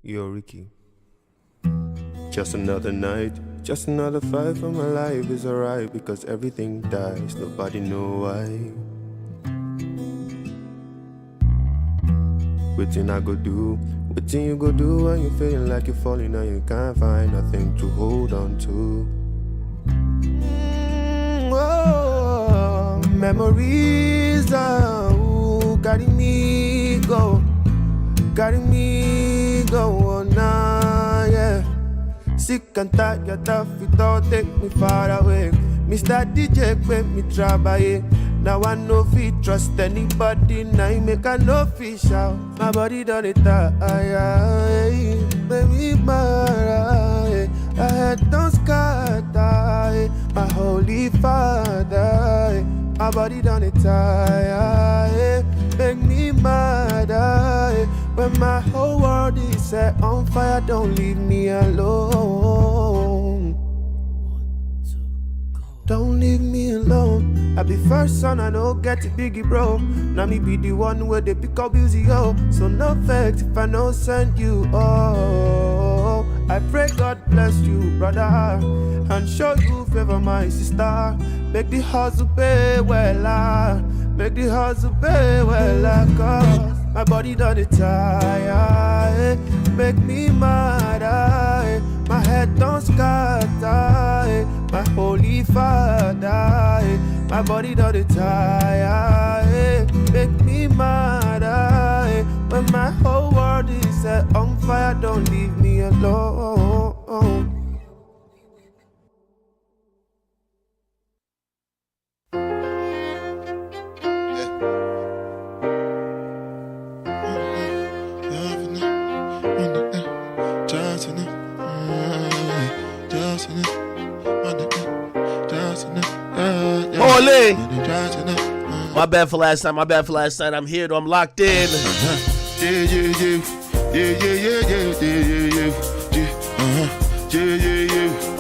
Yo, Ricky. Just another night, just another fight for my life is alright because everything dies, nobody know why. Waiting I go do, waiting you go do when you're feeling like you're falling and you can't find nothing to hold on to. Memories are carrying me go oh nah, yeah. Sick and tired of it all, take me far away. Mr. DJ, make me travel. Now I no fit trust anybody, now I make a no fish out. My body done it die, baby, my head don't scatter. My holy father, my body done it die, make me mad. When my whole world is set on fire, don't leave me alone. Don't leave me alone. I be first son, I know get it biggie bro. Now me be the one where they pick up busy yo. So no vex if I no send you. Oh, I pray God bless you, brother, and show you favor, my sister. Make the hustle pay well, make the hustle pay well, cause my body done it tired, make me mad, my head don't scatter, my holy father, my body done it tired, make me mad, when my whole world is set on fire, don't leave me alone. My bad for last night. I'm here though. I'm locked in.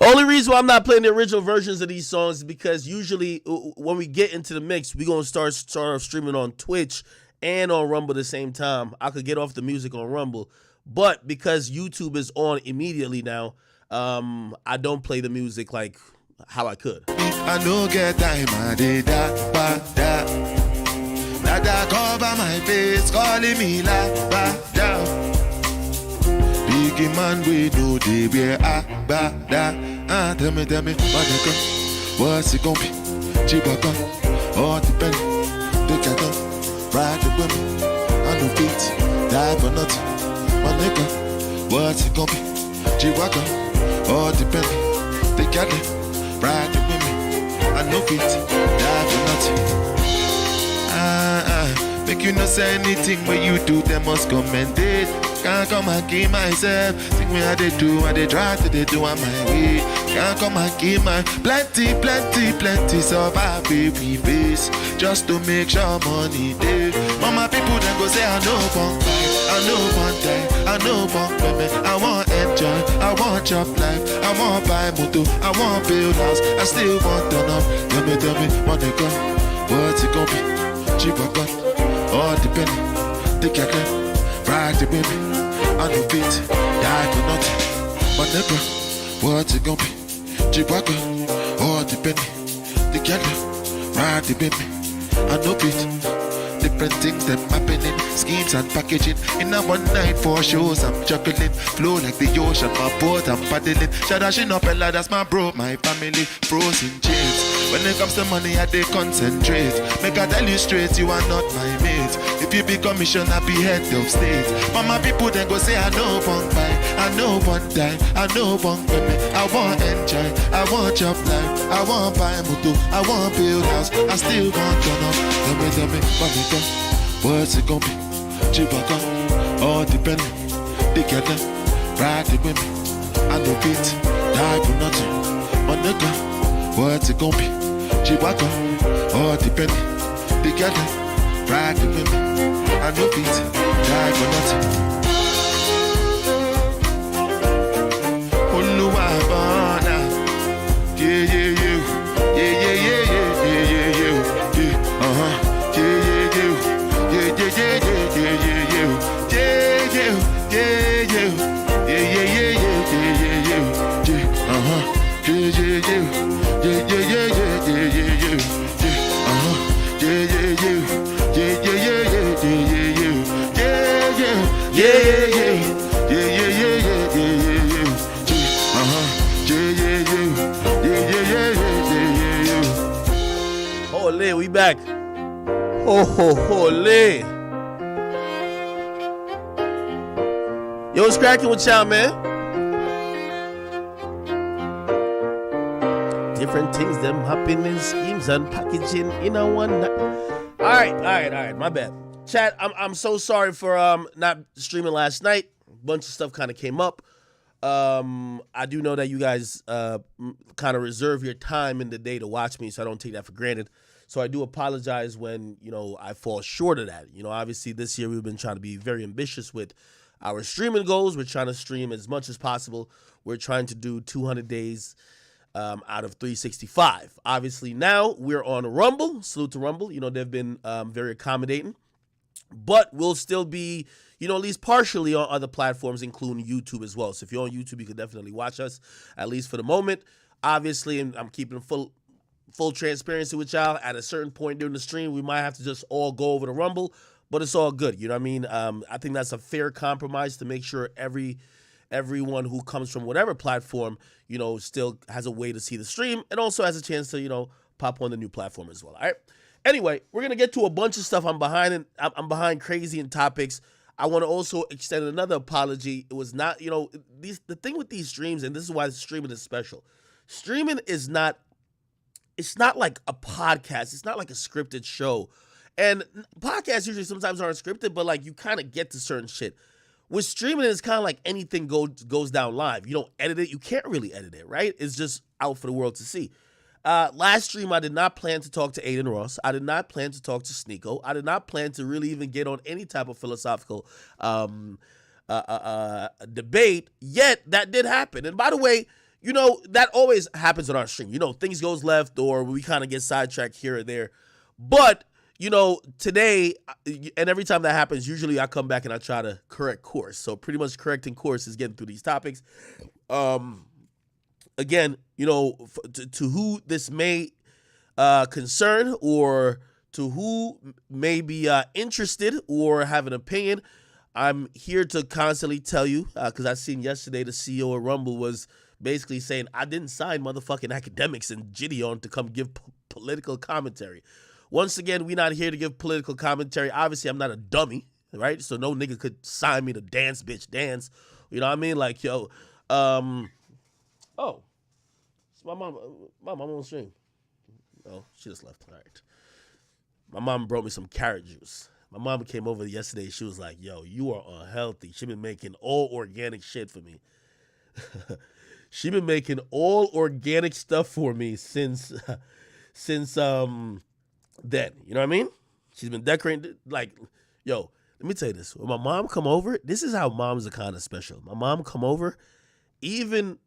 Only reason why I'm not playing the original versions of these songs is because usually when we get into the mix, we're gonna start streaming on Twitch and on Rumble at the same time. I could get off the music on Rumble, but because YouTube is on immediately now, I don't play the music like how I could. I no get time, I did that. That cover my face, calling me like bada. Big man, we know they wear bada. Tell me, what they got? What's it gon' be? Chibaka, all the penny, the cattle, ride the women, I no beat, die for nothing. My nigga, what's it gon' be? Chibaka, all the penny, the cattle, ride the women, I no beat, die for nothing. Make you not say anything when you do, they must commend it. Can't come and keep myself. Think me how they do, how they try to they do on my way. Can't come and keep my plenty survive baby face. Just to make sure money day. Mama people then go say I know one time, I know one time, I know one women. I want enjoy, I want chop life, I want buy motor, I want build house, I still want turn up. Tell me, what they got? What's it gonna be? Cheaper gun, all the penny, the cattle, ride the baby, I no beat, die for nothing. My nigga, what's it gonna be? Cheaper gun, all the penny, the cattle, ride the baby, I no beat. Different things them happening, schemes and packaging. In a one night for shows, I'm juggling. Flow like the ocean, my boat I'm paddling. Shadashing up a lot, that's my bro, my family, frozen chains. When it comes to money, I they concentrate. Make I tell you straight, you are not my mate. If you be commissioner, be head of state. Mama people then go say, I know one buy, I know one die, I know one women. I want enjoy, I want job life, I want buy motor, I want build house, I still want turn up. Tell me, what's it gon' be? Chibaka, all the penny, the cattle, ride the women. I no beat, die for nothing. My nigga, what's it gon' be? Chibaka, all the penny, the cattle, ride the women. I no beat, die for nothing. Oluwa bana, yeah. Yeah. we back. Ho, ho, holy. Yo, what's cracking with y'all, man? Different things, them happening schemes and packaging in a one night. All right. My bad. Chat, I'm so sorry for not streaming last night. A bunch of stuff kind of came up. I do know that you guys kind of reserve your time in the day to watch me, so I don't take that for granted. So I do apologize when, I fall short of that. Obviously this year we've been trying to be very ambitious with our streaming goals. We're trying to stream as much as possible. We're trying to do 200 days out of 365. Obviously now we're on Rumble. Salute to Rumble. They've been very accommodating. But we'll still be, at least partially on other platforms, including YouTube as well. So if you're on YouTube, you can definitely watch us, at least for the moment. Obviously, I'm keeping full transparency with y'all. At a certain point during the stream, we might have to just all go over to Rumble, but it's all good. You know what I mean? I think that's a fair compromise to make sure everyone who comes from whatever platform, still has a way to see the stream and also has a chance to, pop on the new platform as well. All right. Anyway, we're gonna get to a bunch of stuff. I'm behind crazy in topics. I want to also extend another apology. It was not, the thing with these streams, and this is why streaming is special. Streaming is not. It's not like a podcast. It's not like a scripted show. And podcasts usually sometimes aren't scripted, but like you kind of get to certain shit. With streaming, it's kind of like anything goes down live. You don't edit it. You can't really edit it, right? It's just out for the world to see. Last stream, I did not plan to talk to Aiden Ross. I did not plan to talk to Sneeko. I did not plan to really even get on any type of philosophical debate, yet that did happen. And by the way, that always happens on our stream. Things goes left or we kind of get sidetracked here or there. But, today, and every time that happens, usually I come back and I try to correct course. So pretty much correcting course is getting through these topics. Again, to who this may concern or to who may be interested or have an opinion, I'm here to constantly tell you, because I seen yesterday the CEO of Rumble was basically saying, I didn't sign motherfucking Akademiks and Gideon to come give political commentary. Once again, we not here to give political commentary. Obviously, I'm not a dummy, right? So no nigga could sign me to dance, bitch, dance. You know what I mean? Like, yo, oh, it's my mom on the stream. Oh, she just left. All right. My mom brought me some carrot juice. My mom came over yesterday. She was like, yo, you are unhealthy. She been making all organic shit for me. She been making all organic stuff for me since then. You know what I mean? She's been decorating. Like, yo, let me tell you this. When my mom come over, this is how moms are kind of special. My mom come over, even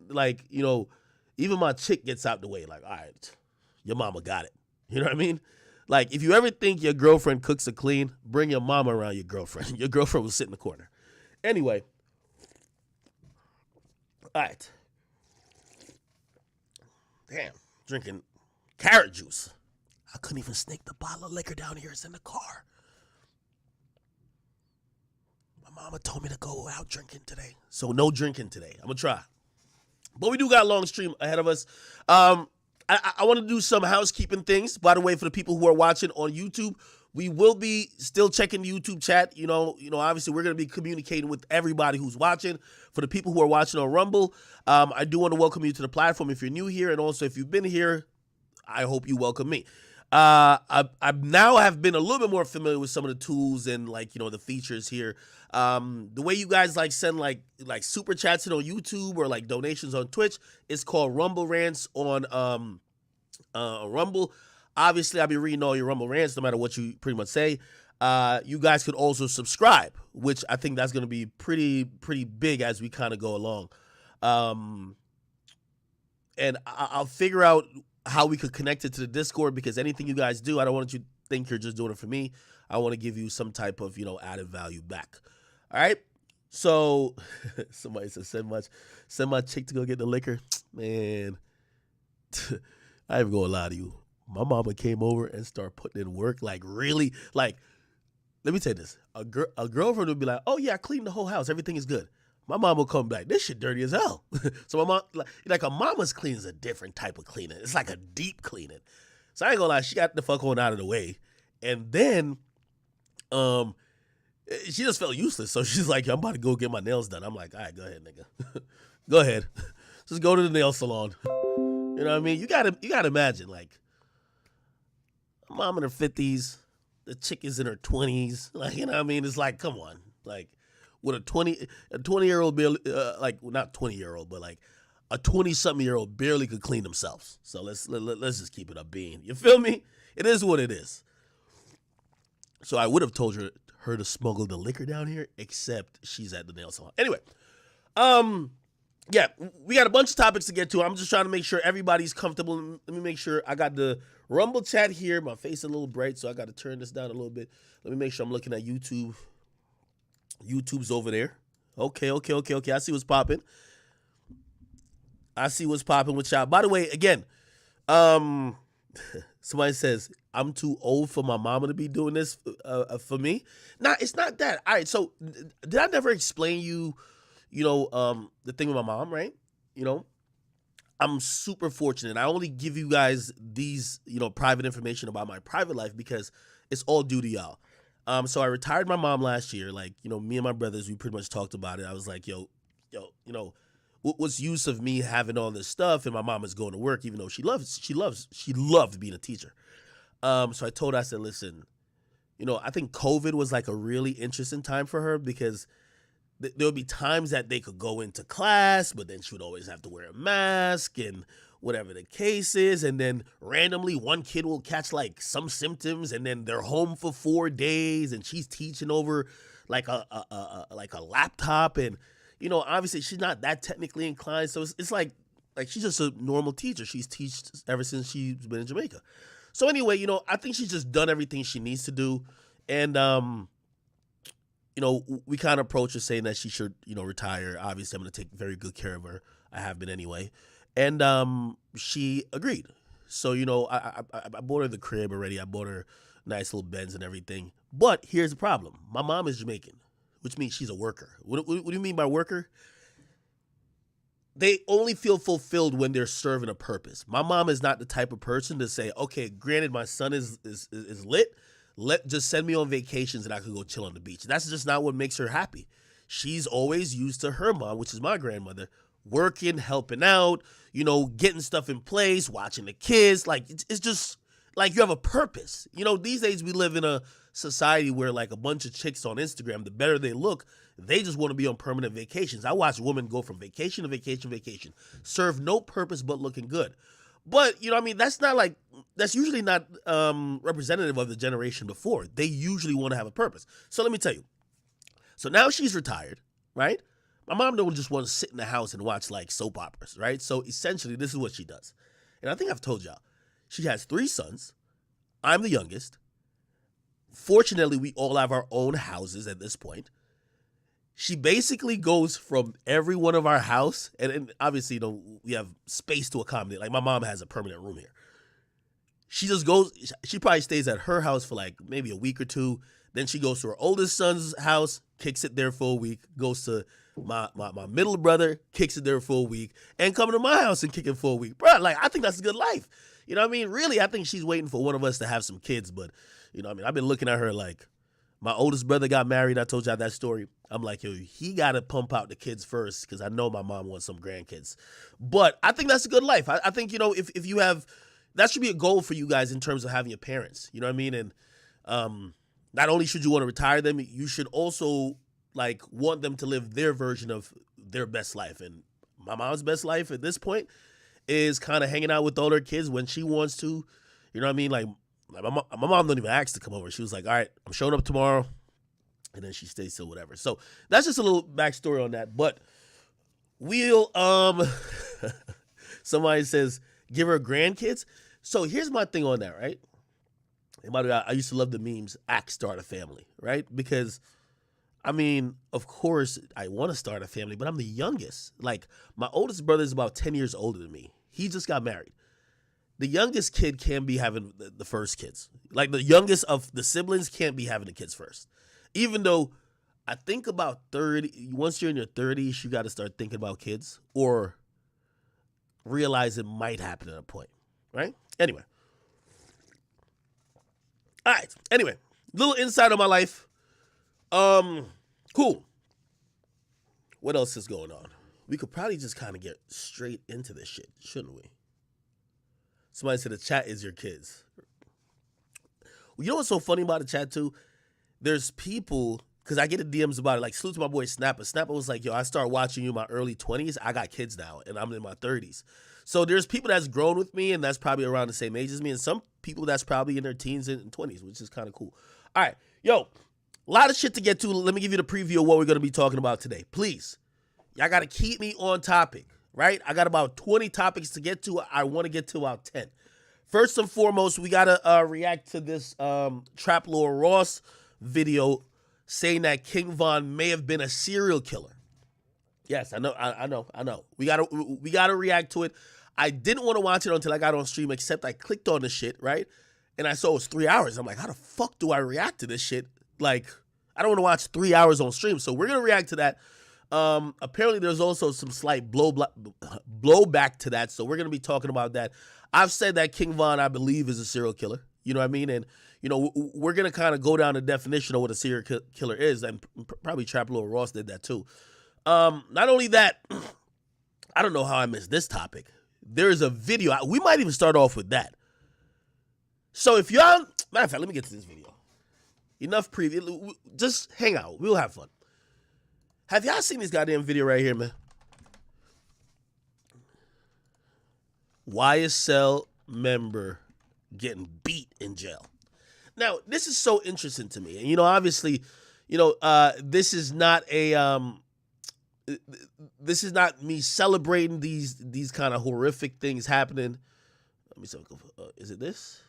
like, even my chick gets out the way. Like, all right, your mama got it. You know what I mean? Like, if you ever think your girlfriend cooks or clean, bring your mama around your girlfriend. Your girlfriend will sit in the corner. Anyway. All right. Damn, drinking carrot juice. I couldn't even sneak the bottle of liquor down here. It's in the car. My mama told me to go out drinking today. So no drinking today. I'm going to try. But we do got a long stream ahead of us. I want to do some housekeeping things. By the way, for the people who are watching on YouTube, we will be still checking the YouTube chat. Obviously we're going to be communicating with everybody who's watching. For the people who are watching on Rumble, I do want to welcome you to the platform if you're new here. And also if you've been here, I hope you welcome me. I now have been a little bit more familiar with some of the tools and the features here. The way you guys send like super chats on YouTube or like donations on Twitch, it's called Rumble Rants on Rumble. Obviously, I'll be reading all your Rumble Rants no matter what you pretty much say. You guys could also subscribe, which I think that's going to be pretty big as we kind of go along. And I'll figure out how we could connect it to the Discord, because anything you guys do, I don't want you to think you're just doing it for me. I want to give you some type of, added value back. All right. So somebody said, send my chick to go get the liquor. Man, I ain't gonna lie to you. My mama came over and started putting in work. Like, really? Like, let me tell you this. A girlfriend would be like, oh yeah, I cleaned the whole house. Everything is good. My mom will come back. This shit dirty as hell. So my mom, like a mama's cleaning is a different type of cleaning. It's like a deep cleaning. So I ain't gonna lie, she got the fuck on out of the way. And then she just felt useless. So she's like, I'm about to go get my nails done. I'm like, all right, go ahead, nigga. Go ahead. Just go to the nail salon. You know what I mean? You gotta imagine, like, mom in her 50s, the chick is in her 20s. Like, you know what I mean? It's like, come on. Like, with a 20-year-old barely, like, well, not 20-year-old, but like a 20-something-year-old barely could clean themselves. So let's just keep it up being. You feel me? It is what it is. So I would have told her to smuggle the liquor down here, except she's at the nail salon. Anyway, yeah, we got a bunch of topics to get to. I'm just trying to make sure everybody's comfortable. Let me make sure I got the Rumble chat here. My face is a little bright, so I got to turn this down a little bit. Let me make sure I'm looking at YouTube. YouTube's over there. Okay. I see what's popping. With y'all. By the way, again, somebody says, I'm too old for my mama to be doing this for me. Nah, it's not that. All right, so did I never explain the thing with my mom, right? I'm super fortunate. I only give you guys these, private information about my private life because it's all due to y'all. So I retired my mom last year. Like, me and my brothers, we pretty much talked about it. I was like, what's use of me having all this stuff and my mom is going to work, even though she loved being a teacher. So I told her, I said, listen, I think COVID was like a really interesting time for her because there would be times that they could go into class, but then she would always have to wear a mask and whatever the case is. And then randomly one kid will catch like some symptoms and then they're home for 4 days and she's teaching over like a laptop. And, obviously she's not that technically inclined. So it's like she's just a normal teacher. She's taught ever since she's been in Jamaica. So anyway, I think she's just done everything she needs to do. And, we kind of approached her saying that she should, retire. Obviously, I'm going to take very good care of her. I have been anyway. And she agreed. So, I bought her the crib already. I bought her nice little Benz and everything. But here's the problem. My mom is Jamaican, which means she's a worker. What do you mean by worker? They only feel fulfilled when they're serving a purpose. My mom is not the type of person to say, okay, granted, my son is lit. Just send me on vacations and I could go chill on the beach. That's just not what makes her happy. She's always used to her mom, which is my grandmother, working, helping out, getting stuff in place, watching the kids. Like, it's just like you have a purpose. These days we live in a society where like a bunch of chicks on Instagram, the better they look, they just want to be on permanent vacations. I watch women go from vacation to vacation, serve no purpose but looking good. But, that's usually not representative of the generation before. They usually want to have a purpose. So let me tell you. So now she's retired, right? My mom don't just want to sit in the house and watch like soap operas, right? So essentially this is what she does. And I think I've told y'all. She has 3 sons. I'm the youngest. Fortunately, we all have our own houses at this point. She basically goes from every one of our house, and obviously, we have space to accommodate. Like, my mom has a permanent room here. She just goes, she probably stays at her house for like maybe a week or 2. Then she goes to her oldest son's house, kicks it there for a week, goes to my middle brother, kicks it there for a week, and come to my house and kick it for a week. Bro, like, I think that's a good life. You know what I mean? Really, I think she's waiting for one of us to have some kids, but, I've been looking at her like, my oldest brother got married. I told y'all that story. I'm like, yo, he got to pump out the kids first because I know my mom wants some grandkids. But I think that's a good life. I think, if you have, that should be a goal for you guys in terms of having your parents. You know what I mean? And not only should you want to retire them, you should also, like, want them to live their version of their best life. And my mom's best life at this point is kind of hanging out with all her kids when she wants to. You know what I mean? Like my mom don't even ask to come over. She was like, all right, I'm showing up tomorrow. And then she stays till whatever. So that's just a little backstory on that. But we'll, somebody says, give her grandkids. So here's my thing on that, right? And by the way, I used to love the memes, start a family, right? Because, of course, I want to start a family, but I'm the youngest. Like, my oldest brother is about 10 years older than me. He just got married. The youngest kid can't be having the first kids. Like, the youngest of the siblings can't be having the kids first. Even though I think about 30, once you're in your 30s, you got to start thinking about kids or realize it might happen at a point, right? Anyway, All right. Anyway, little insight of my life. Cool. What else is going on? We could probably just kind of get straight into this shit, shouldn't we? Somebody said the chat is your kids. You know what's so funny about the chat too? There's people, because I get the DMs about it, like salute to my boy Snapper. Snapper was like, yo, I started watching you in my early 20s. I got kids now, and I'm in my 30s. So there's people that's grown with me, and that's probably around the same age as me, and some people that's probably in their teens and 20s, which is kind of cool. All right, yo, a lot of shit to get to. Let me give you the preview of what we're going to be talking about today. Please, y'all got to keep me on topic, right? I got about 20 topics to get to. I want to get to about 10. First and foremost, we got to react to this Trap Lord Ross video saying that King Von may have been a serial killer. Yes, I know. We gotta react to it. I didn't want to watch it until I got on stream, except I clicked on the shit, right? And I saw it was 3 hours. I'm like, how the fuck do I react to this shit? Like, I don't want to watch 3 hours on stream. So we're gonna react to that. Apparently there's also some slight blowback to that. So we're gonna be talking about that. I've said that King Von, I believe, is a serial killer. You know what I mean? And you know, we're gonna kind of go down the definition of what a serial killer is, and probably Trap Lord Ross did that too. Not only that, I don't know how I missed this topic. There is a video. We might even start off with that. So if y'all, matter of fact, let me get to this video. Enough preview. Just hang out. We'll have fun. Have y'all seen this goddamn video right here, man? YSL member getting beat in jail. Now, this is so interesting to me. And, you know, obviously, you know, this is not me celebrating these kind of horrific things happening. Let me see. Is it this?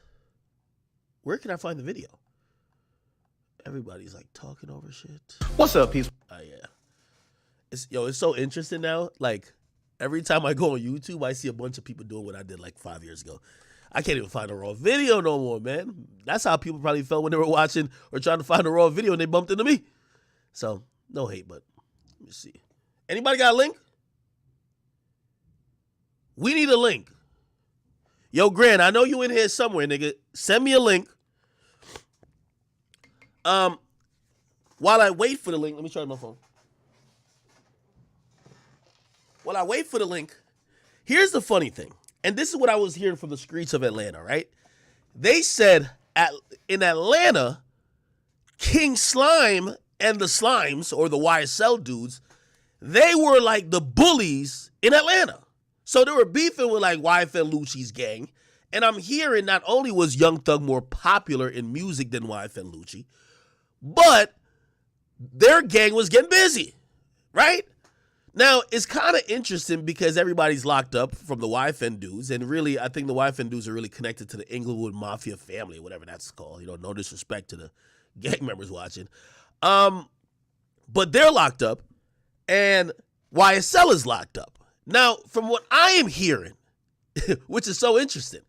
Where can I find the video? Everybody's like talking over shit. What's up, peace? Yeah. It's so interesting now. Like, every time I go on YouTube, I see a bunch of people doing what I did like 5 years ago. I can't even find a raw video no more, man. That's how people probably felt when they were watching or trying to find a raw video and they bumped into me. So, no hate, but let me see. Anybody got a link? We need a link. Yo, Grant, I know you in here somewhere, nigga. Send me a link. While I wait for the link, let me charge my phone. While I wait for the link, here's the funny thing. And this is what I was hearing from the streets of Atlanta, right? They said in Atlanta, King Slime and the Slimes, or the YSL dudes, they were like the bullies in Atlanta. So they were beefing with like YFN Lucci's gang. And I'm hearing not only was Young Thug more popular in music than YFN Lucci, but their gang was getting busy, right? Now, it's kind of interesting because everybody's locked up from the YFN dudes. And really, I think the YFN dudes are really connected to the Inglewood Mafia family, whatever that's called. You know, no disrespect to the gang members watching. But they're locked up and YSL is locked up. Now, from what I am hearing, which is so interesting,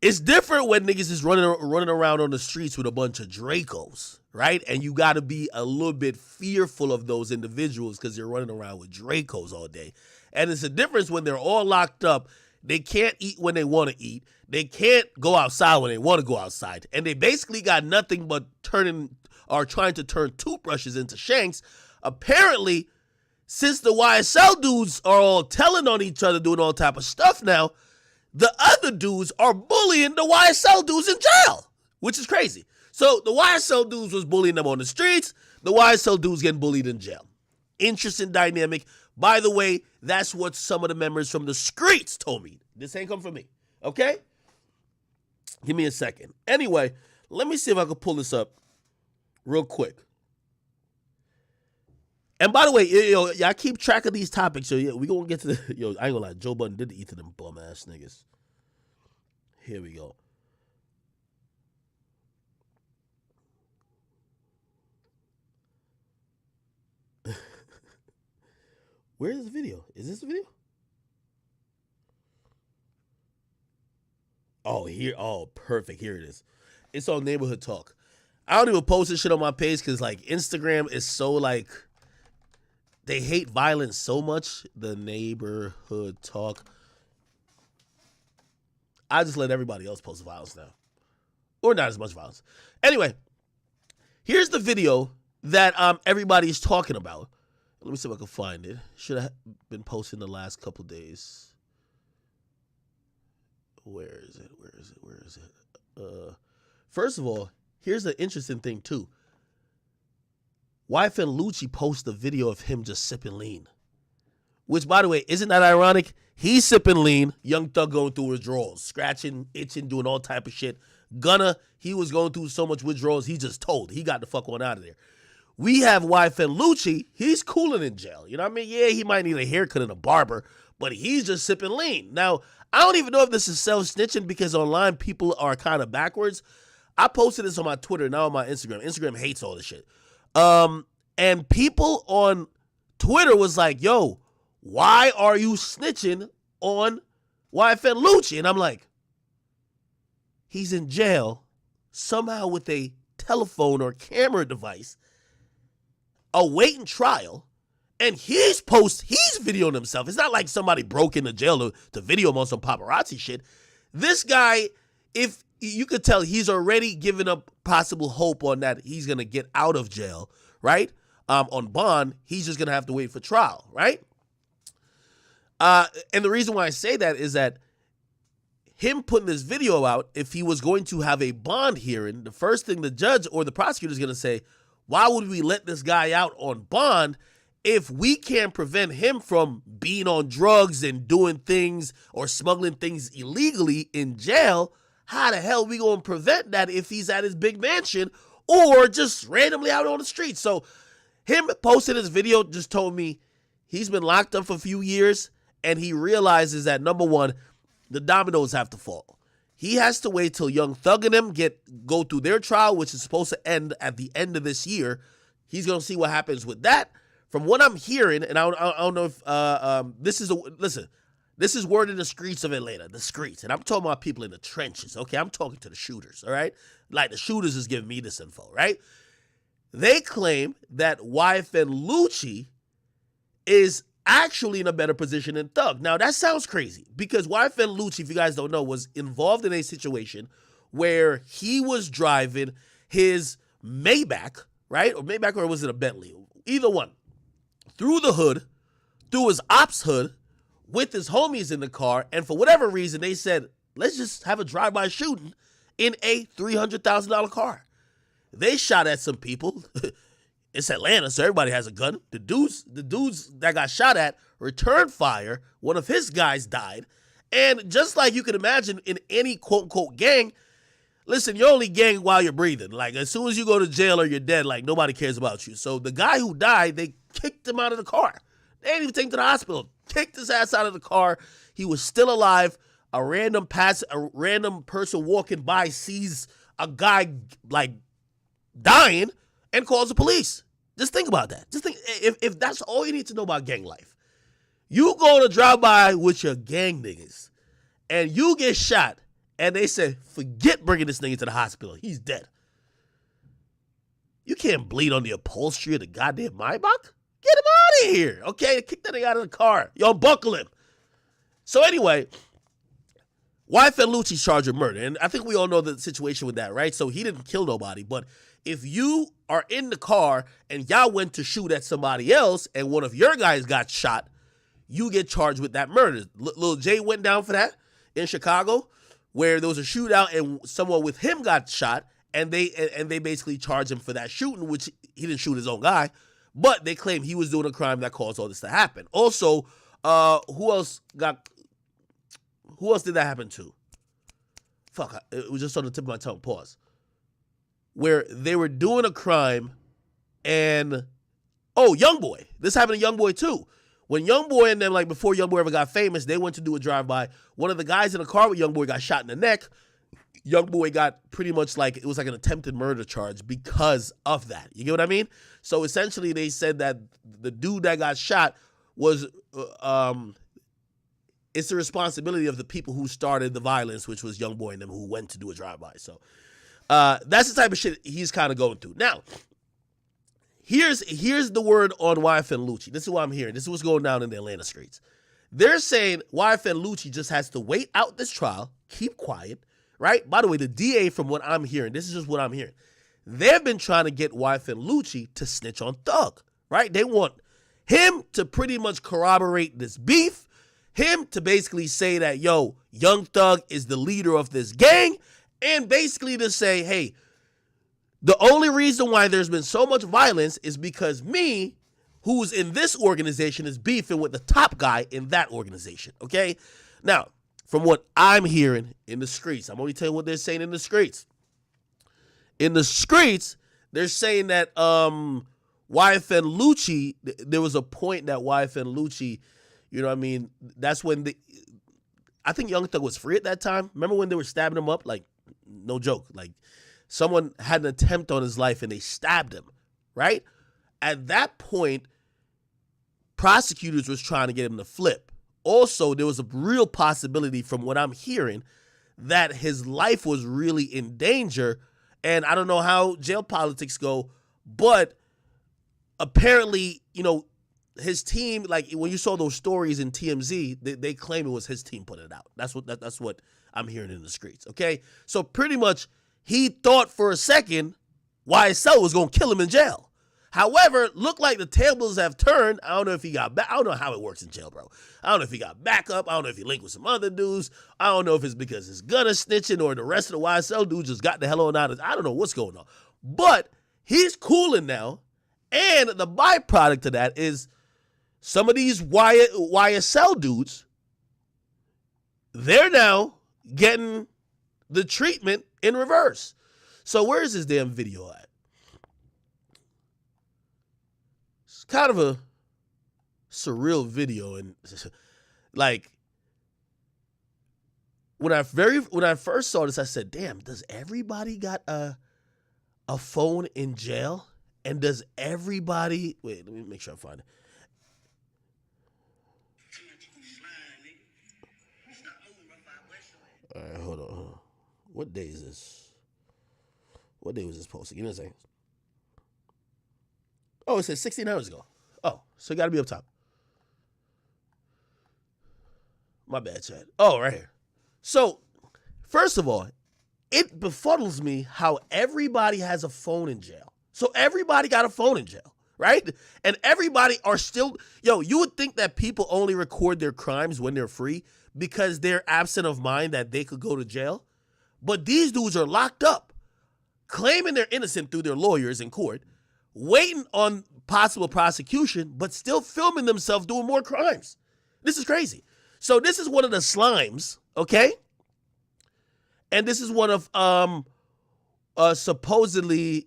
it's different when niggas is running around on the streets with a bunch of Dracos, right? And you got to be a little bit fearful of those individuals because they're running around with Dracos all day. And it's a difference when they're all locked up. They can't eat when they want to eat. They can't go outside when they want to go outside. And they basically got nothing but trying to turn toothbrushes into shanks. Apparently, since the YSL dudes are all telling on each other, doing all type of stuff now, the other dudes are bullying the YSL dudes in jail, which is crazy. So the YSL dudes was bullying them on the streets. The YSL dudes getting bullied in jail. Interesting dynamic. By the way, that's what some of the members from the streets told me. This ain't come from me, okay? Give me a second. Anyway, let me see if I can pull this up real quick. And by the way, y'all keep track of these topics. So yeah, we gonna get to the I ain't gonna lie, Joe Budden did eat to them bum ass niggas. Here we go. Where is the video? Is this the video? Oh, here. Oh, perfect. Here it is. It's on Neighborhood Talk. I don't even post this shit on my page because like Instagram is so like, they hate violence so much. The Neighborhood Talk. I just let everybody else post violence now. or not as much violence. Anyway, here's the video that everybody's talking about. Let me see if I can find it. Should have been posting the last couple days. Where is it? First of all, here's the interesting thing too. YFN Lucci posted a video of him just sipping lean. Which, by the way, isn't that ironic? He's sipping lean, Young Thug going through withdrawals, scratching, itching, doing all type of shit. Gunna, he was going through so much withdrawals, he just told. He got the fuck on out of there. We have YFN Lucci, he's cooling in jail. You know what I mean? Yeah, he might need a haircut and a barber, but he's just sipping lean. Now, I don't even know if this is self-snitching because online people are kind of backwards. I posted this on my Twitter, now on my Instagram. Instagram hates all this shit. And people on Twitter was like, yo, why are you snitching on YFN Lucci? And I'm like, he's in jail somehow with a telephone or camera device awaiting trial, and he's videoing himself. It's not like somebody broke into jail to video him on some paparazzi shit. This guy, if you could tell, he's already given up possible hope on that he's going to get out of jail, right? On bond, he's just going to have to wait for trial, right? And the reason why I say that is that him putting this video out, if he was going to have a bond hearing, the first thing the judge or the prosecutor is going to say, why would we let this guy out on bond if we can't prevent him from being on drugs and doing things or smuggling things illegally in jail? How the hell are we going to prevent that if he's at his big mansion or just randomly out on the street? So him posting this video just told me he's been locked up for a few years and he realizes that, number one, the dominoes have to fall. He has to wait till Young Thug and them go through their trial, which is supposed to end at the end of this year. He's going to see what happens with that. From what I'm hearing, and I don't know if this is word in the streets of Atlanta, the streets. And I'm talking about people in the trenches, okay? I'm talking to the shooters, all right? Like the shooters is giving me this info, right? They claim that YFN Lucci is actually in a better position than Thug. Now, that sounds crazy because YFN Lucci, if you guys don't know, was involved in a situation where he was driving his Maybach, right? Or Maybach, or was it a Bentley? Either one. Through the hood, through his ops hood, with his homies in the car, and for whatever reason, they said, let's just have a drive-by shooting in a $300,000 car. They shot at some people. It's Atlanta, so everybody has a gun. The dudes that got shot at returned fire. One of his guys died. And just like you can imagine in any quote-unquote gang, listen, you're only gang while you're breathing. Like, as soon as you go to jail or you're dead, like, nobody cares about you. So the guy who died, they kicked him out of the car. They didn't even take him to the hospital. Kicked his ass out of the car. He was still alive. A random person walking by sees a guy, like, dying and calls the police. Just think about that. Just think, if that's all you need to know about gang life. You go to drive by with your gang niggas and you get shot and they say, forget bringing this nigga to the hospital. He's dead. You can't bleed on the upholstery of the goddamn Maybach. Get him out of here, okay? Kick that nigga out of the car. Yo, buckle him. So anyway, YFN Lucci's charged with murder. And I think we all know the situation with that, right? So he didn't kill nobody. But if you are in the car and y'all went to shoot at somebody else and one of your guys got shot, you get charged with that murder. Lil J went down for that in Chicago, where there was a shootout and someone with him got shot, and they basically charged him for that shooting, which he didn't shoot his own guy, but they claim he was doing a crime that caused all this to happen. Also, who else did that happen to? Fuck, it was just on the tip of my tongue. Pause. Where they were doing a crime and, YoungBoy. This happened to YoungBoy too. When YoungBoy and them, like before YoungBoy ever got famous, they went to do a drive-by. One of the guys in the car with YoungBoy got shot in the neck. YoungBoy got pretty much like, it was like an attempted murder charge because of that. You get what I mean? So essentially they said that the dude that got shot was, it's the responsibility of the people who started the violence, which was YoungBoy and them who went to do a drive-by. So that's the type of shit he's kind of going through. Now, here's the word on YFN Lucci. This is what I'm hearing. This is what's going down in the Atlanta streets. They're saying YFN Lucci just has to wait out this trial, keep quiet, right? By the way, the DA, from what I'm hearing, this is just what I'm hearing, they've been trying to get YFN Lucci to snitch on Thug, right? They want him to pretty much corroborate this beef, him to basically say that, yo, Young Thug is the leader of this gang, and basically to say, hey, the only reason why there's been so much violence is because me, who's in this organization, is beefing with the top guy in that organization, okay? Now, from what I'm hearing in the streets, I'm only telling you what they're saying in the streets. In the streets, they're saying that YFN Lucci, there was a point that YFN Lucci, you know what I mean, that's when I think Young Thug was free at that time. Remember when they were stabbing him up? Like, no joke. Like, someone had an attempt on his life and they stabbed him, right? At that point, prosecutors was trying to get him to flip. Also, there was a real possibility, from what I'm hearing, that his life was really in danger. And I don't know how jail politics go, but apparently, you know, his team, like when you saw those stories in TMZ, they claim it was his team putting it out. That's what I'm hearing in the streets, okay? So pretty much, he thought for a second YSL was going to kill him in jail. However, looked like the tables have turned. I don't know if he got back. I don't know how it works in jail, bro. I don't know if he got backup. I don't know if he linked with some other dudes. I don't know if it's because his gun is snitching or the rest of the YSL dudes just got the hell on out of it. I don't know what's going on. But he's cooling now. And the byproduct of that is some of these YSL dudes, they're now getting the treatment in reverse. So where is this damn video at? It's kind of a surreal video, and like when I first saw this, I said, "Damn, does everybody got a phone in jail? And does everybody wait? Let me make sure I find it." All right, hold on. What day is this? What day was this posted? Give me a second. Oh, it says 16 hours ago. Oh, so it got to be up top. My bad, Chad. Oh, right here. So, first of all, it befuddles me how everybody has a phone in jail. So everybody got a phone in jail, right? And everybody are still, you would think that people only record their crimes when they're free because they're absent of mind that they could go to jail. But these dudes are locked up, claiming they're innocent through their lawyers in court, waiting on possible prosecution, but still filming themselves doing more crimes. This is crazy. So this is one of the slimes, okay? And this is one of supposedly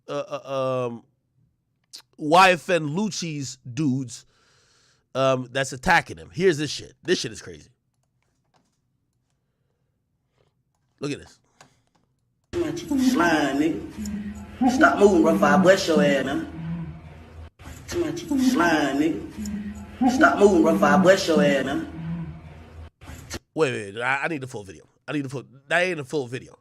YFN Lucci's dudes that's attacking him. Here's this shit. This shit is crazy. Look at this. Slime, nigga. Stop moving, bro, if I bust your ass, man. Too much slime, nigga. Stop moving, bro, if I bust your ass, man. Wait. I need the full video. That ain't the full video.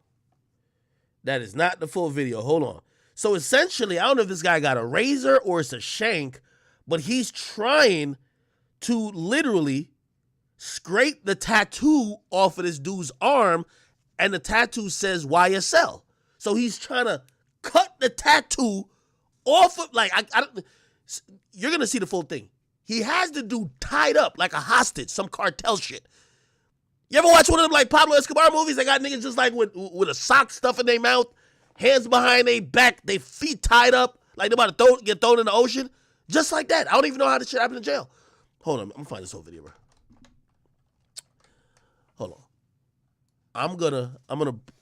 That is not the full video. Hold on. So essentially, I don't know if this guy got a razor or it's a shank, but he's trying to literally scrape the tattoo off of this dude's arm, and the tattoo says YSL. So he's trying to cut the tattoo off of, like, I don't, you're going to see the full thing. He has the dude tied up like a hostage, some cartel shit. You ever watch one of them, like, Pablo Escobar movies? They got niggas just, like, with a sock stuff in their mouth, hands behind their back, they feet tied up, like they're about to get thrown in the ocean. Just like that. I don't even know how this shit happened in jail. Hold on. I'm going to find this whole video, bro. Hold on.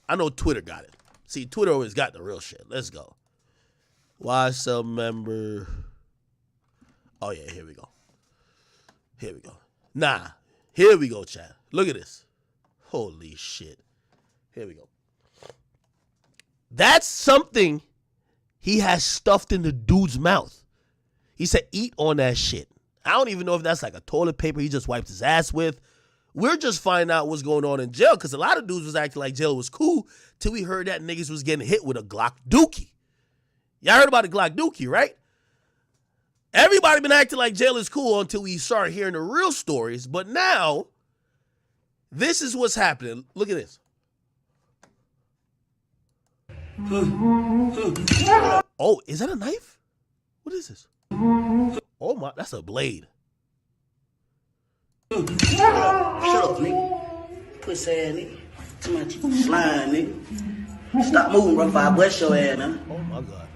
I know Twitter got it. See, Twitter always got the real shit. Let's go. YSL member. Oh, yeah, here we go. Here we go, chat. Look at this. Holy shit. Here we go. That's something he has stuffed in the dude's mouth. He said, eat on that shit. I don't even know if that's like a toilet paper he just wiped his ass with. We're just finding out what's going on in jail because a lot of dudes was acting like jail was cool till we heard that niggas was getting hit with a Glock dookie. Y'all heard about the Glock dookie, right? Everybody been acting like jail is cool until we start hearing the real stories. But now, this is what's happening. Look at this. Oh, is that a knife? What is this? Oh my, that's a blade. Shut up, nigga. Pussy ass nigga. Too much you slime, nigga. Stop moving, bro, before I bust your ass, man. Oh my God.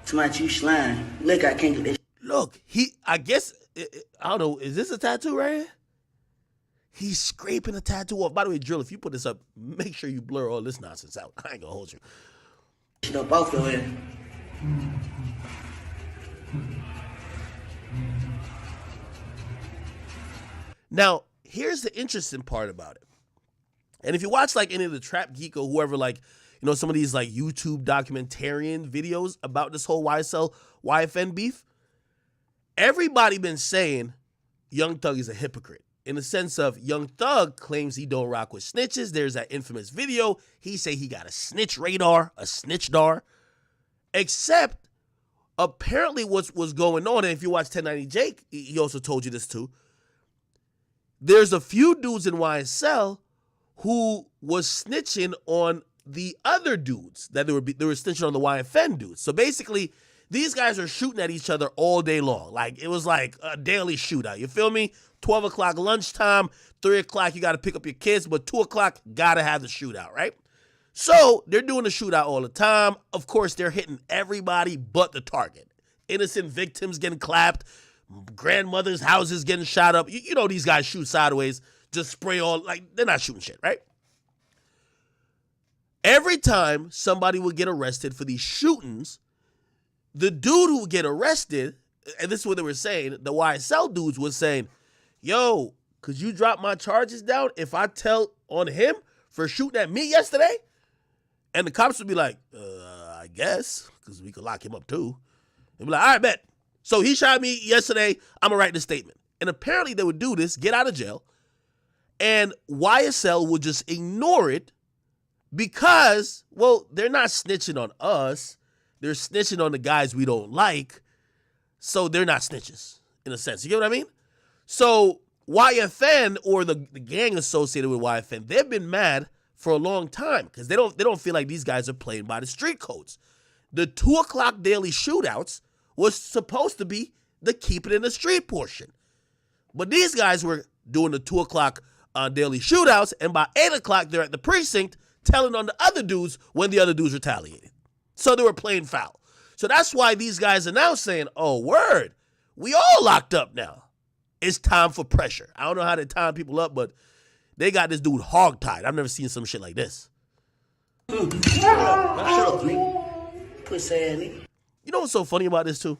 Too much you slime. Look, I can't do this. Look, I guess, I don't know, is this a tattoo right here? He's scraping a tattoo off. By the way, Drill, if you put this up, make sure you blur all this nonsense out. I ain't gonna hold you. Shut up off your ass. Now, here's the interesting part about it. And if you watch like any of the Trap Geek or whoever, like, you know, some of these like YouTube documentarian videos about this whole YSL, YFN beef, everybody been saying Young Thug is a hypocrite. In the sense of Young Thug claims he don't rock with snitches. There's that infamous video. He say he got a snitch radar, a snitchdar. Except, apparently what's going on, and if you watch 1090 Jake, he also told you this too. There's a few dudes in YSL who was snitching on the other dudes that they were snitching on the YFN dudes. So basically, these guys are shooting at each other all day long. Like, it was like a daily shootout. You feel me? 12 o'clock lunchtime, 3 o'clock, you got to pick up your kids, but 2 o'clock, got to have the shootout, right? So they're doing the shootout all the time. Of course, they're hitting everybody but the target. Innocent victims getting clapped, grandmothers' houses getting shot up. You know these guys shoot sideways, just spray all, like, they're not shooting shit, right? Every time somebody would get arrested for these shootings, the dude who would get arrested, and this is what they were saying, the YSL dudes was saying, yo, could you drop my charges down if I tell on him for shooting at me yesterday? And the cops would be like, I guess, because we could lock him up too. They'd be like, all right, bet. So he shot me yesterday, I'm going to write this statement. And apparently they would do this, get out of jail, and YSL would just ignore it because, well, they're not snitching on us. They're snitching on the guys we don't like, so they're not snitches, in a sense. You get what I mean? So YFN, or the gang associated with YFN, they've been mad for a long time because they don't feel like these guys are playing by the street codes. The 2 o'clock daily shootouts was supposed to be the keep it in the street portion. But these guys were doing the 2 o'clock daily shootouts, and by 8 o'clock, they're at the precinct telling on the other dudes when the other dudes retaliated. So they were playing foul. So that's why these guys are now saying, oh, word, we all locked up now. It's time for pressure. I don't know how they time people up, but they got this dude hogtied. I've never seen some shit like this. Shut up, nigga. Pussy ass nigga. You know what's so funny about this too?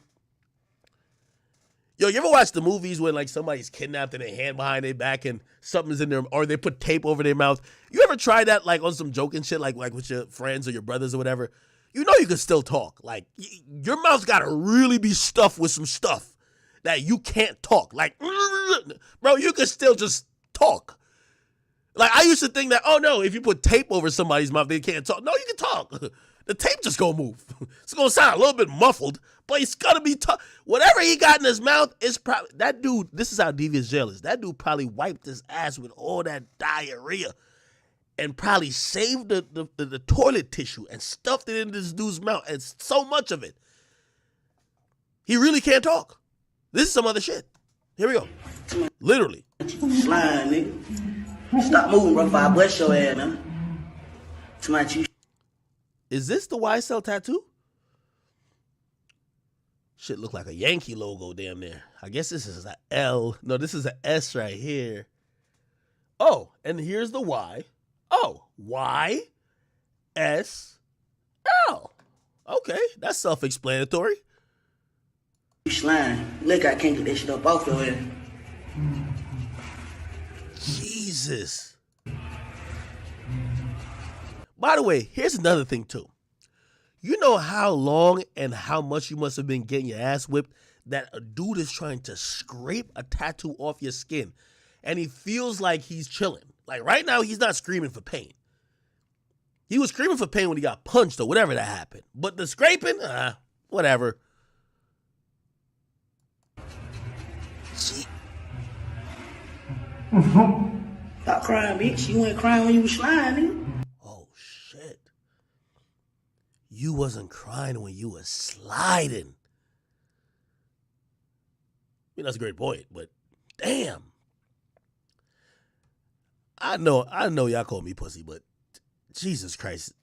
Yo, you ever watch the movies when like somebody's kidnapped and they hand behind their back and something's in there, or they put tape over their mouth? You ever try that like on some joking shit, like with your friends or your brothers or whatever? You know you can still talk. Like your mouth's got to really be stuffed with some stuff that you can't talk. Like, bro, you can still just talk. Like, I used to think that, oh no, if you put tape over somebody's mouth, they can't talk. No, you can talk. The tape just gonna move. It's gonna sound a little bit muffled, but it's gonna be tough. Whatever he got in his mouth is probably, that dude, this is how devious jail is. That dude probably wiped his ass with all that diarrhea and probably saved the toilet tissue and stuffed it in this dude's mouth, and so much of it. He really can't talk. This is some other shit. Here we go. Literally. Slime, nigga. Stop moving, bro, before I bust your ass, man. Too much you. Is this the YSL tattoo? Shit look like a Yankee logo damn near. I guess this is an L. No, this is an S right here. Oh, and here's the Y. Oh, Y, S, L. Okay, that's self-explanatory. You slime. Look, I can't get that shit up off your ass. Jesus. By the way, here's another thing too. You know how long and how much you must have been getting your ass whipped that a dude is trying to scrape a tattoo off your skin and he feels like he's chilling. Like right now, he's not screaming for pain. He was screaming for pain when he got punched or whatever that happened. But the scraping, whatever. Gee. Stop crying, bitch. You ain't crying when you was slime, nigga. Oh, shit. you wasn't crying when you was sliding. I mean, that's a great point, but damn. I know y'all call me pussy, but Jesus Christ.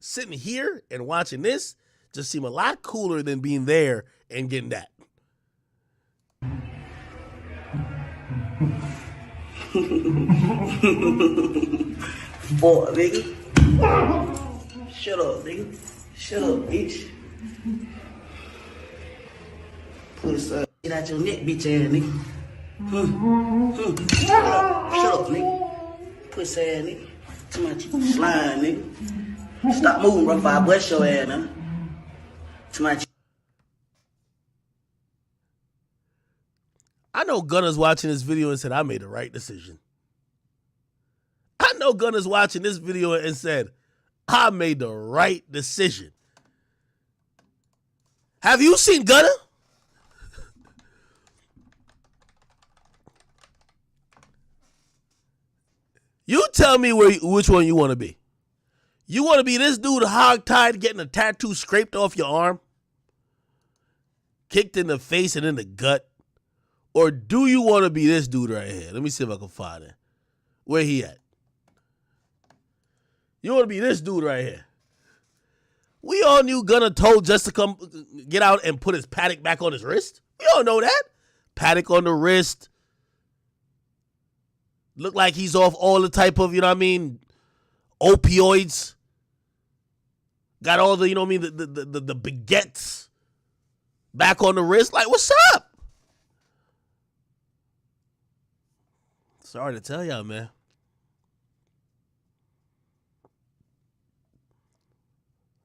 Sitting here and watching this just seem a lot cooler than being there and getting that. Boy, nigga. Shut up, nigga. Shut up, bitch. Pussy. Get out your neck, bitch ass nigga. Shut up, nigga. Pussy ass nigga. Too much slime, nigga. Stop moving, bro, before I bust your ass, man. Too much. I know Gunna's watching this video and said, I made the right decision. I know Gunna's watching this video and said, I made the right decision. Have you seen Gunna? You tell me which one you want to be. You want to be this dude hogtied getting a tattoo scraped off your arm? Kicked in the face and in the gut? Or do you want to be this dude right here? Let me see if I can find it. Where he at? You want to be this dude right here. We all knew Gunna told just to come get out and put his paddock back on his wrist. We all know that. Paddock on the wrist. Look like he's off all the type of, opioids. Got all the, the baguettes back on the wrist. Like, what's up? Sorry to tell y'all, man.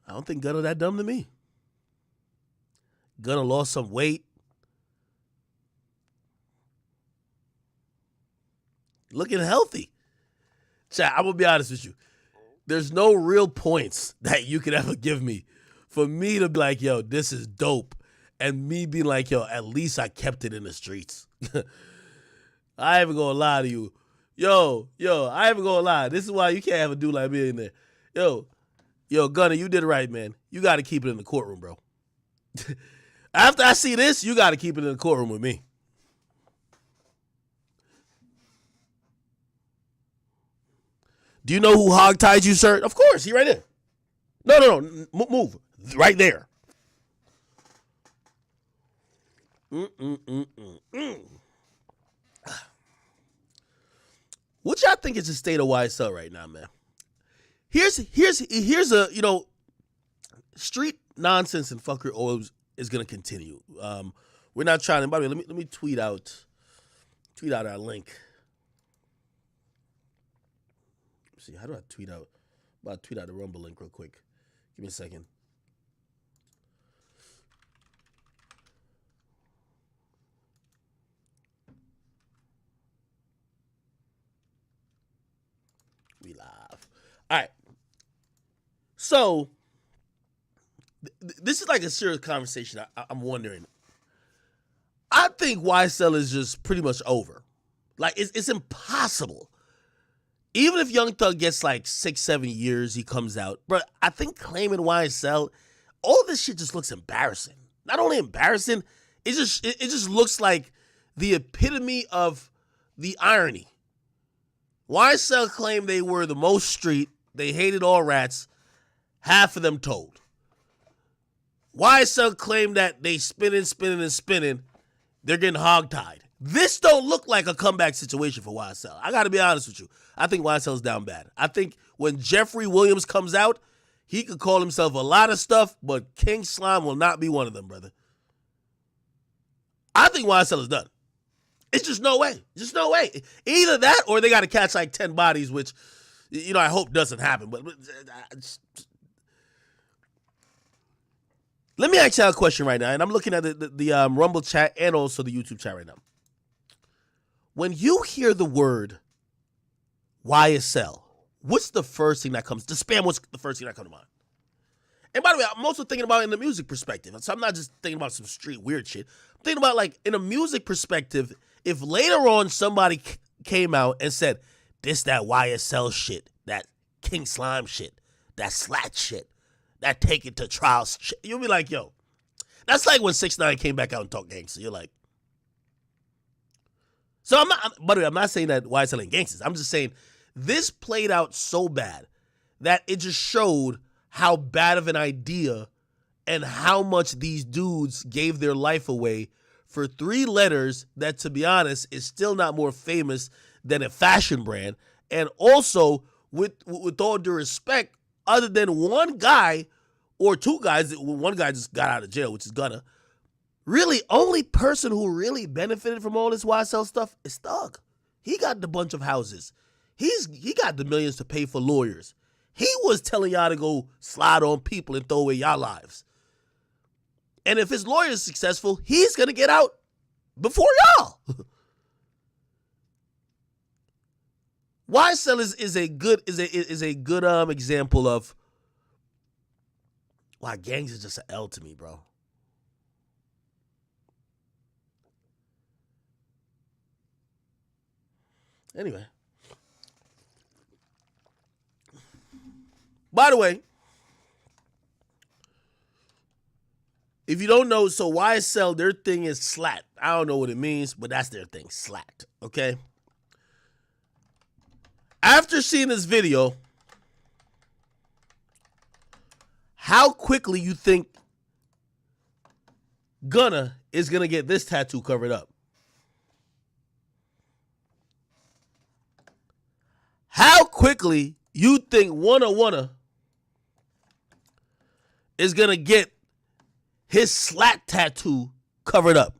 I don't think Gunna that dumb to me. Gunna lost some weight. Looking healthy. Chat, I'm going to be honest with you. There's no real points that you could ever give me for me to be like, yo, this is dope. And me being like, yo, at least I kept it in the streets. I ain't even gonna lie to you. Yo, I ain't even gonna lie. This is why you can't have a dude like me in there. Yo, Gunna, you did it right, man. You got to keep it in the courtroom, bro. After I see this, you got to keep it in the courtroom with me. Do you know who hogtied you, sir? Of course, he right there. No. Move. Right there. What y'all think is the state of YSL right now, man? Here's a, street nonsense and fuckery always is gonna continue. We're not trying to. By the way, let me tweet out our link. Let's see, how do I tweet out? I'm about to tweet out the Rumble link real quick. Give me a second. We live. All right. So, this is like a serious conversation. I'm wondering. I think YSL is just pretty much over. Like, it's impossible. Even if Young Thug gets like 6-7 years, he comes out. But I think claiming YSL, all this shit just looks embarrassing. Not only embarrassing, it just looks like the epitome of the irony. YSL claimed they were the most street. They hated all rats. Half of them told. YSL claimed that they spinning. They're getting hogtied. This don't look like a comeback situation for YSL. I got to be honest with you. I think YSL's down bad. I think when Jeffrey Williams comes out, he could call himself a lot of stuff, but King Slime will not be one of them, brother. I think YSL is done. It's just no way. Just no way. Either that or they got to catch like 10 bodies, which, I hope doesn't happen. But let me ask y'all a question right now, and I'm looking at the Rumble chat and also the YouTube chat right now. When you hear the word YSL, what's the first thing that comes? The spam, what's the first thing that comes to mind? And by the way, I'm also thinking about it in the music perspective. So I'm not just thinking about some street weird shit. I'm thinking about, like, in a music perspective, if later on somebody came out and said, this, that YSL shit, that King Slime shit, that Slat shit, that take it to trial. You'll be like, yo, that's like when 6ix9ine came back out and talked gangster. You're like, so by the way, I'm not saying that YSL ain't gangsters. I'm just saying this played out so bad that it just showed how bad of an idea and how much these dudes gave their life away for 3 letters that, to be honest, is still not more famous than a fashion brand. And also, with all due respect, other than one guy or 2 guys, one guy just got out of jail, which is Gunna, really only person who really benefited from all this YSL stuff is Thug. He got the bunch of houses. He got the millions to pay for lawyers. He was telling y'all to go slide on people and throw away y'all lives. And if his lawyer is successful, he's going to get out before y'all. YSL is a good example of why gangs is just an L to me, bro. Anyway. By the way, if you don't know, so YSL, their thing is slat. I don't know what it means, but that's their thing, slat, okay? After seeing this video, how quickly you think Gunna is going to get this tattoo covered up? How quickly you think Wanna is going to get his slat tattoo covered up?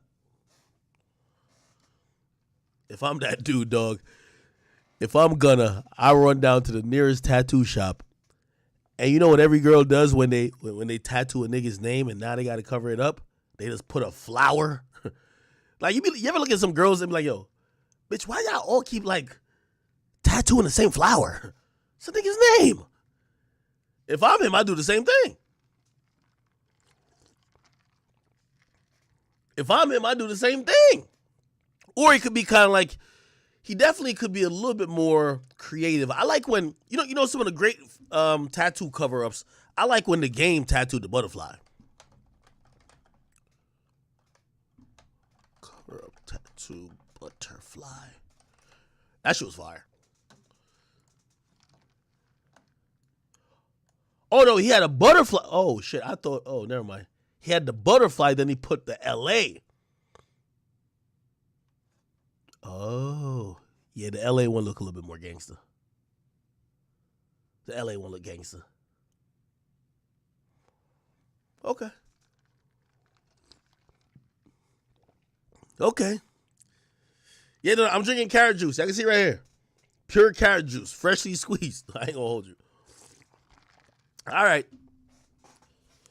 If I'm that dude, dog, if I'm Gunna, I run down to the nearest tattoo shop. And you know what every girl does when they tattoo a nigga's name and now they got to cover it up? They just put a flower. Like, you ever look at some girls and be like, yo, bitch, why y'all all keep, like, tattooing the same flower? It's the nigga's name. If I'm him, I do the same thing. If I'm him, I do the same thing. Or he could be kind of like, he definitely could be a little bit more creative. I like when, you know some of the great tattoo cover-ups, I like when the Game tattooed the butterfly. Cover-up tattoo butterfly. That shit was fire. Oh, no, he had a butterfly. Oh, shit, I thought, oh, never mind. He had the butterfly, then he put the L.A. Oh, yeah, the L.A. one look a little bit more gangster. The L.A. one look gangster. Okay. Okay. Yeah, no, I'm drinking carrot juice. I can see right here. Pure carrot juice, freshly squeezed. I ain't gonna hold you. All right.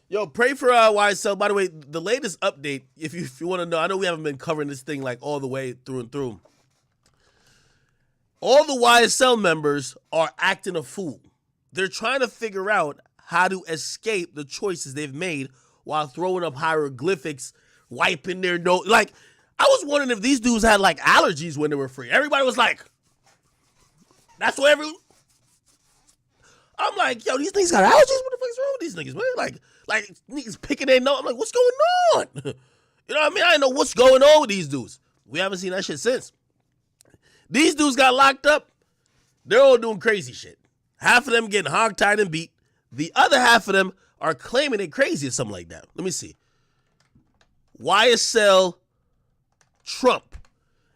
Yo, pray for YSL. By the way, the latest update, if you want to know, I know we haven't been covering this thing like all the way through and through. All the YSL members are acting a fool. They're trying to figure out how to escape the choices they've made while throwing up hieroglyphics, wiping their nose. Like, I was wondering if these dudes had like allergies when they were free. Everybody was like, that's what I'm like, yo, these niggas got allergies? What the fuck's wrong with these niggas, man? Like niggas picking their nose. I'm like, what's going on? You know what I mean? I didn't know what's going on with these dudes. We haven't seen that shit since. These dudes got locked up. They're all doing crazy shit. Half of them getting hogtied and beat. The other half of them are claiming they're crazy or something like that. Let me see. YSL Trump.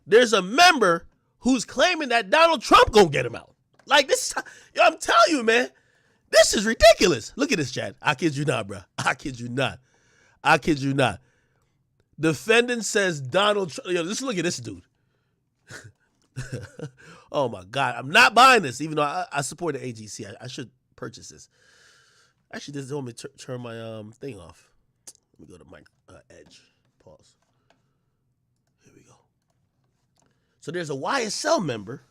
There's a member who's claiming that Donald Trump gonna get him out. Like, this, yo, I'm telling you, man, this is ridiculous. Look at this, Chad. I kid you not, bro. I kid you not. I kid you not. Defendant says Donald Trump. Yo, just look at this dude. Oh, my God. I'm not buying this, even though I support the AGC. I should purchase this. Actually, this is want me to turn my thing off. Let me go to my Edge. Pause. Here we go. So there's a YSL member.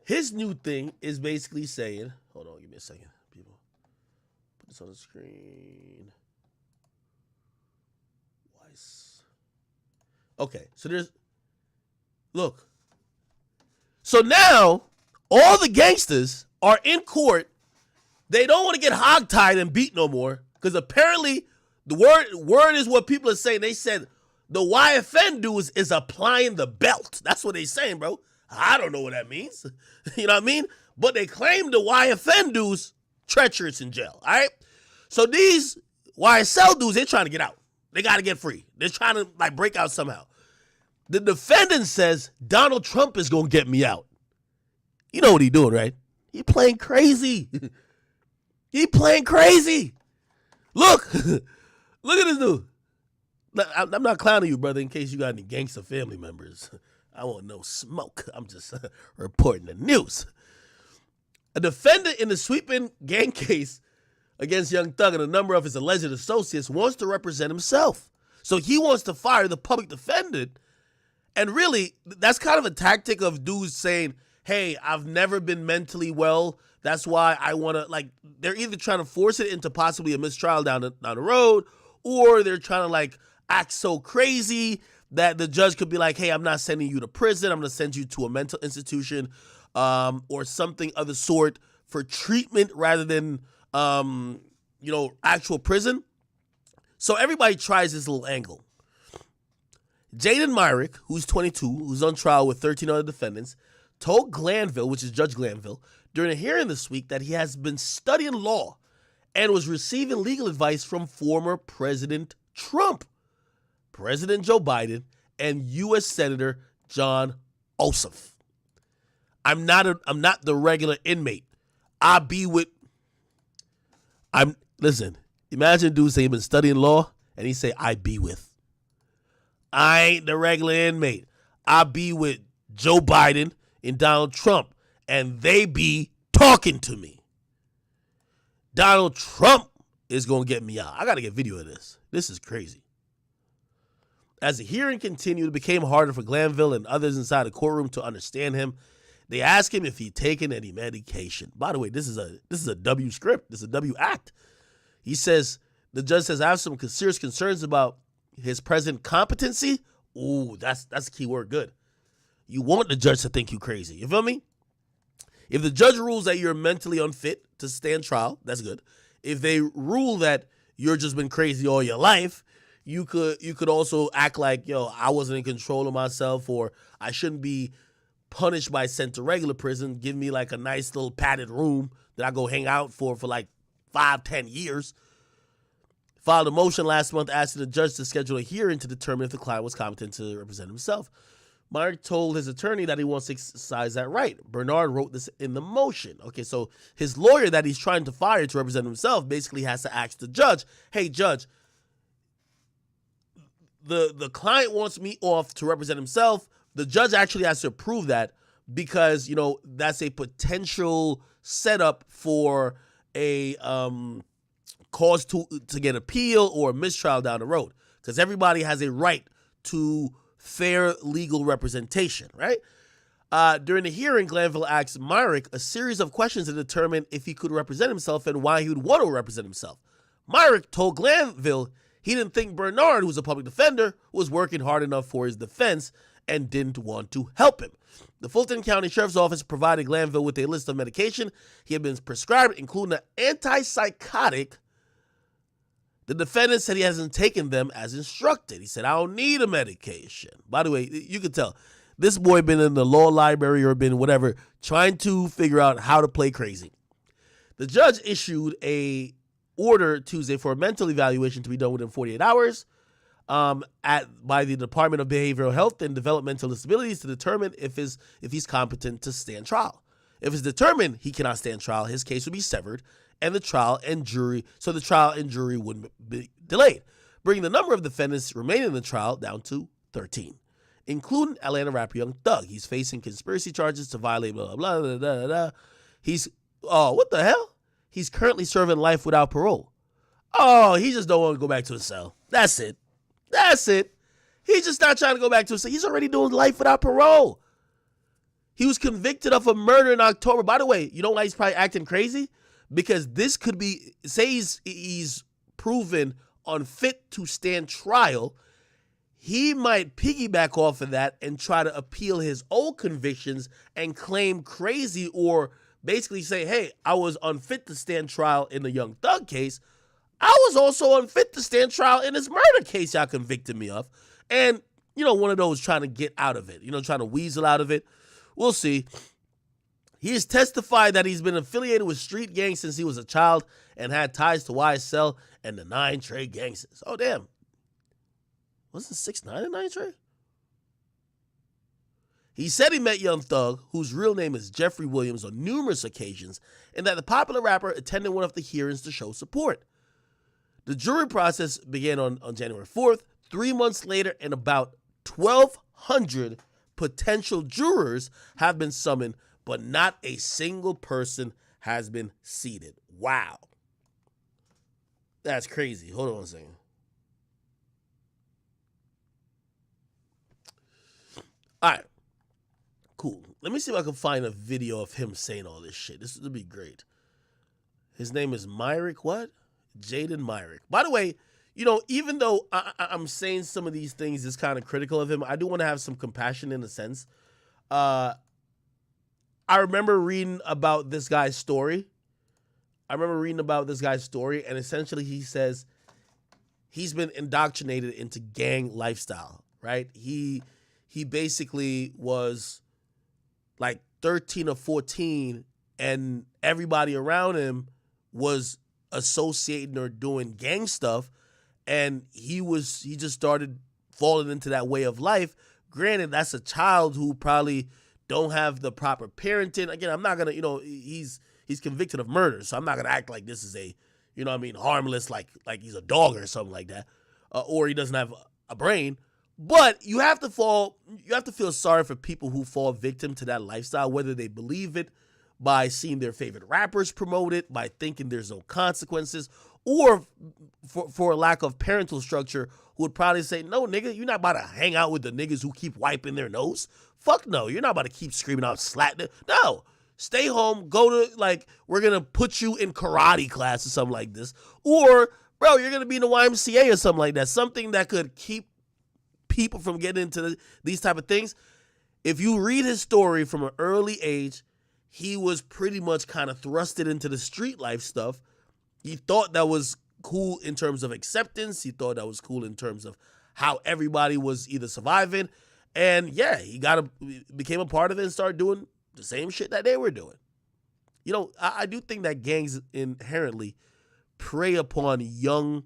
His new thing is basically saying, hold on, give me a second, people. Put this on the screen. Okay, so look. So now, all the gangsters are in court They don't want to get hogtied and beat no more because apparently the word is what people are saying. They said the YFN dudes is applying the belt. That's what they saying, bro. I don't know what that means. You know what I mean? But they claim the YFN dudes treacherous in jail, all right? So these YSL dudes, they're trying to get out. They got to get free. They're trying to like break out somehow. The defendant says Donald Trump is going to get me out. You know what he doing, right? He playing crazy. He playing crazy. Look. Look at this dude. I'm not clowning you, brother, in case you got any gangster family members. I want no smoke. I'm just reporting the news. A defendant in the sweeping gang case against Young Thug and a number of his alleged associates wants to represent himself. So he wants to fire the public defendant. And really, that's kind of a tactic of dudes saying, hey, I've never been mentally well. That's why I want to, like, they're either trying to force it into possibly a mistrial down the road, or they're trying to, like, act so crazy that the judge could be like, hey, I'm not sending you to prison. I'm going to send you to a mental institution or something of the sort for treatment rather than, actual prison. So everybody tries this little angle. Jaden Myrick, who's 22, who's on trial with 13 other defendants, told Glanville, which is Judge Glanville, during a hearing this week that he has been studying law and was receiving legal advice from former President Trump, President Joe Biden, and U.S. Senator John Ossoff. I'm not the regular inmate. Listen, imagine dude say he's been studying law and he say, I be with. I ain't the regular inmate. I be with Joe Biden and Donald Trump, and they be talking to me. Donald Trump is going to get me out. I got to get video of this. This is crazy. As the hearing continued, it became harder for Glanville and others inside the courtroom to understand him. They asked him if he'd taken any medication. By the way, this is a W script. This is a W act. The judge says, I have some serious concerns about his present competency. Ooh, that's a key word. Good. You want the judge to think you crazy. You feel me? If the judge rules that you're mentally unfit to stand trial, that's good. If they rule that you're just been crazy all your life, you could also act like, yo, I wasn't in control of myself, or I shouldn't be punished by sent to regular prison. Give me like a nice little padded room that I go hang out for like 5-10 years. Filed a motion last month asking the judge to schedule a hearing to determine if the client was competent to represent himself. Myrick told his attorney that he wants to exercise that right. Bernard wrote this in the motion. Okay, so his lawyer that he's trying to fire to represent himself basically has to ask the judge, hey, judge, the client wants me off to represent himself. The judge actually has to approve that because, that's a potential setup for a cause to get appeal or a mistrial down the road, because everybody has a right to fair legal representation, right? During the hearing, Glanville asked Myrick a series of questions to determine if he could represent himself and why he would want to represent himself. Myrick told Glanville he didn't think Bernard, who's a public defender, was working hard enough for his defense and didn't want to help him. The Fulton County Sheriff's Office provided Glanville with a list of medication he had been prescribed, including an antipsychotic. The defendant said he hasn't taken them as instructed. He said, I don't need a medication. By the way, you can tell this boy been in the law library or been whatever, trying to figure out how to play crazy. The judge issued a order Tuesday for a mental evaluation to be done within 48 hours by the Department of Behavioral Health and Developmental Disabilities to determine if he's competent to stand trial. If it's determined he cannot stand trial, his case would be severed and the trial and jury wouldn't be delayed, bringing the number of defendants remaining in the trial down to 13, including Atlanta rapper Young Thug. He's facing conspiracy charges to violate blah, blah, blah, blah, blah. What the hell? He's currently serving life without parole. Oh, he just don't want to go back to his cell. That's it. He's just not trying to go back to his cell. He's already doing life without parole. He was convicted of a murder in October. By the way, you know why he's probably acting crazy? Because this could be, say he's proven unfit to stand trial, he might piggyback off of that and try to appeal his old convictions and claim crazy or basically say, hey, I was unfit to stand trial in the Young Thug case. I was also unfit to stand trial in this murder case y'all convicted me of. And, one of those trying to get out of it, trying to weasel out of it. We'll see. He has testified that he's been affiliated with street gangs since he was a child and had ties to YSL and the 9 Trey gangsters. Oh, damn. Wasn't 6ix9ine a 9 Trey? He said he met Young Thug, whose real name is Jeffrey Williams, on numerous occasions, and that the popular rapper attended one of the hearings to show support. The jury process began on January 4th. 3 months later, and about 1,200 potential jurors have been summoned, but not a single person has been seated. Wow. That's crazy. Hold on a second. All right. Cool. Let me see if I can find a video of him saying all this shit. This would be great. His name is Myrick what? Jaden Myrick. By the way, even though I'm saying some of these things is kind of critical of him, I do want to have some compassion in a sense. I remember reading about this guy's story. And essentially he says he's been indoctrinated into gang lifestyle, right? He basically was like 13 or 14, and everybody around him was associating or doing gang stuff, and he just started falling into that way of life. Granted, that's a child who probably don't have the proper parenting. Again, I'm not gonna, he's convicted of murder, so I'm not gonna act like this is a, harmless, like he's a dog or something like that, or he doesn't have a brain. But you have to feel sorry for people who fall victim to that lifestyle, whether they believe it by seeing their favorite rappers promote it, by thinking there's no consequences, or for a lack of parental structure, who would probably say, no, nigga, you're not about to hang out with the niggas who keep wiping their nose. Fuck no, you're not about to keep screaming out slat. No, stay home, go to, we're going to put you in karate class or something like this. Or, bro, you're going to be in the YMCA or something like that. Something that could keep people from getting into these type of things. If you read his story from an early age, he was pretty much kind of thrusted into the street life stuff. He thought that was cool in terms of acceptance. He thought that was cool in terms of how everybody was either surviving. And yeah, he became a part of it and started doing the same shit that they were doing. I do think that gangs inherently prey upon young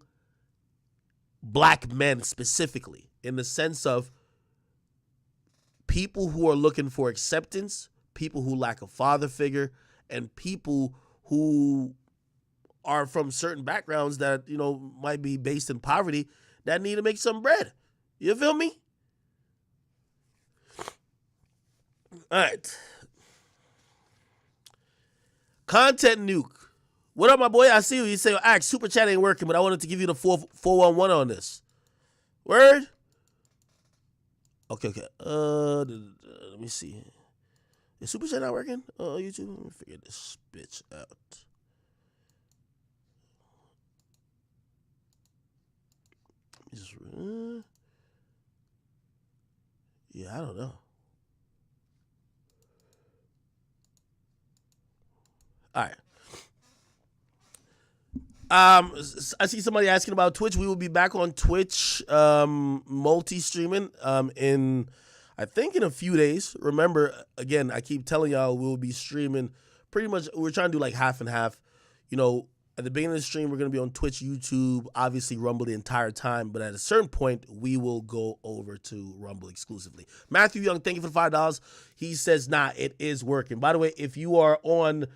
black men specifically, in the sense of people who are looking for acceptance, people who lack a father figure, and people who are from certain backgrounds that, might be based in poverty, that need to make some bread. You feel me? All right. Content nuke. What up, my boy? I see you. You say, Axe, super chat ain't working, but I wanted to give you the 411 on this. Word? Okay. Let me see. Is super chat not working? YouTube, let me figure this bitch out. Yeah, I don't know. All right. I see somebody asking about Twitch. We will be back on Twitch, multi-streaming, in a few days. Remember, again, I keep telling y'all we'll be streaming pretty much. We're trying to do like half and half. At the beginning of the stream, we're going to be on Twitch, YouTube, obviously Rumble the entire time. But at a certain point, we will go over to Rumble exclusively. Matthew Young, thank you for the $5. He says, nah, it is working. By the way, if you are on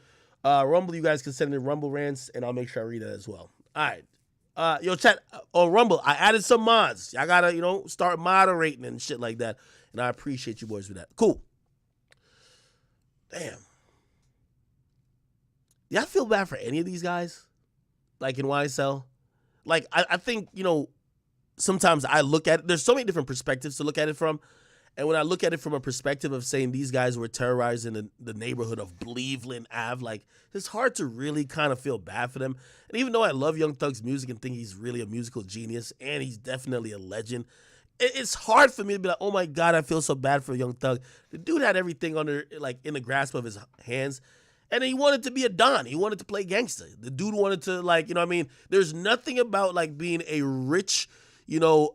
Rumble, you guys can send in Rumble rants, and I'll make sure I read that as well. All right. Yo, chat, on Rumble, I added some mods. Y'all got to, start moderating and shit like that. And I appreciate you boys for that. Cool. Damn. Y'all feel bad for any of these guys? Like in YSL? Like, I think, sometimes I look at it. There's so many different perspectives to look at it from. And when I look at it from a perspective of saying these guys were terrorizing the neighborhood of Cleveland Ave, like, it's hard to really kind of feel bad for them. And even though I love Young Thug's music and think he's really a musical genius, and he's definitely a legend, it's hard for me to be like, oh my God, I feel so bad for Young Thug. The dude had everything in the grasp of his hands. And he wanted to be a Don. He wanted to play gangster. The dude wanted to, like, you know what I mean? There's nothing about, like, being a rich, you know,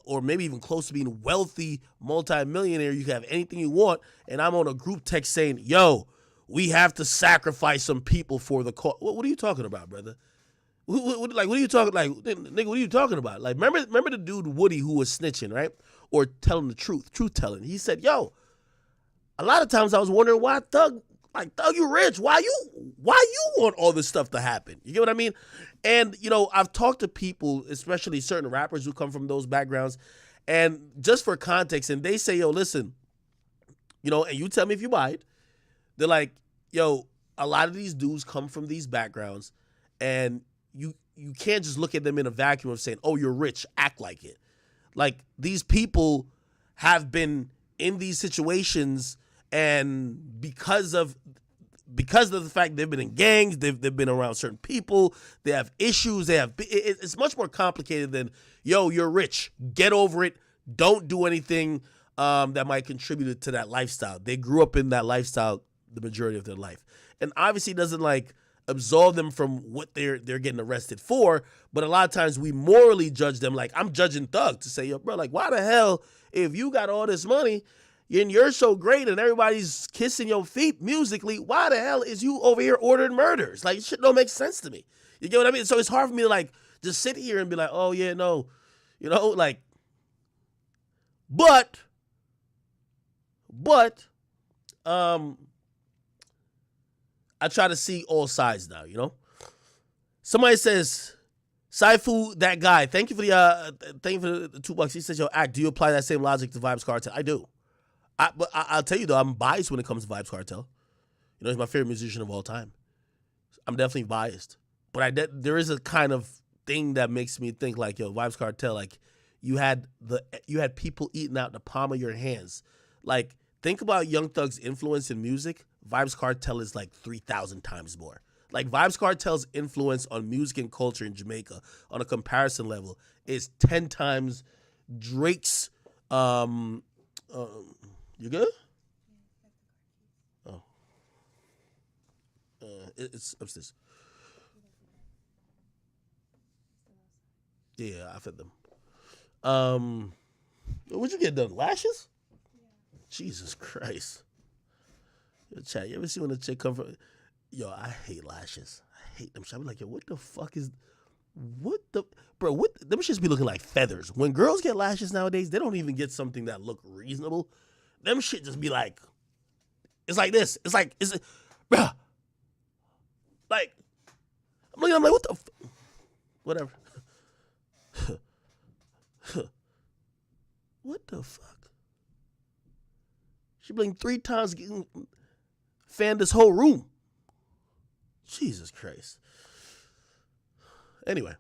or maybe even close to being wealthy multimillionaire. You can have anything you want. And I'm on a group text saying, yo, we have to sacrifice some people for the cause. What are you talking about, brother? What are you talking, like, nigga, what are you talking about? Like, remember the dude Woody who was snitching, right? Or telling the truth telling. He said, yo, a lot of times I was wondering why Thug, you rich. Why you want all this stuff to happen? You get what I mean? And, you know, I've talked to people, especially certain rappers who come from those backgrounds, and just for context, and they say, yo, listen, you know, and you tell me if you buy it. They're like, yo, a lot of these dudes come from these backgrounds, and you can't just look at them in a vacuum of saying, oh, you're rich, act like it. Like, these people have been in these situations, and because of the fact they've been in gangs, they've been around certain people, they have issues, it's much more complicated than, yo, you're rich, get over it, don't do anything that might contribute to that lifestyle. They grew up in that lifestyle the majority of their life. And obviously it doesn't, like, absolve them from what they're getting arrested for, but a lot of times we morally judge them. Like, I'm judging Thug to say, yo, bro, like, why the hell, if you got all this money and you're so great and everybody's kissing your feet musically, why the hell is you over here ordering murders? Like, shit don't make sense to me. You get what I mean? So it's hard for me to, like, just sit here and be like, oh yeah, no, you know, like, but I try to see all sides now, you know? Somebody says, Saifu, that guy, thank you for the $2. He says, yo, Act, do you apply that same logic to Vibes Cartel? I do. But I'll tell you, though, I'm biased when it comes to Vibes Cartel. You know, he's my favorite musician of all time. I'm definitely biased. But there is a kind of thing that makes me think, like, yo, Vibes Cartel, like, you had people eating out the palm of your hands. Like, think about Young Thug's influence in music. Vibes Cartel is like 3,000 times more. Like, Vibes Cartel's influence on music and culture in Jamaica on a comparison level is 10 times Drake's. You good? Oh. It's upstairs. Yeah, I fed them. What'd you get done? Lashes? Yeah. Jesus Christ. Yo, chat, you ever see when a chick come from... Yo, I hate lashes. I hate them. I be like, yo, what the fuck is... Bro, them shits be looking like feathers. When girls get lashes nowadays, they don't even get something that look reasonable. Them shit just be like... It's like this. Bro. Like... I'm like, what the... Whatever. What the fuck? She blinked 3 times, getting fanned this whole room. Jesus Christ. Anyway,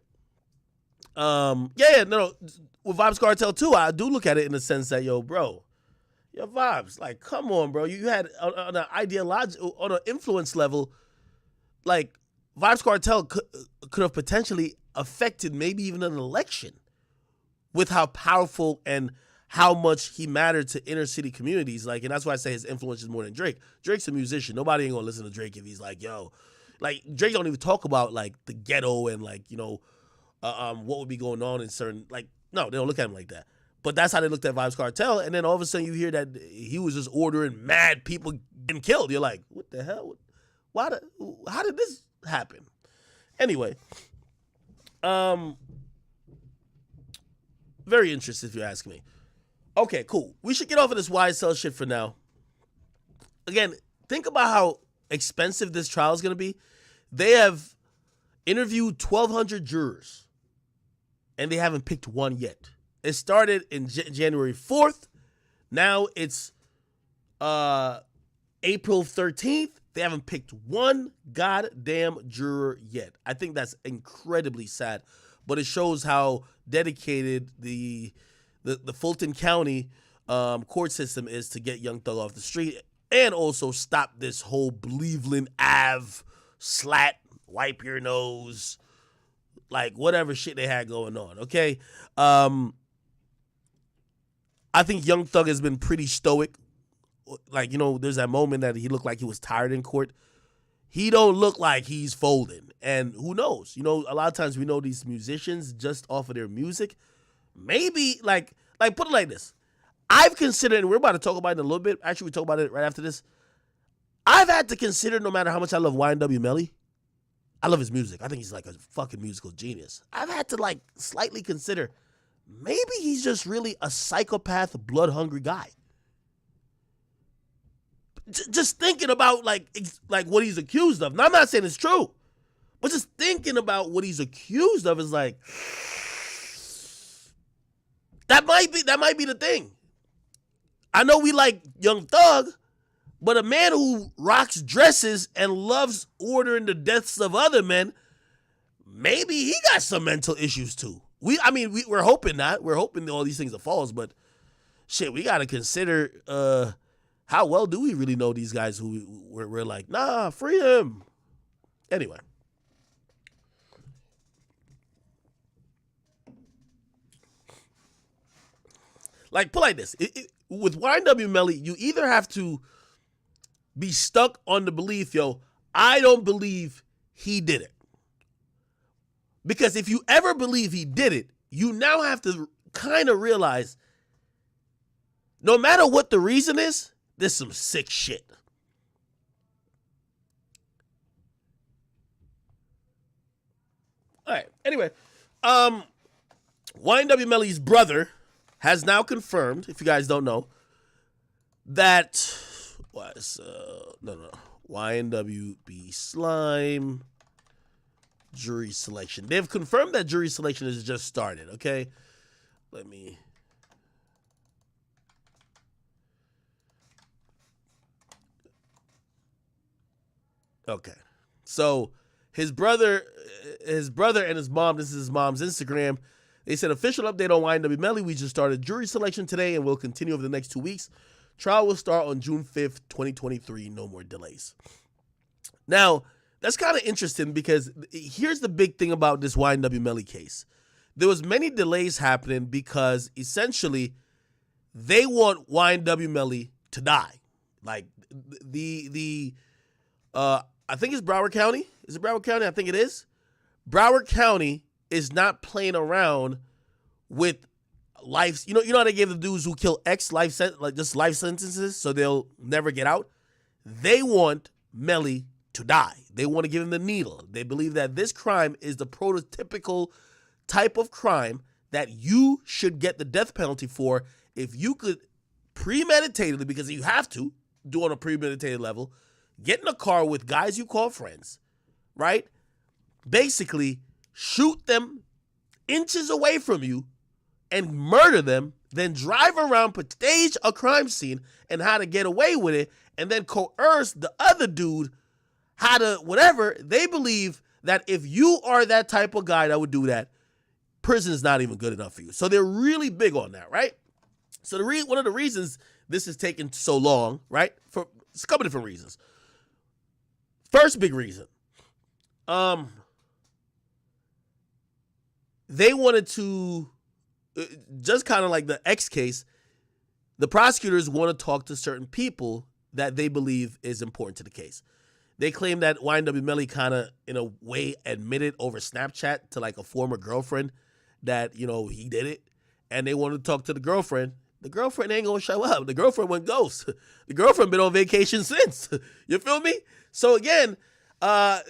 no. With Vibes Cartel too, I do look at it in the sense that, yo, bro, your Vibes, like, come on, bro. You had on an ideological, on an influence level, like, Vibes Cartel could have potentially affected maybe even an election with how powerful and how much he mattered to inner city communities. Like, and that's why I say his influence is more than Drake. Drake's a musician. Nobody ain't gonna listen to Drake if he's like, yo, like, Drake don't even talk about, like, the ghetto and, like, you know, what would be going on in certain, like, no, they don't look at him like that. But that's how they looked at Vibes Cartel. And then all of a sudden you hear that he was just ordering mad people getting killed. You're like, what the hell? How did this happen? Anyway, very interested if you ask me. Okay, cool. We should get off of this YSL shit for now. Again, think about how expensive this trial is going to be. They have interviewed 1,200 jurors, and they haven't picked one yet. It started in January 4th. Now it's April 13th. They haven't picked one goddamn juror yet. I think that's incredibly sad, but it shows how dedicated the Fulton County court system is to get Young Thug off the street and also stop this whole Cleveland Ave slat, wipe your nose, like, whatever shit they had going on, okay? I think Young Thug has been pretty stoic. Like, you know, there's that moment that he looked like he was tired in court. he don't look like he's folding. And who knows? You know, a lot of times we know these musicians just off of their music. Maybe, like put it like this. I've considered, and we're about to talk about it in a little bit. Actually, we talk about it right after this. I've had to consider, no matter how much I love YNW Melly, I love his music. I think he's like a fucking musical genius. I've had to like slightly consider, maybe he's just really a psychopath, blood-hungry guy. Just thinking about like what he's accused of. Now, I'm not saying it's true, but just thinking about what he's accused of is like, that might be the thing. I know we like Young Thug, but a man who rocks dresses and loves ordering the deaths of other men, maybe he got some mental issues too. We're hoping not. We're hoping all these things are false, but shit, we got to consider how well do we really know these guys who we're like, nah, free him. Anyway. Like, put like this. With YNW Melly, you either have to be stuck on the belief, I don't believe he did it. Because if you ever believe he did it, you now have to kind of realize, no matter what the reason is, there's some sick shit. All right. Anyway, YNW Melly's brother has now confirmed, if you guys don't know, that YNWB Slime jury selection. They've confirmed that jury selection has just started, okay? Okay. So his brother and his mom, this is his mom's Instagram. They said, official update on YNW Melly. We just started jury selection today and will continue over the next 2 weeks. Trial will start on June 5th, 2023. No more delays. Now, that's kind of interesting because here's the big thing about this YNW Melly case. There was many delays happening because essentially they want YNW Melly to die. Like I think it's Broward County. Is it Broward County? I think it is. Broward County is not playing around with life. You know how they gave the dudes who kill life sentences so they'll never get out? They want Melly to die. They want to give him the needle. They believe that this crime is the prototypical type of crime that you should get the death penalty for if you could premeditatedly, because you have to do on a premeditated level, get in a car with guys you call friends, right? Basically, shoot them inches away from you and murder them, then drive around, stage a crime scene and how to get away with it, and then coerce the other dude how to whatever. They believe that if you are that type of guy that would do that, prison is not even good enough for you. So they're really big on that, right? So one of the reasons this is taking so long, right? For it's a couple different reasons. First big reason, they wanted to, just kind of like the X case, the prosecutors want to talk to certain people that they believe is important to the case. They claim that YNW Melly kind of, in a way, admitted over Snapchat to like a former girlfriend that, he did it. And they wanted to talk to the girlfriend. The girlfriend ain't going to show up. The girlfriend went ghost. The girlfriend been on vacation since. You feel me? So again, the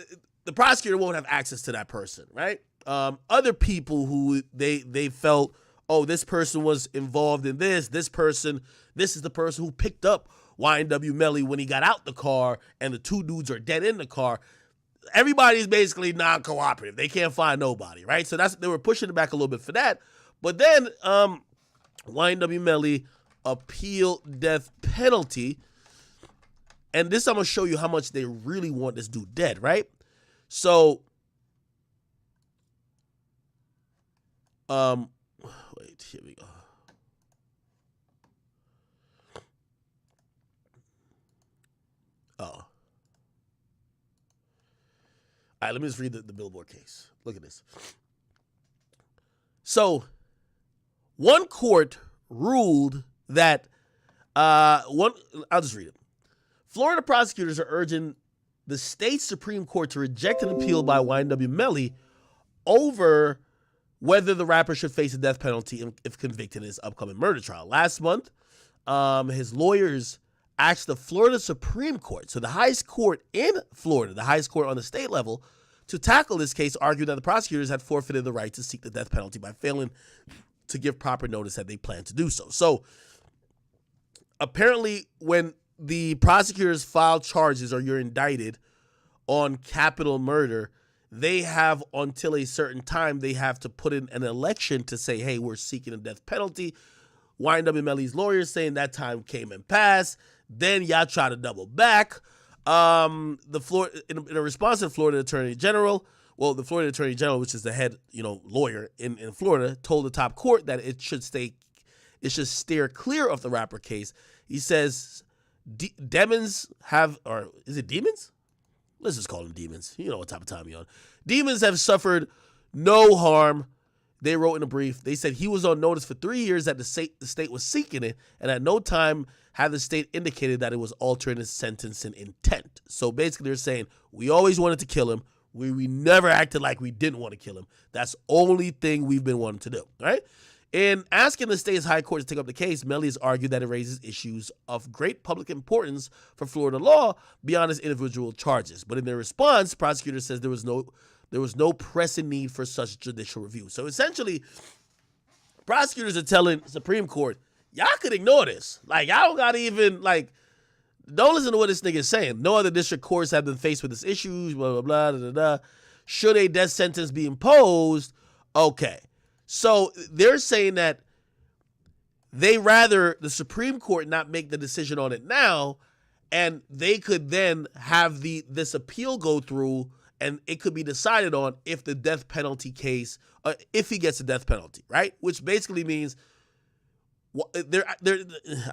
prosecutor won't have access to that person, right? Other people who they felt, oh, this person was involved in this is the person who picked up YNW Melly when he got out the car and the two dudes are dead in the car. Everybody's basically non-cooperative. They can't find nobody, right? So they were pushing it back a little bit for that. But then YNW Melly appealed death penalty. And this I'm going to show you how much they really want this dude dead, right? So, wait, here we go. Oh. All right, let me just read the Billboard case. Look at this. So, one court ruled that, I'll just read it. Florida prosecutors are urging the state Supreme Court to reject an appeal by YNW Melly over whether the rapper should face a death penalty if convicted in his upcoming murder trial. Last month, his lawyers asked the Florida Supreme Court, so the highest court in Florida, the highest court on the state level, to tackle this case, argued that the prosecutors had forfeited the right to seek the death penalty by failing to give proper notice that they plan to do so. So apparently when the prosecutors file charges or you're indicted on capital murder, they have until a certain time, they have to put in an election to say, hey, we're seeking a death penalty. YNW Melly's lawyers saying that time came and passed. Then y'all try to double back. In a response to the Florida Attorney General, the Florida Attorney General, which is the head, lawyer in Florida, told the top court that it should steer clear of the rapper case. He says demons have, or is it demons? Let's just call them demons. You know what type of time you're on. Demons have suffered no harm. They wrote in a brief. They said he was on notice for 3 years that the state was seeking it, and at no time had the state indicated that it was altering his sentencing intent. So basically they're saying, we always wanted to kill him. We never acted like we didn't want to kill him. That's the only thing we've been wanting to do, right? In asking the state's high court to take up the case, Melly has argued that it raises issues of great public importance for Florida law beyond his individual charges. But in their response, prosecutors says there was no pressing need for such judicial review. So essentially, prosecutors are telling Supreme Court, y'all could ignore this. Like, y'all don't gotta even, don't listen to what this nigga is saying. No other district courts have been faced with this issue, blah, blah, blah, da, da, da. Should a death sentence be imposed? Okay. So they're saying that they rather the Supreme Court not make the decision on it now, and they could then have this appeal go through, and it could be decided on if the death penalty case, if he gets a death penalty, right? Which basically means, I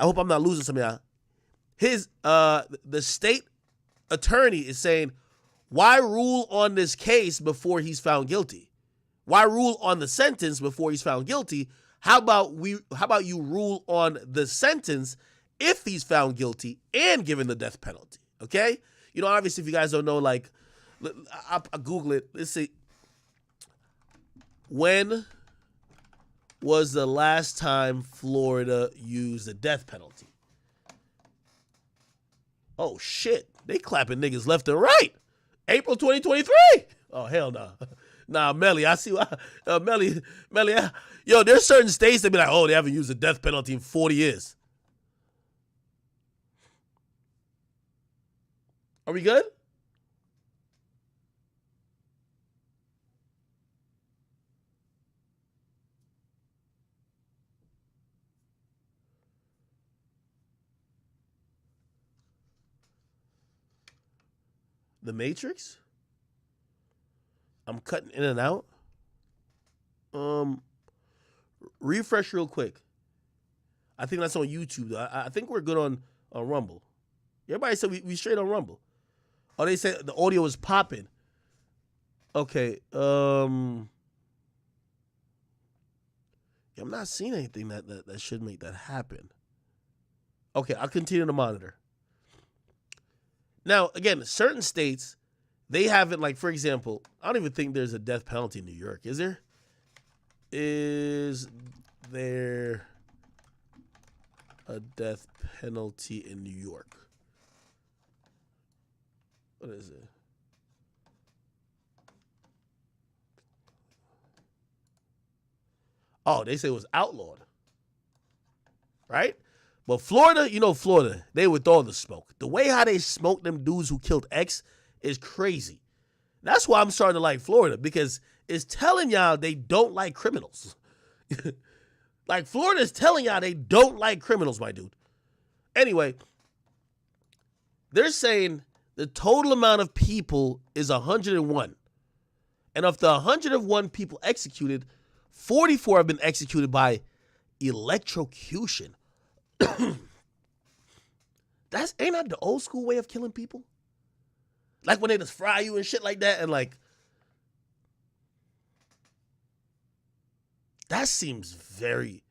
hope I'm not losing some of y'all. The state attorney is saying, why rule on this case before he's found guilty? Why rule on the sentence before he's found guilty? How about you rule on the sentence if he's found guilty and given the death penalty? Okay? Obviously, if you guys don't know, I'll Google it. Let's see. When was the last time Florida used the death penalty? Oh, shit. They clapping niggas left and right. April 2023. Oh, hell no. Nah, Melly, I see why. Melly, there's certain states that be like, oh, they haven't used the death penalty in 40 years. Are we good? The Matrix? I'm cutting in and out. Refresh real quick. I think that's on YouTube. I think we're good on Rumble. Everybody said we straight on Rumble. Oh, they said the audio is popping. Okay. I'm not seeing anything that should make that happen. Okay, I'll continue to monitor. Now, again, certain states, they haven't, for example, I don't even think there's a death penalty in New York. Is there? Is there a death penalty in New York? What is it? Oh, they say it was outlawed. Right? But Florida, Florida, they with all the smoke. The way how they smoke them dudes who killed X is crazy. That's why I'm starting to like Florida, because it's telling y'all they don't like criminals. Florida is telling y'all they don't like criminals, my dude. Anyway, they're saying the total amount of people is 101. And of the 101 people executed, 44 have been executed by electrocution. Ain't that the old school way of killing people? Like when they just fry you and shit like that, and that seems very,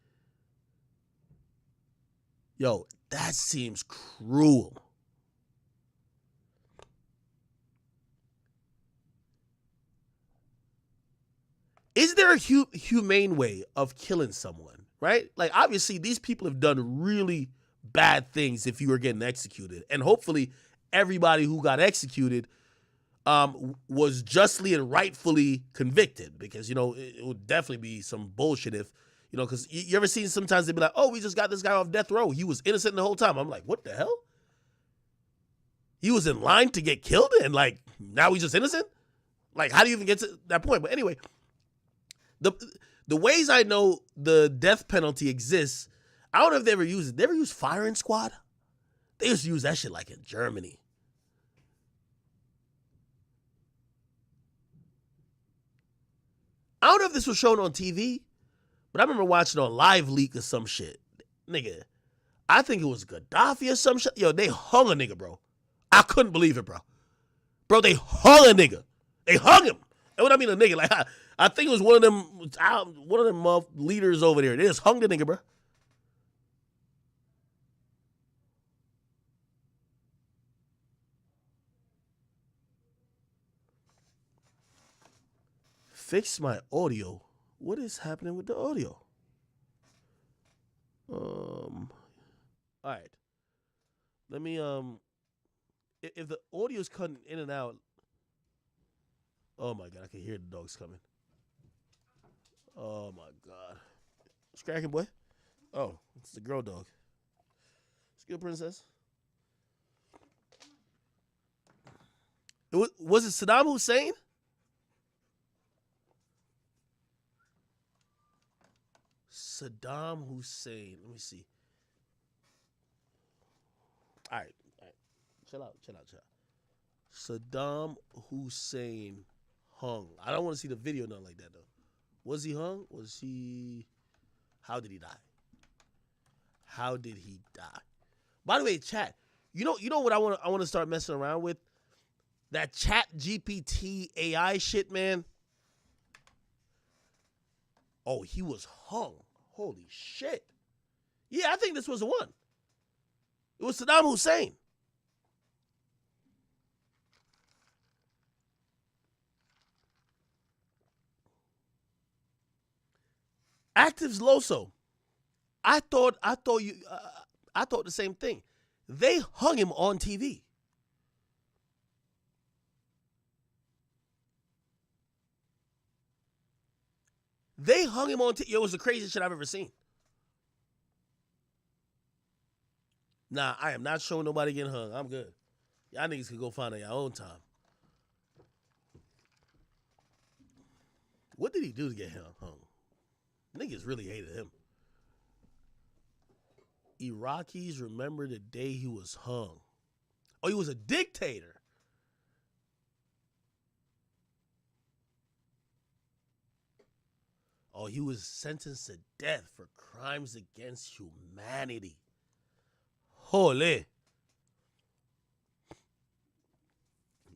that seems cruel. there a humane way of killing someone, right? Like, obviously, these people have done really bad things if you were getting executed. And hopefully, everybody who got executed was justly and rightfully convicted, because, you know, it would definitely be some bullshit if, you know, because you ever seen sometimes they'd be like, oh, we just got this guy off death row. He was innocent the whole time. I'm like, what the hell? He was in line to get killed and, like, now he's just innocent? Like, how do you even get to that point? But anyway, the ways I know the death penalty exists, I don't know if they ever use it. They ever use firing squad? They used to use that shit like in Germany. I don't know if this was shown on TV, but I remember watching on Live Leak or some shit. Nigga, I think it was Gaddafi or some shit. Yo, they hung a nigga, bro. I couldn't believe it, bro. Bro, they hung a nigga. They hung him. And what I mean a nigga, like, I think it was one of them leaders over there. They just hung the nigga, bro. Fix my audio. What is happening with the audio? All right. Let me if the audio's cutting in and out. Oh my god, I can hear the dogs coming. Oh my god. What's cracking, boy? Oh, it's the girl dog. It's good, princess. Was it Saddam Hussein? Saddam Hussein. Let me see. All right. Chill out. Saddam Hussein hung. I don't want to see the video, nothing like that, though. Was he hung? How did he die? By the way, chat, you know what I want to start messing around with? That Chat GPT AI shit, man. Oh, he was hung. Holy shit. Yeah, I think this was the one. It was Saddam Hussein. Actives Loso. I thought the same thing. They hung him on TV. They hung him on TV. It was the craziest shit I've ever seen. Nah, I am not showing nobody getting hung. I'm good. Y'all niggas can go find it your own time. What did he do to get hung? Niggas really hated him. Iraqis remember the day he was hung. Oh, he was a dictator. Oh, he was sentenced to death for crimes against humanity. Holy.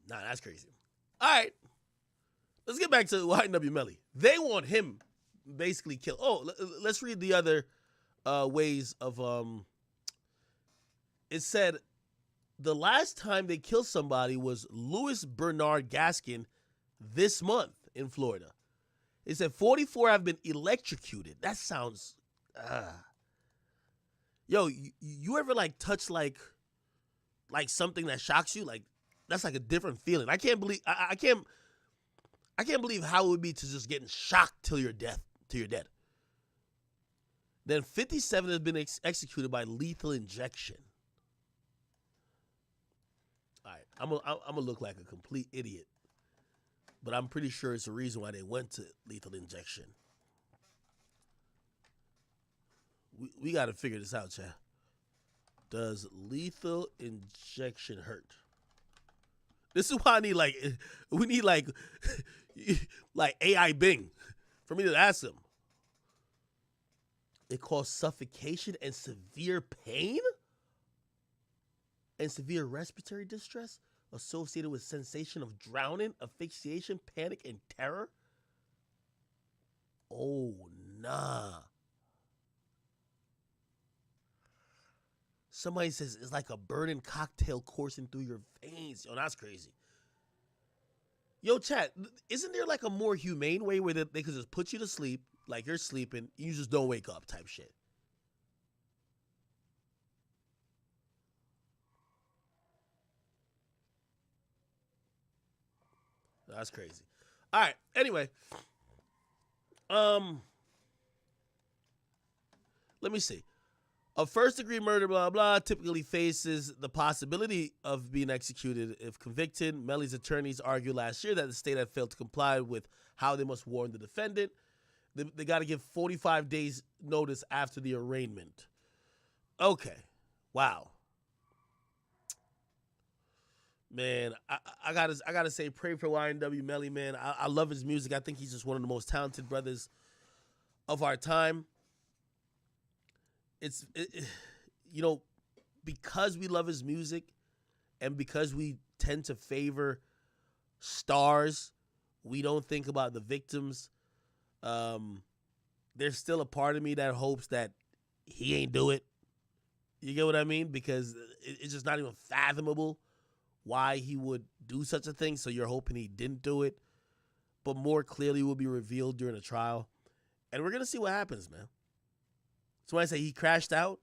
Nah, that's crazy. All right. Let's get back to YNW Melly. They want him basically killed. Oh, let's read the other ways of... It said the last time they killed somebody was Louis Bernard Gaskin this month in Florida. It said 44 have been electrocuted. That sounds... Yo, you ever like touch like something that shocks you? Like, that's like a different feeling. I can't believe I can't believe how it would be to just getting shocked till you're dead. Then 57 has been executed by lethal injection. All right, I'm gonna look like a complete idiot, but I'm pretty sure it's the reason why they went to lethal injection. We got to figure this out, chat. Does lethal injection hurt? This is why we need like AI Bing for me to ask them. It caused suffocation and severe pain and severe respiratory distress associated with sensation of drowning, asphyxiation, panic, and terror. Oh, nah. Somebody says it's like a burning cocktail coursing through your veins. Yo, that's crazy. Yo, chat, isn't there like a more humane way where they could just put you to sleep, like you're sleeping, you just don't wake up type shit? That's crazy. All right. Anyway, let me see. A first-degree murder, blah, blah, typically faces the possibility of being executed if convicted. Melly's attorneys argued last year that the state had failed to comply with how they must warn the defendant. They got to give 45 days notice after the arraignment. Okay. Wow. Man, I gotta say, pray for YNW Melly, man. I love his music. I think he's just one of the most talented brothers of our time. You know, because we love his music and because we tend to favor stars, we don't think about the victims. There's still a part of me that hopes that he ain't do it. You get what I mean? Because it's just not even fathomable why he would do such a thing. So you're hoping he didn't do it. But more clearly will be revealed during the trial. And we're going to see what happens, man. So when I say he crashed out,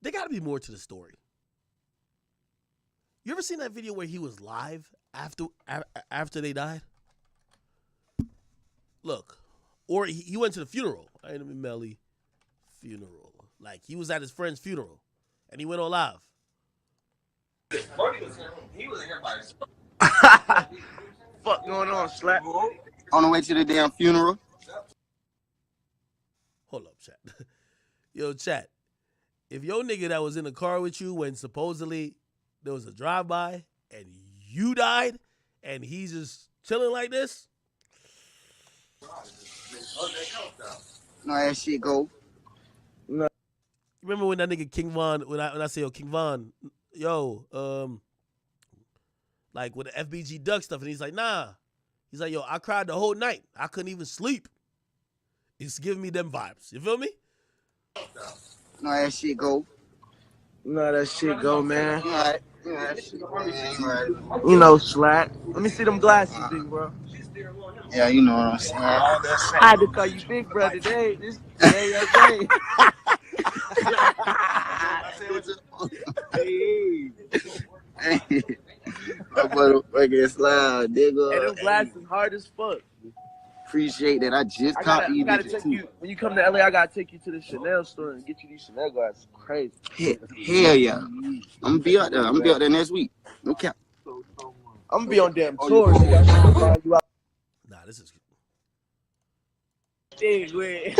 there got to be more to the story. You ever seen that video where he was live after they died? Look. Or he went to the funeral. I ain't even Melly. Funeral. Like, he was at his friend's funeral. And he went on live. He was here by himself. Fuck going on, Slap? On the way to the damn funeral. Hold up, chat. Yo, chat. If your nigga that was in the car with you when supposedly there was a drive-by and you died and he's just chilling like this. No, that shit go. Remember when that nigga King Von, when I say, yo, King Von, yo, like with the FBG Duck stuff, and he's like, nah. He's like, yo, I cried the whole night. I couldn't even sleep. It's giving me them vibes. You feel me? No, that shit go. No, that shit go, man. Right. Yeah, that shit go, man. Right. You know, Slack. Let me see them glasses, big bro. Yeah, you know what I'm saying. I had to call you big bro today. This day, okay. Hey, my motherfucking slide, nigga. Hey, them glasses hard as fuck. Appreciate that. I just caught you. I gotta take you when you come to LA. I gotta take you to the Chanel store and get you these Chanel glasses. Crazy. Hell yeah. I'm gonna be out there. I'm gonna be out there next week. Okay. I'm gonna be on damn tour. So y'all should find you out. Nah, this is. Big way.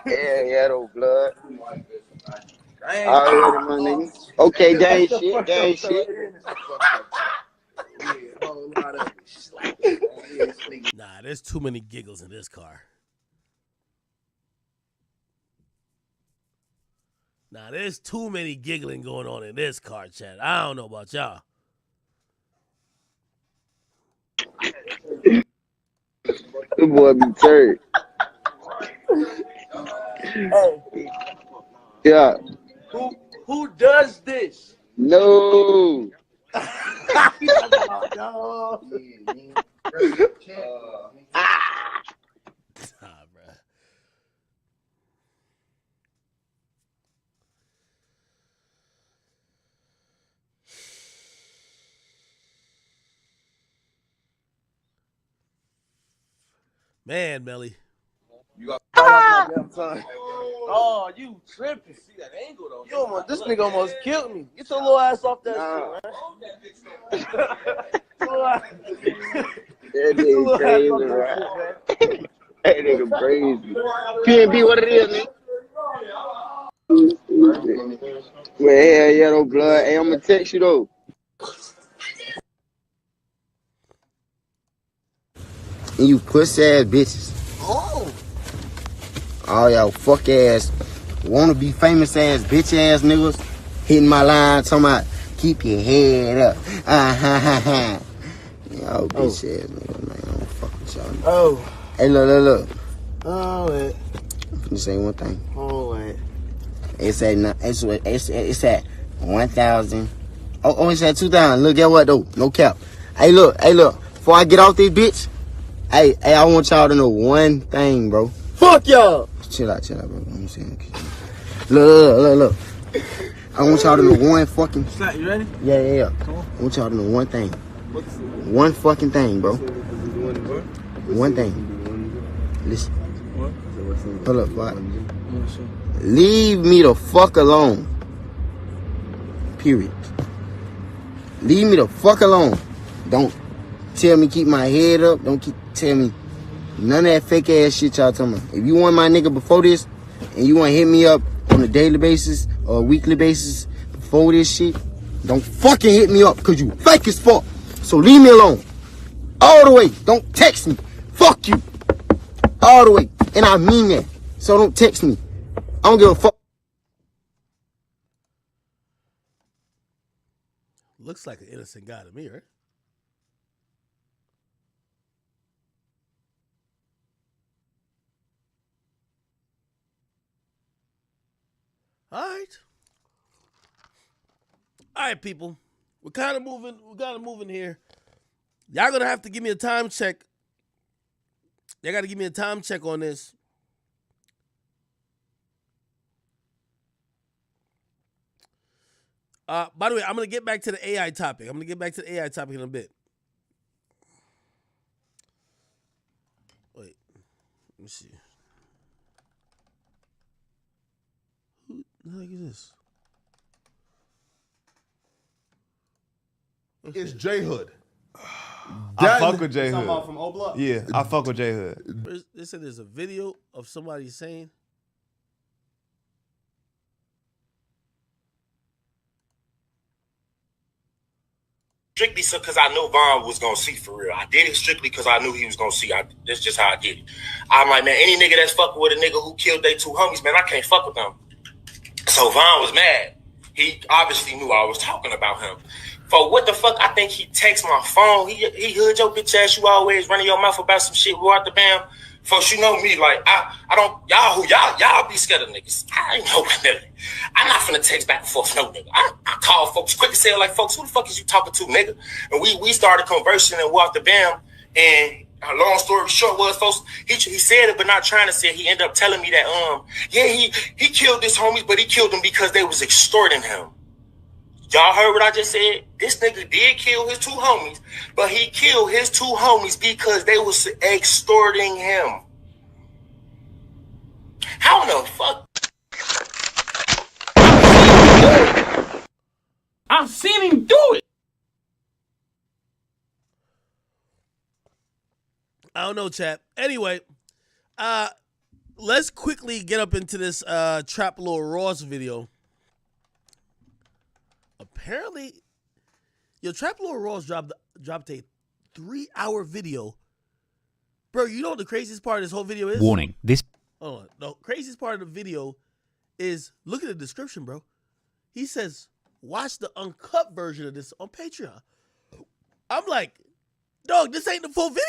Yeah, though, blood. Already, my nigga. Okay, gang shit. Nah, there's too many giggles in this car. Nah, there's too many giggling going on in this car, chat. I don't know about y'all. Good boy be turd. Hey, Yeah. who does this? No. No. Bruh. Man, Melly. Oh, you tripping? See that angle though? This nigga almost killed me. Get your little ass off that shit, man. That nigga crazy, right? That nigga crazy. PNB, what it is, man? Well, hell yeah, though, blood. Hey, I'm gonna text you, though. You pussy ass bitches. All y'all fuck ass, wanna be famous ass bitch ass niggas hitting my line talking about keep your head up. Y'all bitch ass niggas, man. I don't fuck with y'all. Oh. Hey, look. Oh, wait. I'm finna say one thing. Oh, wait. It's at 1,000. Oh, it's at 2,000. Look at what though? No cap. Hey, look. Before I get off this bitch, hey, I want y'all to know one thing, bro. Fuck y'all. Chill out, bro. I'm saying. Look. I want y'all to know one fucking. You ready? Yeah. I want y'all to know one thing. One fucking thing, bro. One thing. Listen. Hold up, fuck. Leave me the fuck alone. Period. Leave me the fuck alone. Don't tell me keep my head up. Don't tell me none of that fake ass shit y'all talking about. If you want my nigga before this, and you want to hit me up on a daily basis or a weekly basis before this shit, don't fucking hit me up because you fake as fuck. So leave me alone. All the way. Don't text me. Fuck you. All the way. And I mean that. So don't text me. I don't give a fuck. Looks like an innocent guy to me, right? All right, people. We're kind of moving here. Y'all gonna have to give me a time check. Y'all gotta give me a time check on this. By the way, I'm gonna get back to the AI topic. in a bit. Wait, let me see. Who the heck is this? It's J Hood. I fuck with J Talking about Hood. from O Block? Yeah, I fuck with J Hood. They said there's a video of somebody saying. Strictly because I knew Vaughn was gonna see for real. I did it strictly because I knew he was gonna see. That's just how I did it. I'm like, man, any nigga that's fucking with a nigga who killed they two homies, man, I can't fuck with them. So Vaughn was mad. He obviously knew I was talking about him. For what the fuck, I think he texted my phone. He hood your bitch ass. You always running your mouth about some shit. Go out the bam. Folks, you know me. Like I don't y'all be scared of niggas. I ain't no nigga. I'm not finna text back and forth no nigga. I call folks quick and say like, folks, who the fuck is you talking to, nigga? And we started conversing and walked the bam. And a long story short was, folks, he said it but not trying to say it. He ended up telling me that he killed his homies, but he killed them because they was extorting him. Y'all heard what I just said? This nigga did kill his two homies, but he killed his two homies because they was extorting him. How in the fuck? I've seen him do it. I don't know, chat. Anyway, let's quickly get up into this Trap Lord Ross video. Apparently, Trap Lord Ross dropped a 3-hour video. Bro, you know what the craziest part of this whole video is? Warning, this... Hold on. The craziest part of the video is, look at the description, bro. He says, watch the uncut version of this on Patreon. I'm like, dog, this ain't the full video?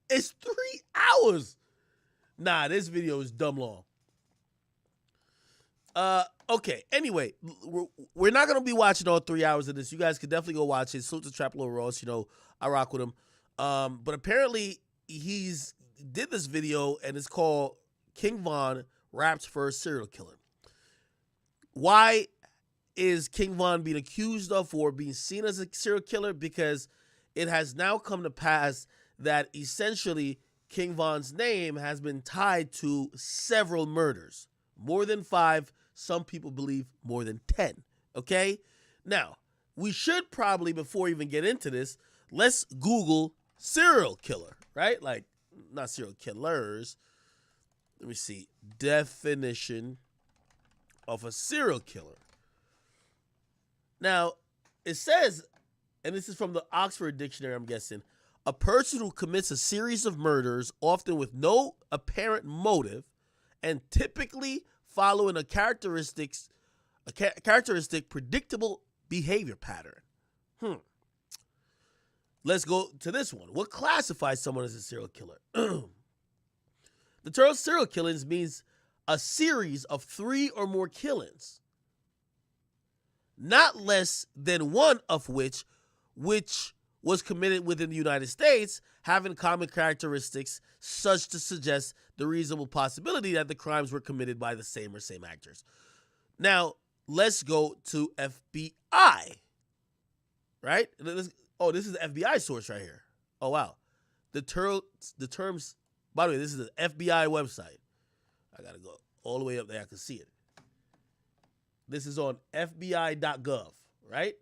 It's 3 hours. Nah, this video is dumb long. Okay. Anyway, we're not gonna be watching all 3 hours of this. You guys can definitely go watch it. Salute to Trap Lord Ross. You know, I rock with him. But apparently he's did this video and it's called King Von Raps for a Serial Killer. Why is King Von being accused of or being seen as a serial killer? Because it has now come to pass that essentially King Von's name has been tied to several murders. More than 5. Some people believe more than 10. Okay? Now, we should probably, before we even get into this, let's Google serial killer, right? Like, not serial killers. Let me see. Definition of a serial killer. Now, it says, and this is from the Oxford Dictionary, I'm guessing, a person who commits a series of murders, often with no apparent motive, and typically following a characteristic predictable behavior pattern. Let's go to this one. What classifies someone as a serial killer? The term serial killings means a series of 3 or more killings, not less than one of which was committed within the United States, having common characteristics such to suggest the reasonable possibility that the crimes were committed by the same actors. Now, let's go to FBI, right? Oh, this is the FBI source right here. Oh, wow. The terms, by the way, this is the FBI website. I got to go all the way up there. I can see it. This is on FBI.gov, right?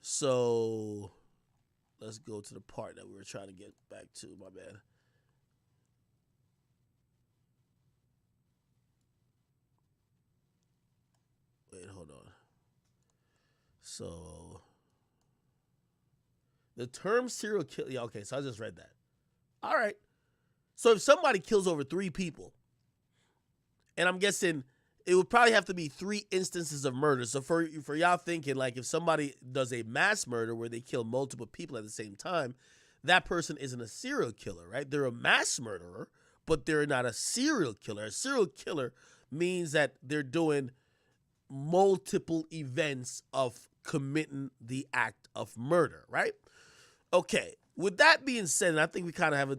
So let's go to the part that we were trying to get back to. My bad. Wait, hold on. So the term serial killer. Yeah, okay, so I just read that. All right. So if somebody kills over 3 people, and I'm guessing it would probably have to be 3 instances of murder. So for y'all thinking, like, if somebody does a mass murder where they kill multiple people at the same time, that person isn't a serial killer, right? They're a mass murderer, but they're not a serial killer. A serial killer means that they're doing multiple events of committing the act of murder, right? Okay, with that being said, and I think we kind of have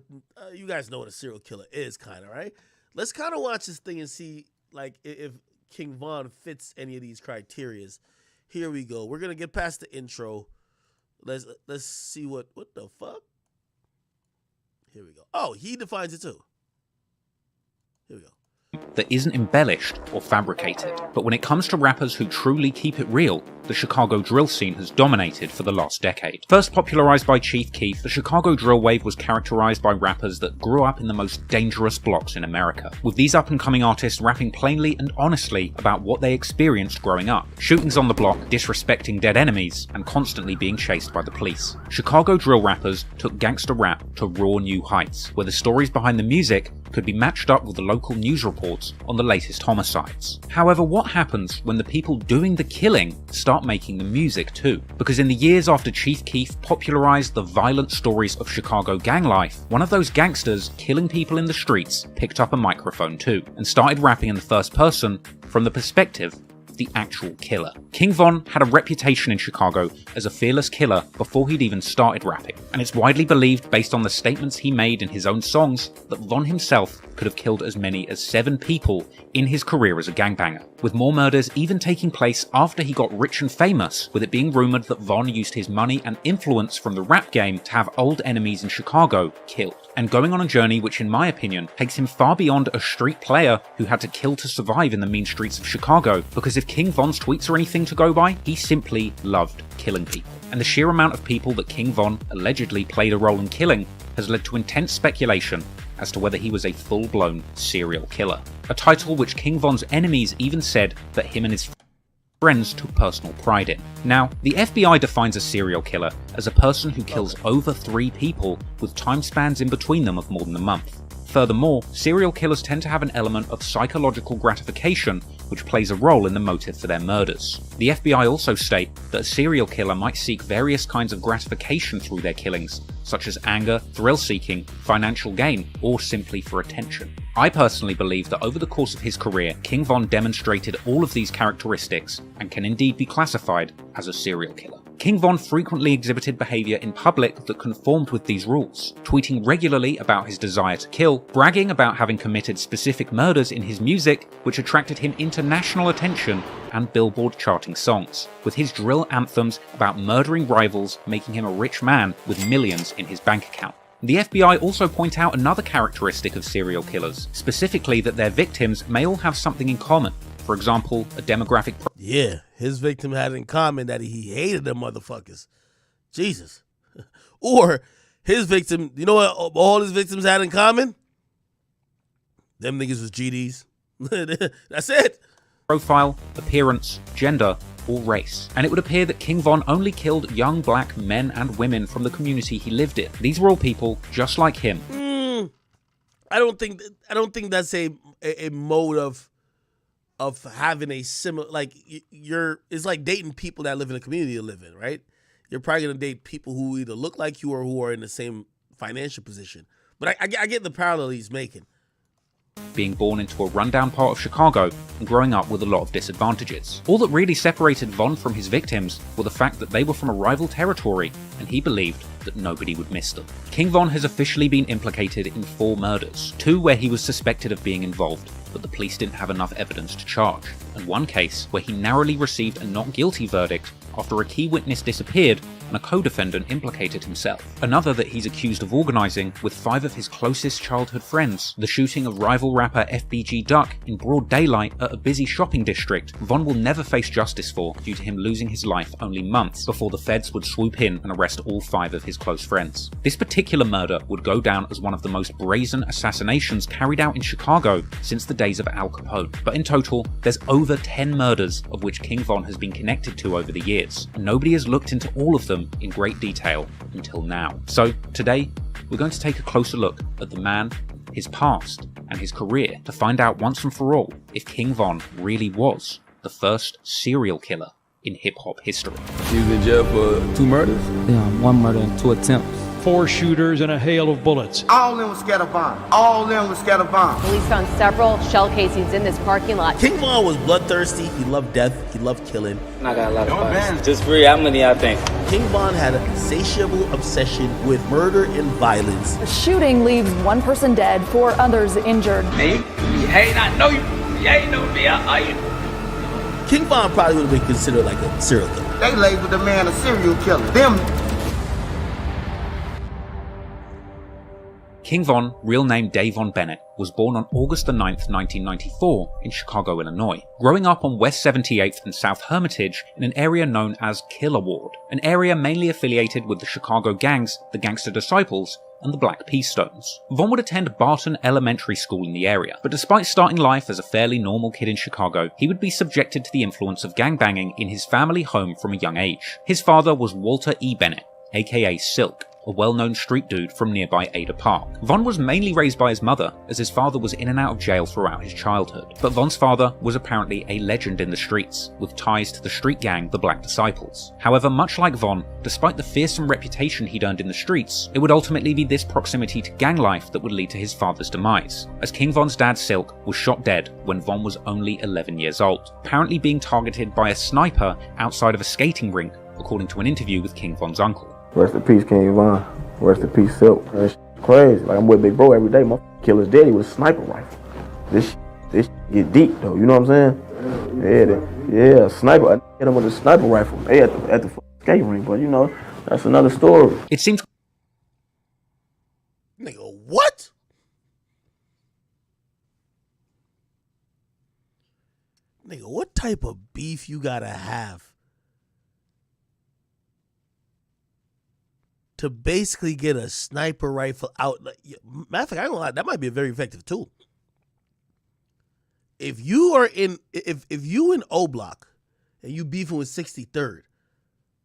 you guys know what a serial killer is, kind of, right? Let's kind of watch this thing and see, like, if King Von fits any of these criterias. Here we go. We're gonna get past the intro. Let's see what the fuck. Here we go. Oh, he defines it too. Here we go. That isn't embellished or fabricated. But when it comes to rappers who truly keep it real, the Chicago drill scene has dominated for the last decade. First popularized by Chief Keef, the Chicago drill wave was characterized by rappers that grew up in the most dangerous blocks in America, with these up-and-coming artists rapping plainly and honestly about what they experienced growing up. Shootings on the block, disrespecting dead enemies, and constantly being chased by the police. Chicago drill rappers took gangster rap to raw new heights, where the stories behind the music could be matched up with the local news reports on the latest homicides. However, what happens when the people doing the killing start making the music too? Because in the years after Chief Keef popularized the violent stories of Chicago gang life, one of those gangsters killing people in the streets picked up a microphone too, and started rapping in the first person from the perspective of the actual killer. King Von had a reputation in Chicago as a fearless killer before he'd even started rapping, and it's widely believed, based on the statements he made in his own songs, that Von himself could have killed as many as 7 people in his career as a gangbanger, with more murders even taking place after he got rich and famous, with it being rumoured that Von used his money and influence from the rap game to have old enemies in Chicago killed, and going on a journey which, in my opinion, takes him far beyond a street player who had to kill to survive in the mean streets of Chicago, because if King Von's tweets are anything to go by, he simply loved killing people. And the sheer amount of people that King Von allegedly played a role in killing has led to intense speculation as to whether he was a full-blown serial killer. A title which King Von's enemies even said that him and his friends took personal pride in. Now, the FBI defines a serial killer as a person who kills over 3 people with time spans in between them of more than a month. Furthermore, serial killers tend to have an element of psychological gratification which plays a role in the motive for their murders. The FBI also state that a serial killer might seek various kinds of gratification through their killings, such as anger, thrill-seeking, financial gain, or simply for attention. I personally believe that over the course of his career, King Von demonstrated all of these characteristics and can indeed be classified as a serial killer. King Von frequently exhibited behaviour in public that conformed with these rules, tweeting regularly about his desire to kill, bragging about having committed specific murders in his music, which attracted him international attention and Billboard charting songs, with his drill anthems about murdering rivals making him a rich man with millions in his bank account. The FBI also point out another characteristic of serial killers, specifically that their victims may all have something in common. For example, a demographic... Yeah, his victim had in common that he hated them motherfuckers. Jesus. Or his victim, you know what all his victims had in common? Them niggas was GDs. That's it. Profile, appearance, gender, or race. And it would appear that King Von only killed young black men and women from the community he lived in. These were all people just like him. I don't think that's a mode of having a similar, like, it's like dating people that live in a community you live in, right? You're probably gonna date people who either look like you or who are in the same financial position. But I get the parallel he's making. being born into a rundown part of Chicago and growing up with a lot of disadvantages. All that really separated Von from his victims were the fact that they were from a rival territory, and he believed that nobody would miss them. King Von has officially been implicated in 4 murders, 2 where he was suspected of being involved, but the police didn't have enough evidence to charge, and 1 case where he narrowly received a not guilty verdict after a key witness disappeared and a co-defendant implicated himself. Another that he's accused of organising with 5 of his closest childhood friends, the shooting of rival rapper FBG Duck in broad daylight at a busy shopping district. Von will never face justice for due to him losing his life only months before the feds would swoop in and arrest all 5 of his close friends. This particular murder would go down as one of the most brazen assassinations carried out in Chicago since the days of Al Capone. But in total, there's over 10 murders of which King Von has been connected to over the years, and nobody has looked into all of them in great detail until now. So today, we're going to take a closer look at the man, his past, and his career to find out once and for all if King Von really was the first serial killer in hip-hop history. He was in jail for 2 murders? Yeah, 1 murder and 2 attempts. 4 shooters and a hail of bullets. All in was scatter bomb. All in was scatter bomb. Police found several shell casings in this parking lot. King Von was bloodthirsty, he loved death, he loved killing. I got a lot of fights. Just free, how many I think? King Von had a insatiable obsession with murder and violence. The shooting leaves 1 person dead, 4 others injured. Me? Hey, I know you. You ain't know me. King Von probably would have been considered like a serial killer. They labeled the man a serial killer. Them. King Von, real name Davon Bennett, was born on August 9, 1994 in Chicago, Illinois, growing up on West 78th and South Hermitage in an area known as Killer Ward, an area mainly affiliated with the Chicago gangs, the Gangster Disciples, and the Black Pea Stones. Von would attend Barton Elementary School in the area, but despite starting life as a fairly normal kid in Chicago, he would be subjected to the influence of gangbanging in his family home from a young age. His father was Walter E. Bennett, aka Silk, a well-known street dude from nearby Ada Park. Von was mainly raised by his mother, as his father was in and out of jail throughout his childhood. But Von's father was apparently a legend in the streets, with ties to the street gang, the Black Disciples. However, much like Von, despite the fearsome reputation he'd earned in the streets, it would ultimately be this proximity to gang life that would lead to his father's demise, as King Von's dad Silk was shot dead when Von was only 11 years old, apparently being targeted by a sniper outside of a skating rink, according to an interview with King Von's uncle. Rest in peace, King Von. Rest in peace, Silk. That's crazy. Like, I'm with Big Bro every day. My killer's daddy with a sniper rifle. This get deep, though. You know what I'm saying? Yeah, sniper. I hit him with a sniper rifle. They at the skate rink, but you know, that's another story. It seems. Nigga, what? Nigga, what type of beef you gotta have to basically get a sniper rifle out? Matter of fact, I ain't gonna lie, that might be a very effective tool. If you are if you in O Block and you beefing with 63rd,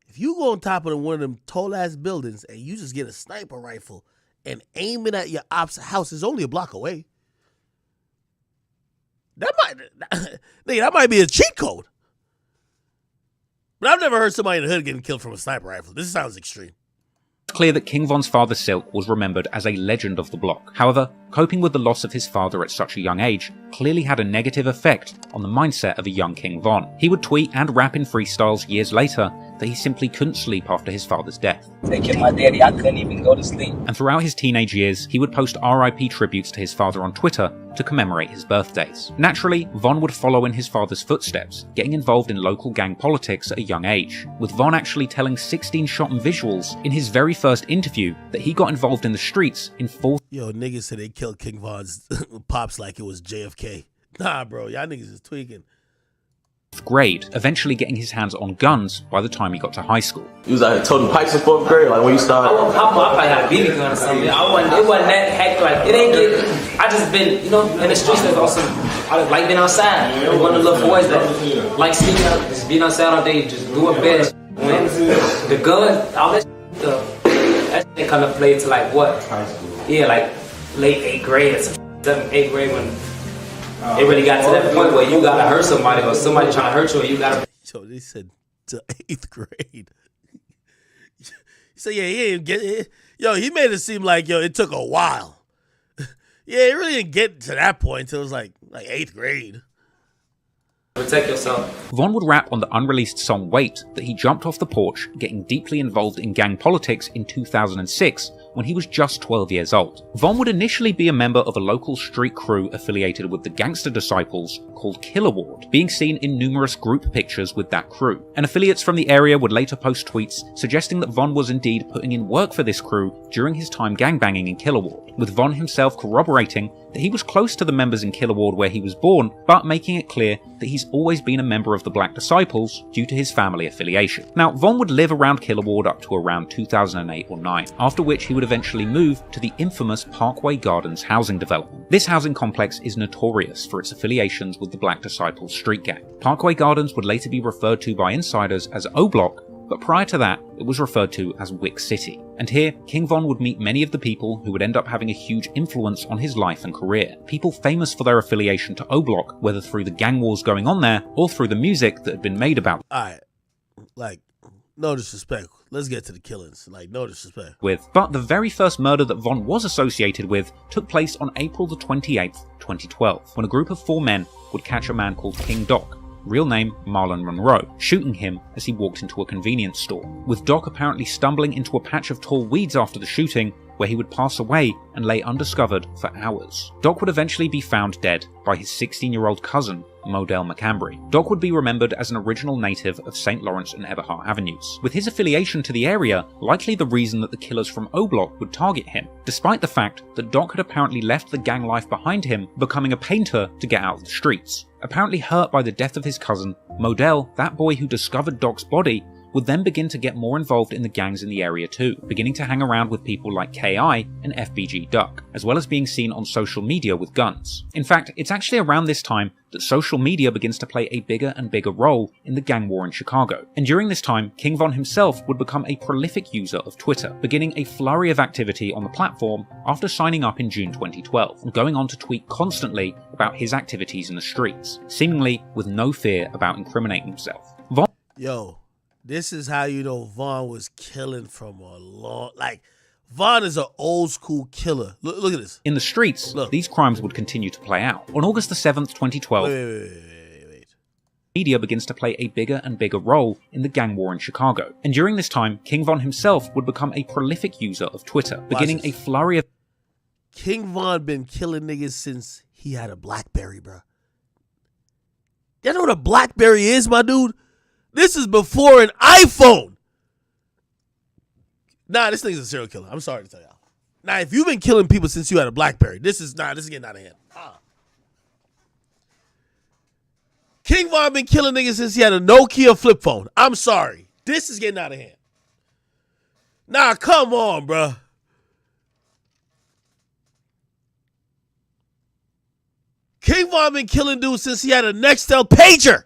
if you go on top of one of them tall ass buildings and you just get a sniper rifle and aim it at your op's house, is only a block away. That might be a cheat code. But I've never heard somebody in the hood getting killed from a sniper rifle. This sounds extreme. It's clear that King Von's father Silk was remembered as a legend of the block. However, coping with the loss of his father at such a young age clearly had a negative effect on the mindset of a young King Von. He would tweet and rap in freestyles years later that he simply couldn't sleep after his father's death. Taking my daddy, I couldn't even go to sleep. And throughout his teenage years, he would post RIP tributes to his father on Twitter to commemorate his birthdays. Naturally, Von would follow in his father's footsteps, getting involved in local gang politics at a young age, with Von actually telling 16-shot visuals in his very first interview that he got involved in the streets in 4th. Yo, niggas said they killed King Von's pops like it was JFK. Nah, bro, y'all niggas is tweaking. Grade, eventually getting his hands on guns by the time he got to high school. You was out here toting pipes in 4th grade, like when you started? I probably had a BB gun or something. It wasn't that heck, like, it ain't get. I just been, you know, in the streets. There's also, I like being outside. You know, one of the little boys that like sneaking out, just being outside all day, just doing best. When the gun, all that stuff, that shit kind of played to like what? High school. Yeah, like late 8th grade or some 7th, 8th grade when. It really got to that point where you gotta hurt somebody or somebody trying to hurt you, or you gotta. Yo, they said to 8th grade. So yeah, he ain't get it. Yo, he made it seem like it took a while. Yeah, it really didn't get to that point until it was like 8th grade. Protect yourself. Von would rap on the unreleased song Wait that he jumped off the porch, getting deeply involved in gang politics in 2006 when he was just 12 years old. Von would initially be a member of a local street crew affiliated with the Gangster Disciples called Killer Ward, being seen in numerous group pictures with that crew. And affiliates from the area would later post tweets suggesting that Von was indeed putting in work for this crew during his time gangbanging in Killer Ward, with Von himself corroborating that he was close to the members in Killer Ward where he was born, but making it clear that he's always been a member of the Black Disciples due to his family affiliation. Now, Von would live around Killer Ward up to around 2008 or 9, after which he would eventually move to the infamous Parkway Gardens housing development. This housing complex is notorious for its affiliations with the Black Disciples street gang. Parkway Gardens would later be referred to by insiders as O Block, but prior to that, it was referred to as Wick City. And here, King Von would meet many of the people who would end up having a huge influence on his life and career. People famous for their affiliation to O Block, whether through the gang wars going on there, or through the music that had been made about Alright, like, no disrespect. Let's get to the killings. Like, no disrespect. But the very first murder that Von was associated with took place on April the 28th, 2012, when a group of 4 men would catch a man called King Doc, real name Marlon Monroe, shooting him as he walked into a convenience store, with Doc apparently stumbling into a patch of tall weeds after the shooting, where he would pass away and lay undiscovered for hours. Doc would eventually be found dead by his 16-year-old cousin, Modell McCambry. Doc would be remembered as an original native of St. Lawrence and Eberhart Avenues, with his affiliation to the area likely the reason that the killers from O Block would target him, despite the fact that Doc had apparently left the gang life behind him, becoming a painter to get out of the streets. Apparently hurt by the death of his cousin, Modell, that boy who discovered Doc's body, would then begin to get more involved in the gangs in the area too, beginning to hang around with people like KI and FBG Duck, as well as being seen on social media with guns. In fact, it's actually around this time that social media begins to play a bigger and bigger role in the gang war in Chicago. And during this time, King Von himself would become a prolific user of Twitter, beginning a flurry of activity on the platform after signing up in June 2012, and going on to tweet constantly about his activities in the streets, seemingly with no fear about incriminating himself. Yo, this is how you know Von was killing from a long... Like, Von is an old school killer. Look at this. In the streets, these crimes would continue to play out. On August the 7th, 2012, Wait. media begins to play a bigger and bigger role in the gang war in Chicago. And during this time, King Von himself would become a prolific user of Twitter, beginning a flurry of... King Von been killing niggas since he had a BlackBerry, bro. You know what a BlackBerry is, my dude? This is before an iPhone. Nah, this nigga's a serial killer. I'm sorry to tell y'all. Now, if you've been killing people since you had a BlackBerry, this is getting out of hand. King Von been killing niggas since he had a Nokia flip phone. I'm sorry. This is getting out of hand. Nah, come on, bro. King Von been killing dudes since he had a Nextel pager.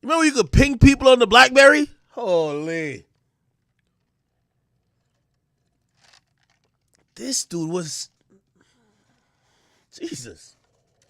Remember you could ping people on the BlackBerry? Holy. This dude was... Jesus.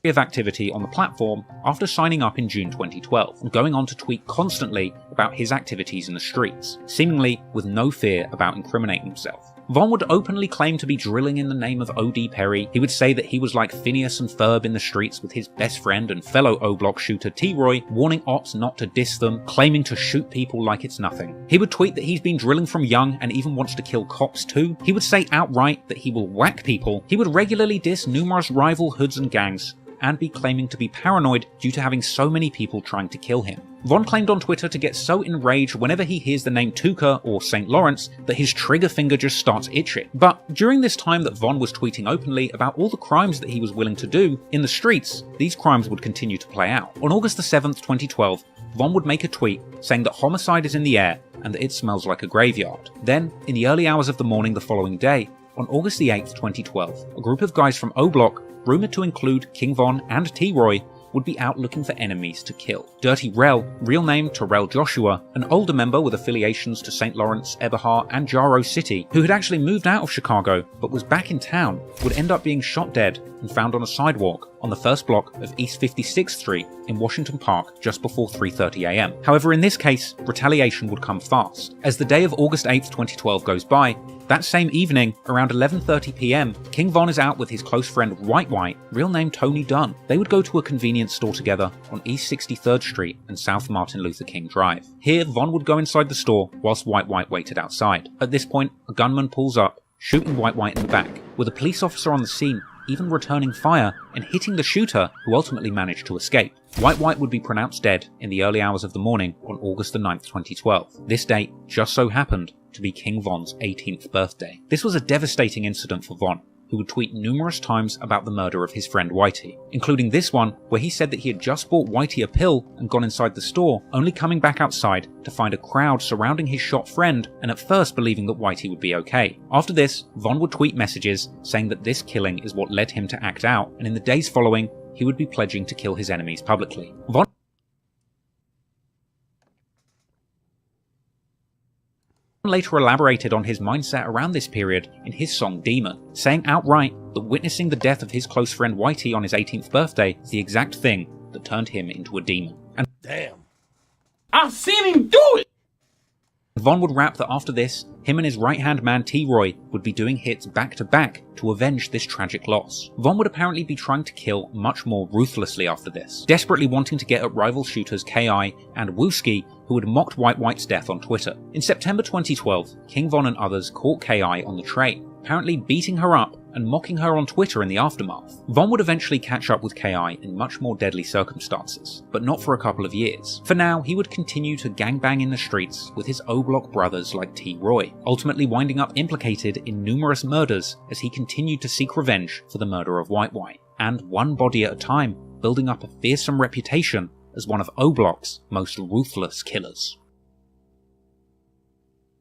of activity on the platform after signing up in June 2012 and going on to tweet constantly about his activities in the streets, seemingly with no fear about incriminating himself. Von would openly claim to be drilling in the name of O.D. Perry. He would say that he was like Phineas and Ferb in the streets with his best friend and fellow O-Block shooter T-Roy, warning ops not to diss them, claiming to shoot people like it's nothing. He would tweet that he's been drilling from young and even wants to kill cops too. He would say outright that he will whack people. He would regularly diss numerous rival hoods and gangs, and be claiming to be paranoid due to having so many people trying to kill him. Von claimed on Twitter to get so enraged whenever he hears the name Tuca or St. Lawrence that his trigger finger just starts itching. But during this time that Von was tweeting openly about all the crimes that he was willing to do in the streets, these crimes would continue to play out. On August the 7th, 2012, Von would make a tweet saying that homicide is in the air and that it smells like a graveyard. Then, in the early hours of the morning the following day, on August the 8th, 2012, a group of guys from O-Block, rumoured to include King Von and T-Roy, would be out looking for enemies to kill. Dirty Rel, real name Terrell Joshua, an older member with affiliations to St. Lawrence, Eberhard, and Jaro City, who had actually moved out of Chicago but was back in town, would end up being shot dead and found on a sidewalk on the first block of East 56th Street in Washington Park just before 3:30 AM. However, in this case, retaliation would come fast. As the day of August 8th, 2012 goes by, that same evening, around 11:30 PM, King Von is out with his close friend White White, real name Tony Dunn. They would go to a convenience store together on East 63rd Street and South Martin Luther King Drive. Here, Von would go inside the store whilst White White waited outside. At this point, a gunman pulls up, shooting White White in the back, with a police officer on the scene even returning fire and hitting the shooter, who ultimately managed to escape. White White would be pronounced dead in the early hours of the morning on August the 9th, 2012. This date just so happened to be King Von's 18th birthday. This was a devastating incident for Von, who would tweet numerous times about the murder of his friend Whitey, including this one where he said that he had just bought Whitey a pill and gone inside the store, only coming back outside to find a crowd surrounding his shot friend and at first believing that Whitey would be okay. After this, Von would tweet messages saying that this killing is what led him to act out, and in the days following, he would be pledging to kill his enemies publicly. Von later elaborated on his mindset around this period in his song Demon, saying outright that witnessing the death of his close friend Whitey on his 18th birthday is the exact thing that turned him into a demon. And damn, I've seen him do it! Von would rap that after this, him and his right-hand man T-Roy would be doing hits back-to-back to avenge this tragic loss. Von would apparently be trying to kill much more ruthlessly after this, desperately wanting to get at rival shooters K.I. and Wooski, who had mocked White White's death on Twitter. In September 2012, King Von and others caught K.I. on the train, apparently beating her up and mocking her on Twitter in the aftermath. Von would eventually catch up with K.I. in much more deadly circumstances, but not for a couple of years. For now, he would continue to gangbang in the streets with his O-Block brothers like T-Roy, ultimately winding up implicated in numerous murders as he continued to seek revenge for the murder of White White, and one body at a time, building up a fearsome reputation as one of O-Block's most ruthless killers.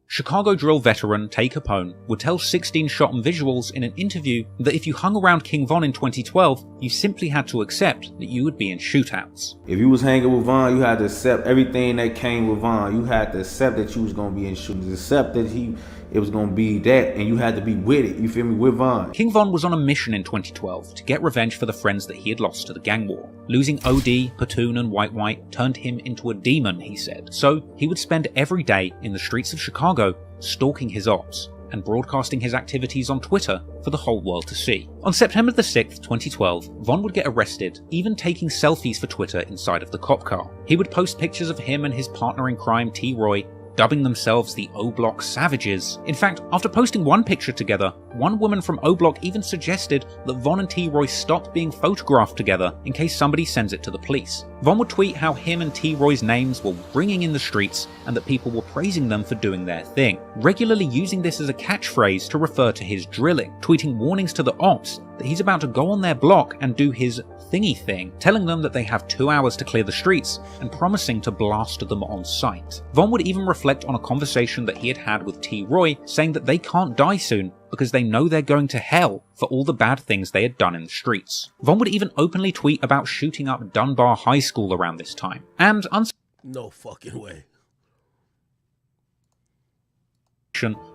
Chicago drill veteran Tay Capone would tell 16 Shot and Visuals in an interview that if you hung around King Von in 2012, you simply had to accept that you would be in shootouts. If you was hanging with Von, you had to accept everything that came with Von. You had to accept that you was going to be in shootouts, accept that it was going to be that, and you had to be with it, you feel me, with Von. King Von was on a mission in 2012 to get revenge for the friends that he had lost to the gang war. Losing OD, Platoon, and White White turned him into a demon, he said. So he would spend every day in the streets of Chicago stalking his ops and broadcasting his activities on Twitter for the whole world to see. On September the 6th, 2012, Von would get arrested, even taking selfies for Twitter inside of the cop car. He would post pictures of him and his partner in crime, T-Roy, dubbing themselves the O-Block Savages. In fact, after posting one picture together, one woman from O-Block even suggested that Von and T-Roy stop being photographed together in case somebody sends it to the police. Von would tweet how him and T-Roy's names were ringing in the streets and that people were praising them for doing their thing, regularly using this as a catchphrase to refer to his drilling, tweeting warnings to the ops that he's about to go on their block and do his thingy thing, telling them that they have 2 hours to clear the streets and promising to blast them on sight. Von would even reflect on a conversation that he had had with T-Roy, saying that they can't die soon because they know they're going to hell for all the bad things they had done in the streets. Von would even openly tweet about shooting up Dunbar High School around this time, and no fucking way,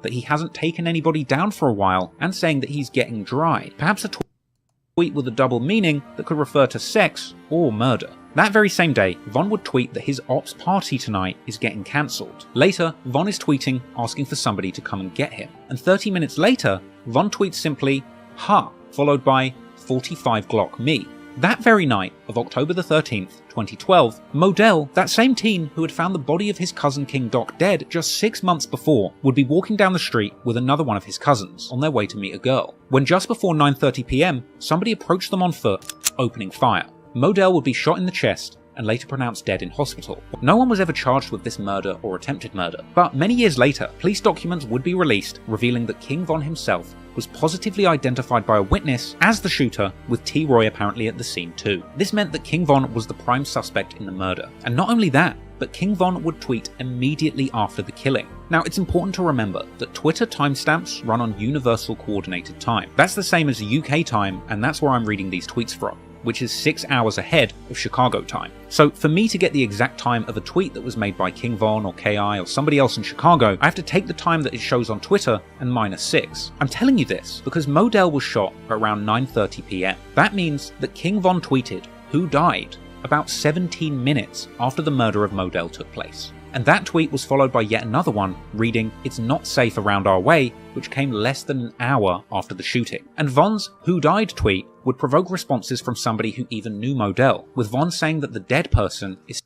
that he hasn't taken anybody down for a while, and saying that he's getting dry. Perhaps a tweet with a double meaning that could refer to sex or murder. That very same day, Von would tweet that his ops party tonight is getting cancelled. Later, Von is tweeting asking for somebody to come and get him. And 30 minutes later, Von tweets simply, "Ha," followed by 45 Glock me. That very night of October the 13th, 2012, Modell, that same teen who had found the body of his cousin King Doc dead just 6 months before, would be walking down the street with another one of his cousins on their way to meet a girl. When just before 9:30 PM, somebody approached them on foot, opening fire. Modell would be shot in the chest and later pronounced dead in hospital. No one was ever charged with this murder or attempted murder, but many years later, police documents would be released revealing that King Von himself was positively identified by a witness as the shooter, with T-Roy apparently at the scene too. This meant that King Von was the prime suspect in the murder. And not only that, but King Von would tweet immediately after the killing. Now, it's important to remember that Twitter timestamps run on Universal Coordinated Time. That's the same as UK time, and that's where I'm reading these tweets from. which is 6 hours ahead of Chicago time. So for me to get the exact time of a tweet that was made by King Von or KI or somebody else in Chicago, I have to take the time that it shows on Twitter and minus 6. I'm telling you this because Modell was shot at around 9:30 PM. That means that King Von tweeted who died about 17 minutes after the murder of Modell took place. And that tweet was followed by yet another one reading, "It's not safe around our way," which came less than an hour after the shooting. And Von's "Who Died" tweet would provoke responses from somebody who even knew Modell, with Von saying that the dead person is...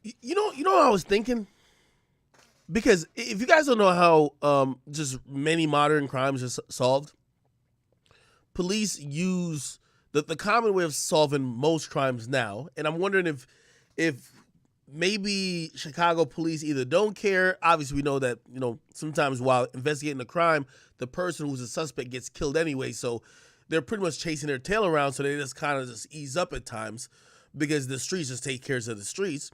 You know what I was thinking? Because if you guys don't know how just many modern crimes are solved, police use the common way of solving most crimes now, and I'm wondering if maybe Chicago police either don't care. Obviously, we know that, sometimes while investigating a crime, the person who's a suspect gets killed anyway. So they're pretty much chasing their tail around. So they just kind of just ease up at times because the streets just take care of the streets.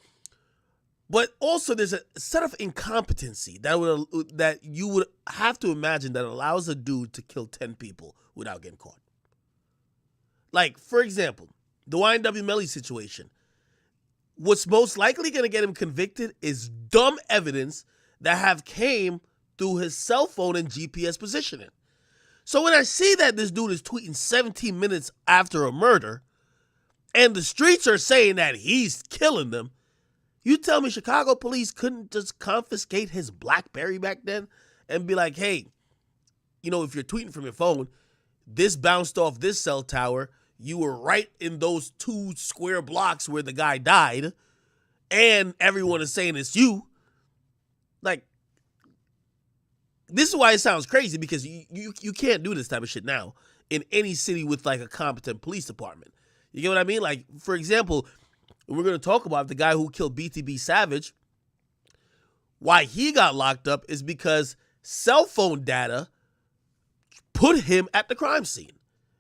But also there's a set of incompetency that you would have to imagine that allows a dude to kill 10 people without getting caught. Like, for example, the YNW Melly situation. What's most likely going to get him convicted is dumb evidence that have came through his cell phone and GPS positioning. So when I see that this dude is tweeting 17 minutes after a murder, and the streets are saying that he's killing them, you tell me Chicago police couldn't just confiscate his BlackBerry back then and be like, hey, if you're tweeting from your phone, this bounced off this cell tower, you were right in those 2 square blocks where the guy died, and everyone is saying it's you. Like, this is why it sounds crazy, because you can't do this type of shit now in any city with like a competent police department. You get what I mean? Like, for example, we're going to talk about the guy who killed BTB Savage. Why he got locked up is because cell phone data put him at the crime scene.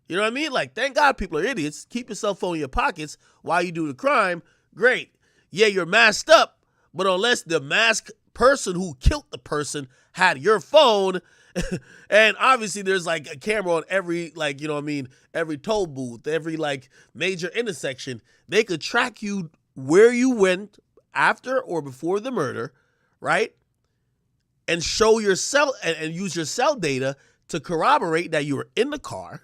You know what I mean? Like, thank God people are idiots. Keep your cell phone in your pockets while you do the crime. Great. Yeah, you're masked up, but unless the masked person who killed the person had your phone, and obviously there's like a camera on every, every toll booth, every major intersection, they could track you where you went after or before the murder, right? And show your cell and use your cell data to corroborate that you were in the car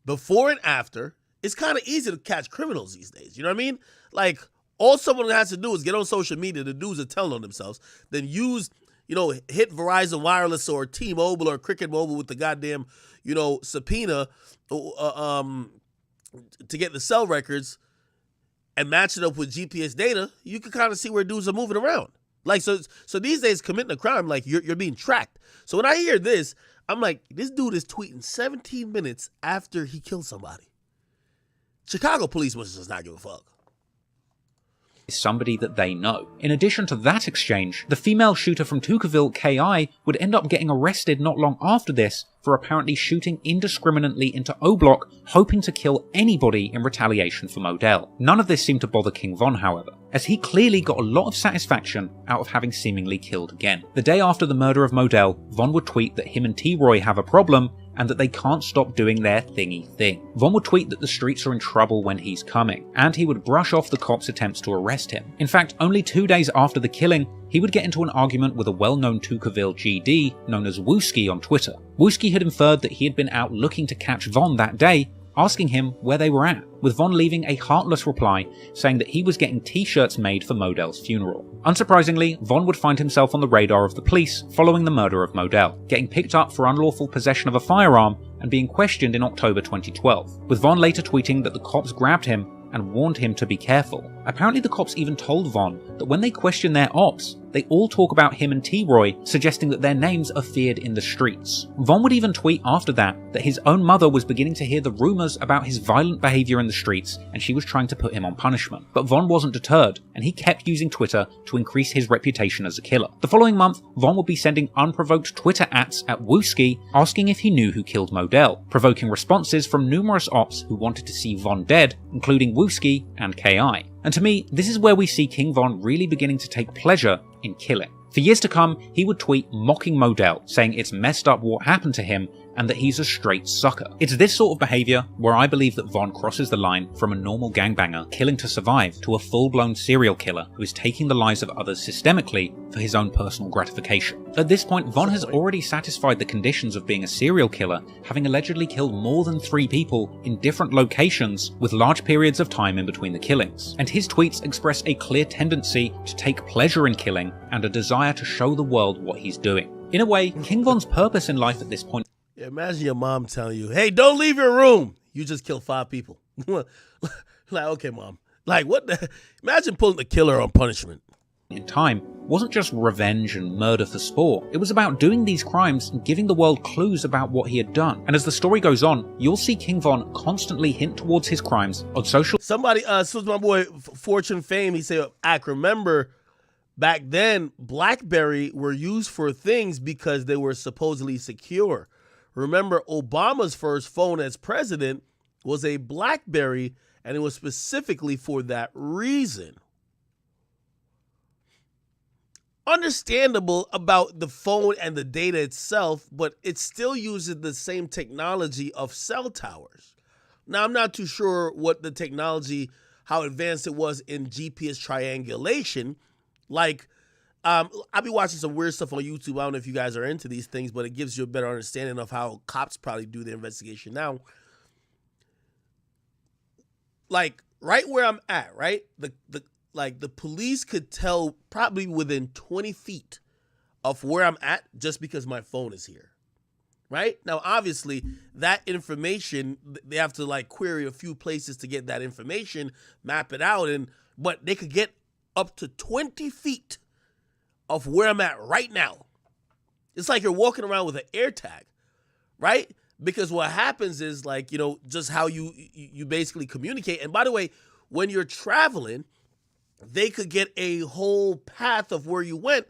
before and after. It's kind of easy to catch criminals these days. You know what I mean? Like, all someone has to do is get on social media. The dudes are telling on themselves. Then use, hit Verizon Wireless or T-Mobile or Cricket Mobile with the goddamn, subpoena to get the cell records and match it up with GPS data. You can kind of see where dudes are moving around. Like, so these days committing a crime, like you're being tracked. So when I hear this, I'm like, this dude is tweeting 17 minutes after he killed somebody. Chicago police must just not give a fuck. Somebody that they know. In addition to that exchange, the female shooter from Tuckerville, KI, would end up getting arrested not long after this for apparently shooting indiscriminately into O Block, hoping to kill anybody in retaliation for Modell. None of this seemed to bother King Von, however, as he clearly got a lot of satisfaction out of having seemingly killed again. The day after the murder of Modell, Von would tweet that him and T-Roy have a problem, and that they can't stop doing their thingy thing. Von would tweet that the streets are in trouble when he's coming, and he would brush off the cops' attempts to arrest him. In fact, only 2 days after the killing, he would get into an argument with a well-known Tuckerville GD known as Wooski on Twitter. Wooski had inferred that he had been out looking to catch Von that day, asking him where they were at, with Von leaving a heartless reply saying that he was getting t-shirts made for Modell's funeral. Unsurprisingly, Von would find himself on the radar of the police following the murder of Modell, getting picked up for unlawful possession of a firearm and being questioned in October 2012, with Von later tweeting that the cops grabbed him and warned him to be careful. Apparently the cops even told Von that when they question their ops, they all talk about him and T-Roy, suggesting that their names are feared in the streets. Von would even tweet after that his own mother was beginning to hear the rumours about his violent behaviour in the streets and she was trying to put him on punishment. But Von wasn't deterred, and he kept using Twitter to increase his reputation as a killer. The following month, Von would be sending unprovoked Twitter ats at Wooski asking if he knew who killed Modell, provoking responses from numerous ops who wanted to see Von dead, including Wooski and KI. And to me, this is where we see King Von really beginning to take pleasure in killing. For years to come, he would tweet mocking Modell, saying it's messed up what happened to him, and that he's a straight sucker. It's this sort of behaviour where I believe that Von crosses the line from a normal gangbanger killing to survive to a full-blown serial killer who is taking the lives of others systemically for his own personal gratification. At this point, Von has already satisfied the conditions of being a serial killer, having allegedly killed more than 3 people in different locations with large periods of time in between the killings. And his tweets express a clear tendency to take pleasure in killing and a desire to show the world what he's doing. In a way, King Von's purpose in life at this point... Yeah, imagine your mom telling you, hey, don't leave your room. You just killed 5 people. Like, okay, mom. Like, what the... Imagine pulling the killer on punishment. In time wasn't just revenge and murder for sport. It was about doing these crimes and giving the world clues about what he had done. And as the story goes on, you'll see King Von constantly hint towards his crimes on social... Somebody, so my boy Fortune Fame, he said, remember, back then, BlackBerry were used for things because they were supposedly secure. Remember, Obama's first phone as president was a BlackBerry, and it was specifically for that reason. Understandable about the phone and the data itself, but it still uses the same technology of cell towers. Now, I'm not too sure what the technology, how advanced it was in GPS triangulation. Like, I'll be watching some weird stuff on YouTube. I don't know if you guys are into these things, but it gives you a better understanding of how cops probably do their investigation now. Like, right where I'm at, right? The police could tell probably within 20 feet of where I'm at just because my phone is here, right? Now, obviously, that information, they have to like query a few places to get that information, map it out, but they could get up to 20 feet of where I'm at right now. It's like you're walking around with an air tag, right? Because what happens is like, just how you basically communicate. And by the way, when you're traveling, they could get a whole path of where you went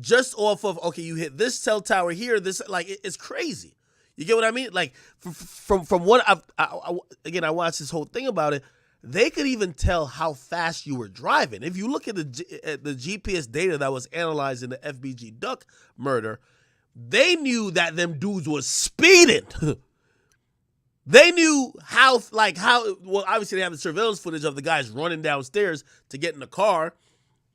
just off of, okay, you hit this cell tower here, this, like, it's crazy. You get what I mean? Like, from what I watched this whole thing about it, they could even tell how fast you were driving. If you look at the GPS data that was analyzed in the FBG Duck murder, they knew that them dudes was speeding. They knew how, well, obviously they have the surveillance footage of the guys running downstairs to get in the car.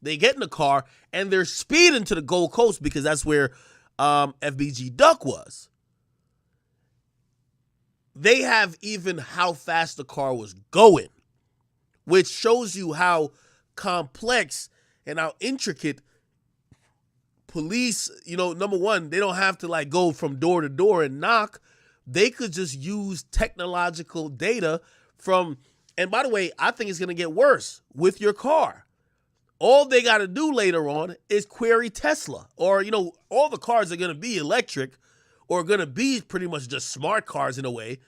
They get in the car, and they're speeding to the Gold Coast because that's where FBG Duck was. They have even how fast the car was going, which shows you how complex and how intricate police, number one, they don't have to like go from door to door and knock. They could just use technological data from, and by the way, I think it's going to get worse with your car. All they got to do later on is query Tesla, or, all the cars are going to be electric or going to be pretty much just smart cars in a way.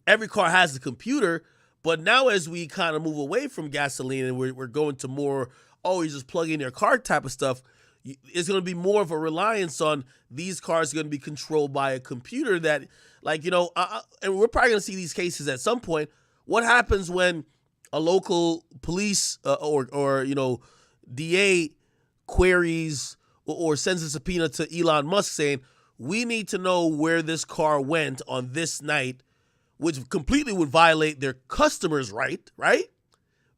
Every car has a computer, but now as we kind of move away from gasoline and we're going to more, you just plug in your car type of stuff, it's going to be more of a reliance on these cars going to be controlled by a computer that, and we're probably going to see these cases at some point. What happens when a local police or DA queries or sends a subpoena to Elon Musk saying, we need to know where this car went on this night, which completely would violate their customer's right?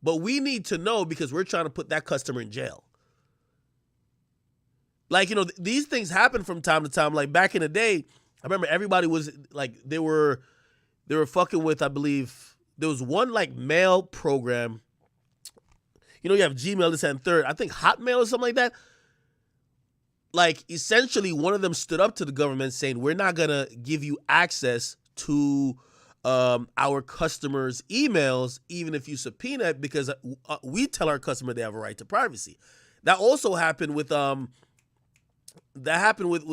But we need to know because we're trying to put that customer in jail. Like, these things happen from time to time. Like back in the day, I remember everybody was like, they were fucking with, I believe, there was one like mail program. You have Gmail, this and third. I think Hotmail or something like that. Like, essentially, one of them stood up to the government saying, we're not going to give you access to our customers' emails, even if you subpoena it, because we tell our customer they have a right to privacy. That also happened with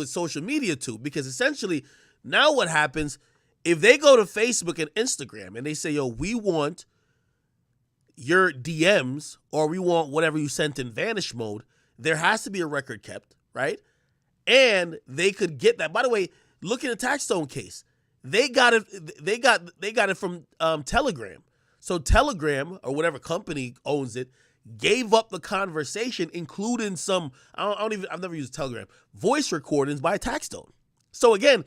social media too, because essentially now what happens if they go to Facebook and Instagram and they say, we want your DMs or we want whatever you sent in vanish mode, there has to be a record kept, right? And they could get that. By the way, look at the Taxstone case. They got it from Telegram. So Telegram or whatever company owns it gave up the conversation, including some, I've never used Telegram, voice recordings by Taxstone. So again,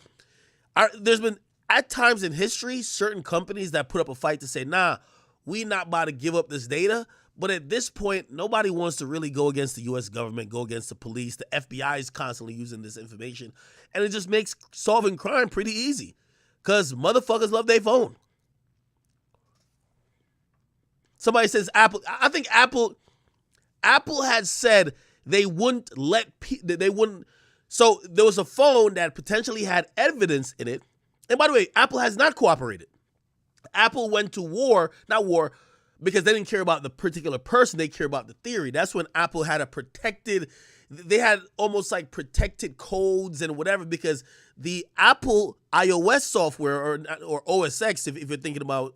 There's been, at times in history, certain companies that put up a fight to say, nah, we not about to give up this data. But at this point, nobody wants to really go against the U.S. government, go against the police. The FBI is constantly using this information. And it just makes solving crime pretty easy because motherfuckers love their phone. Somebody says Apple. I think Apple had said they wouldn't So there was a phone that potentially had evidence in it. And by the way, Apple has not cooperated. Apple went to not war, because they didn't care about the particular person, they care about the theory. That's when Apple had they had almost like protected codes and whatever, because the Apple iOS software or OS X, if you're thinking about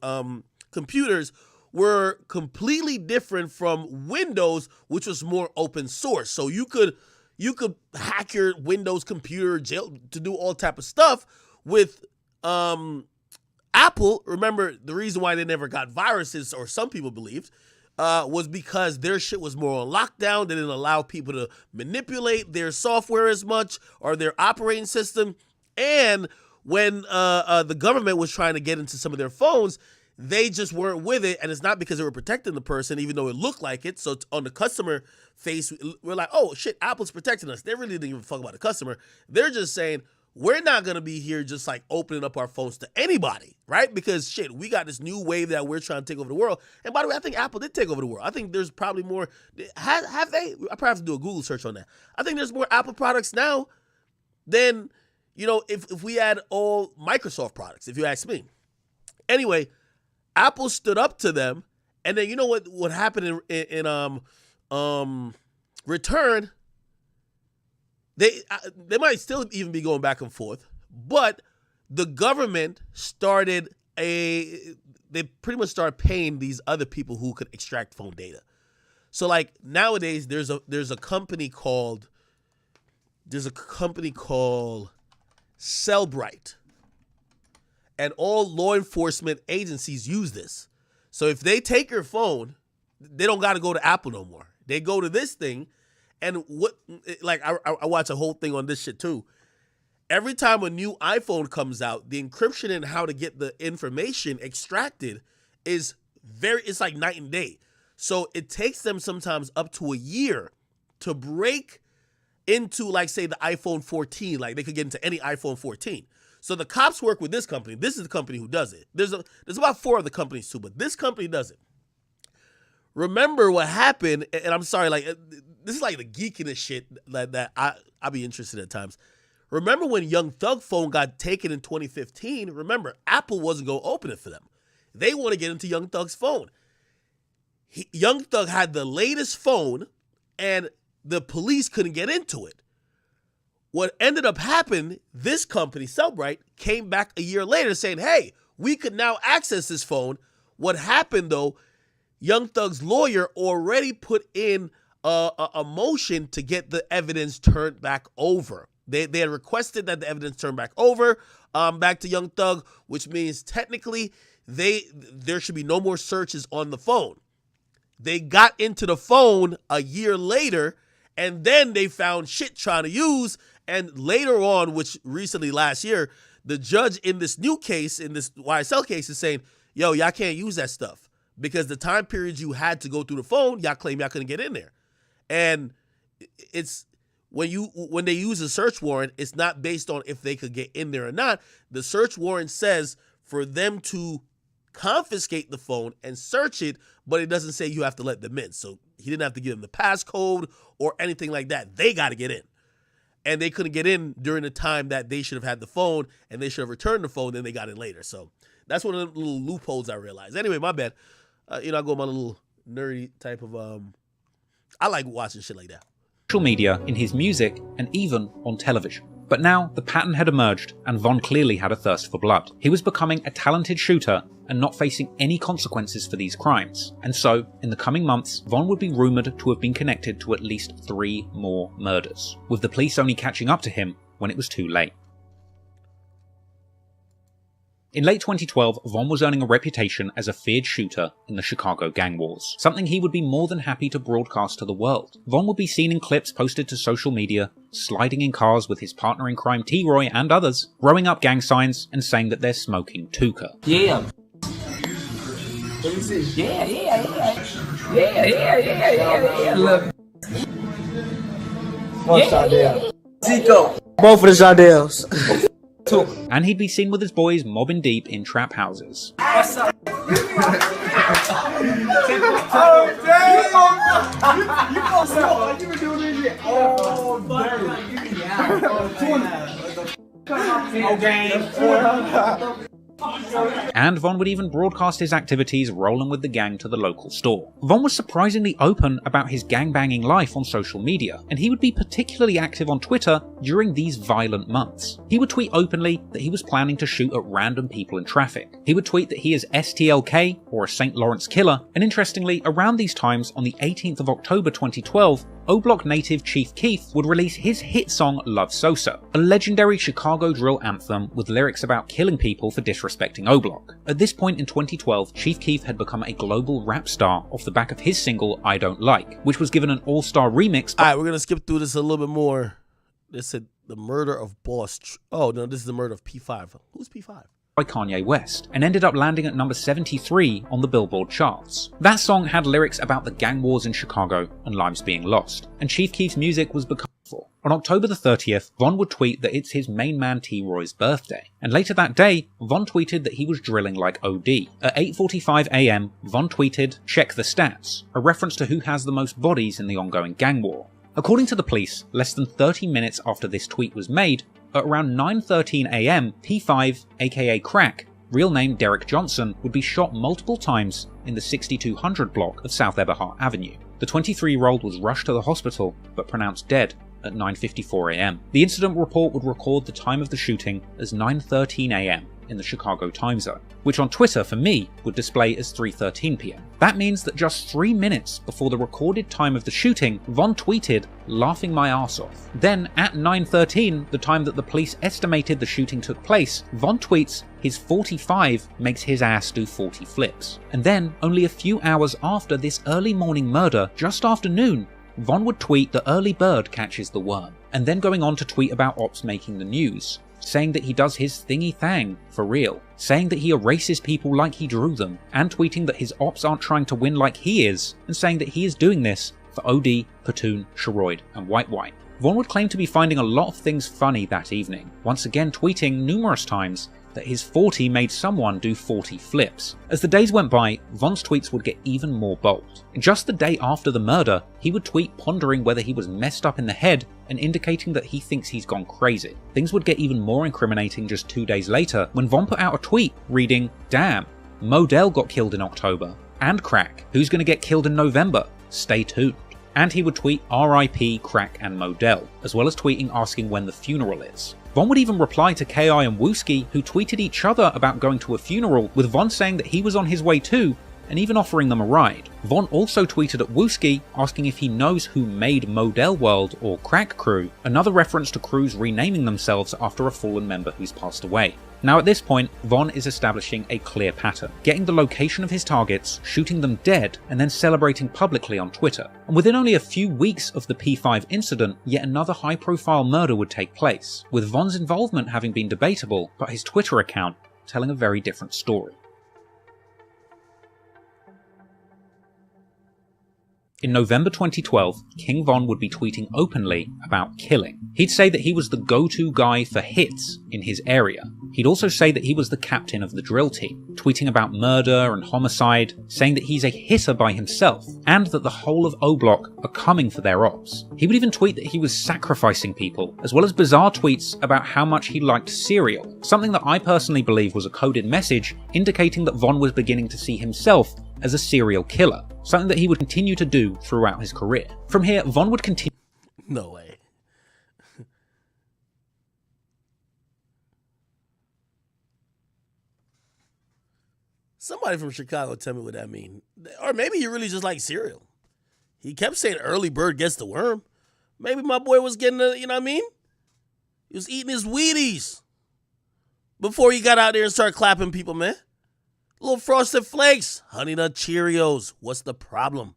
computers, were completely different from Windows, which was more open source. So you could hack your Windows computer to do all type of stuff. With Apple, remember, the reason why they never got viruses, or some people believed, was because their shit was more on lockdown. They didn't allow people to manipulate their software as much, or their operating system. And when the government was trying to get into some of their phones, they just weren't with it. And it's not because they were protecting the person, even though it looked like it. So on the customer face, we're like, oh shit, Apple's protecting us. They really didn't even fuck about the customer. They're just saying, we're not going to be here just like opening up our phones to anybody, right? Because shit, we got this new wave that we're trying to take over the world. And by the way, I think Apple did take over the world. I think there's probably more. Have they? I probably have to do a Google search on that. I think there's more Apple products now than, if we had all Microsoft products, if you ask me. Anyway, Apple stood up to them. And then you know what happened in return? They might still even be going back and forth, but the government they pretty much started paying these other people who could extract phone data. So like nowadays there's a company called Cellbrite, and all law enforcement agencies use this. So if they take your phone, they don't got to go to Apple no more. They go to this thing. And I watch a whole thing on this shit too. Every time a new iPhone comes out, the encryption and how to get the information extracted it's like night and day. So it takes them sometimes up to a year to break into, like, say, the iPhone 14. Like, they could get into any iPhone 14. So the cops work with this company. This is the company who does it. There's about 4 other companies too, but this company does it. Remember what happened, and I'm sorry, like, this is like the geekiness shit that I be interested in at times. Remember when Young Thug phone got taken in 2015? Remember, Apple wasn't going to open it for them. They want to get into Young Thug's phone. Young Thug had the latest phone, and the police couldn't get into it. What ended up happening, this company, Cellbrite, came back a year later saying, hey, we could now access this phone. What happened, though, Young Thug's lawyer already put in a motion to get the evidence turned back over. They had requested that the evidence turn back over, back to Young Thug, which means technically there should be no more searches on the phone. They got into the phone a year later, and then they found shit trying to use. And later on, which recently last year, the judge in this new case, in this YSL case, is saying, yo, y'all can't use that stuff. Because the time periods you had to go through the phone, y'all claim y'all couldn't get in there. And it's when they use a search warrant, it's not based on if they could get in there or not. The search warrant says for them to confiscate the phone and search it, but it doesn't say you have to let them in. So he didn't have to give them the passcode or anything like that. They got to get in. And they couldn't get in during the time that they should have had the phone, and they should have returned the phone, then they got in later. So that's one of the little loopholes I realized. Anyway, my bad. I go my little nerdy type of, I like watching shit like that. Social media, in his music, and even on television. But now the pattern had emerged, and Von clearly had a thirst for blood. He was becoming a talented shooter and not facing any consequences for these crimes. And so, in the coming months, Von would be rumoured to have been connected to at least 3 more murders, with the police only catching up to him when it was too late. In late 2012, Von was earning a reputation as a feared shooter in the Chicago gang wars, something he would be more than happy to broadcast to the world. Von would be seen in clips posted to social media, sliding in cars with his partner in crime T-Roy and others, throwing up gang signs and saying that they're smoking Tuka. Yeah. Let me see. Yeah. Look. One Shardell. Zico. Both of the Shardells. And he'd be seen with his boys mobbing deep in trap houses. What's up? You been doing this shit all day. And Von would even broadcast his activities rolling with the gang to the local store. Von was surprisingly open about his gangbanging life on social media, and he would be particularly active on Twitter during these violent months. He would tweet openly that he was planning to shoot at random people in traffic. He would tweet that he is STLK, or a St. Lawrence Killer, and interestingly, around these times, on the 18th of October 2012, O-Block native Chief Keef would release his hit song Love So-So, a legendary Chicago drill anthem with lyrics about killing people for disrespecting O-Block. At this point in 2012, Chief Keef had become a global rap star off the back of his single I Don't Like, which was given an all-star remix. Alright, we're gonna skip through this a little bit more. They said the murder of Boss. Oh no, this is the murder of P5. Who's P5? By Kanye West, and ended up landing at number 73 on the Billboard charts. That song had lyrics about the gang wars in Chicago and lives being lost, and Chief Keef's music was become for. On October the 30th, Von would tweet that it's his main man T-Roy's birthday, and later that day, Von tweeted that he was drilling like OD. At 8:45 AM, Von tweeted, "Check the stats," a reference to who has the most bodies in the ongoing gang war. According to the police, less than 30 minutes after this tweet was made, at around 9:13 AM, P5, aka Crack, real name Derek Johnson, would be shot multiple times in the 6200 block of South Eberhart Avenue. The 23-year-old was rushed to the hospital, but pronounced dead at 9:54 AM. The incident report would record the time of the shooting as 9:13 AM in the Chicago time zone, which on Twitter for me would display as 3:13 PM. That means that just 3 minutes before the recorded time of the shooting, Von tweeted, "Laughing my ass off." Then at 9:13, the time that the police estimated the shooting took place, Von tweets, "His 45 makes his ass do 40 flips." And then, only a few hours after this early morning murder, just after noon, Von would tweet the early bird catches the worm, and then going on to tweet about ops making the news, saying that he does his thingy thang for real, saying that he erases people like he drew them, and tweeting that his ops aren't trying to win like he is, and saying that he is doing this for OD, Platoon, Sherroid, and White White. Von would claim to be finding a lot of things funny that evening, once again tweeting numerous times that his 40 made someone do 40 flips. As the days went by, Von's tweets would get even more bold. Just the day after the murder, he would tweet pondering whether he was messed up in the head and indicating that he thinks he's gone crazy. Things would get even more incriminating just 2 days later when Von put out a tweet reading, "Damn, Modell got killed in October, and Crack, who's gonna get killed in November? Stay tuned." And he would tweet RIP Crack and Modell, as well as tweeting asking when the funeral is. Von would even reply to KI and Wooski, who tweeted each other about going to a funeral, with Von saying that he was on his way too, and even offering them a ride. Von also tweeted at Wooski asking if he knows who made Modell World or Crack Crew, another reference to crews renaming themselves after a fallen member who's passed away. Now at this point, Von is establishing a clear pattern, getting the location of his targets, shooting them dead, and then celebrating publicly on Twitter. And within only a few weeks of the P5 incident, yet another high-profile murder would take place, with Von's involvement having been debatable, but his Twitter account telling a very different story. In November 2012, King Von would be tweeting openly about killing. He'd say that he was the go-to guy for hits in his area. He'd also say that he was the captain of the drill team, tweeting about murder and homicide, saying that he's a hitter by himself, and that the whole of O-Block are coming for their ops. He would even tweet that he was sacrificing people, as well as bizarre tweets about how much he liked cereal, something that I personally believe was a coded message indicating that Von was beginning to see himself as a serial killer, something that he would continue to do throughout his career. From here, Von would continue. No way. Somebody from Chicago tell me what that means. Or maybe he really just likes cereal. He kept saying early bird gets the worm. Maybe my boy was getting a, you know what I mean? He was eating his Wheaties. before you got out there and start clapping people, man. Little Frosted Flakes, Honey Nut Cheerios. What's the problem?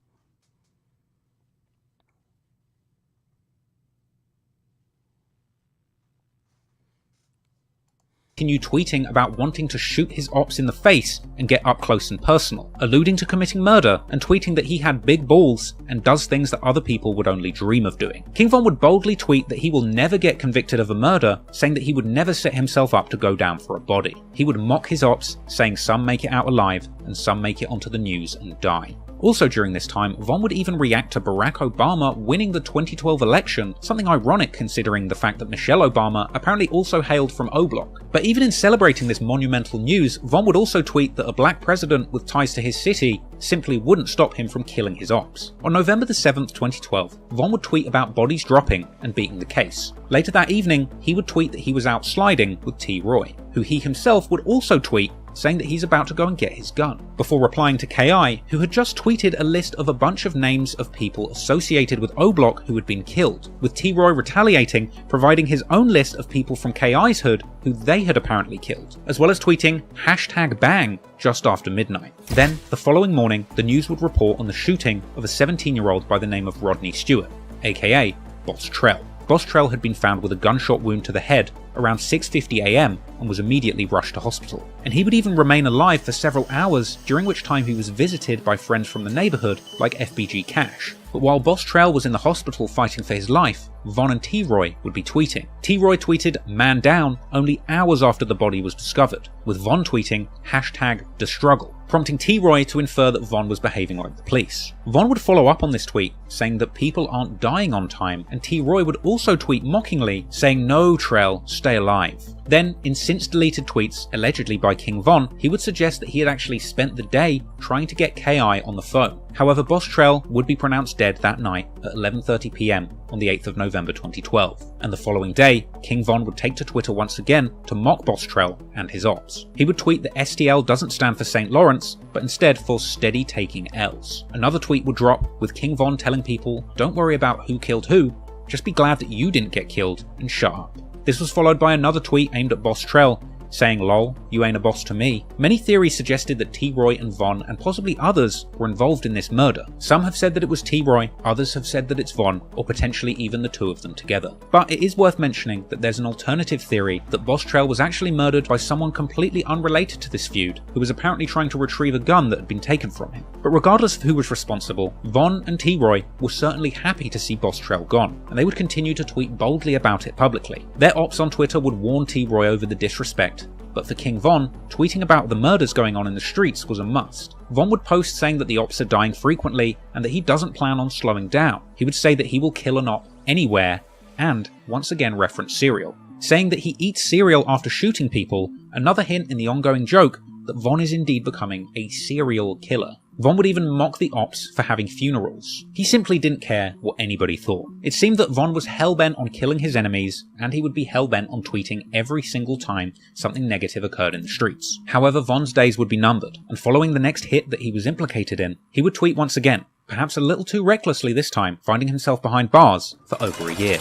Continued tweeting about wanting to shoot his ops in the face and get up close and personal, alluding to committing murder and tweeting that he had big balls and does things that other people would only dream of doing. King Von would boldly tweet that he will never get convicted of a murder, saying that he would never set himself up to go down for a body. He would mock his ops, saying some make it out alive and some make it onto the news and die. Also during this time, Von would even react to Barack Obama winning the 2012 election, something ironic considering the fact that Michelle Obama apparently also hailed from O Block. But even in celebrating this monumental news, Von would also tweet that a black president with ties to his city simply wouldn't stop him from killing his ops. On November the 7th, 2012, Von would tweet about bodies dropping and beating the case. Later that evening, he would tweet that he was out sliding with T. Roy, who he himself would also tweet saying that he's about to go and get his gun, before replying to KI, who had just tweeted a list of a bunch of names of people associated with O Block who had been killed, with T. Roy retaliating, providing his own list of people from KI's hood who they had apparently killed, as well as tweeting #bang just after midnight. Then, the following morning, the news would report on the shooting of a 17-year-old by the name of Rodney Stewart, aka Boss Trell. Boss Trell had been found with a gunshot wound to the head around 6:50 AM and was immediately rushed to hospital. And he would even remain alive for several hours, during which time he was visited by friends from the neighbourhood like FBG Cash. But while Boss Trell was in the hospital fighting for his life, Von and T. Roy would be tweeting. T. Roy tweeted "man down" only hours after the body was discovered, with Von tweeting #thestruggle, prompting T. Roy to infer that Von was behaving like the police. Von would follow up on this tweet, saying that people aren't dying on time, and T. Roy would also tweet mockingly, saying "no, Trell, stay alive." Then, in since deleted tweets, allegedly by King Von, he would suggest that he had actually spent the day trying to get KI on the phone. However, Boss Trell would be pronounced dead that night at 11:30 PM on the 8th of November 2012, and the following day, King Von would take to Twitter once again to mock Boss Trell and his ops. He would tweet that STL doesn't stand for St. Lawrence, but instead for steady taking L's. Another tweet would drop, with King Von telling people, "Don't worry about who killed who, just be glad that you didn't get killed and shut up." This was followed by another tweet aimed at Boss Trell, saying "lol, you ain't a boss to me." Many theories suggested that T. Roy and Von, and possibly others, were involved in this murder. Some have said that it was T. Roy, others have said that it's Von, or potentially even the two of them together. But it is worth mentioning that there's an alternative theory that Boss Trell was actually murdered by someone completely unrelated to this feud, who was apparently trying to retrieve a gun that had been taken from him. But regardless of who was responsible, Von and T. Roy were certainly happy to see Boss Trell gone, and they would continue to tweet boldly about it publicly. Their ops on Twitter would warn T. Roy over the disrespect, but for King Von, tweeting about the murders going on in the streets was a must. Von would post saying that the ops are dying frequently and that he doesn't plan on slowing down. He would say that he will kill an op anywhere, and once again reference cereal, saying that he eats cereal after shooting people, another hint in the ongoing joke that Von is indeed becoming a serial killer. Von would even mock the ops for having funerals. He simply didn't care what anybody thought. It seemed that Von was hellbent on killing his enemies, and he would be hellbent on tweeting every single time something negative occurred in the streets. However, Von's days would be numbered, and following the next hit that he was implicated in, he would tweet once again, perhaps a little too recklessly this time, finding himself behind bars for over a year.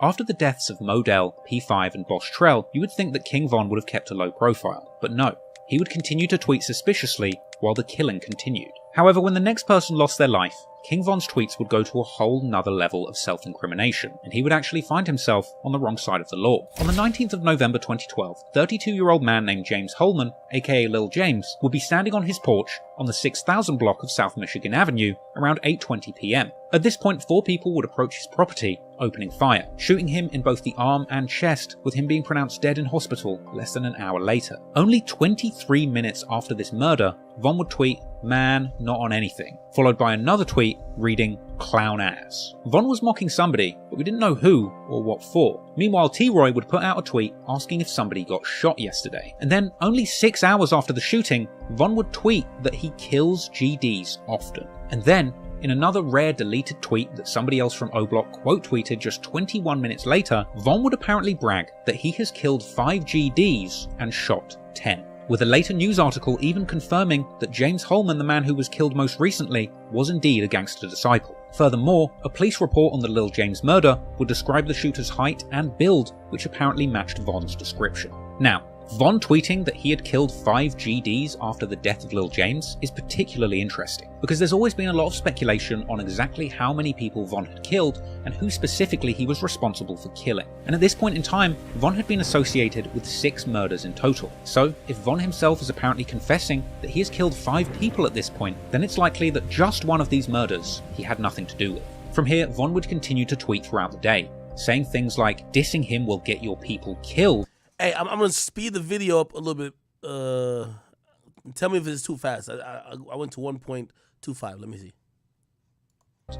After the deaths of Modell, P5 and Boss Trell, you would think that King Von would have kept a low profile, but no, he would continue to tweet suspiciously while the killing continued. However, when the next person lost their life, King Von's tweets would go to a whole nother level of self-incrimination, and he would actually find himself on the wrong side of the law. On the 19th of November 2012, 32-year-old man named James Holman, aka Lil James, would be standing on his porch on the 6000 block of South Michigan Avenue around 8:20 PM. At this point, 4 people would approach his property, opening fire, shooting him in both the arm and chest, with him being pronounced dead in hospital less than an hour later. Only 23 minutes after this murder, Von would tweet, "Man, not on anything," followed by another tweet reading, "clown ass." Von was mocking somebody, but we didn't know who or what for. Meanwhile, T. Roy would put out a tweet asking if somebody got shot yesterday. And then, only 6 hours after the shooting, Von would tweet that he kills GDs often. And then, in another rare deleted tweet that somebody else from O Block quote tweeted just 21 minutes later, Von would apparently brag that he has killed 5 GDs and shot 10. With a later news article even confirming that James Holman, the man who was killed most recently, was indeed a gangster disciple. Furthermore, a police report on the Lil James murder would describe the shooter's height and build, which apparently matched Von's description. Now, Von tweeting that he had killed 5 GDs after the death of Lil James is particularly interesting, because there's always been a lot of speculation on exactly how many people Von had killed and who specifically he was responsible for killing. And at this point in time, Von had been associated with 6 murders in total. So, if Von himself is apparently confessing that he has killed 5 people at this point, then it's likely that just one of these murders he had nothing to do with. From here, Von would continue to tweet throughout the day, saying things like, "Dissing him will get your people killed." Hey, I'm gonna speed the video up a little bit. Tell me if it's too fast. I went to 1.25. Let me see.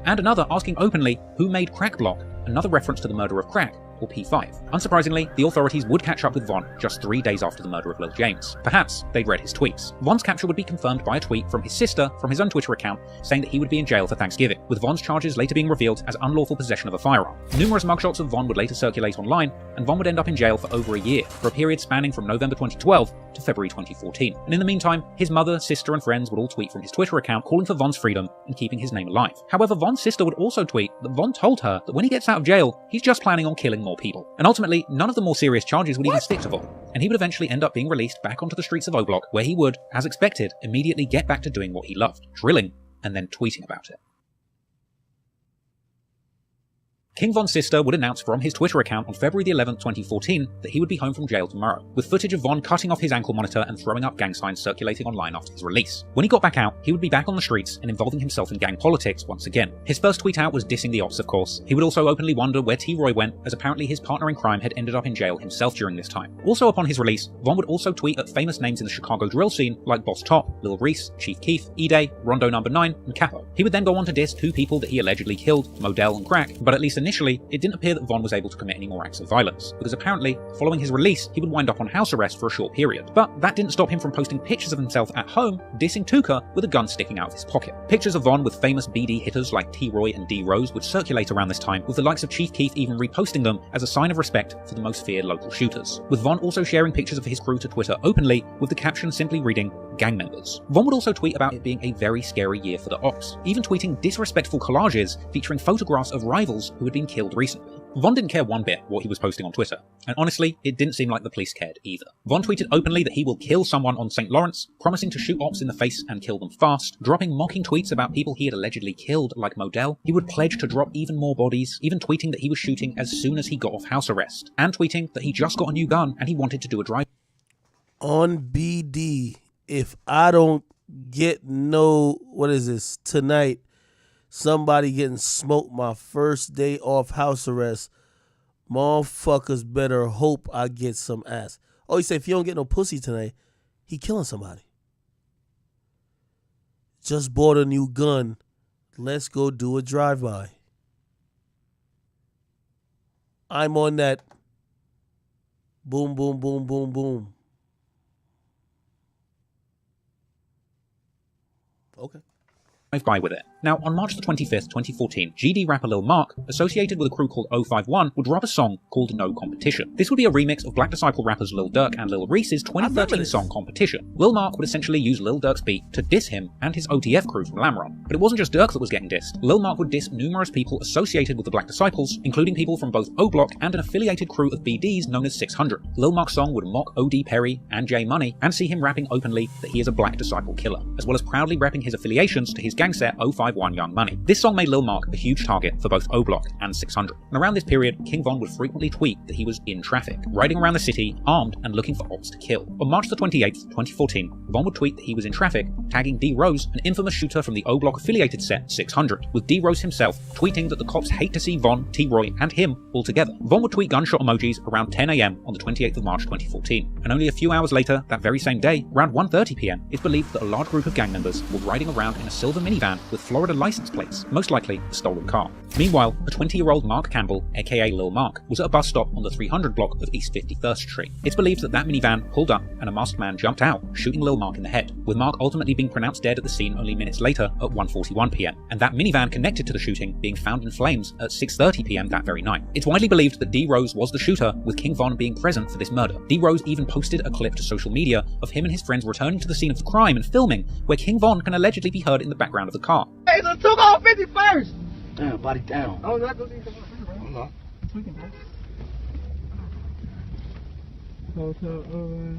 And another asking openly who made Crack Block, another reference to the murder of Crack, or P5. Unsurprisingly, the authorities would catch up with Von just 3 days after the murder of Lil James. Perhaps they'd read his tweets. Von's capture would be confirmed by a tweet from his sister from his own Twitter account saying that he would be in jail for Thanksgiving, with Von's charges later being revealed as unlawful possession of a firearm. Numerous mugshots of Von would later circulate online, and Von would end up in jail for over a year, for a period spanning from November 2012 to February 2014. And in the meantime, his mother, sister, and friends would all tweet from his Twitter account calling for Von's freedom and keeping his name alive. However, Von's sister would also tweet that Von told her that when he gets out of jail, he's just planning on killing more people. And ultimately, none of the more serious charges would even stick to Von, and he would eventually end up being released back onto the streets of O-Block, where he would, as expected, immediately get back to doing what he loved, drilling, and then tweeting about it. King Von's sister would announce from his Twitter account on February the 11th, 2014 that he would be home from jail tomorrow, with footage of Von cutting off his ankle monitor and throwing up gang signs circulating online after his release. When he got back out, he would be back on the streets and involving himself in gang politics once again. His first tweet out was dissing the ops, of course. He would also openly wonder where T-Roy went, as apparently his partner in crime had ended up in jail himself during this time. Also upon his release, Von would also tweet at famous names in the Chicago drill scene like Boss Top, Lil Reese, Chief Keef, E-Day, Rondo No. 9, and Capo. He would then go on to diss 2 people that he allegedly killed, Modell and Crack, but at least initially, it didn't appear that Von was able to commit any more acts of violence, because apparently, following his release, he would wind up on house arrest for a short period. But that didn't stop him from posting pictures of himself at home, dissing Tuka with a gun sticking out of his pocket. Pictures of Von with famous BD hitters like T-Roy and D-Rose would circulate around this time, with the likes of Chief Keef even reposting them as a sign of respect for the most feared local shooters. With Von also sharing pictures of his crew to Twitter openly, with the caption simply reading, "Gang members." Von would also tweet about it being a very scary year for the ops, even tweeting disrespectful collages featuring photographs of rivals who had been killed recently. Von didn't care one bit what he was posting on Twitter, and honestly, it didn't seem like the police cared either. Von tweeted openly that he will kill someone on St. Lawrence, promising to shoot ops in the face and kill them fast, dropping mocking tweets about people he had allegedly killed like Modell. He would pledge to drop even more bodies, even tweeting that he was shooting as soon as he got off house arrest, and tweeting that he just got a new gun and he wanted to do a drive. On BD, if I don't get tonight, somebody getting smoked my first day off house arrest, motherfuckers better hope I get some ass. Oh, he said if you don't get no pussy tonight, he killing somebody. Just bought a new gun. Let's go do a drive-by. I'm on that boom, boom, boom, boom, boom. Okay. By with it. Now, on March the 25th, 2014, GD rapper Lil Mark, associated with a crew called 051, would drop a song called No Competition. This would be a remix of Black Disciple rappers Lil Durk and Lil Reese's 2013 song Competition. Lil Mark would essentially use Lil Durk's beat to diss him and his OTF crew from Lamron. But it wasn't just Durk that was getting dissed. Lil Mark would diss numerous people associated with the Black Disciples, including people from both O-Block and an affiliated crew of BDs known as 600. Lil Mark's song would mock OD Perry and J Money and see him rapping openly that he is a Black Disciple killer, as well as proudly repping his affiliations to his gang set 051 Young Money. This song made Lil Mark a huge target for both O-Block and 600. And around this period, King Von would frequently tweet that he was in traffic, riding around the city, armed and looking for ops to kill. On March the 28th, 2014, Von would tweet that he was in traffic, tagging D-Rose, an infamous shooter from the O-Block affiliated set 600, with D-Rose himself tweeting that the cops hate to see Von, T-Roy, and him all together. Von would tweet gunshot emojis around 10 AM on the 28th of March 2014, and only a few hours later, that very same day, around 1:30 PM, it's believed that a large group of gang members were riding around in a silver minivan with Florida license plates, most likely a stolen car. Meanwhile, a 20-year-old Mark Campbell, aka Lil Mark, was at a bus stop on the 300 block of East 51st Street. It's believed that that minivan pulled up and a masked man jumped out, shooting Lil Mark in the head, with Mark ultimately being pronounced dead at the scene only minutes later at 1:41 PM, and that minivan connected to the shooting being found in flames at 6:30 PM that very night. It's widely believed that D-Rose was the shooter, with King Von being present for this murder. D-Rose even posted a clip to social media of him and his friends returning to the scene of the crime and filming, where King Von can allegedly be heard in the background of the car. Hey, let's took off 51st. Damn, body down. Oh, not gonna be No.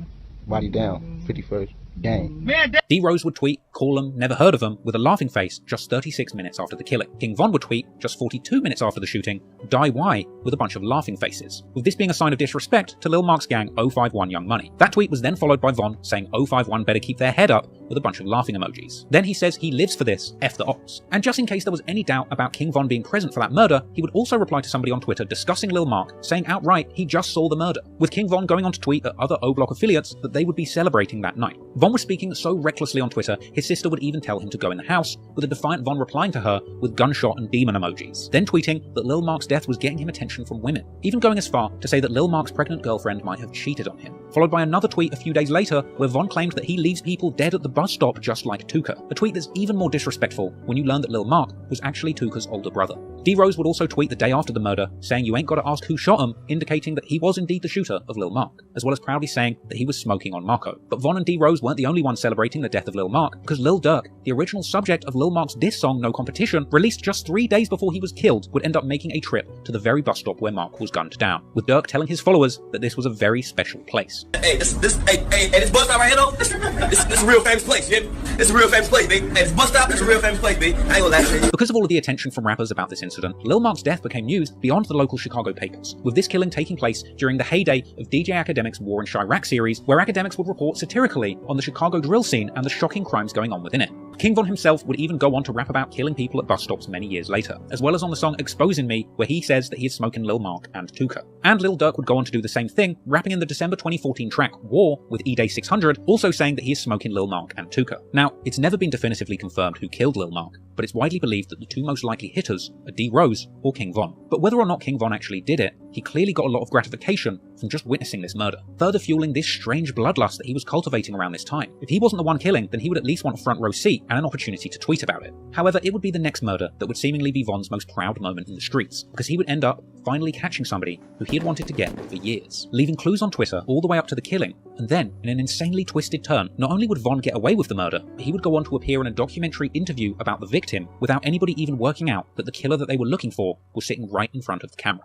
Body down. 51st. Gang. D Rose would tweet, "Call 'em, never heard of 'em," with a laughing face just 36 minutes after the killing. King Von would tweet, just 42 minutes after the shooting, "Die why," with a bunch of laughing faces, with this being a sign of disrespect to Lil Mark's gang 051 Young Money. That tweet was then followed by Von saying 051 better keep their head up with a bunch of laughing emojis. Then he says he lives for this, F the ops. And just in case there was any doubt about King Von being present for that murder, he would also reply to somebody on Twitter discussing Lil Mark, saying outright he just saw the murder, with King Von going on to tweet at other O Block affiliates that they would be celebrating that night. Von was speaking so recklessly on Twitter, his sister would even tell him to go in the house, with a defiant Von replying to her with gunshot and demon emojis, then tweeting that Lil Mark's death was getting him attention from women, even going as far to say that Lil Mark's pregnant girlfriend might have cheated on him. Followed by another tweet a few days later where Von claimed that he leaves people dead at the bus stop just like Tuka, a tweet that's even more disrespectful when you learn that Lil Mark was actually Tuka's older brother. D Rose would also tweet the day after the murder saying you ain't gotta ask who shot him, indicating that he was indeed the shooter of Lil Mark, as well as proudly saying that he was smoking on Marco. But Von and D Rose weren't the only ones celebrating the death of Lil Mark, because Lil Durk, the original subject of Lil Mark's diss song No Competition, released just 3 days before he was killed, would end up making a trip to the very bus stop where Mark was gunned down, with Durk telling his followers that this was a very special place. Hey, this bus stop right here, though, this a real famous place, you hear me? It's a real famous place, baby. Hey, this bus stop is a real famous place, baby. I ain't gonna lie to you. Because of all of the attention from rappers about this incident, Lil Mark's death became news beyond the local Chicago papers, with this killing taking place during the heyday of DJ Akademiks' War in Chirac series, where Akademiks would report satirically on the Chicago drill scene and the shocking crimes going on within it. King Von himself would even go on to rap about killing people at bus stops many years later, as well as on the song Exposing Me, where he says that he is smoking Lil Mark and Tuka. And Lil Durk would go on to do the same thing, rapping in the December 2014 track War with E-Day 600, also saying that he is smoking Lil Mark and Tuka. Now, it's never been definitively confirmed who killed Lil Mark, but it's widely believed that the two most likely hitters are D Rose or King Von. But whether or not King Von actually did it, he clearly got a lot of gratification from just witnessing this murder, further fueling this strange bloodlust that he was cultivating around this time. If he wasn't the one killing, then he would at least want a front row seat and an opportunity to tweet about it. However, it would be the next murder that would seemingly be Von's most proud moment in the streets, because he would end up finally catching somebody who he had wanted to get for years, leaving clues on Twitter all the way up to the killing. And then, in an insanely twisted turn, not only would Von get away with the murder, but he would go on to appear in a documentary interview about the victim without anybody even working out that the killer that they were looking for was sitting right in front of the camera.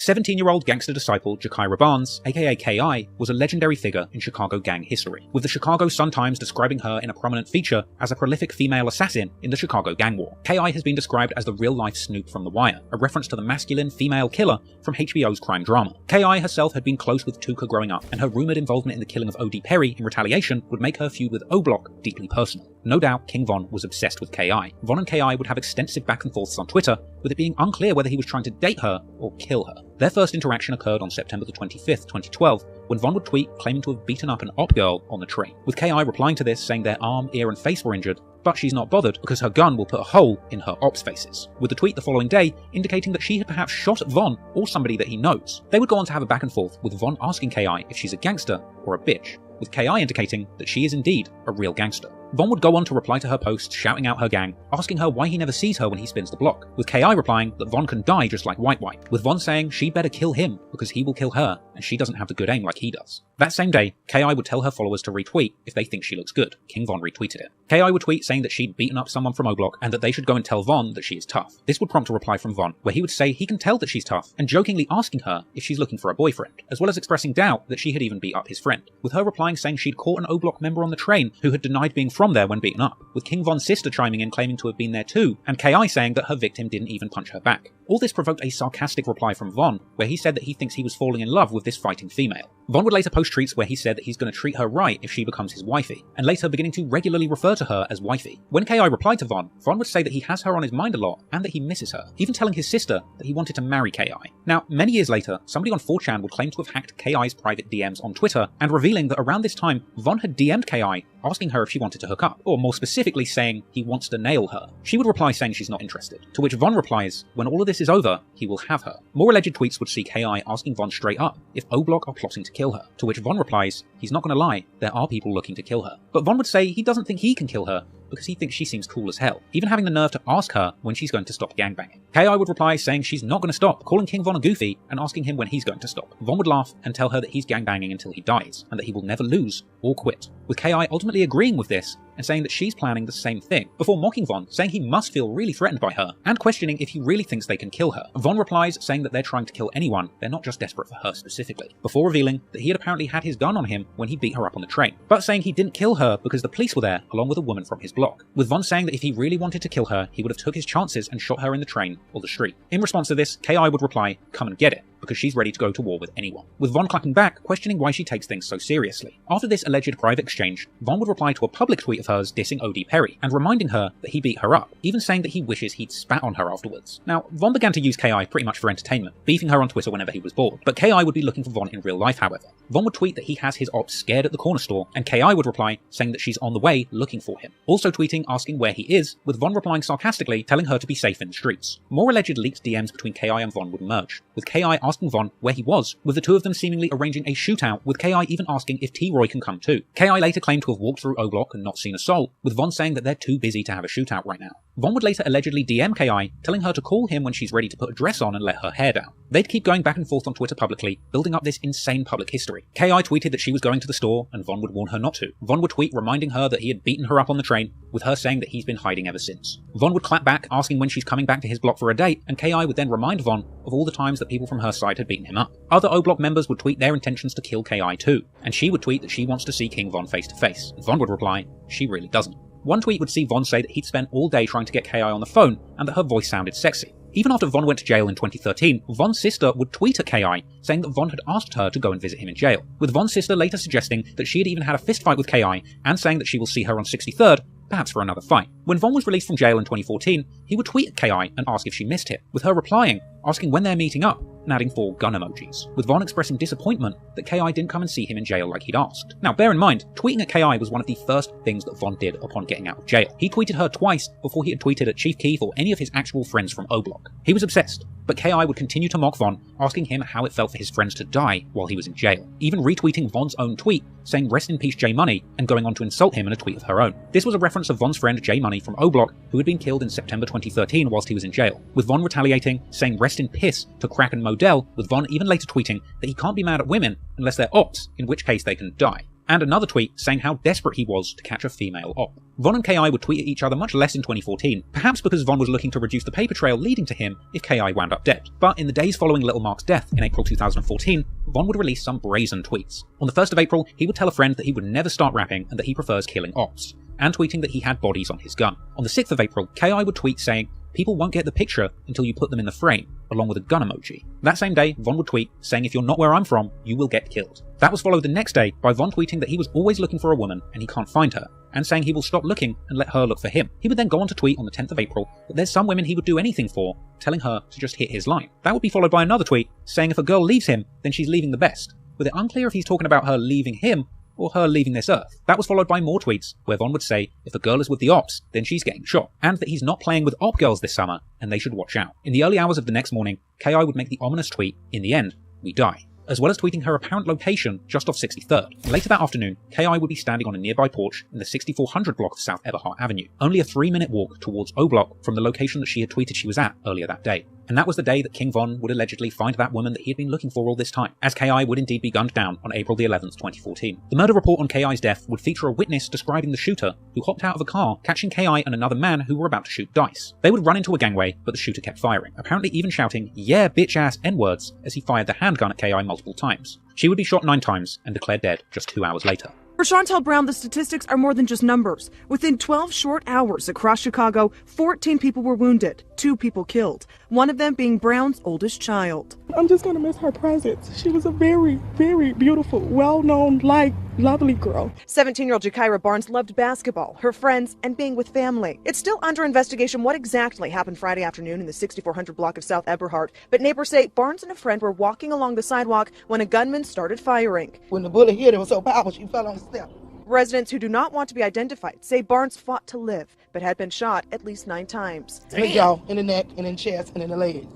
17-year-old gangster disciple Jakira Barnes, aka K.I., was a legendary figure in Chicago gang history, with the Chicago Sun-Times describing her in a prominent feature as a prolific female assassin in the Chicago gang war. K.I. has been described as the real-life Snoop from The Wire, a reference to the masculine female killer from HBO's crime drama. K.I. herself had been close with Tuka growing up, and her rumoured involvement in the killing of O.D. Perry in retaliation would make her feud with O-Block deeply personal. No doubt King Von was obsessed with K.I. Von and K.I. would have extensive back and forths on Twitter, with it being unclear whether he was trying to date her or kill her. Their first interaction occurred on September the 25th, 2012, when Von would tweet claiming to have beaten up an op girl on the train, with K.I. replying to this saying their arm, ear and face were injured, but she's not bothered because her gun will put a hole in her ops faces, with the tweet the following day indicating that she had perhaps shot at Von or somebody that he knows. They would go on to have a back and forth, with Von asking K.I. if she's a gangster or a bitch, with K.I. indicating that she is indeed a real gangster. Von would go on to reply to her posts shouting out her gang, asking her why he never sees her when he spins the block, with K.I. replying that Von can die just like White White, with Von saying she better kill him because he will kill her and she doesn't have the good aim like he does. That same day, K.I. would tell her followers to retweet if they think she looks good. King Von retweeted it. K.I. would tweet saying that she'd beaten up someone from O-Block and that they should go and tell Von that she is tough. This would prompt a reply from Von, where he would say he can tell that she's tough and jokingly asking her if she's looking for a boyfriend, as well as expressing doubt that she had even beat up his friend, with her replying saying she'd caught an O-Block member on the train who had denied being from there when beaten up, with King Von's sister chiming in claiming to have been there too, and K.I. saying that her victim didn't even punch her back. All this provoked a sarcastic reply from Von, where he said that he thinks he was falling in love with this fighting female. Von would later post tweets where he said that he's going to treat her right if she becomes his wifey, and later beginning to regularly refer to her as wifey. When K.I. replied to Von, Von would say that he has her on his mind a lot and that he misses her, even telling his sister that he wanted to marry K.I. Now, many years later, somebody on 4chan would claim to have hacked K.I.'s private DMs on Twitter, and revealing that around this time, Von had DM'd K.I. asking her if she wanted to hook up, or more specifically saying he wants to nail her. She would reply saying she's not interested, to which Von replies, when all of this is over, he will have her. More alleged tweets would see K.I. asking Von straight up if O-Block are plotting to kill her, to which Von replies, he's not going to lie, there are people looking to kill her. But Von would say he doesn't think he can kill her, because he thinks she seems cool as hell, even having the nerve to ask her when she's going to stop gangbanging. K.I. would reply saying she's not going to stop, calling King Von a goofy and asking him when he's going to stop. Von would laugh and tell her that he's gangbanging until he dies, and that he will never lose or quit, with K.I. ultimately agreeing with this and saying that she's planning the same thing, before mocking Von, saying he must feel really threatened by her, and questioning if he really thinks they can kill her. Von replies saying that they're trying to kill anyone, they're not just desperate for her specifically, before revealing that he had apparently had his gun on him when he beat her up on the train, but saying he didn't kill her because the police were there along with a woman from his block, with Von saying that if he really wanted to kill her, he would have took his chances and shot her in the train or the street. In response to this, K.I. would reply, "Come and get it," because she's ready to go to war with anyone, with Von clapping back, questioning why she takes things so seriously. After this alleged private exchange, Von would reply to a public tweet of hers dissing O.D. Perry, and reminding her that he beat her up, even saying that he wishes he'd spat on her afterwards. Now, Von began to use K.I. pretty much for entertainment, beefing her on Twitter whenever he was bored, but K.I. would be looking for Von in real life, however. Von would tweet that he has his ops scared at the corner store, and K.I. would reply saying that she's on the way looking for him, also tweeting asking where he is, with Von replying sarcastically telling her to be safe in the streets. More alleged leaked DMs between K.I. and Von would emerge, with K.I. asking Von where he was, with the two of them seemingly arranging a shootout, with K.I. even asking if T-Roy can come too. K.I. later claimed to have walked through O-Block and not seen a soul, with Von saying that they're too busy to have a shootout right now. Von would later allegedly DM K.I., telling her to call him when she's ready to put a dress on and let her hair down. They'd keep going back and forth on Twitter publicly, building up this insane public history. K.I. tweeted that she was going to the store, and Von would warn her not to. Von would tweet reminding her that he had beaten her up on the train, with her saying that he's been hiding ever since. Von would clap back, asking when she's coming back to his block for a date, and K.I. would then remind Von of all the times that people from her side had beaten him up. Other O-Block members would tweet their intentions to kill K.I. too, and she would tweet that she wants to see King Von face to face, and Von would reply, she really doesn't. One tweet would see Von say that he'd spent all day trying to get K.I. on the phone, and that her voice sounded sexy. Even after Von went to jail in 2013, Von's sister would tweet at K.I. saying that Von had asked her to go and visit him in jail, with Von's sister later suggesting that she had even had a fistfight with K.I. and saying that she will see her on 63rd, perhaps for another fight. When Von was released from jail in 2014, he would tweet at K.I. and ask if she missed him, with her replying, asking when they're meeting up, and adding 4 gun emojis, with Von expressing disappointment that K.I. didn't come and see him in jail like he'd asked. Now bear in mind, tweeting at K.I. was one of the first things that Von did upon getting out of jail. He tweeted her twice before he had tweeted at Chief Keef or any of his actual friends from O-Block. He was obsessed, but K.I. would continue to mock Von, asking him how it felt for his friends to die while he was in jail, even retweeting Von's own tweet, saying rest in peace J Money, and going on to insult him in a tweet of her own. This was a reference of Von's friend J Money from O-Block, who had been killed in September 2013 whilst he was in jail, with Von retaliating, saying rest in piss to Crack and Modell, with Von even later tweeting that he can't be mad at women unless they're ops, in which case they can die. And another tweet saying how desperate he was to catch a female op. Von and K.I. would tweet at each other much less in 2014, perhaps because Von was looking to reduce the paper trail leading to him if K.I. wound up dead. But in the days following Little Mark's death in April 2014, Von would release some brazen tweets. On the 1st of April, he would tell a friend that he would never start rapping and that he prefers killing ops, and tweeting that he had bodies on his gun. On the 6th of April, K.I. would tweet saying, people won't get the picture until you put them in the frame, along with a gun emoji. That same day, Von would tweet saying if you're not where I'm from, you will get killed. That was followed the next day by Von tweeting that he was always looking for a woman and he can't find her, and saying he will stop looking and let her look for him. He would then go on to tweet on the 10th of April that there's some women he would do anything for, telling her to just hit his line. That would be followed by another tweet saying if a girl leaves him, then she's leaving the best, with it unclear if he's talking about her leaving him or her leaving this earth. That was followed by more tweets, where Von would say if a girl is with the ops, then she's getting shot, and that he's not playing with op girls this summer, and they should watch out. In the early hours of the next morning, K.I. would make the ominous tweet, in the end, we die, as well as tweeting her apparent location just off 63rd. Later that afternoon, K.I. would be standing on a nearby porch in the 6400 block of South Eberhart Avenue, only a 3-minute walk towards O-Block from the location that she had tweeted she was at earlier that day. And that was the day that King Von would allegedly find that woman that he had been looking for all this time, as K.I. would indeed be gunned down on April the 11th, 2014. The murder report on K.I.'s death would feature a witness describing the shooter, who hopped out of a car, catching K.I. and another man who were about to shoot dice. They would run into a gangway, but the shooter kept firing, apparently even shouting, yeah, bitch-ass N-words, as he fired the handgun at K.I. multiple times. She would be shot 9 times and declared dead just 2 hours later. For Chantel Brown, the statistics are more than just numbers. Within 12 short hours across Chicago, 14 people were wounded, 2 people killed, one of them being Brown's oldest child. I'm just going to miss her presence. She was a very, very beautiful, well-known, lovely girl. 17-year-old Jakira Barnes loved basketball, her friends, and being with family. It's still under investigation what exactly happened Friday afternoon in the 6400 block of South Eberhart, but neighbors say Barnes and a friend were walking along the sidewalk when a gunman started firing. When the bullet hit her, it was so powerful, she fell on the step. Residents who do not want to be identified say Barnes fought to live, but had been shot at least 9 times. In the jaw, in the neck, and in the chest, and in the leg.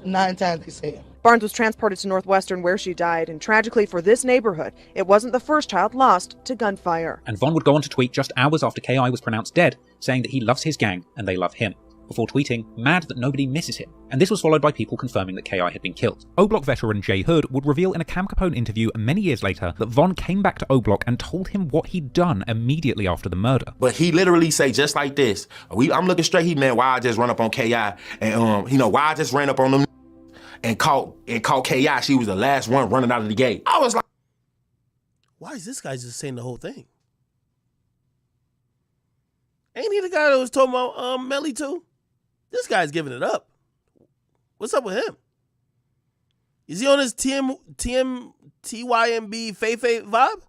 9 times, they said. Barnes was transported to Northwestern where she died, and tragically for this neighborhood, it wasn't the first child lost to gunfire. And Von would go on to tweet just hours after K.I. was pronounced dead, saying that he loves his gang and they love him, before tweeting, mad that nobody misses him. And this was followed by people confirming that KI had been killed. O-Block veteran Jay Hood would reveal in a Cam Capone interview many years later that Von came back to O-Block and told him what he'd done immediately after the murder. But he literally say just like this, I'm looking straight, he meant why I just run up on KI and why I just ran up on them and caught KI. She was the last one running out of the gate. I was like, why is this guy just saying the whole thing? Ain't he the guy that was talking about Melly too? This guy's giving it up. What's up with him? Is he on his TYMB Faye vibe?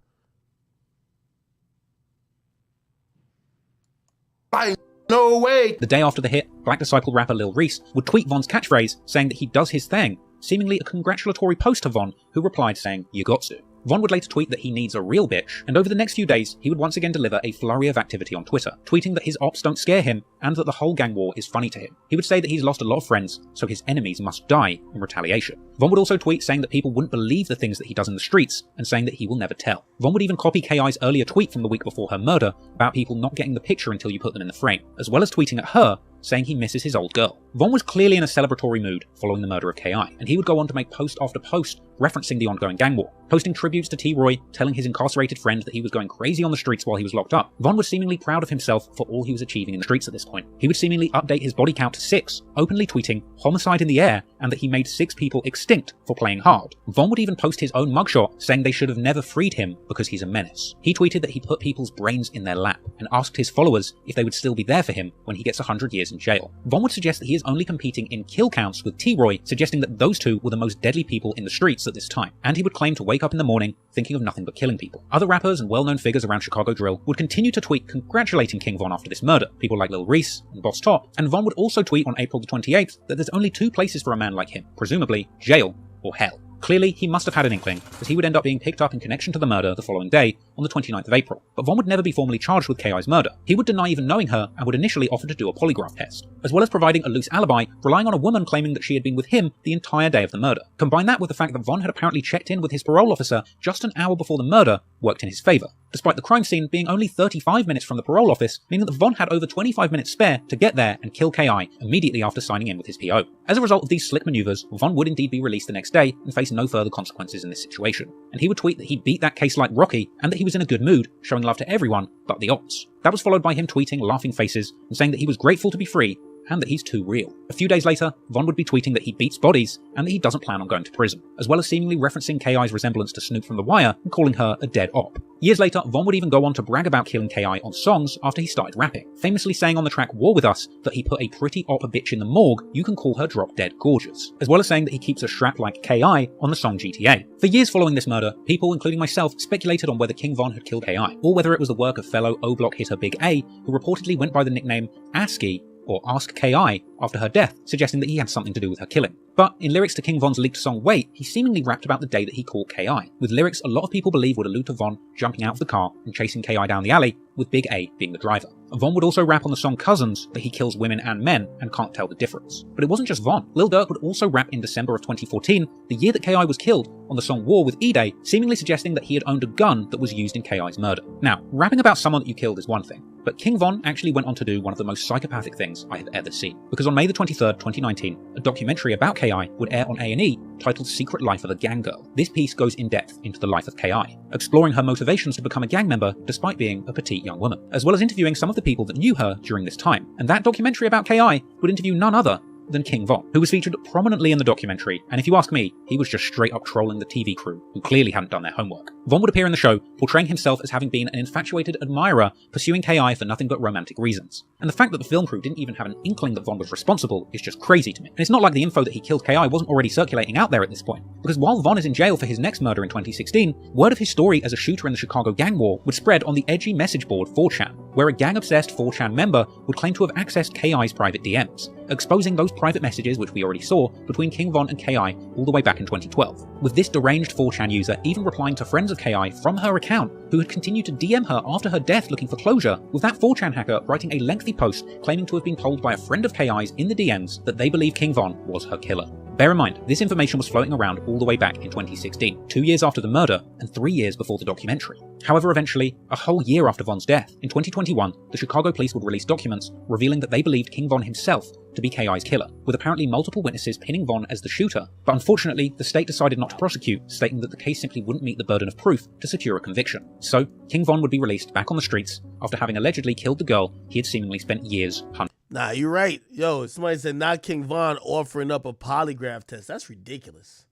No way. The day after the hit, Black Disciple rapper Lil Reese would tweet Von's catchphrase saying that he does his thing, seemingly a congratulatory post to Von, who replied saying, "You got to." Von would later tweet that he needs a real bitch, and over the next few days, he would once again deliver a flurry of activity on Twitter, tweeting that his ops don't scare him, and that the whole gang war is funny to him. He would say that he's lost a lot of friends, so his enemies must die in retaliation. Von would also tweet saying that people wouldn't believe the things that he does in the streets, and saying that he will never tell. Von would even copy KI's earlier tweet from the week before her murder, about people not getting the picture until you put them in the frame, as well as tweeting at her, saying he misses his old girl. Von was clearly in a celebratory mood following the murder of KI, and he would go on to make post after post referencing the ongoing gang war, posting tributes to T-Roy, telling his incarcerated friend that he was going crazy on the streets while he was locked up. Von was seemingly proud of himself for all he was achieving in the streets at this point. He would seemingly update his body count to 6, openly tweeting homicide in the air and that he made 6 people extinct for playing hard. Von would even post his own mugshot saying they should have never freed him because he's a menace. He tweeted that he put people's brains in their lap and asked his followers if they would still be there for him when he gets 100 years in jail. Von would suggest that he is only competing in kill counts with T-Roy, suggesting that those two were the most deadly people in the streets at this time, and he would claim to wake up in the morning thinking of nothing but killing people. Other rappers and well-known figures around Chicago drill would continue to tweet congratulating King Von after this murder, people like Lil Reese and Boss Top, and Von would also tweet on April the 28th that there's only 2 places for a man like him, presumably jail or hell. Clearly, he must have had an inkling, as he would end up being picked up in connection to the murder the following day, on the 29th of April. But Von would never be formally charged with KI's murder. He would deny even knowing her and would initially offer to do a polygraph test, as well as providing a loose alibi, relying on a woman claiming that she had been with him the entire day of the murder. Combine that with the fact that Von had apparently checked in with his parole officer just an hour before the murder worked in his favour, despite the crime scene being only 35 minutes from the parole office, meaning that Von had over 25 minutes spare to get there and kill KI immediately after signing in with his PO. As a result of these slick maneuvers, Von would indeed be released the next day and face no further consequences in this situation. And he would tweet that he beat that case like Rocky and that he was in a good mood, showing love to everyone but the ops. That was followed by him tweeting laughing faces and saying that he was grateful to be free and that he's too real. A few days later, Von would be tweeting that he beats bodies and that he doesn't plan on going to prison, as well as seemingly referencing KI's resemblance to Snoop from The Wire and calling her a dead op. Years later, Von would even go on to brag about killing KI on songs after he started rapping, famously saying on the track War With Us that he put a pretty op bitch in the morgue, you can call her drop dead gorgeous, as well as saying that he keeps a strap like KI on the song GTA. For years following this murder, people, including myself, speculated on whether King Von had killed KI, or whether it was the work of fellow O-Block hitter Big A, who reportedly went by the nickname ASCII, or Ask KI, after her death, suggesting that he had something to do with her killing. But in lyrics to King Von's leaked song Wait, he seemingly rapped about the day that he caught KI, with lyrics a lot of people believe would allude to Von jumping out of the car and chasing KI down the alley, with Big A being the driver. Von would also rap on the song Cousins that he kills women and men and can't tell the difference. But it wasn't just Von. Lil Durk would also rap in December of 2014, the year that KI was killed, on the song War with E-Day, seemingly suggesting that he had owned a gun that was used in KI's murder. Now, rapping about someone that you killed is one thing, but King Von actually went on to do one of the most psychopathic things I have ever seen. Because on May the 23rd, 2019, a documentary about KI would air on A&E titled Secret Life of a Gang Girl. This piece goes in depth into the life of KI, exploring her motivations to become a gang member despite being a petite young woman, as well as interviewing some of the people that knew her during this time. And that documentary about KI would interview none other than King Von, who was featured prominently in the documentary, and if you ask me, he was just straight up trolling the TV crew, who clearly hadn't done their homework. Von would appear in the show, portraying himself as having been an infatuated admirer, pursuing KI for nothing but romantic reasons. And the fact that the film crew didn't even have an inkling that Von was responsible is just crazy to me. And it's not like the info that he killed KI wasn't already circulating out there at this point, because while Von is in jail for his next murder in 2016, word of his story as a shooter in the Chicago gang war would spread on the edgy message board 4chan, where a gang-obsessed 4chan member would claim to have accessed KI's private DMs, exposing those private messages which we already saw between King Von and KI all the way back in 2012, with this deranged 4chan user even replying to friends of KI from her account who had continued to DM her after her death looking for closure, with that 4chan hacker writing a lengthy post claiming to have been told by a friend of KI's in the DMs that they believe King Von was her killer. Bear in mind, this information was floating around all the way back in 2016, 2 years after the murder and 3 years before the documentary. However, eventually, a whole year after Von's death, in 2021, the Chicago police would release documents revealing that they believed King Von himself to be K.I.'s killer, with apparently multiple witnesses pinning Von as the shooter, but unfortunately, the state decided not to prosecute, stating that the case simply wouldn't meet the burden of proof to secure a conviction. So, King Von would be released back on the streets after having allegedly killed the girl he had seemingly spent years hunting. Nah, you're right. Yo, somebody said not King Von offering up a polygraph test. That's ridiculous.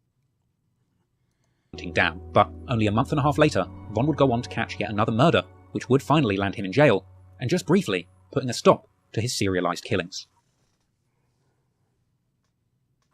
Down. But only a month and a half later, Von would go on to catch yet another murder, which would finally land him in jail, and just briefly putting a stop to his serialized killings.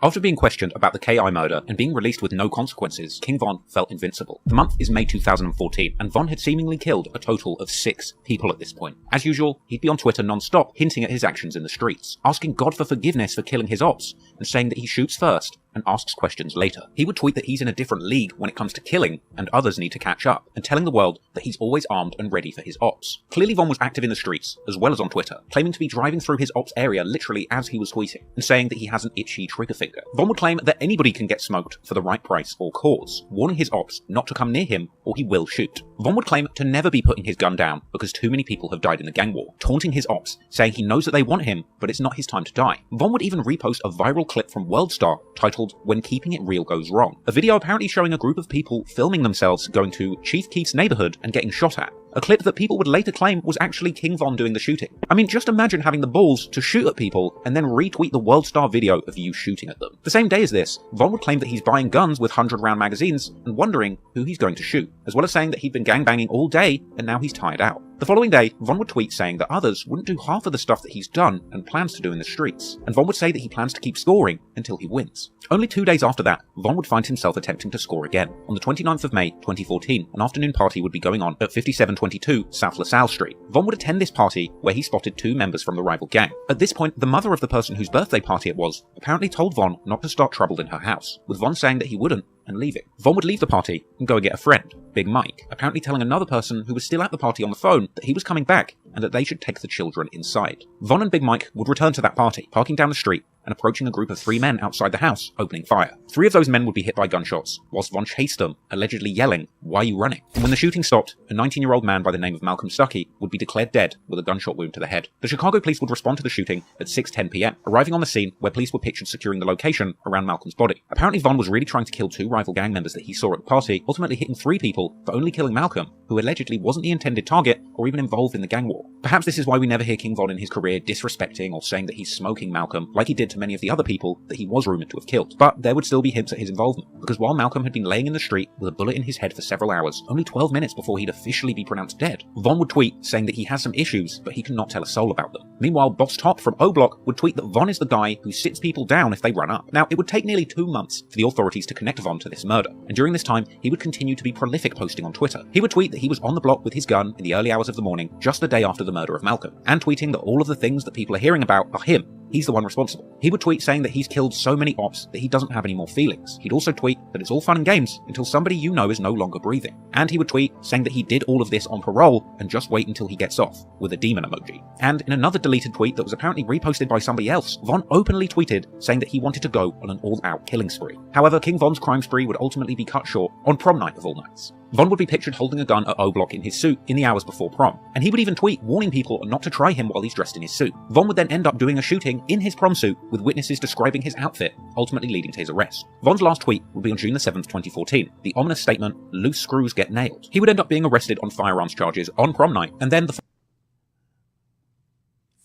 After being questioned about the K.I. murder and being released with no consequences, King Von felt invincible. The month is May 2014, and Von had seemingly killed a total of 6 people at this point. As usual, he'd be on Twitter non-stop, hinting at his actions in the streets, asking God for forgiveness for killing his ops, and saying that he shoots first and asks questions later. He would tweet that he's in a different league when it comes to killing, and others need to catch up, and telling the world that he's always armed and ready for his ops. Clearly Von was active in the streets, as well as on Twitter, claiming to be driving through his ops area literally as he was tweeting, and saying that he has an itchy trigger finger. Von would claim that anybody can get smoked for the right price or cause, warning his ops not to come near him or he will shoot. Von would claim to never be putting his gun down because too many people have died in the gang war, taunting his ops, saying he knows that they want him, but it's not his time to die. Von would even repost a viral clip from WorldStar titled "When Keeping It Real Goes Wrong," a video apparently showing a group of people filming themselves going to Chief Keef's neighborhood and getting shot at. A clip that people would later claim was actually King Von doing the shooting. I mean, just imagine having the balls to shoot at people and then retweet the WorldStar video of you shooting at them. The same day as this, Von would claim that he's buying guns with 100-round magazines and wondering who he's going to shoot, as well as saying that he'd been gangbanging all day and now he's tired out. The following day, Von would tweet saying that others wouldn't do half of the stuff that he's done and plans to do in the streets, and Von would say that he plans to keep scoring until he wins. Only 2 days after that, Von would find himself attempting to score again. On the 29th of May, 2014, an afternoon party would be going on at 5722 South LaSalle Street. Von would attend this party where he spotted 2 members from the rival gang. At this point, the mother of the person whose birthday party it was apparently told Von not to start trouble in her house, with Von saying that he wouldn't and leaving. Von would leave the party and go and get a friend, Big Mike, apparently telling another person who was still at the party on the phone that he was coming back and that they should take the children inside. Von and Big Mike would return to that party, parking down the street and approaching a group of 3 men outside the house, opening fire. 3 of those men would be hit by gunshots, whilst Von chased them, allegedly yelling, "Why are you running?" And when the shooting stopped, a 19-year-old man by the name of Malcolm Stuckey would be declared dead with a gunshot wound to the head. The Chicago police would respond to the shooting at 6:10 p.m, arriving on the scene where police were pictured securing the location around Malcolm's body. Apparently Von was really trying to kill 2 rival gang members that he saw at the party, ultimately hitting 3 people for only killing Malcolm, who allegedly wasn't the intended target or even involved in the gang war. Perhaps this is why we never hear King Von in his career disrespecting or saying that he's smoking Malcolm like he did to many of the other people that he was rumoured to have killed. But there would still be hints at his involvement, because while Malcolm had been laying in the street with a bullet in his head for several hours, only 12 minutes before he'd officially be pronounced dead, Von would tweet saying that he has some issues, but he cannot tell a soul about them. Meanwhile, Boss Top from O Block would tweet that Von is the guy who sits people down if they run up. Now, it would take nearly 2 months for the authorities to connect Von to this murder, and during this time, he would continue to be prolific posting on Twitter. He would tweet that he was on the block with his gun in the early hours of the morning, just the day after the murder of Malcolm, and tweeting that all of the things that people are hearing about are him. He's the one responsible. He would tweet saying that he's killed so many ops that he doesn't have any more feelings. He'd also tweet that it's all fun and games until somebody you know is no longer breathing. And he would tweet saying that he did all of this on parole and just wait until he gets off, with a demon emoji. And in another deleted tweet that was apparently reposted by somebody else, Von openly tweeted saying that he wanted to go on an all-out killing spree. However, King Von's crime spree would ultimately be cut short on prom night of all nights. Von would be pictured holding a gun at O Block in his suit in the hours before prom, and he would even tweet warning people not to try him while he's dressed in his suit. Von would then end up doing a shooting in his prom suit with witnesses describing his outfit, ultimately leading to his arrest. Von's last tweet would be on June the 7th, 2014, the ominous statement, "Loose screws get nailed." He would end up being arrested on firearms charges on prom night, and then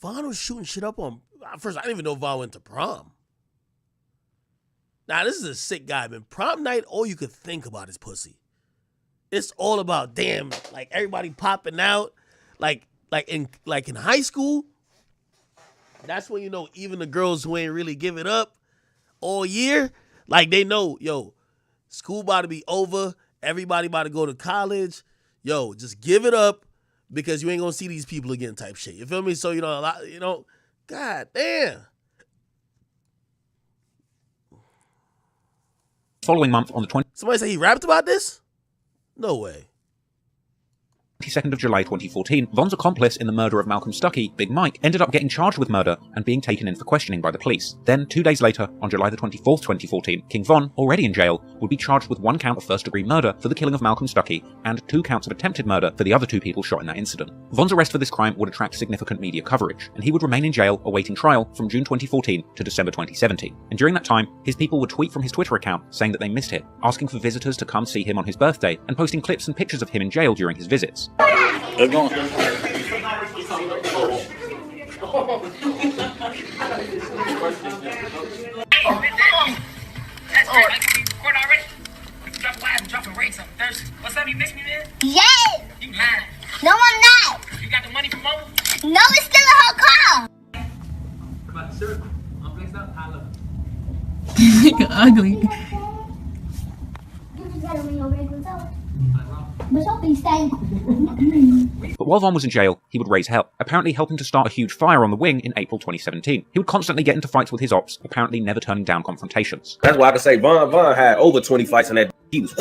Von was shooting shit up on... First, I didn't even know Von went to prom. Nah, this is a sick guy, man. Prom night, all you could think about is pussy. It's all about, damn, like everybody popping out. Like in high school, that's when you know even the girls who ain't really give it up all year, like they know, yo, school about to be over, everybody about to go to college. Yo, just give it up because you ain't gonna see these people again type shit. You feel me? So, a lot, god damn. following month on the 20th. Somebody say he rapped about this? No way. 22nd of July 2014, Von's accomplice in the murder of Malcolm Stuckey, Big Mike, ended up getting charged with murder and being taken in for questioning by the police. Then, 2 days later, on July the 24th, 2014, King Von, already in jail, would be charged with 1 count of first-degree murder for the killing of Malcolm Stuckey and 2 counts of attempted murder for the other 2 people shot in that incident. Von's arrest for this crime would attract significant media coverage, and he would remain in jail awaiting trial from June 2014 to December 2017. And during that time, his people would tweet from his Twitter account saying that they missed him, asking for visitors to come see him on his birthday, and posting clips and pictures of him in jail during his visits. What's up, you miss me, man? Yes! You lying. No, I'm not. You got the money from mama? No, it's still a whole car. About syrup. I'm flexed up. I love Nigga ugly. But while Von was in jail, he would raise hell, apparently helping to start a huge fire on the wing in April 2017. He would constantly get into fights with his ops, apparently never turning down confrontations. That's why I can say Von had over 20 fights in that. He was.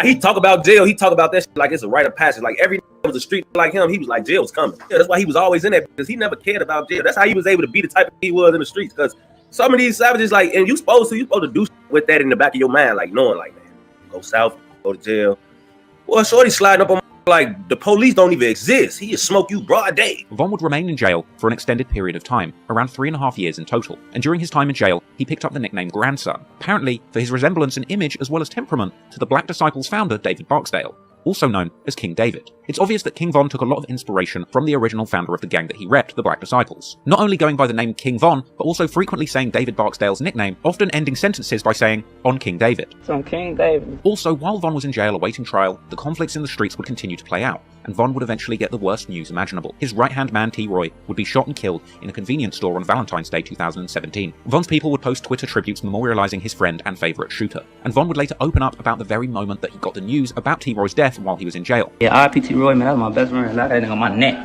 He talk about jail. He talk about that shit like it's a rite of passage. Like every was a street like him, he was like jail was coming. Yeah, that's why he was always in that because he never cared about jail. That's how he was able to be the type of he was in the streets. Because some of these savages, like, and you supposed to do with that in the back of your mind, like knowing, like, man, go south, go to jail. Well, shorty sliding up on like the police don't even exist. He just smoke you broad day. Von would remain in jail for an extended period of time, around 3.5 years in total. And during his time in jail, he picked up the nickname Grandson, apparently for his resemblance in image as well as temperament to the Black Disciples founder David Barksdale, also known as King David. It's obvious that King Von took a lot of inspiration from the original founder of the gang that he repped, the Black Disciples. Not only going by the name King Von, but also frequently saying David Barksdale's nickname, often ending sentences by saying, "On King David." On King David. Also, while Von was in jail awaiting trial, the conflicts in the streets would continue to play out, and Von would eventually get the worst news imaginable. His right-hand man, T. Roy, would be shot and killed in a convenience store on Valentine's Day 2017. Von's people would post Twitter tributes memorializing his friend and favorite shooter, and Von would later open up about the very moment that he got the news about T. Roy's death while he was in jail. Yeah, R.I.P. T. Roy, man, that was my best friend. I got that nigga on my neck.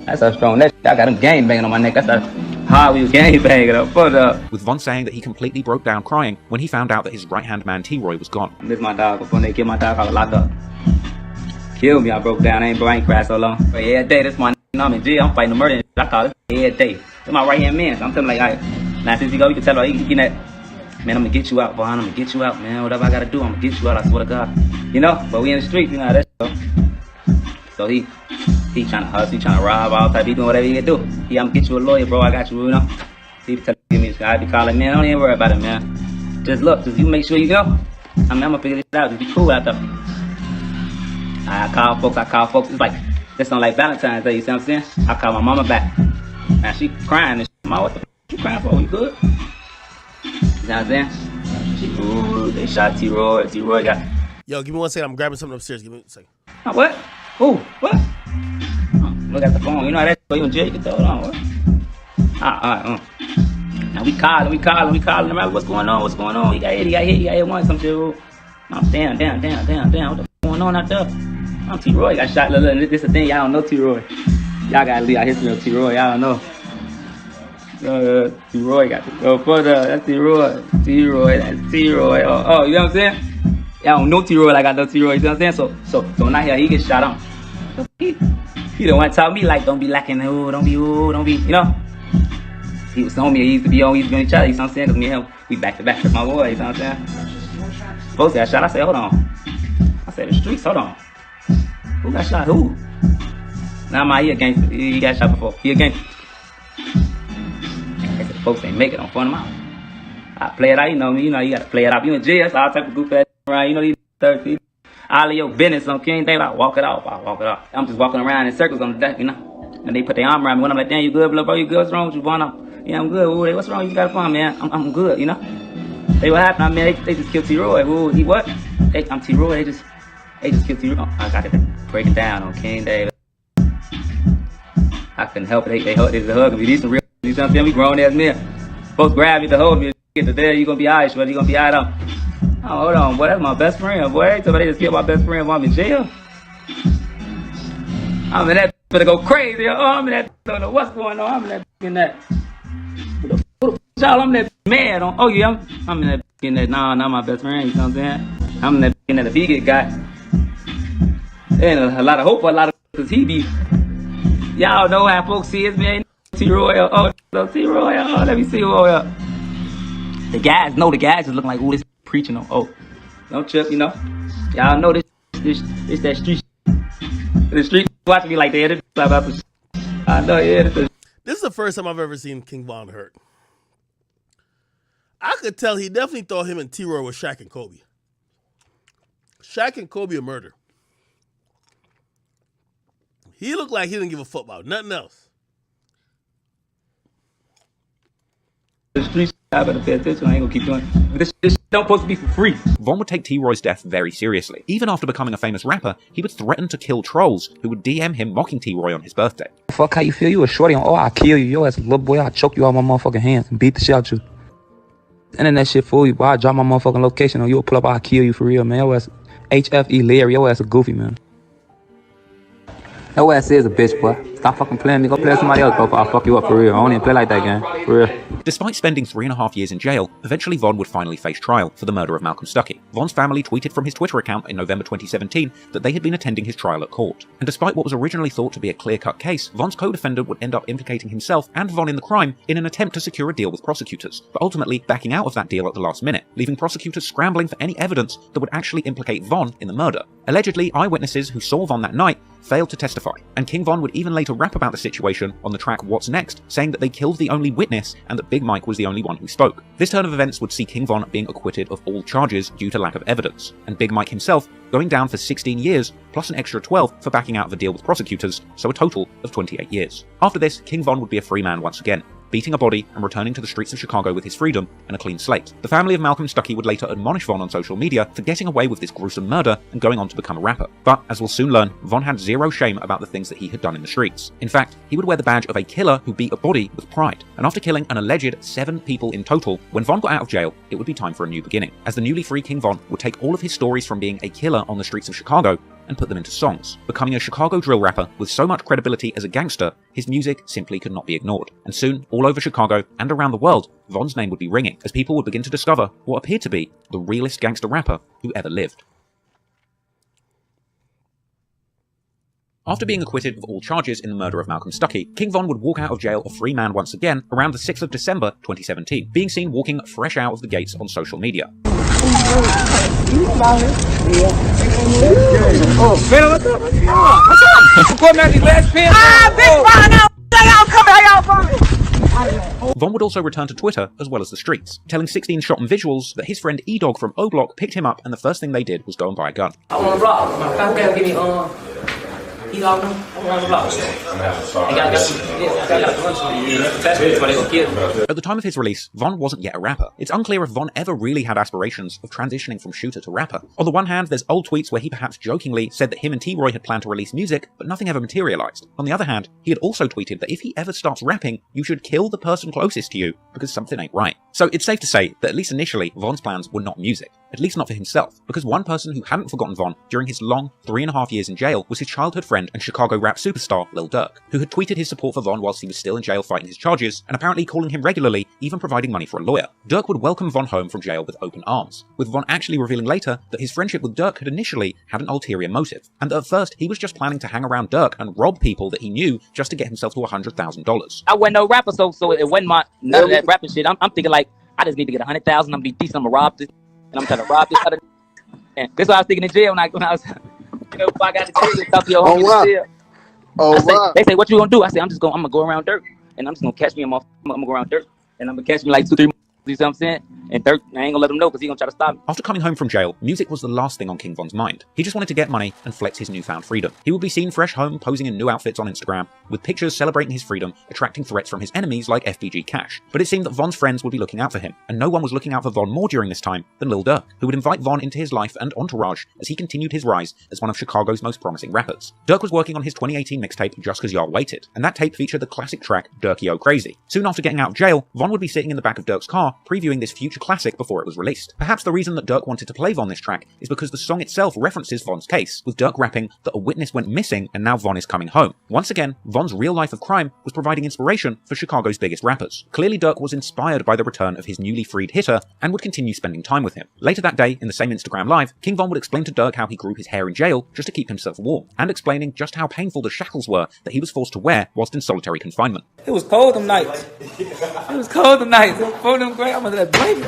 That's how strong that shit. I got him gang banging on my neck. That's how we was gang banging up. With Von saying that he completely broke down crying when he found out that his right-hand man T. Roy was gone. This my dog. Before they kill my dog, I was locked up. Killed me, I broke down. I ain't cried so long. But every day, this my you know I'm in jail. I'm fighting the murder. I call it every day. This my right-hand man. So I'm telling him, like, all right, now since you go, you can tell her, he getting that, man, I'm gonna get you out, Von. I'm gonna get you out, man. Whatever I gotta do, I'm gonna get you out. I swear to God. You know, but we in the street, you know how that shit. So he trying to hustle, he trying to rob, all type. He doing whatever he can do. I'm gonna get you a lawyer, bro. I got you, you know. He tell me, I be calling, man. Don't even worry about it, man. Just look, just you make sure you go. I'm gonna figure this out. Just be cool out there. I call folks. It's like, this on like Valentine's Day, you see what I'm saying? I call my mama back. Man, she crying and shit. Ma, what the f you crying for? You good? You know what I'm saying? Ooh, they shot T-Roy. T-Roy got... Yo, give me 1 second. I'm grabbing something upstairs. Give me a second. What? Ooh, what? Look at the phone. You know how that so you in jail, you can throw it on. What? Now we calling. No matter what's going on. He got hit once. Some shit. I'm damn. What the f going on out there? I'm T-Roy. Got shot. Look, this is the thing. Y'all don't know T-Roy. Y'all gotta leave our history of T-Roy. Y'all don't know. T-Roy got to go further. That's T-Roy. That's T-Roy. Oh, you know what I'm saying? Y'all don't know T-Roy like I know T-Roy. You know what I'm saying? So now here he gets shot on. He don't want to tell me like don't be lacking. Don't be. You know. He was on me. He used to be on each other. You know what I'm saying? Cause me and him, we back to back with my boy. You know what I'm saying? Supposed to got shot. I said, hold on. I said the streets. Hold on. Who got shot? Who? Nah, he a gangster. He got shot before. He a gangster. Folks ain't make it on front of mouth. I play it out, you know me. You know you gotta play it out. You in jail, so all type of goofy ass around. You know these 30. All of your business on King David. I walk it off. I'm just walking around in circles on the deck, you know. And they put their arm around me when I'm like, damn, you good, bro? You good? What's wrong with you, Von? Yeah, I'm good. Ooh, what's wrong? You got a phone, man? I'm good, you know. They what happened? I mean, they just killed T-Roy. Ooh, he what? I'm T-Roy. They just killed T-Roy. I got to break it down on King David. I couldn't help it. They hugging me. These some real. You know what I'm saying? We grown ass men. Folks grab me to hold me. Get to there, you gonna be alright, but you gonna be alright. Oh, hold on, boy, that's my best friend, boy. Somebody just killed my best friend while I'm in jail. I'm in that gonna go crazy. Oh, I'm in that. Don't know what's going on. I'm in that. Who the y'all? I'm in that mad on. Oh yeah, I'm in that. In that. Nah, not my best friend. You know what I'm saying? I'm in that. In that. If he get got, And a lot of hope for a lot of because he be. Y'all know how folks see us, man. T-Roy, T-Roy, let me see who the guys know the guys is looking like, ooh, this preaching on. Oh, don't trip, you know. Y'all know this that street. The street watching me like that. I know, yeah. This is the first time I've ever seen King Von hurt. I could tell he definitely thought him and T-Roy were Shaq and Kobe. Shaq and Kobe are murder. He looked like he didn't give a fuck about nothing else. The streets, I better pay attention. I ain't gonna keep doing this. This don't supposed to be for free. Von would take T-Roy's death very seriously. Even after becoming a famous rapper, he would threaten to kill trolls who would DM him mocking T-Roy on his birthday. Fuck how you feel? You a shorty on, oh, I'll kill you. Yo, as a little boy, I'll choke you out my motherfucking hands and beat the shit out you. And then that shit fool you, boy. I drop my motherfucking location on you, pull up, I'll kill you for real, man. Yo ass HFE Larry, yo ass a goofy, man. Yo ass is a bitch, boy. Stop fucking playing me. Go play with somebody else, bro. I'll fuck you up for real. I don't even play like that, gang. For real. Despite spending 3.5 years in jail, eventually Von would finally face trial for the murder of Malcolm Stuckey. Von's family tweeted from his Twitter account in November 2017 that they had been attending his trial at court. And despite what was originally thought to be a clear-cut case, Von's co-defendant would end up implicating himself and Von in the crime in an attempt to secure a deal with prosecutors, but ultimately backing out of that deal at the last minute, leaving prosecutors scrambling for any evidence that would actually implicate Von in the murder. Allegedly, eyewitnesses who saw Von that night failed to testify, and King Von would even later rap about the situation on the track What's Next, saying that they killed the only witness and that Big Mike was the only one who spoke. This turn of events would see King Von being acquitted of all charges due to lack of evidence, and Big Mike himself going down for 16 years, plus an extra 12 for backing out of a deal with prosecutors, so a total of 28 years. After this, King Von would be a free man once again, beating a body and returning to the streets of Chicago with his freedom and a clean slate. The family of Malcolm Stuckey would later admonish Von on social media for getting away with this gruesome murder and going on to become a rapper. But, as we'll soon learn, Von had zero shame about the things that he had done in the streets. In fact, he would wear the badge of a killer who beat a body with pride. And after killing an alleged 7 people in total, when Von got out of jail, it would be time for a new beginning, as the newly free King Von would take all of his stories from being a killer on the streets of Chicago and put them into songs. Becoming a Chicago drill rapper with so much credibility as a gangster, his music simply could not be ignored. And soon, all over Chicago and around the world, Von's name would be ringing, as people would begin to discover what appeared to be the realest gangster rapper who ever lived. After being acquitted of all charges in the murder of Malcolm Stuckey, King Von would walk out of jail a free man once again around the 6th of December 2017, being seen walking fresh out of the gates on social media. Oh, man, what's up? What's up? Going back these last pins. Von would also return to Twitter as well as the streets, telling 16 Shot and Visuals that his friend E-Dog from O-Block picked him up and the first thing they did was go and buy a gun. I want to block. My family give me E-Dog. I want to block. At the time of his release, Von wasn't yet a rapper. It's unclear if Von ever really had aspirations of transitioning from shooter to rapper. On the one hand, there's old tweets where he perhaps jokingly said that him and T-Roy had planned to release music, but nothing ever materialized. On the other hand, he had also tweeted that if he ever starts rapping, you should kill the person closest to you, because something ain't right. So it's safe to say that at least initially, Von's plans were not music. At least not for himself, because one person who hadn't forgotten Von during his long 3.5 years in jail was his childhood friend and Chicago rap superstar Lil Durk, who had tweeted his support for Von whilst he was still in jail fighting his charges, and apparently calling him regularly, even providing money for a lawyer. Durk would welcome Von home from jail with open arms, with Von actually revealing later that his friendship with Durk had initially had an ulterior motive, and that at first he was just planning to hang around Durk and rob people that he knew just to get himself to $100,000. I wasn't no rapper, so it wasn't none of that rapping shit. I'm thinking like, I just need to get 100,000, I'm gonna be decent, I'm gonna rob this, and I'm trying to rob this other. And this is what I was thinking in jail when I was, you know, before I got to jail, talk to your homies in jail. They say, what you gonna do? I say, I'm gonna go around Dirk, and I'm just gonna catch me. I'm gonna go around Dirk, and I'm gonna catch me like 2-3 more. You see what I'm saying? And Dirk, I ain't gonna let him know because he's gonna try to stop me. After coming home from jail, music was the last thing on King Von's mind. He just wanted to get money and flex his newfound freedom. He would be seen fresh home posing in new outfits on Instagram, with pictures celebrating his freedom, attracting threats from his enemies like FBG Cash. But it seemed that Von's friends would be looking out for him, and no one was looking out for Von more during this time than Lil Durk, who would invite Von into his life and entourage as he continued his rise as one of Chicago's most promising rappers. Durk was working on his 2018 mixtape Just Cause Y'all Waited, and that tape featured the classic track Durky O Crazy. Soon after getting out of jail, Von would be sitting in the back of Durk's car car, previewing this future classic before it was released. Perhaps the reason that Dirk wanted to play Von this track is because the song itself references Von's case, with Dirk rapping that a witness went missing and now Von is coming home. Once again, Von's real life of crime was providing inspiration for Chicago's biggest rappers. Clearly Dirk was inspired by the return of his newly freed hitter and would continue spending time with him. Later that day, in the same Instagram live, King Von would explain to Dirk how he grew his hair in jail just to keep himself warm, and explaining just how painful the shackles were that he was forced to wear whilst in solitary confinement. It was cold them nights. It was cold them nights. For them great, I'm under that blanket.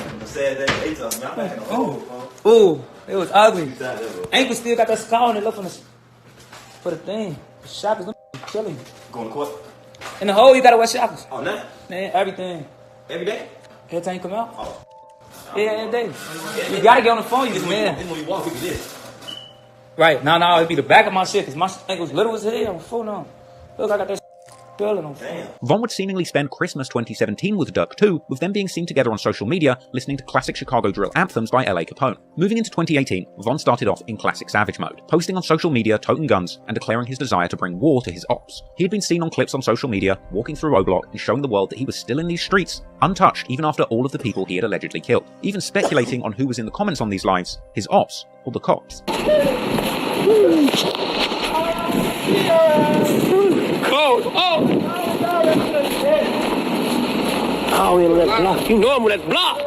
Ooh, it was ugly. Ankle still got that scar on it. Look for the thing. The shackles, them killing. Going to court? In the hole, you gotta wear shackles. Oh, no? Man, everything. Every day? Every time you come out. Oh. Yeah, every day. You gotta get on the phone, you man. This when you walk, we can do this. Right, now it'd be the back of my shit, cause my ankle's little as hell. I'm full on. Look, I got that curling on. Von would seemingly spend Christmas 2017 with Dirk too, with them being seen together on social media listening to classic Chicago drill anthems by LA Capone. Moving into 2018, Von started off in classic savage mode, posting on social media toting guns and declaring his desire to bring war to his ops. He had been seen on clips on social media walking through O-Block and showing the world that he was still in these streets, untouched even after all of the people he had allegedly killed, even speculating on who was in the comments on these lives, his ops or the cops. Cold. Oh, I'm with that block. You know I'm with that block.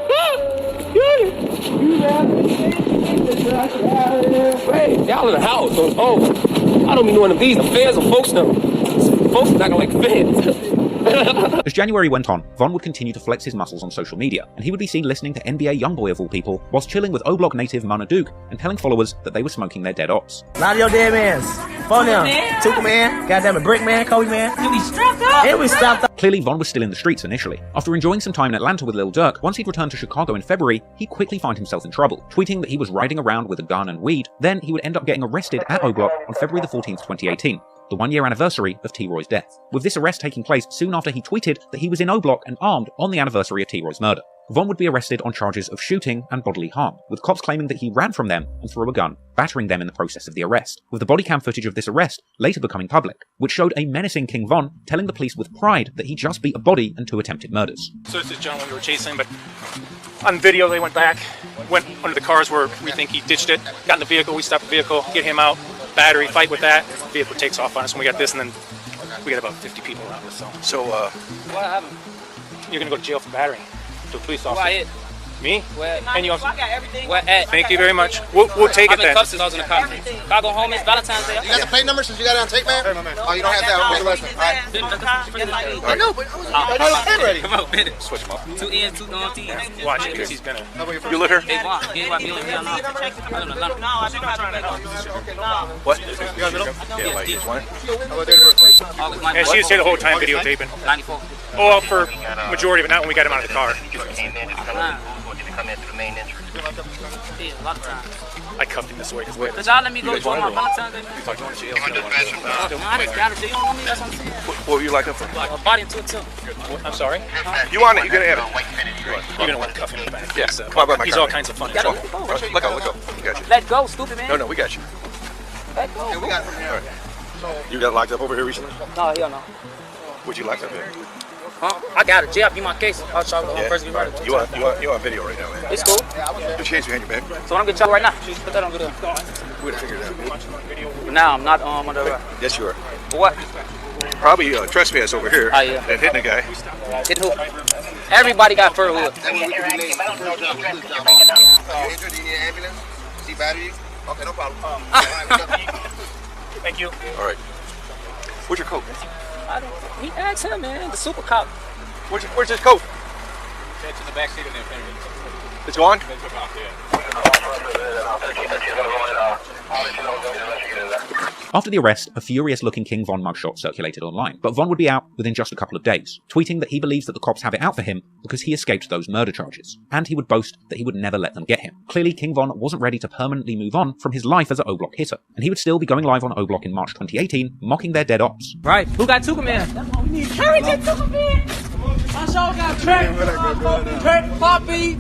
Hey, y'all in the house. Oh, I don't be knowing if these are feds or folks now. Folks not gonna like feds. As January went on, Von would continue to flex his muscles on social media, and he would be seen listening to NBA Youngboy of all people, whilst chilling with O-Block native Mona Duke and telling followers that they were smoking their dead ops. A lot of your dead mans. Phone them. Tuka man, goddamn it, Brick man, Kobe man. You be strapped up. Yeah, we strapped up. Clearly, Von was still in the streets initially. After enjoying some time in Atlanta with Lil Durk, once he'd returned to Chicago in February, he'd quickly find himself in trouble, tweeting that he was riding around with a gun and weed. Then he would end up getting arrested at O-Block on February the 14th, 2018. The one-year anniversary of T-Roy's death, with this arrest taking place soon after he tweeted that he was in O-Block and armed on the anniversary of T-Roy's murder. Von would be arrested on charges of shooting and bodily harm, with cops claiming that he ran from them and threw a gun, battering them in the process of the arrest, with the body cam footage of this arrest later becoming public, which showed a menacing King Von telling the police with pride that he just beat a body and 2 attempted murders. So this is gentleman we were chasing, but on video they went back, went under the cars where we think he ditched it, got in the vehicle, we stopped the vehicle, get him out, battery, fight with that, vehicle takes off on us, and we got this, and then we got about 50 people around us, so What happened? you're gonna go to jail for battery to a police officer. Why it? Me? Where? And you also, I got everything. Where at? thank you very much. We'll take it I'm in then. cuffs since I was in the car. If I go home, it's Valentine's Day. You got the plate number since you got it on tape, man? Oh, you don't have that? Okay, listen. All right. I know, but I got the tape ready. Come on, finish. Switch them up. 2 N's, 2 T's. Watch it, because he's gonna... You live here? Hey, Vaughn. Get what you live here now. I don't know. No, I think I tried that. What? You got middle? Yeah, like this one. Yeah, she was here the whole time videotaping. 94. Oh, for majority, but not when we got him out of the car. I cuffed him this way. Cause y'all let me go join my Valentine's Day. You thought you wanted jail? I just got a deal on me. That's what I'm saying. What were you like up for? A body into a tilt. I'm sorry? You want it? You're gonna have it. You're gonna want to cuff him in the back. Yes. Come on, he's all kinds of fun. Look out. We got you. Let go, stupid man. No, we got you. Let go. Yeah, we got it from here. You got locked up over here recently? No, hell no. What'd you locked up here? Huh? I got a jail. Be my case. I'll try to Yeah. first get murdered. You on video right now, man. It's cool. The chase behind your back. So I'm gonna get right now. Put that on video. We'd have figured it out. Now I'm not under arrest. Yes, you are. For what? Probably trespass over here. Oh, yeah. And hitting a guy. Hit who? Everybody got fur hood. You injured? Do you need an ambulance? See battery? Okay, no problem. Thank you. All right. Where's your coat, man? He asked him, man. The super cop. Where's his coat? It's in the back seat of the Infiniti. It's gone? They took off, yeah. After the arrest, a furious-looking King Von mugshot circulated online, but Von would be out within just a couple of days, tweeting that he believes that the cops have it out for him because he escaped those murder charges, and he would boast that he would never let them get him. Clearly, King Von wasn't ready to permanently move on from his life as an O-Block hitter, and he would still be going live on O-Block in March 2018, mocking their dead ops. Right. Who got Tuka Man? Hurry, get Tuka Man! My show got Trent, Poppy,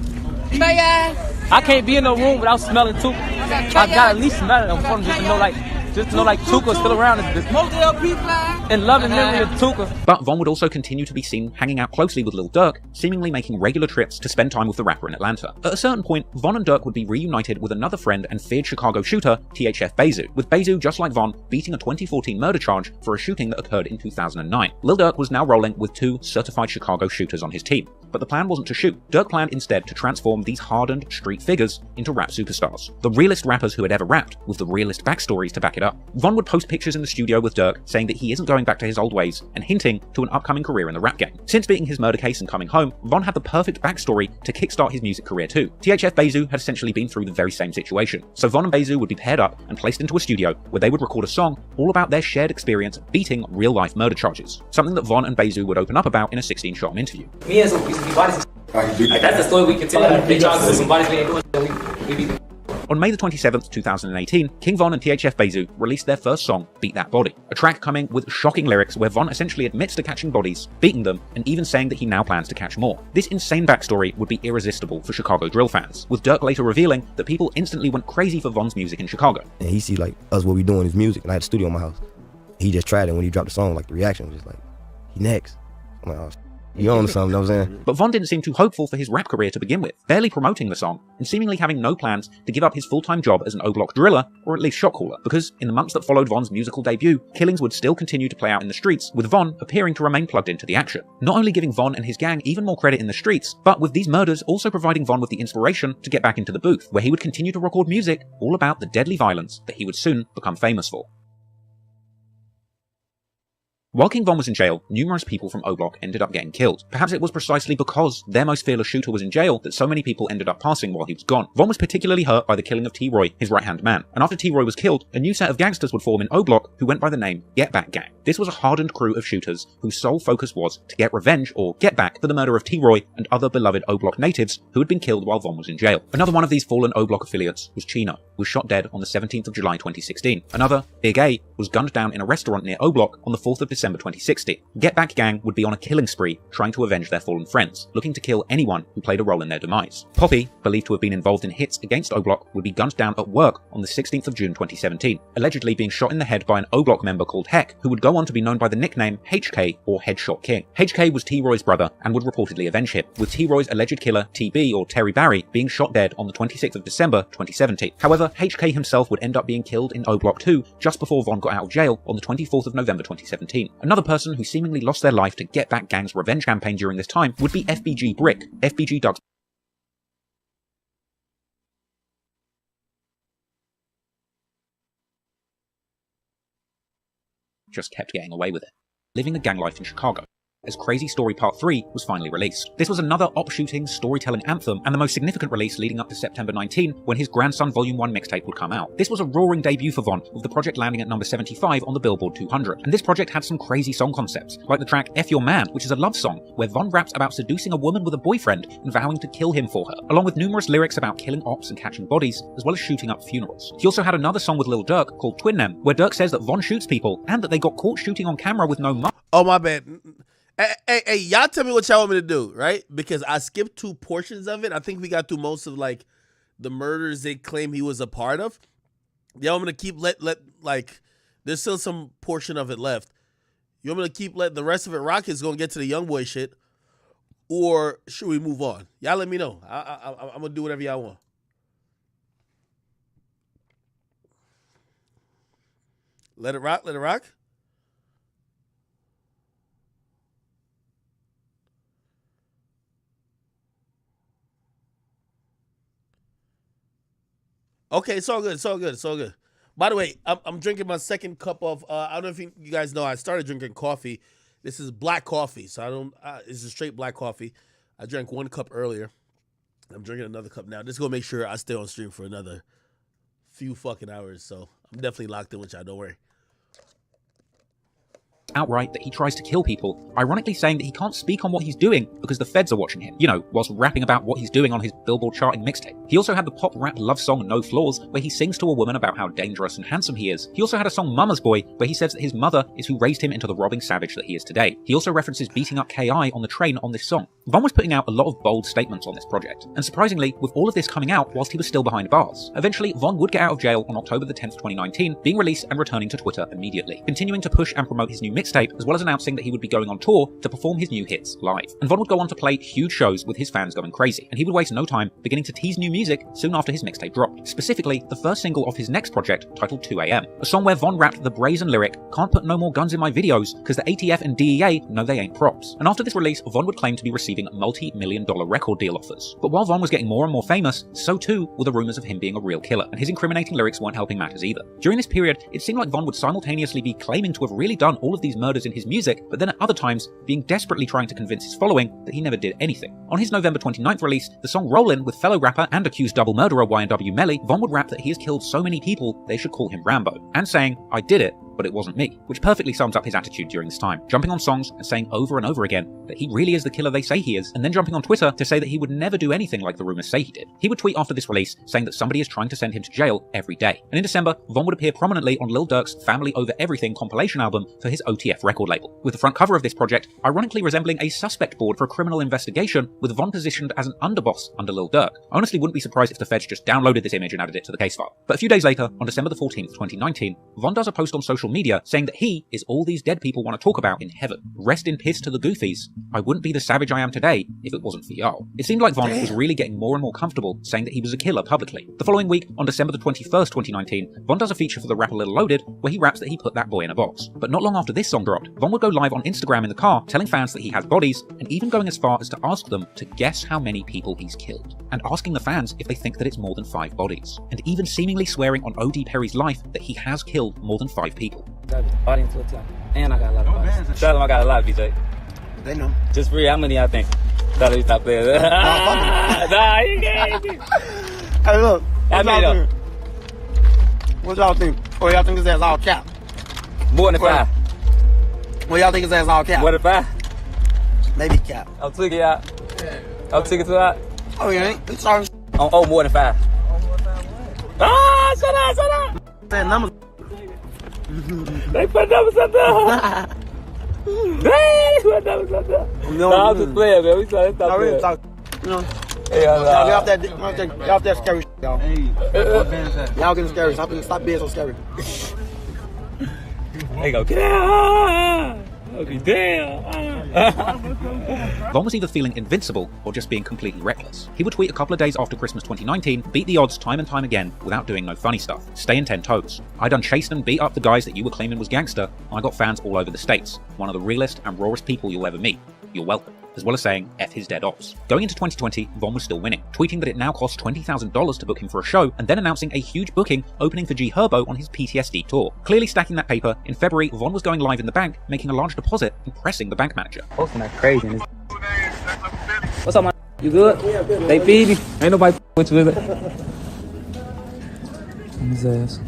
Mayan. I can't be in no room without smelling Tuka. I gotta at least smell it. I'm just to know, like, Just to know like Tuka's still around and loving memory of Tuka. But Von would also continue to be seen hanging out closely with Lil Durk, seemingly making regular trips to spend time with the rapper in Atlanta. At a certain point, Von and Durk would be reunited with another friend and feared Chicago shooter, THF Bezu, with Bezu, just like Von, beating a 2014 murder charge for a shooting that occurred in 2009. Lil Durk was now rolling with 2 certified Chicago shooters on his team. But the plan wasn't to shoot. Durk planned instead to transform these hardened street figures into rap superstars. The realest rappers who had ever rapped, with the realest backstories to back it up. Von would post pictures in the studio with Durk, saying that he isn't going back to his old ways, and hinting to an upcoming career in the rap game. Since beating his murder case and coming home, Von had the perfect backstory to kickstart his music career too. THF Bezu had essentially been through the very same situation. So Von and Bezu would be paired up and placed into a studio where they would record a song all about their shared experience beating real-life murder charges. Something that Von and Bezu would open up about in a 16-shot interview. Me and some bodies. Like, that's the story we can tell. They charge us with some bodies we ain't doing. We be. On May the 27th, 2018, King Von and THF Bezu released their first song, Beat That Body, a track coming with shocking lyrics where Von essentially admits to catching bodies, beating them, and even saying that he now plans to catch more. This insane backstory would be irresistible for Chicago drill fans, with Durk later revealing that people instantly went crazy for Von's music in Chicago. And he see like us what we doing his music, and I had a studio in my house. He just tried it. When he dropped the song, like the reaction was just like, he next. I'm like, oh, you on something, you know what I'm saying? But Von didn't seem too hopeful for his rap career to begin with, barely promoting the song, and seemingly having no plans to give up his full-time job as an O-Block driller, or at least shot caller, because in the months that followed Von's musical debut, killings would still continue to play out in the streets, with Von appearing to remain plugged into the action. Not only giving Von and his gang even more credit in the streets, but with these murders also providing Von with the inspiration to get back into the booth, where he would continue to record music all about the deadly violence that he would soon become famous for. While King Von was in jail, numerous people from O-Block ended up getting killed. Perhaps it was precisely because their most fearless shooter was in jail that so many people ended up passing while he was gone. Von was particularly hurt by the killing of T-Roy, his right-hand man, and after T-Roy was killed, a new set of gangsters would form in O-Block who went by the name Get Back Gang. This was a hardened crew of shooters whose sole focus was to get revenge or get back for the murder of T-Roy and other beloved O-Block natives who had been killed while Von was in jail. Another one of these fallen O-Block affiliates was Chino, who was shot dead on the 17th of July 2016. Another, Big A, was gunned down in a restaurant near O-Block on the 4th of December 2016. Get Back Gang would be on a killing spree trying to avenge their fallen friends, looking to kill anyone who played a role in their demise. Poppy, believed to have been involved in hits against O-Block, would be gunned down at work on the 16th of June 2017, allegedly being shot in the head by an O-Block member called Heck, who would go on to be known by the nickname HK or Headshot King. HK was T-Roy's brother and would reportedly avenge him, with T-Roy's alleged killer TB or Terry Barry being shot dead on the 26th of December 2017. However, HK himself would end up being killed in O-Block 2 just before Von got out of jail on the 24th of November 2017. Another person who seemingly lost their life to Get Back Gang's revenge campaign during this time would be FBG Brick, FBG Doug's just kept getting away with it, living a gang life in Chicago, as Crazy Story Part 3 was finally released. This was another op-shooting, storytelling anthem, and the most significant release leading up to September 19, when his Grandson Volume 1 mixtape would come out. This was a roaring debut for Von, with the project landing at number 75 on the Billboard 200, and this project had some crazy song concepts, like the track F Your Man, which is a love song, where Von raps about seducing a woman with a boyfriend and vowing to kill him for her, along with numerous lyrics about killing ops and catching bodies, as well as shooting up funerals. He also had another song with Lil Durk called Twin Nem, where Durk says that Von shoots people, and that they got caught shooting on camera with no money. Oh, my bad. Hey, y'all tell me what y'all want me to do, right? Because I skipped 2 portions of it. I think we got through most of, like, the murders they claim he was a part of. Y'all want me to keep like, there's still some portion of it left. You want me to keep letting the rest of it rock? It's going to get to the young boy shit. Or should we move on? Y'all let me know. I'm going to do whatever y'all want. Let it rock, let it rock. Okay, it's all good. It's all good. It's all good. By the way, I'm drinking my second cup of. I don't know if you guys know. I started drinking coffee. This is black coffee, so I don't. It's a straight black coffee. I drank 1 cup earlier. I'm drinking another cup now. Just gonna make sure I stay on stream for another few fucking hours. So I'm definitely locked in with y'all. Don't worry. outright that he tries to kill people, ironically saying that he can't speak on what he's doing because the feds are watching him, you know, whilst rapping about what he's doing on his Billboard charting mixtape. He also had the pop rap love song No Flaws, where he sings to a woman about how dangerous and handsome he is. He also had a song Mama's Boy, where he says that his mother is who raised him into the robbing savage that he is today. He also references beating up K.I. on the train on this song. Von was putting out a lot of bold statements on this project, and surprisingly, with all of this coming out whilst he was still behind bars. Eventually, Von would get out of jail on October the 10th, 2019, being released and returning to Twitter immediately, continuing to push and promote his new mixtape, as well as announcing that he would be going on tour to perform his new hits live. And Von would go on to play huge shows with his fans going crazy, and he would waste no time beginning to tease new music soon after his mixtape dropped. Specifically, the first single off his next project, titled 2 AM, a song where Von rapped the brazen lyric, "Can't put no more guns in my videos, cause the ATF and DEA know they ain't props." And after this release, Von would claim to be receiving multi-million-dollar record deal offers. But while Von was getting more and more famous, so too were the rumors of him being a real killer, and his incriminating lyrics weren't helping matters either. During this period, it seemed like Von would simultaneously be claiming to have really done all of these murders in his music, but then at other times, being desperately trying to convince his following that he never did anything. On his November 29th release, the song Rollin' with fellow rapper and accused double murderer Y&W Melly, Von would rap that he has killed so many people they should call him Rambo, and saying, "I did it, but it wasn't me," which perfectly sums up his attitude during this time, jumping on songs and saying over and over again that he really is the killer they say he is, and then jumping on Twitter to say that he would never do anything like the rumors say he did. He would tweet after this release saying that somebody is trying to send him to jail every day. And in December, Von would appear prominently on Lil Durk's Family Over Everything compilation album for his OTF record label, with the front cover of this project ironically resembling a suspect board for a criminal investigation, with Von positioned as an underboss under Lil Durk. I honestly wouldn't be surprised if the feds just downloaded this image and added it to the case file. But a few days later, on December the 14th, 2019, Von does a post on social media saying that he is all these dead people want to talk about in heaven. Rest in piss to the goofies. I wouldn't be the savage I am today if it wasn't for y'all. It seemed like Von was really getting more and more comfortable saying that he was a killer publicly. The following week, on December the 21st, 2019, Von does a feature for the rapper Lil Loaded where he raps that he put that boy in a box. But not long after this song dropped, Von would go live on Instagram in the car telling fans that he has bodies, and even going as far as to ask them to guess how many people he's killed, and asking the fans if they think that it's more than 5 bodies, and even seemingly swearing on O.D. Perry's life that he has killed more than 5 people. Audience will tell. And I got a lot of bodies. Tell them I got a lot, BJ. They know. Just for you, how many I think? Tell them you stop playing. Nah, you can't. Hey, look. How many though? What y'all think? Or y'all think his ass all cap? More than 5. Well, y'all think his ass all cap? More than 5? Maybe cap. I'm tweaking out. I'm tweaking to out. Oh, you ain't? It's sorry. Oh, more than 5. Ah, shut up, shut up. That number. They put numbers up there. They put numbers up there. No, I'm just playing, man. We trying to stop playing. You know? Hey, y'all get off that scary shit, y'all. Y'all getting scary. Stop being so scary. They go, get out. Okay, damn. Von was either feeling invincible or just being completely reckless. He would tweet a couple of days after Christmas 2019, beat the odds time and time again without doing no funny stuff. Staying 10 toes. I done chased and beat up the guys that you were claiming was gangster, and I got fans all over the states. One of the realest and rawest people you'll ever meet. You're welcome. As well as saying, F his dead ops. Going into 2020, Von was still winning, tweeting that it now costs $20,000 to book him for a show, and then announcing a huge booking opening for G Herbo on his PTSD tour. Clearly stacking that paper, in February, Von was going live in the bank, making a large deposit, and pressing the bank manager. Posting that crazy. What's up, man? You good? They feed me. Ain't nobody with you, is it? On his ass.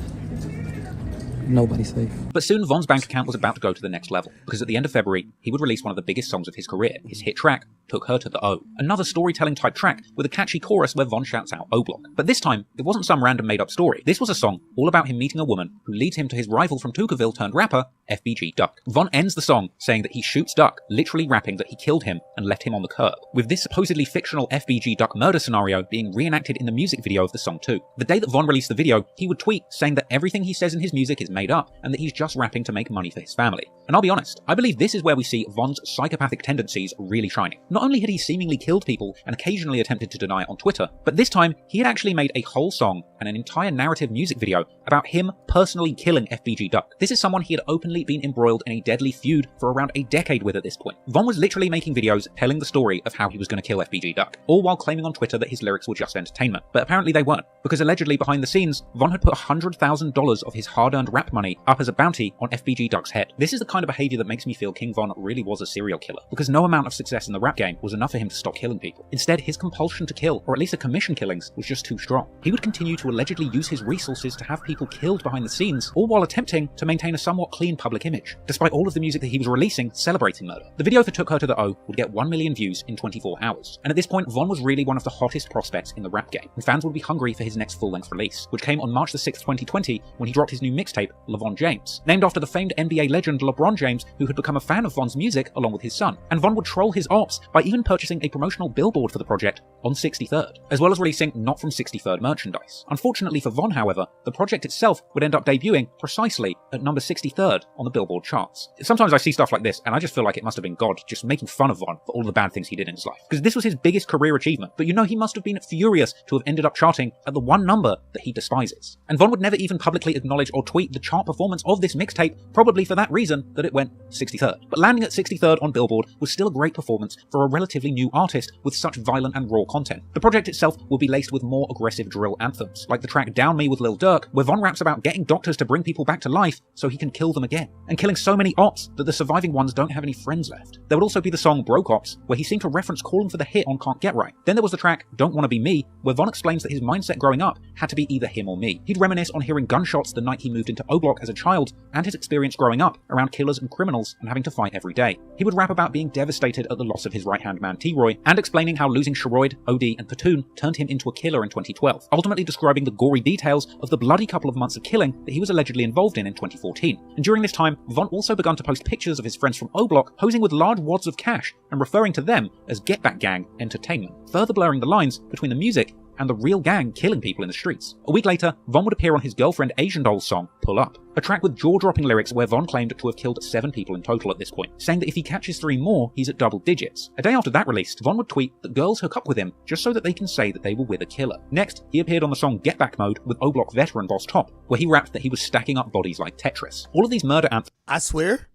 Nobody's safe. But soon Von's bank account was about to go to the next level, because at the end of February, he would release one of the biggest songs of his career, his hit track, Took Her to the O. Another storytelling type track with a catchy chorus where Von shouts out O Block. But this time, it wasn't some random made up story. This was a song all about him meeting a woman who leads him to his rival from Tuckerville turned rapper, FBG Duck. Von ends the song saying that he shoots Duck, literally rapping that he killed him and left him on the curb, with this supposedly fictional FBG Duck murder scenario being reenacted in the music video of the song too. The day that Von released the video, he would tweet saying that everything he says in his music is made up and that he's just rapping to make money for his family. And I'll be honest, I believe this is where we see Von's psychopathic tendencies really shining. Not only had he seemingly killed people and occasionally attempted to deny it on Twitter, but this time he had actually made a whole song and an entire narrative music video about him personally killing FBG Duck. This is someone he had openly been embroiled in a deadly feud for around a decade with at this point. Von was literally making videos telling the story of how he was going to kill FBG Duck, all while claiming on Twitter that his lyrics were just entertainment. But apparently they weren't, because allegedly behind the scenes, Von had put $100,000 of his hard-earned rap money up as a bounty on FBG Duck's head. This is the kind of behavior that makes me feel King Von really was a serial killer, because no amount of success in the rap game was enough for him to stop killing people. Instead, his compulsion to kill, or at least to commission killings, was just too strong. He would continue to allegedly use his resources to have people killed behind the scenes, all while attempting to maintain a somewhat clean public image, despite all of the music that he was releasing celebrating murder. The video for Took Her to the O would get 1 million views in 24 hours, and at this point, Von was really one of the hottest prospects in the rap game, and fans would be hungry for his next full-length release, which came on March the 6th, 2020, when he dropped his new mixtape, LeVon James, named after the famed NBA legend LeBron James, who had become a fan of Von's music along with his son. And Von would troll his ops by even purchasing a promotional billboard for the project on 63rd, as well as releasing Not From 63rd merchandise. Unfortunately for Von, however, the project itself would end up debuting precisely at number 63rd on the Billboard charts. Sometimes I see stuff like this, and I just feel like it must have been God just making fun of Von for all the bad things he did in his life. Because this was his biggest career achievement, but you know he must have been furious to have ended up charting at the one number that he despises. And Von would never even publicly acknowledge or tweet the chart performance of this mixtape, probably for that reason that it went 63rd. But landing at 63rd on Billboard was still a great performance for a relatively new artist with such violent and raw content. The project itself will be laced with more aggressive drill anthems, like the track Down Me with Lil Durk, where Von raps about getting doctors to bring people back to life so he can kill them again, and killing so many ops that the surviving ones don't have any friends left. There would also be the song Broke Ops, where he seemed to reference calling for the hit on Can't Get Right. Then there was the track Don't Wanna Be Me, where Von explains that his mindset growing up had to be either him or me. He'd reminisce on hearing gunshots the night he moved into O Block as a child, and his experience growing up around killers and criminals and having to fight every day. He would rap about being devastated at the loss of his right-hand man T-Roy, and explaining how losing Sherroid, OD, and Platoon turned him into a killer in 2012, ultimately describing the gory details of the bloody couple of months of killing that he was allegedly involved in 2014. And during this time, Von also begun to post pictures of his friends from O Block posing with large wads of cash and referring to them as Get Back Gang Entertainment, further blurring the lines between the music and the real gang killing people in the streets. A week later, Von would appear on his girlfriend Asian Doll's song Pull Up, a track with jaw-dropping lyrics where Von claimed to have killed 7 people in total at this point, saying that if he catches 3 more, he's at double digits. A day after that release, Von would tweet that girls hook up with him just so that they can say that they were with a killer. Next, he appeared on the song Get Back Mode with O Block veteran Boss Top, where he rapped that he was stacking up bodies like Tetris. All of these murder anthems— I swear,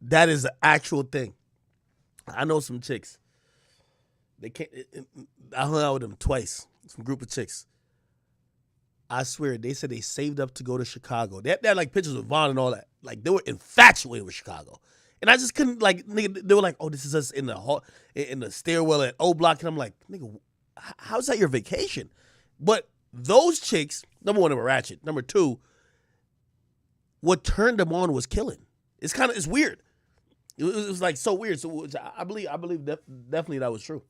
that is the actual thing. I know some chicks. They can't. I hung out with them twice. Some group of chicks. I swear, they said they saved up to go to Chicago. They had like pictures of Von and all that. Like they were infatuated with Chicago, and I just couldn't like. Nigga, they were like, "Oh, this is us in the stairwell at O Block," and I'm like, "Nigga, how's that your vacation?" But those chicks, number one, they were ratchet. Number two, what turned them on was killing. It's weird. It was like so weird. So I believe definitely that was true.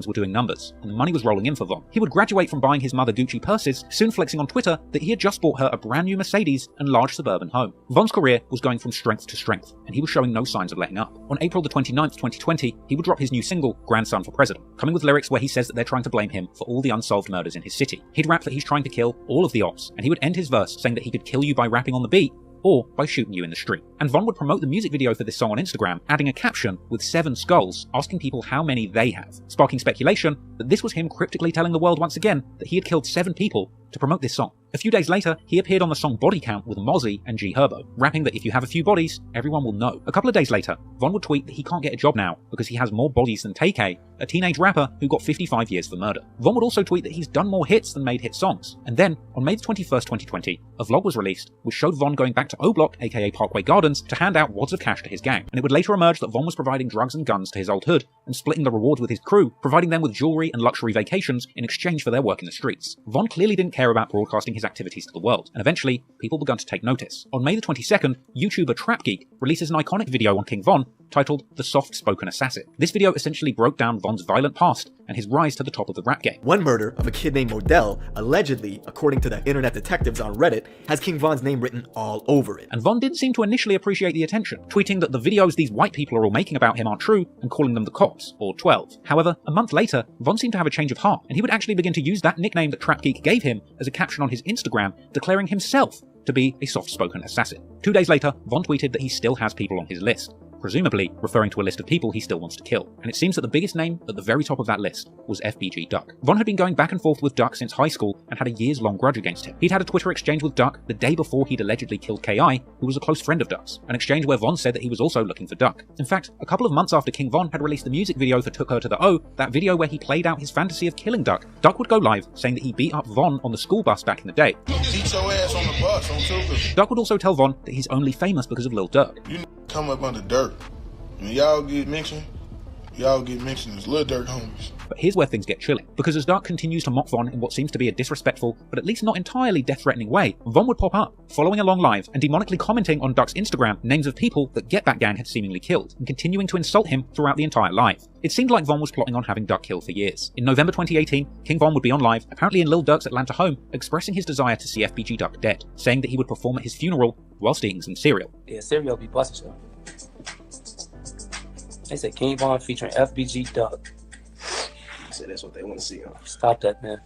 Were doing numbers, and the money was rolling in for Von. He would graduate from buying his mother Gucci purses, soon flexing on Twitter that he had just bought her a brand new Mercedes and large suburban home. Von's career was going from strength to strength, and he was showing no signs of letting up. On April the 29th, 2020, he would drop his new single, Grandson for President, coming with lyrics where he says that they're trying to blame him for all the unsolved murders in his city. He'd rap that he's trying to kill all of the ops, and he would end his verse saying that he could kill you by rapping on the beat, or by shooting you in the street. And Von would promote the music video for this song on Instagram, adding a caption with 7 skulls, asking people how many they have, sparking speculation that this was him cryptically telling the world once again that he had killed 7 people to promote this song. A few days later, he appeared on the song Body Count with Mozzie and G Herbo, rapping that if you have a few bodies, everyone will know. A couple of days later, Von would tweet that he can't get a job now because he has more bodies than TK, a teenage rapper who got 55 years for murder. Von would also tweet that he's done more hits than made hit songs. And then, on May 21st, 2020, a vlog was released which showed Von going back to O Block, aka Parkway Gardens, to hand out wads of cash to his gang. And it would later emerge that Von was providing drugs and guns to his old hood and splitting the rewards with his crew, providing them with jewelry and luxury vacations in exchange for their work in the streets. Von clearly didn't care about broadcasting his activities to the world, and eventually, people began to take notice. On May the 22nd, YouTuber Trap Geek releases an iconic video on King Von titled The Soft-Spoken Assassin. This video essentially broke down Von's violent past and his rise to the top of the rap game. One murder of a kid named Modell, allegedly, according to the internet detectives on Reddit, has King Von's name written all over it. And Von didn't seem to initially appreciate the attention, tweeting that the videos these white people are all making about him aren't true and calling them the cops, or 12. However, a month later, Von seemed to have a change of heart, and he would actually begin to use that nickname that Trap Geek gave him as a caption on his Instagram, declaring himself to be a soft-spoken assassin. 2 days later, Von tweeted that he still has people on his list, presumably referring to a list of people he still wants to kill. And it seems that the biggest name at the very top of that list was FBG Duck. Von had been going back and forth with Duck since high school and had a years-long grudge against him. He'd had a Twitter exchange with Duck the day before he'd allegedly killed KI, who was a close friend of Duck's, an exchange where Von said that he was also looking for Duck. In fact, a couple of months after King Von had released the music video for Took Her to the O, that video where he played out his fantasy of killing Duck, Duck would go live saying that he beat up Von on the school bus back in the day. Beat your ass on the bus on Tuka. Duck would also tell Von that he's only famous because of Lil Durk. You come up under dirt. When y'all get mentioned, y'all get mentioned as Lil Durk homies. But here's where things get chilling, because as Duck continues to mock Von in what seems to be a disrespectful, but at least not entirely death-threatening way, Von would pop up, following along live and demonically commenting on Duck's Instagram names of people that Get Back Gang had seemingly killed, and continuing to insult him throughout the entire live. It seemed like Von was plotting on having Duck killed for years. In November 2018, King Von would be on live, apparently in Lil Durk's Atlanta home, expressing his desire to see FBG Duck dead, saying that he would perform at his funeral whilst eating some cereal. Yeah, cereal be busting, yo. They said King Von featuring FBG Duck. I said that's what they want to see. Huh? Stop that, man.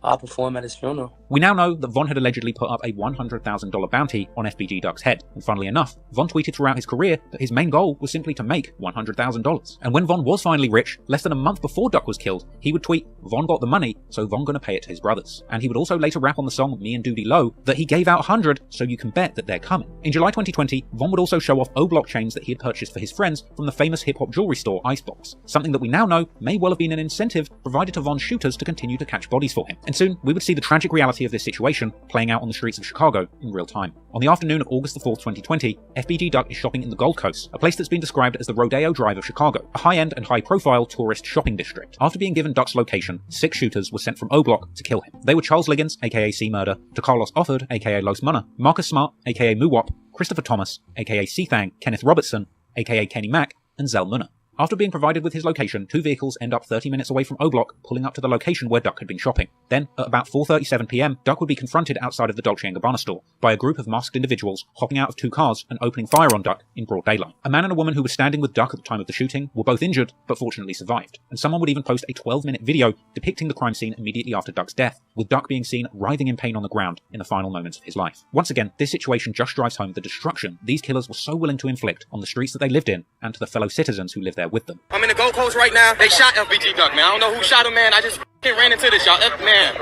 I'll perform at his funeral. We now know that Von had allegedly put up a $100,000 bounty on FBG Duck's head, and funnily enough, Von tweeted throughout his career that his main goal was simply to make $100,000. And when Von was finally rich, less than a month before Duck was killed, he would tweet, "Von got the money, so Von gonna pay it to his brothers." And he would also later rap on the song Me and Doody Low that he gave out 100, so you can bet that they're coming. In July 2020, Von would also show off O-Block chains that he had purchased for his friends from the famous hip-hop jewelry store Icebox, something that we now know may well have been an incentive provided to Von's shooters to continue to catch bodies for him. And soon, we would see the tragic reality of this situation playing out on the streets of Chicago in real time. On the afternoon of August 4th, 2020, FBG Duck is shopping in the Gold Coast, a place that's been described as the Rodeo Drive of Chicago, a high-end and high-profile tourist shopping district. After being given Duck's location, 6 shooters were sent from O-Block to kill him. They were Charles Liggins, aka C-Murder, DeCarlos Offord, aka Los Munna, Marcus Smart, aka Moowop, Christopher Thomas, aka C-Thang, Kenneth Robertson, aka Kenny Mack, and Zell Munna. After being provided with his location, 2 vehicles end up 30 minutes away from O-Block, pulling up to the location where Duck had been shopping. Then, at about 4:37 PM, Duck would be confronted outside of the Dolce & Gabbana store by a group of masked individuals hopping out of 2 cars and opening fire on Duck in broad daylight. A man and a woman who were standing with Duck at the time of the shooting were both injured, but fortunately survived. And someone would even post a 12-minute video depicting the crime scene immediately after Duck's death, with Duck being seen writhing in pain on the ground in the final moments of his life. Once again, this situation just drives home the destruction these killers were so willing to inflict on the streets that they lived in and to the fellow citizens who lived there with them. I'm in the Gold Coast right now. They shot FBG Duck, man. I don't know who shot him, man. I just ran into this, y'all. Man.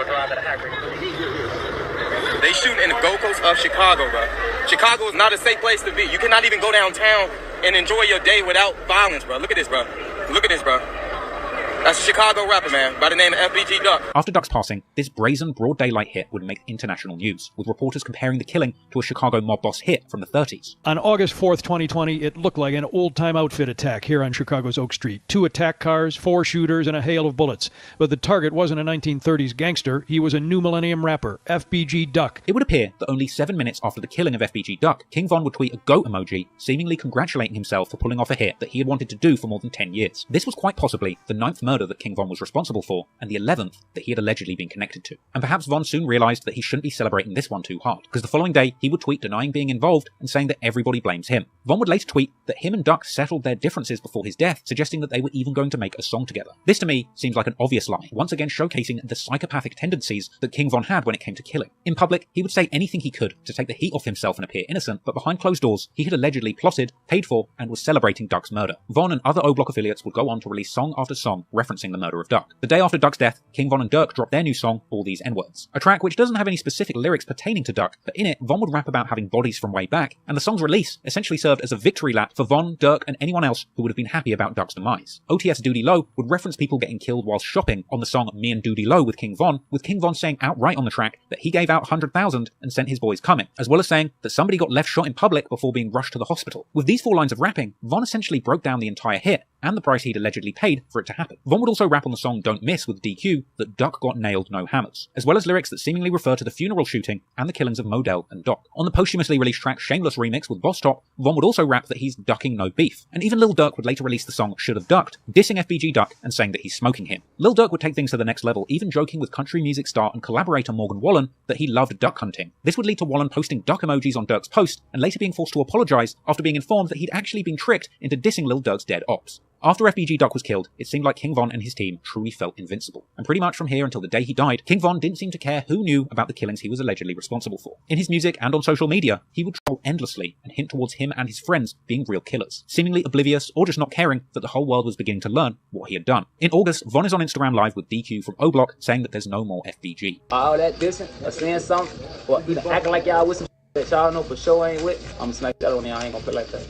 They shooting in the Gold Coast of Chicago, bro. Chicago is not a safe place to be. You cannot even go downtown and enjoy your day without violence, bro. Look at this, bro. Look at this, bro. That's a Chicago rapper, man, by the name of FBG Duck. After Duck's passing, this brazen, broad daylight hit would make international news, with reporters comparing the killing to a Chicago mob boss hit from the 30s. On August 4th, 2020, it looked like an old-time outfit attack here on Chicago's Oak Street. 2 attack cars, 4 shooters, and a hail of bullets. But the target wasn't a 1930s gangster, he was a new millennium rapper, FBG Duck. It would appear that only 7 minutes after the killing of FBG Duck, King Von would tweet a goat emoji, seemingly congratulating himself for pulling off a hit that he had wanted to do for more than 10 years. This was quite possibly the 9th murder that King Von was responsible for, and the 11th that he had allegedly been connected to. And perhaps Von soon realised that he shouldn't be celebrating this one too hard, because the following day he would tweet denying being involved and saying that everybody blames him. Von would later tweet that him and Duck settled their differences before his death, suggesting that they were even going to make a song together. This to me seems like an obvious lie, once again showcasing the psychopathic tendencies that King Von had when it came to killing. In public, he would say anything he could to take the heat off himself and appear innocent, but behind closed doors, he had allegedly plotted, paid for, and was celebrating Duck's murder. Von and other O-Block affiliates would go on to release song after song referencing the murder of Duck. The day after Duck's death, King Von and Durk dropped their new song, All These N-Words, a track which doesn't have any specific lyrics pertaining to Duck, but in it, Von would rap about having bodies from way back, and the song's release essentially served as a victory lap for Von, Durk, and anyone else who would have been happy about Duck's demise. OTS Doody Low would reference people getting killed while shopping on the song Me and Doody Low with King Von saying outright on the track that he gave out 100,000 and sent his boys coming, as well as saying that somebody got left shot in public before being rushed to the hospital. With these 4 lines of rapping, Von essentially broke down the entire hit, and the price he'd allegedly paid for it to happen. Von would also rap on the song Don't Miss with DQ that Duck got nailed, no hammers, as well as lyrics that seemingly refer to the funeral shooting and the killings of Modell and Doc. On the posthumously released track Shameless Remix with Boss Top, Von would also rap that he's ducking no beef, and even Lil Durk would later release the song Should Have Ducked, dissing FBG Duck and saying that he's smoking him. Lil Durk would take things to the next level, even joking with country music star and collaborator Morgan Wallen that he loved duck hunting. This would lead to Wallen posting duck emojis on Durk's post and later being forced to apologise after being informed that he'd actually been tricked into dissing Lil Durk's dead ops. After FBG Duck was killed, it seemed like King Von and his team truly felt invincible. And pretty much from here until the day he died, King Von didn't seem to care who knew about the killings he was allegedly responsible for. In his music and on social media, he would troll endlessly and hint towards him and his friends being real killers, seemingly oblivious or just not caring that the whole world was beginning to learn what he had done. In August, Von is on Instagram Live with DQ from O-Block saying that there's no more FBG. All that dissing or saying something or even acting like y'all with some that y'all know for sure ain't with, I'm gonna smack that on y'all. I ain't gonna play like that.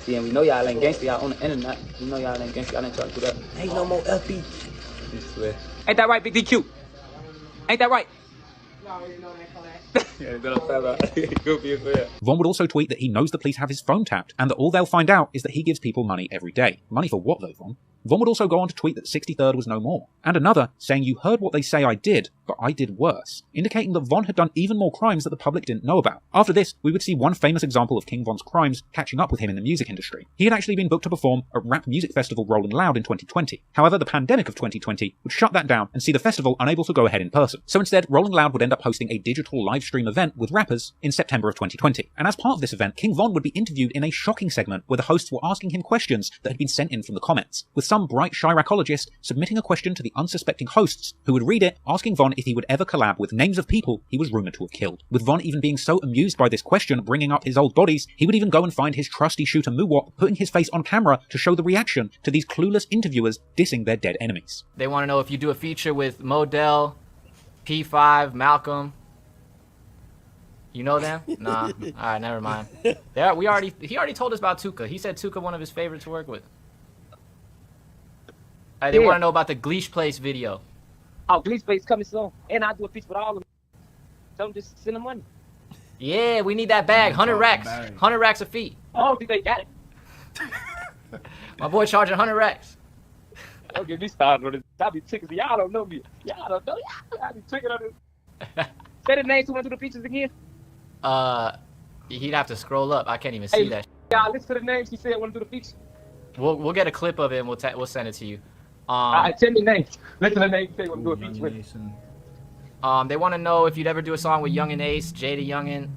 And we know y'all ain't gangsta, y'all on the internet. We know y'all ain't gangsta, y'all ain't trying to do that. Ain't no more FB. Ain't that right, Big DQ? Ain't that right? Von would also tweet that he knows the police have his phone tapped, and that all they'll find out is that he gives people money every day. Money for what though, Von? Von would also go on to tweet that 63rd was no more, and another saying, "You heard what they say I did, but I did worse," indicating that Von had done even more crimes that the public didn't know about. After this, we would see one famous example of King Von's crimes catching up with him in the music industry. He had actually been booked to perform at rap music festival Rolling Loud in 2020. However, the pandemic of 2020 would shut that down and see the festival unable to go ahead in person. So instead, Rolling Loud would end up hosting a digital live stream event with rappers in September of 2020. And as part of this event, King Von would be interviewed in a shocking segment where the hosts were asking him questions that had been sent in from the comments, with some bright Chiracologist submitting a question to the unsuspecting hosts, who would read it, asking Von if he would ever collab with names of people he was rumoured to have killed. With Von even being so amused by this question bringing up his old bodies, he would even go and find his trusty shooter Muwop, putting his face on camera to show the reaction to these clueless interviewers dissing their dead enemies. They want to know if you do a feature with Modell, P5, Malcolm. You know them? Nah. Alright, never mind. He already told us about Tuka. He said Tuka one of his favorites to work with. They want to know about the Gleesh Place video. Oh, Gleesh Place coming soon. And I do a feature with all of them. Tell them just send them money. Yeah, we need that bag. 100 racks. 100 racks a feet. Oh, think they got it. My boy charging 100 racks. Don't get me started on this. I be ticking. Y'all don't know me. Y'all don't know. I be ticking on this. Say the names who went through the features again. He'd have to scroll up. I can't even see that. Y'all listen to the names he said went through the feature. We'll get a clip of it and we'll send it to you. Tell me names. Listen to the names he said went through a feature with. They want to know if you'd ever do a song with Young and Ace, Jada Youngin,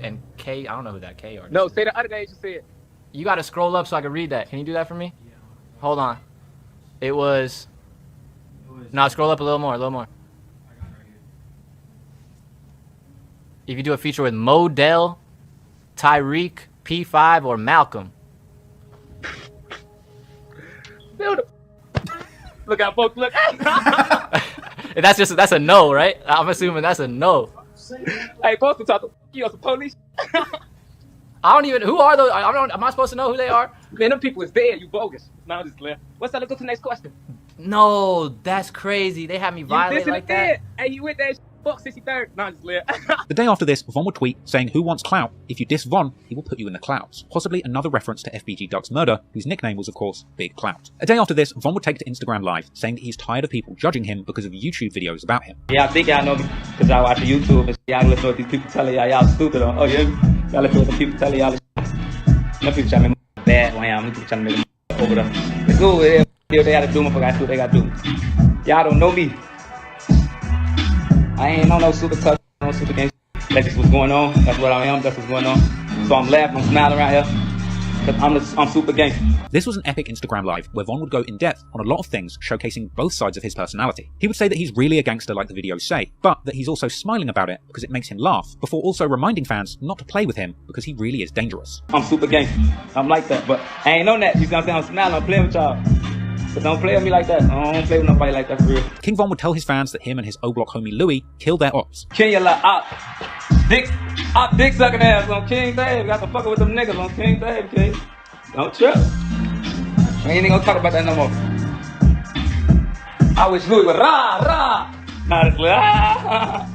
and K. I don't know who that K artist. No, say the other names you said. You got to scroll up so I can read that. Can you do that for me? Yeah. Hold on. It was. No, scroll up a little more. If you do a feature with Modell, Tyreek, P5, or Malcolm. Look out, folks! Look. That's a no, right? I'm assuming that's a no. Hey, folks, to talk to you on some police. I don't even. Who are those? Am I supposed to know who they are? Man, them people is dead. You bogus. No, I'm just glad. What's that? Let's go to the next question. No, that's crazy. They had me violate like that. Hey, you with that? Fuck 63rd. No, I'm just glad. The day after this, Von would tweet saying, "Who wants clout? If you diss Von, he will put you in the clouds." Possibly another reference to FBG Duck's murder, whose nickname was of course Big Clout. A day after this, Von would take to Instagram Live, saying that he's tired of people judging him because of YouTube videos about him. Yeah, I think y'all know me because I watch YouTube and y'all listen to what these people telling y'all stupid on. Oh yeah, y'all listen to what the people telling y'all. Them people trying to make bad when I'm trying to make them over them. It's cool. They gotta do motherfucker. I do what they gotta do. Y'all don't know me. I ain't on no super tough, no super game. That's just what's going on. That's what I am. That's what's going on. So I'm laughing, I'm smiling around here because I'm super gangster. This was an epic Instagram Live where Von would go in depth on a lot of things, showcasing both sides of his personality. He would say that he's really a gangster like the videos say, but that he's also smiling about it because it makes him laugh, before also reminding fans not to play with him because he really is dangerous. I'm super gangster. I'm like that, but I ain't on that. You see what I'm saying? I'm smiling, I'm playing with y'all. But don't play with me like that. I don't play with nobody like that for real. King Von would tell his fans that him and his O-Block homie Louis kill their ops. Kill your little op. Dick sucking ass on King Dave. Got to fucking with them niggas on King Dave, King. Don't trip. We ain't gonna talk about that no more. I wish Louis would rah. Not as rah.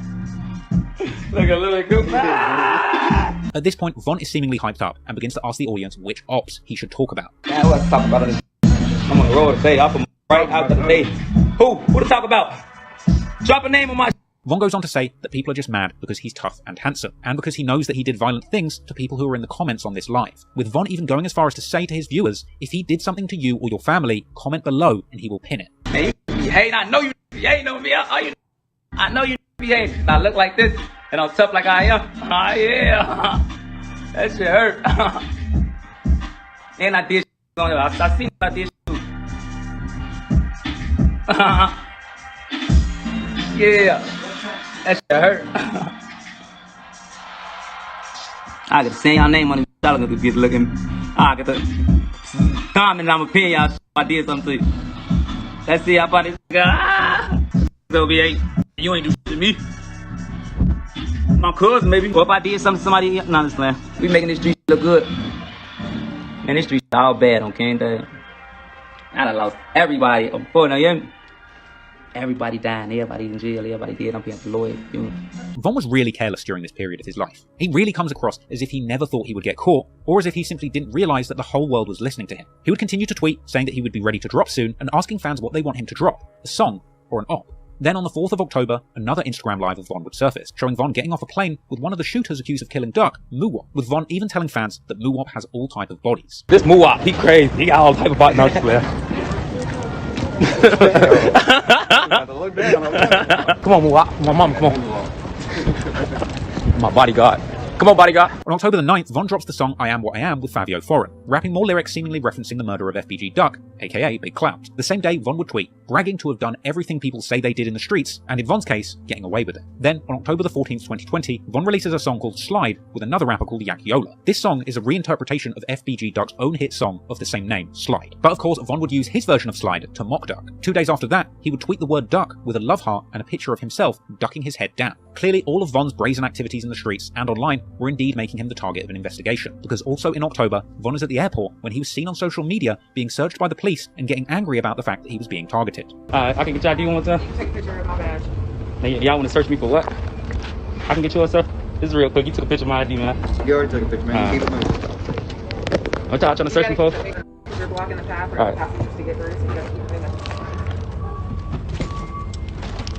Look at Louis Goop. At this point, Von is seemingly hyped up and begins to ask the audience which ops he should talk about. Man, who else to talk about this? I'm on the road today. I'm right out of the day. Who to talk about? Drop a name on my. Von goes on to say that people are just mad because he's tough and handsome, and because he knows that he did violent things to people who are in the comments on this live, with Von even going as far as to say to his viewers, if he did something to you or your family, comment below and he will pin it. Hey, you hating? I know you hating on me. I know you be hating. I look like this and I'm tough like I am. Oh yeah. That shit hurt. And I did on you. I seen what I did. Yeah, that shit hurt. I get to say y'all name on the y'all gonna be looking. I get to comment. I'ma pin y'all. I did something to you. Let's see how about this guy. So be you ain't do shit to me. My cousin maybe. Or if I did something to somebody, no, I'm just playing. We making this street look good. Man, this street all bad on King Day. I done lost everybody before now, yeah. Everybody dying, everybody in jail, everybody dead. I'm being the lawyer. Von was really careless during this period of his life. He really comes across as if he never thought he would get caught, or as if he simply didn't realise that the whole world was listening to him. He would continue to tweet, saying that he would be ready to drop soon, and asking fans what they want him to drop, a song or an op. Then on the 4th of October, another Instagram live of Von would surface, showing Von getting off a plane with one of the shooters accused of killing Duck, Muwop, with Von even telling fans that Muwop has all type of bodies. This Muwop, he crazy. He got all type of bodies. No, just come on, Muwop. My mom, come on. My bodyguard. Come on, bodyguard. On October the 9th, Von drops the song I Am What I Am with Fabio Foreign, rapping more lyrics seemingly referencing the murder of FBG Duck, aka Big Clout. The same day, Von would tweet, bragging to have done everything people say they did in the streets, and in Von's case, getting away with it. Then, on October the 14th, 2020, Von releases a song called Slide with another rapper called Yak Yola. This song is a reinterpretation of FBG Duck's own hit song of the same name, Slide. But of course, Von would use his version of Slide to mock Duck. 2 days after that, he would tweet the word duck with a love heart and a picture of himself ducking his head down. Clearly, all of Von's brazen activities in the streets and online were indeed making him the target of an investigation, because also in October, Von is at the airport when he was seen on social media being searched by the police and getting angry about the fact that he was being targeted. I can get your ID one more time. Take a picture of my badge. Y'all want to search me for what? I can get yours, sir. This is real quick. You took a picture of my ID, man. You already took a picture, man. Keep it moving. What y'all trying to search me for? You're blocking the path for passengers to get through, so you gotta keep moving.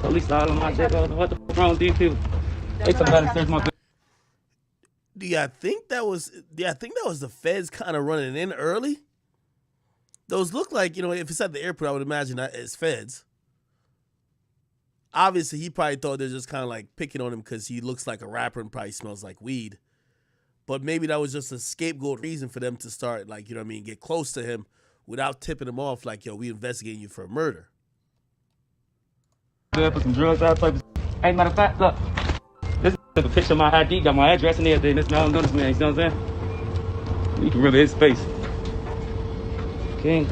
Police all on my dick. What the fuck wrong with these people? They somebody search my. Do I think that was the feds kind of running in early? Those look like, if it's at the airport, I would imagine that it's feds. Obviously, he probably thought they're just kind of like picking on him because he looks like a rapper and probably smells like weed. But maybe that was just a scapegoat reason for them to start, get close to him without tipping him off like, yo, we investigating you for a murder. Put some drugs out, type of. Hey, matter of fact, look. This is a picture of my ID, got my address and everything. This man don't know this man, you know what I'm saying? You can remember his face. King,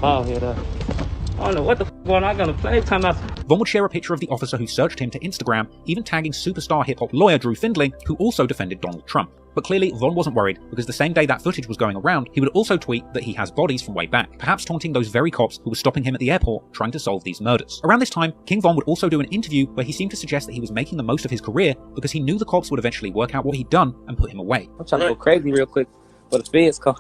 oh, here, I don't know what the f going on. I'm gonna play time out. Von would share a picture of the officer who searched him to Instagram, even tagging superstar hip-hop lawyer Drew Findlay, who also defended Donald Trump. But clearly, Von wasn't worried, because the same day that footage was going around, he would also tweet that he has bodies from way back, perhaps taunting those very cops who were stopping him at the airport trying to solve these murders. Around this time, King Von would also do an interview where he seemed to suggest that he was making the most of his career because he knew the cops would eventually work out what he'd done and put him away. I'm trying to go crazy real quick, but the feds call.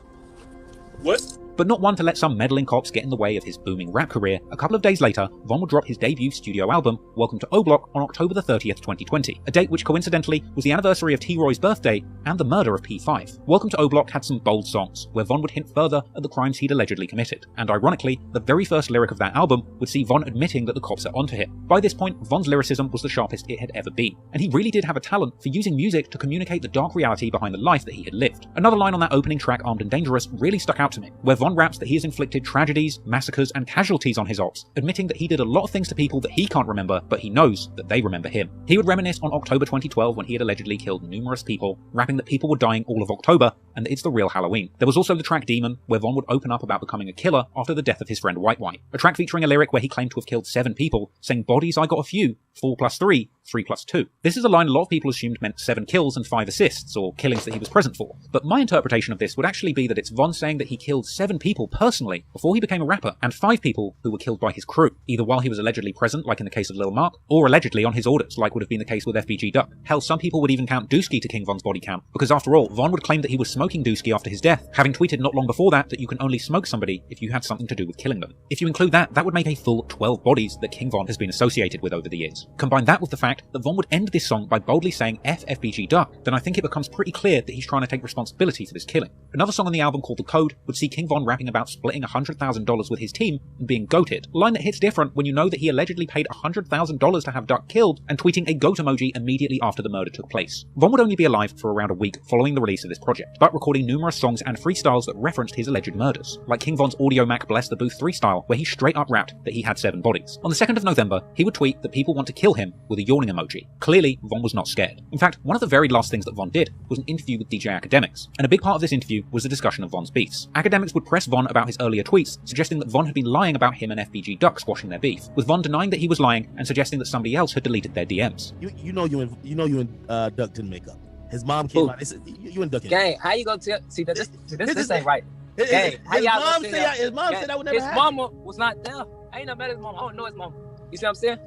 What? But not one to let some meddling cops get in the way of his booming rap career. A couple of days later, Von would drop his debut studio album, Welcome to O-Block, on October the 30th, 2020, a date which coincidentally was the anniversary of T-Roy's birthday and the murder of P5. Welcome to O-Block had some bold songs, where Von would hint further at the crimes he'd allegedly committed, and ironically, the very first lyric of that album would see Von admitting that the cops are onto him. By this point, Von's lyricism was the sharpest it had ever been, and he really did have a talent for using music to communicate the dark reality behind the life that he had lived. Another line on that opening track, Armed and Dangerous, really stuck out to me, where Von raps that he has inflicted tragedies, massacres, and casualties on his ops, admitting that he did a lot of things to people that he can't remember, but he knows that they remember him. He would reminisce on October 2012 when he had allegedly killed numerous people, rapping that people were dying all of October, and that it's the real Halloween. There was also the track Demon, where Von would open up about becoming a killer after the death of his friend White White, a track featuring a lyric where he claimed to have killed 7 people, saying bodies I got a few, 4 plus 3, 3 plus 2. This is a line a lot of people assumed meant 7 kills and 5 assists, or killings that he was present for, but my interpretation of this would actually be that it's Von saying that he killed 7 people personally before he became a rapper, and 5 people who were killed by his crew, either while he was allegedly present, like in the case of Lil Mark, or allegedly on his orders, like would have been the case with FBG Duck. Hell, some people would even count Dooski to King Von's body count, because after all, Von would claim that he was smoking Dooski after his death, having tweeted not long before that you can only smoke somebody if you had something to do with killing them. If you include that, that would make a full 12 bodies that King Von has been associated with over the years. Combine that with the fact that Von would end this song by boldly saying F FBG Duck, then I think it becomes pretty clear that he's trying to take responsibility for this killing. Another song on the album called The Code would see King Von rapping about splitting $100,000 with his team and being goated, a line that hits different when you know that he allegedly paid $100,000 to have Duck killed and tweeting a goat emoji immediately after the murder took place. Von would only be alive for around a week following the release of this project, but recording numerous songs and freestyles that referenced his alleged murders, like King Von's Audio Mac Bless the Booth 3 style, where he straight up rapped that he had 7 bodies. On the 2nd of November, he would tweet that people want to kill him with a yawning emoji. Clearly, Von was not scared. In fact, one of the very last things that Von did was an interview with DJ Akademiks, and a big part of this interview was a discussion of Von's beefs. Akademiks would press Von about his earlier tweets, suggesting that Von had been lying about him and FBG Duck squashing their beef, with Von denying that he was lying and suggesting that somebody else had deleted their DMs. You know you and Duck didn't make up. His mom came out. You and Duck. Gang, how you gonna tell? See that this ain't right. Gang, how y'all gonna say that? His mom said that would never happen. His mama was not there. I ain't never met his mama. I don't know his mama. You see what I'm saying?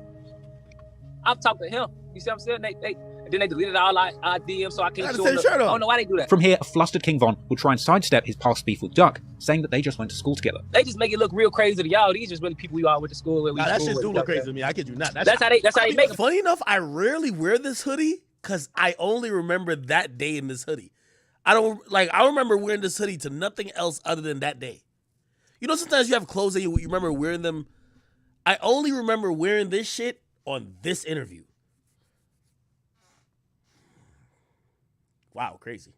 I've talked to him. You see what I'm saying? And then they deleted all our DMs, so I can't show them. I don't know why they do that. From here, a flustered King Von would try and sidestep his past beef with Duck, saying that they just went to school together. They just make it look real crazy to y'all. These just really people we all went to school with. That shit do look crazy to me. I kid you not. That's how they make it. Funny enough, I rarely wear this hoodie because I only remember that day in this hoodie. I remember wearing this hoodie to nothing else other than that day. You know, sometimes you have clothes that you remember wearing them. I only remember wearing this shit on this interview. Wow, crazy.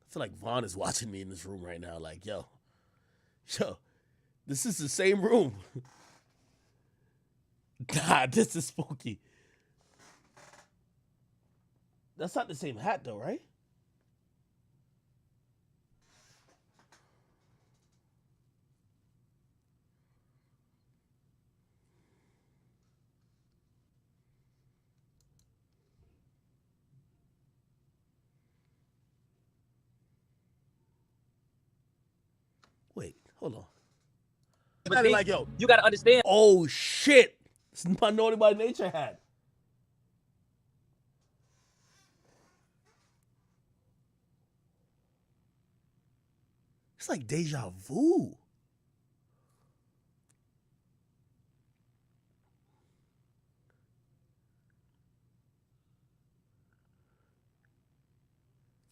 I feel like Vaughn is watching me in this room right now. Like, yo, this is the same room. Nah, this is spooky. That's not the same hat though, right? Wait, hold on. But then, like, yo, you gotta understand. Oh shit! It's my Naughty by Nature hat. It's like deja vu.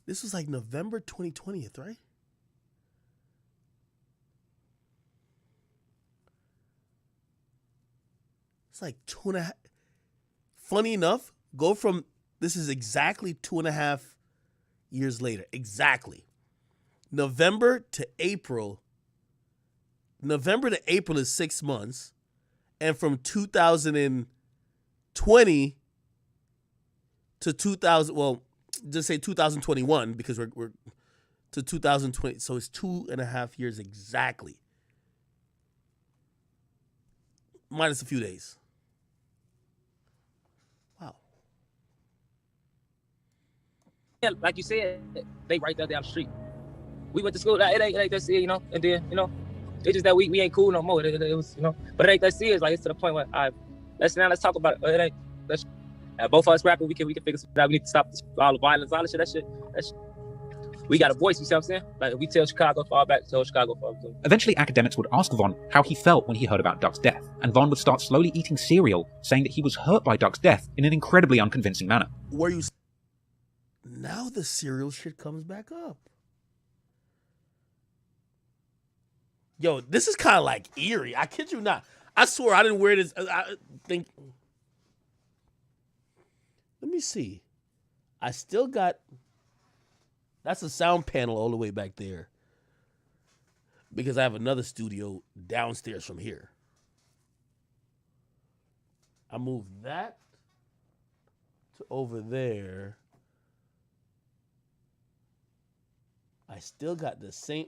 This was like November 2020, right? It's like 2.5. Funny enough, this is exactly 2.5 years later. Exactly. November to April is 6 months. And from 2020 to 2021, because we're to 2020. So it's 2.5 years exactly. Minus a few days. Yeah, like you said, they right there down the street. We went to school. It ain't that serious, you know. And then, you know, it's just that we ain't cool no more. It was, you know, but it ain't that serious. Like, it's to the point where let's talk about it. It ain't. Both of us rapping, we can figure something out. We need to stop all the violence, all that shit. That shit. We got a voice. You see what I'm saying? Like, if we tell Chicago fall back, tell Chicago fall back. Eventually, Akademiks would ask Von how he felt when he heard about Duck's death, and Von would start slowly eating cereal, saying that he was hurt by Duck's death in an incredibly unconvincing manner. Were you? Now the cereal shit comes back up. Yo, this is kind of like eerie. I kid you not. I swear I didn't wear this. I think. Let me see. I still got. That's a sound panel all the way back there. Because I have another studio downstairs from here. I moved that to over there. I still got the same.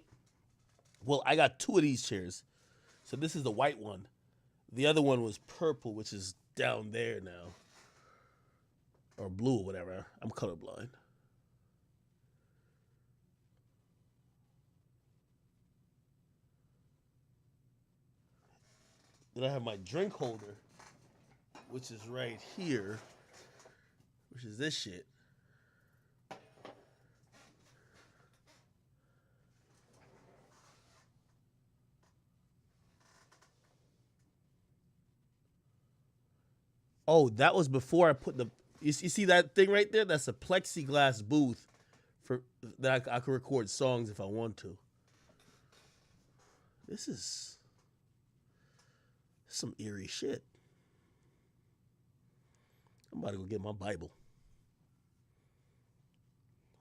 Well, I got two of these chairs. So this is the white one. The other one was purple, which is down there now. Or blue or whatever. I'm colorblind. Then I have my drink holder, which is right here, which is this shit. Oh, that was before I put the. You see that thing right there? That's a plexiglass booth for that I could record songs if I want to. This is some eerie shit. I'm about to go get my Bible.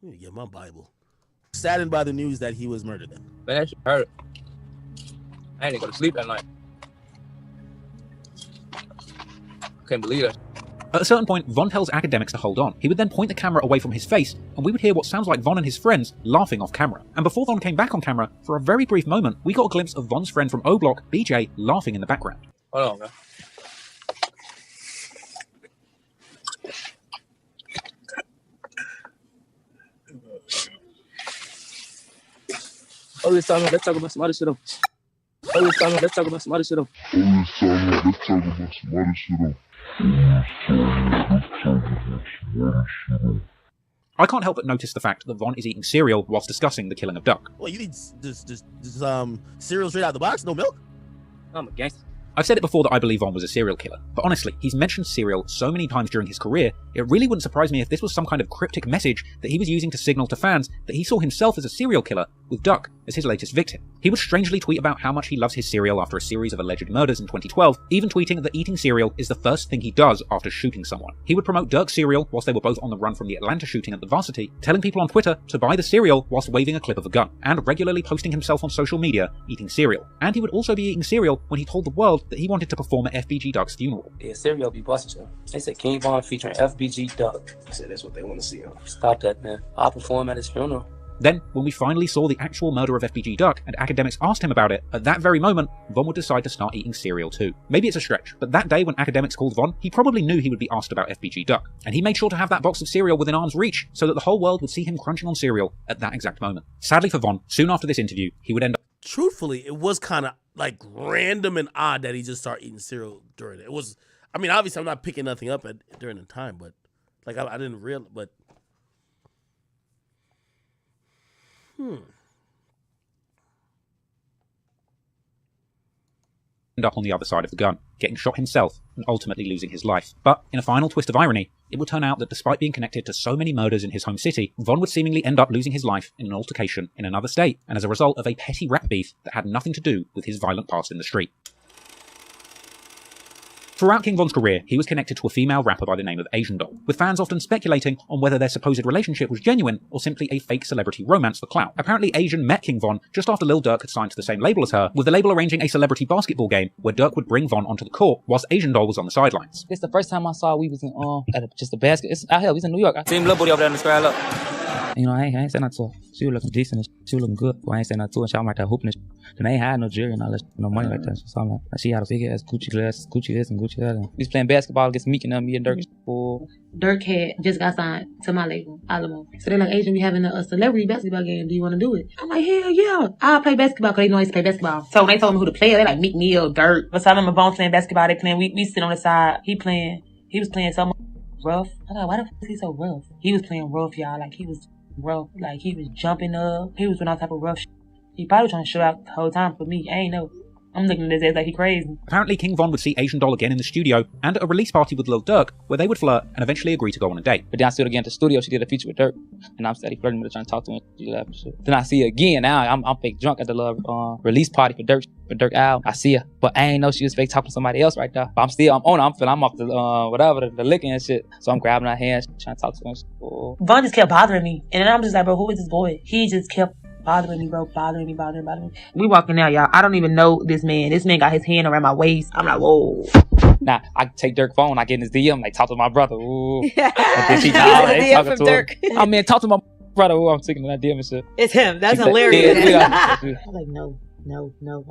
I need to get my Bible. Saddened by the news that he was murdered then. Man, that shit hurt. I didn't go to sleep that night. Can't believe it. At a certain point, Von tells Akademiks to hold on. He would then point the camera away from his face, and we would hear what sounds like Von and his friends laughing off camera. And before Von came back on camera, for a very brief moment, we got a glimpse of Von's friend from O Block, BJ, laughing in the background. Hold on, man. Oh, let's talk about some other shit though. Oh, let's talk about some other shit though. I can't help but notice the fact that Von is eating cereal whilst discussing the killing of Duck. Well, you eat this cereal straight out the box, no milk? I'm a gangster. I've said it before that I believe Von was a serial killer, but honestly, he's mentioned cereal so many times during his career, it really wouldn't surprise me if this was some kind of cryptic message that he was using to signal to fans that he saw himself as a serial killer, with Duck as his latest victim. He would strangely tweet about how much he loves his cereal after a series of alleged murders in 2012, even tweeting that eating cereal is the first thing he does after shooting someone. He would promote Dirk's cereal whilst they were both on the run from the Atlanta shooting at the Varsity, telling people on Twitter to buy the cereal whilst waving a clip of a gun, and regularly posting himself on social media eating cereal. And he would also be eating cereal when he told the world that he wanted to perform at FBG Duck's funeral. Yeah, cereal be busting you. They said King Von featuring FBG Duck. I said that's what they want to see. Stop that, man. I'll perform at his funeral. Then, when we finally saw the actual murder of FBG Duck and Akademiks asked him about it, at that very moment, Von would decide to start eating cereal too. Maybe it's a stretch, but that day when Akademiks called Von, he probably knew he would be asked about FBG Duck, and he made sure to have that box of cereal within arm's reach so that the whole world would see him crunching on cereal at that exact moment. Sadly for Von, soon after this interview, he would end up... Truthfully, it was kind of like random and odd that he just started eating cereal during it. It was, I mean, obviously I'm not picking nothing up during the time, but like I didn't realize, but end up on the other side of the gun, getting shot himself and ultimately losing his life. But in a final twist of irony, it would turn out that despite being connected to so many murders in his home city, Von would seemingly end up losing his life in an altercation in another state, and as a result of a petty rap beef that had nothing to do with his violent past in the street. Throughout King Von's career, he was connected to a female rapper by the name of Asian Doll, with fans often speculating on whether their supposed relationship was genuine or simply a fake celebrity romance for clout. Apparently, Asian met King Von just after Lil Durk had signed to the same label as her, with the label arranging a celebrity basketball game where Durk would bring Von onto the court whilst Asian Doll was on the sidelines. It's the first time I saw we was in at just a basket. It's out here. We was in New York. I seen little booty over there in the square. Look. You know, I ain't saying that to her. She was looking decent and she was looking good. But I ain't saying that to her. And she was right there hooping and shit. Then they ain't had no jewelry and all that shit, no money like that. So I'm like, she had a big ass Gucci glass, Gucci this and Gucci that. And we was playing basketball against Meek and me and Dirk. Dirk had just got signed to my label, Alamo. So they're like, Asian, we having a celebrity basketball game. Do you want to do it? I'm like, hell yeah. I'll play basketball because they know I used to play basketball. So when they told me who to play, they like Meek Mill, Dirk. But so I remember Bone playing basketball. They playing, we sit on the side. He was playing so much rough. I thought, why the f is he so rough? He was playing rough, y'all. Like he was rough. Like he was jumping up. He was doing all type of rough shit. He probably trying to show out the whole time for me. I ain't know. I'm looking at his ass like he crazy. Apparently, King Von would see Asian Doll again in the studio and at a release party with Lil Durk, where they would flirt and eventually agree to go on a date. But then I see her again at the studio. She did a feature with Dirk, and I'm steady flirting with her, trying to talk to her. She laughed and shit. Then I see her again. Now I'm fake drunk at the release party for Dirk album. I see her, but I ain't know she was fake talking to somebody else right there. But I'm off the licking and shit. So I'm grabbing her hand, trying to talk to her. Oh. Von just kept bothering me, and then I'm just like, bro, who is this boy? He just kept bothering me, bro. Bothering me. We walking out, y'all. I don't even know this man. This man got his hand around my waist. I'm like, whoa. Nah, I take Dirk's phone. I get in his DM, like, talk to my brother. Ooh. And then she DM from Dirk. I mean, talk to my brother. Ooh, I'm taking that DM and shit. It's him. That's hilarious. Yeah. I'm like, no.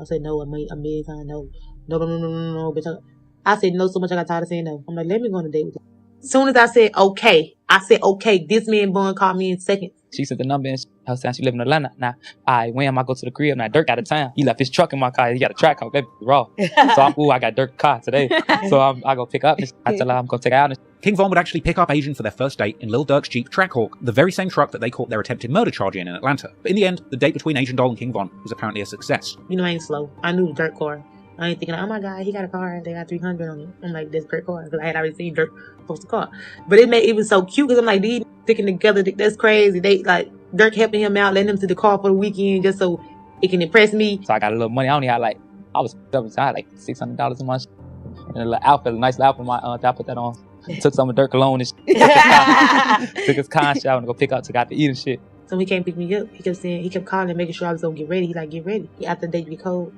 I said no a million times. No, bitch. I said no so much I got tired of saying no. I'm like, let me go on a date with you. As soon as I said okay, this man Bun called me in seconds. She sent the number and I was saying she live in Atlanta. Now, when I go to the crib, now Dirk out of town. He left his truck in my car. He got a track car, baby, raw. So I got Dirk's car today. So I go pick up and I tell her I'm going to take her out. King Von would actually pick up Asian for their first date in Lil Durk's Jeep Trackhawk, the very same truck that they caught their attempted murder charge in Atlanta. But in the end, the date between Asian Doll and King Von was apparently a success. You know, I ain't slow. I knew the Dirk car. I ain't thinking, oh my God, he got a car. They got 300 on it. I'm like, this Dirk car. Because I had already seen Dirk post the car. But it was so cute because I'm like, these sticking together, that's crazy. They like Dirk helping him out, letting him to the car for the weekend just so it can impress me. So I got a little money. I only had I was up inside like $600 in my shit. And a little outfit, a nice outfit. I put that on. Took some of Dirk cologne and shit. Took his con shower and go pick up, took out to eat and shit. So he can't pick me up. He kept calling, making sure I was gonna get ready. He like, get ready. After the date be cold.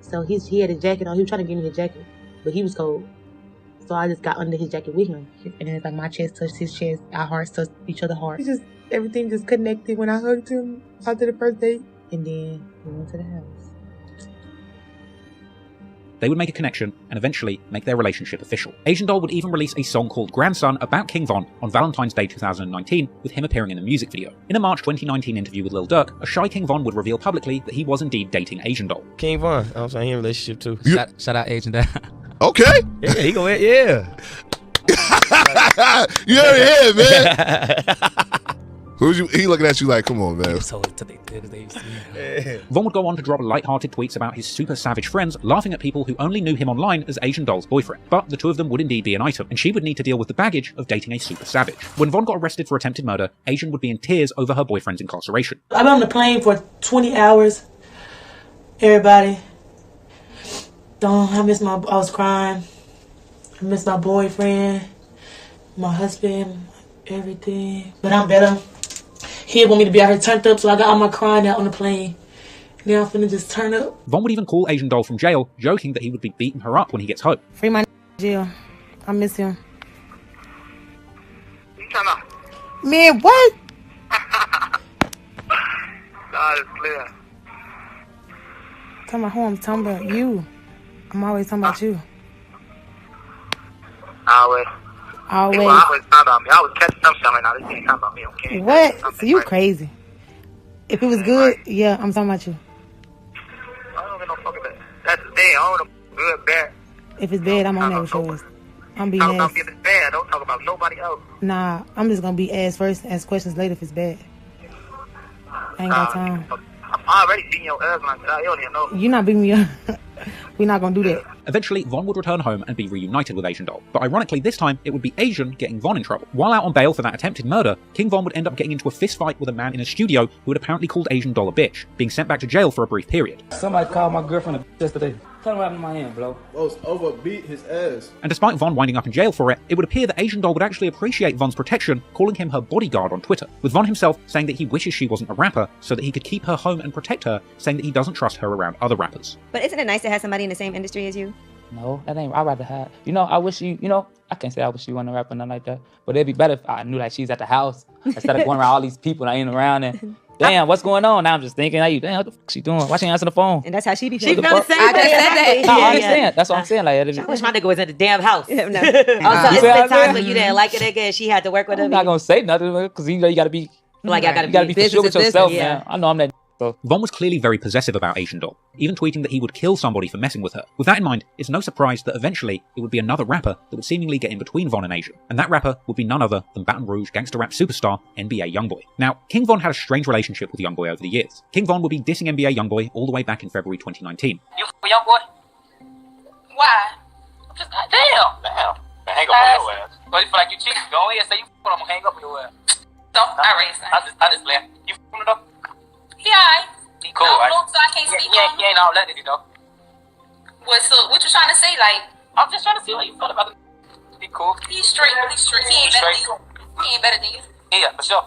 So he had a jacket on. He was trying to give me a jacket, but he was cold. So I just got under his jacket with him. And then it's like my chest touched his chest. Our hearts touched each other's hearts. Everything just connected when I hugged him after the first date. And then we went to the house. they would make a connection and eventually make their relationship official. Asian Doll would even release a song called Grandson about King Von on Valentine's Day 2019, with him appearing in the music video. In a March 2019 interview with Lil Durk, a shy King Von would reveal publicly that he was indeed dating Asian Doll. King Von, I'm saying he in a relationship too. Shout out Asian Dad. Okay. Yeah, he go in, yeah. You heard it here, man. He looking at you like, come on, man. Von would go on to drop light-hearted tweets about his super savage friends, laughing at people who only knew him online as Asian Doll's boyfriend. But the two of them would indeed be an item, and she would need to deal with the baggage of dating a super savage. When Von got arrested for attempted murder, Asian would be in tears over her boyfriend's incarceration. I've been on the plane for 20 hours. Everybody. I was crying. I miss my boyfriend, my husband, everything. But I'm better. He want me to be out here turned up, so I got all my crying out on the plane. Now I'm finna just turn up. Von would even call Asian Doll from jail, joking that he would be beating her up when he gets home. Free my jail. I miss him. Man, what? God is clear. Talking about who I'm talking about? You. I'm always talking about you. Always. Always. People always talking about me. I was catching up something now. This ain't talking about me, okay? What? So you crazy. If it was good, yeah, I'm talking about you. I don't get no fucking bad. That's the thing. I don't know good, bad. If it's bad, I'm on there with yours. I'm being Talk about ass. me if it's bad. Don't talk about nobody else. Nah, I'm just gonna be ass first, ask questions later if it's bad. I ain't got time. I'm already beating your ass like that. You don't even know. You're not beating me up. We're not gonna do that. Eventually, Von would return home and be reunited with Asian Doll. But ironically, this time, it would be Asian getting Von in trouble. While out on bail for that attempted murder, King Von would end up getting into a fist fight with a man in a studio who had apparently called Asian Doll a bitch, being sent back to jail for a brief period. Somebody called my girlfriend a bitch yesterday. Tell him what happened to my hand, bro. Most overbeat his ass. And despite Von winding up in jail for it, it would appear that Asian Doll would actually appreciate Von's protection, calling him her bodyguard on Twitter, with Von himself saying that he wishes she wasn't a rapper so that he could keep her home and protect her, saying that he doesn't trust her around other rappers. But isn't it nice to have somebody in the same industry as you? No, that ain't. I'd rather have. I wish you. I can't say I wish you wasn't a rapper, nothing like that. But it'd be better if I knew like she's at the house instead of going around all these people and I ain't around and. Damn, what's going on? Now I'm just thinking, damn, what the fuck she doing? Why she ain't answering the phone? And that's how she be She feeling. felt the same way. I just said that. No, I understand. That's what I'm saying. Like, I wish my nigga was at the damn house. No. Also, You it's see been what I'm times saying? when you didn't like a nigga and she had to work with him. I'm not gonna say nothing because you gotta be. Like, I gotta you gotta be for sure with business is yourself, business, man. I know I'm that. So. Von was clearly very possessive about Asian Doll, even tweeting that he would kill somebody for messing with her. With that in mind, it's no surprise that eventually it would be another rapper that would seemingly get in between Von and Asian, and that rapper would be none other than Baton Rouge gangster rap superstar NBA Youngboy. Now, King Von had a strange relationship with Youngboy over the years. King Von would be dissing NBA Youngboy all the way back in February 2019. You for young boy? Why? Just damn. Hang up on your ass. But you feel like you cheating? Go ahead, say you f***ing, I'm gonna hang up on your ass. Don't. I just play. You f***ing it up? Yeah. He cool, right? So I can't speak. He ain't all that, you know. What you trying to say? Like, I'm just trying to see what you feel about him. He cool. He's straight. He ain't better than you. Yeah, for sure.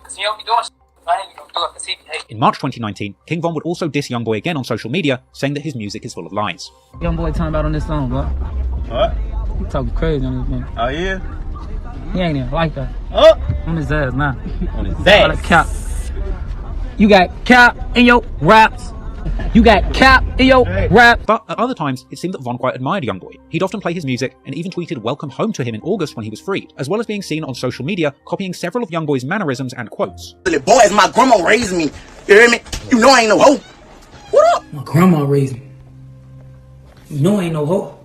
Cause you know he doing. I ain't gonna do it. Cause he. In March 2019, King Von would also diss Youngboy again on social media, saying that his music is full of lies. Young boy talking about on this song, bro. What? He talking crazy on this one. Oh yeah. He ain't even like that. Oh. On his ass, nah. On his All that cap. You got cap in your raps. You got cap in your rap. But at other times, it seemed that Von quite admired Youngboy. He'd often play his music and even tweeted welcome home to him in August when he was freed, as well as being seen on social media copying several of Youngboy's mannerisms and quotes. Boys, my grandma raised me. You hear me? You know I ain't no hoe. What up? My grandma raised me. You know I ain't no hoe.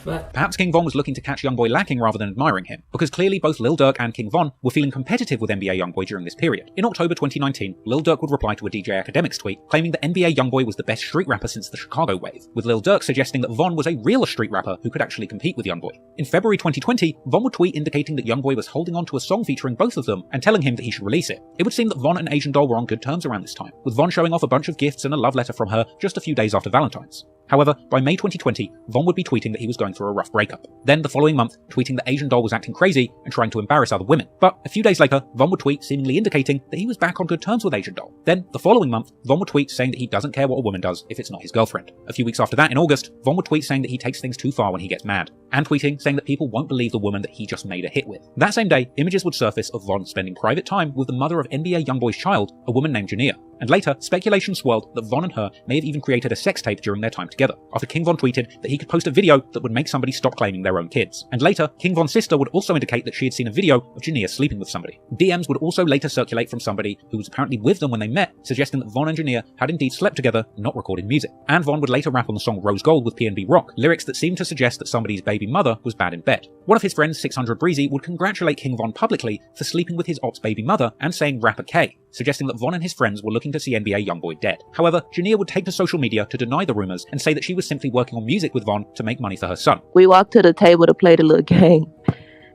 Perhaps King Von was looking to catch Youngboy lacking rather than admiring him, because clearly both Lil Durk and King Von were feeling competitive with NBA Youngboy during this period. In October 2019, Lil Durk would reply to a DJ Akademiks tweet claiming that NBA Youngboy was the best street rapper since the Chicago wave, with Lil Durk suggesting that Von was a real street rapper who could actually compete with Youngboy. In February 2020, Von would tweet indicating that Youngboy was holding on to a song featuring both of them and telling him that he should release it. It would seem that Von and Asian Doll were on good terms around this time, with Von showing off a bunch of gifts and a love letter from her just a few days after Valentine's. However, by May 2020, Von would be tweeting that he was going through a rough breakup. Then, the following month, tweeting that Asian Doll was acting crazy and trying to embarrass other women. But a few days later, Von would tweet seemingly indicating that he was back on good terms with Asian Doll. Then, the following month, Von would tweet saying that he doesn't care what a woman does if it's not his girlfriend. A few weeks after that, in August, Von would tweet saying that he takes things too far when he gets mad. And tweeting saying that people won't believe the woman that he just made a hit with. That same day, images would surface of Von spending private time with the mother of NBA Youngboy's child, a woman named Jania. And later, speculation swirled that Von and her may have even created a sex tape during their time together, after King Von tweeted that he could post a video that would make somebody stop claiming their own kids. And later, King Von's sister would also indicate that she had seen a video of Jania sleeping with somebody. DMs would also later circulate from somebody who was apparently with them when they met, suggesting that Von and Jania had indeed slept together and not recorded music. And Von would later rap on the song Rose Gold with PNB Rock, lyrics that seemed to suggest that somebody's baby mother was bad in bed. One of his friends, 600 Breezy, would congratulate King Von publicly for sleeping with his ops baby mother and saying Rapper K, suggesting that Von and his friends were looking to see NBA Youngboy dead. However, Jania would take to social media to deny the rumors and say that she was simply working on music with Von to make money for her son. We walked to the table to play the little game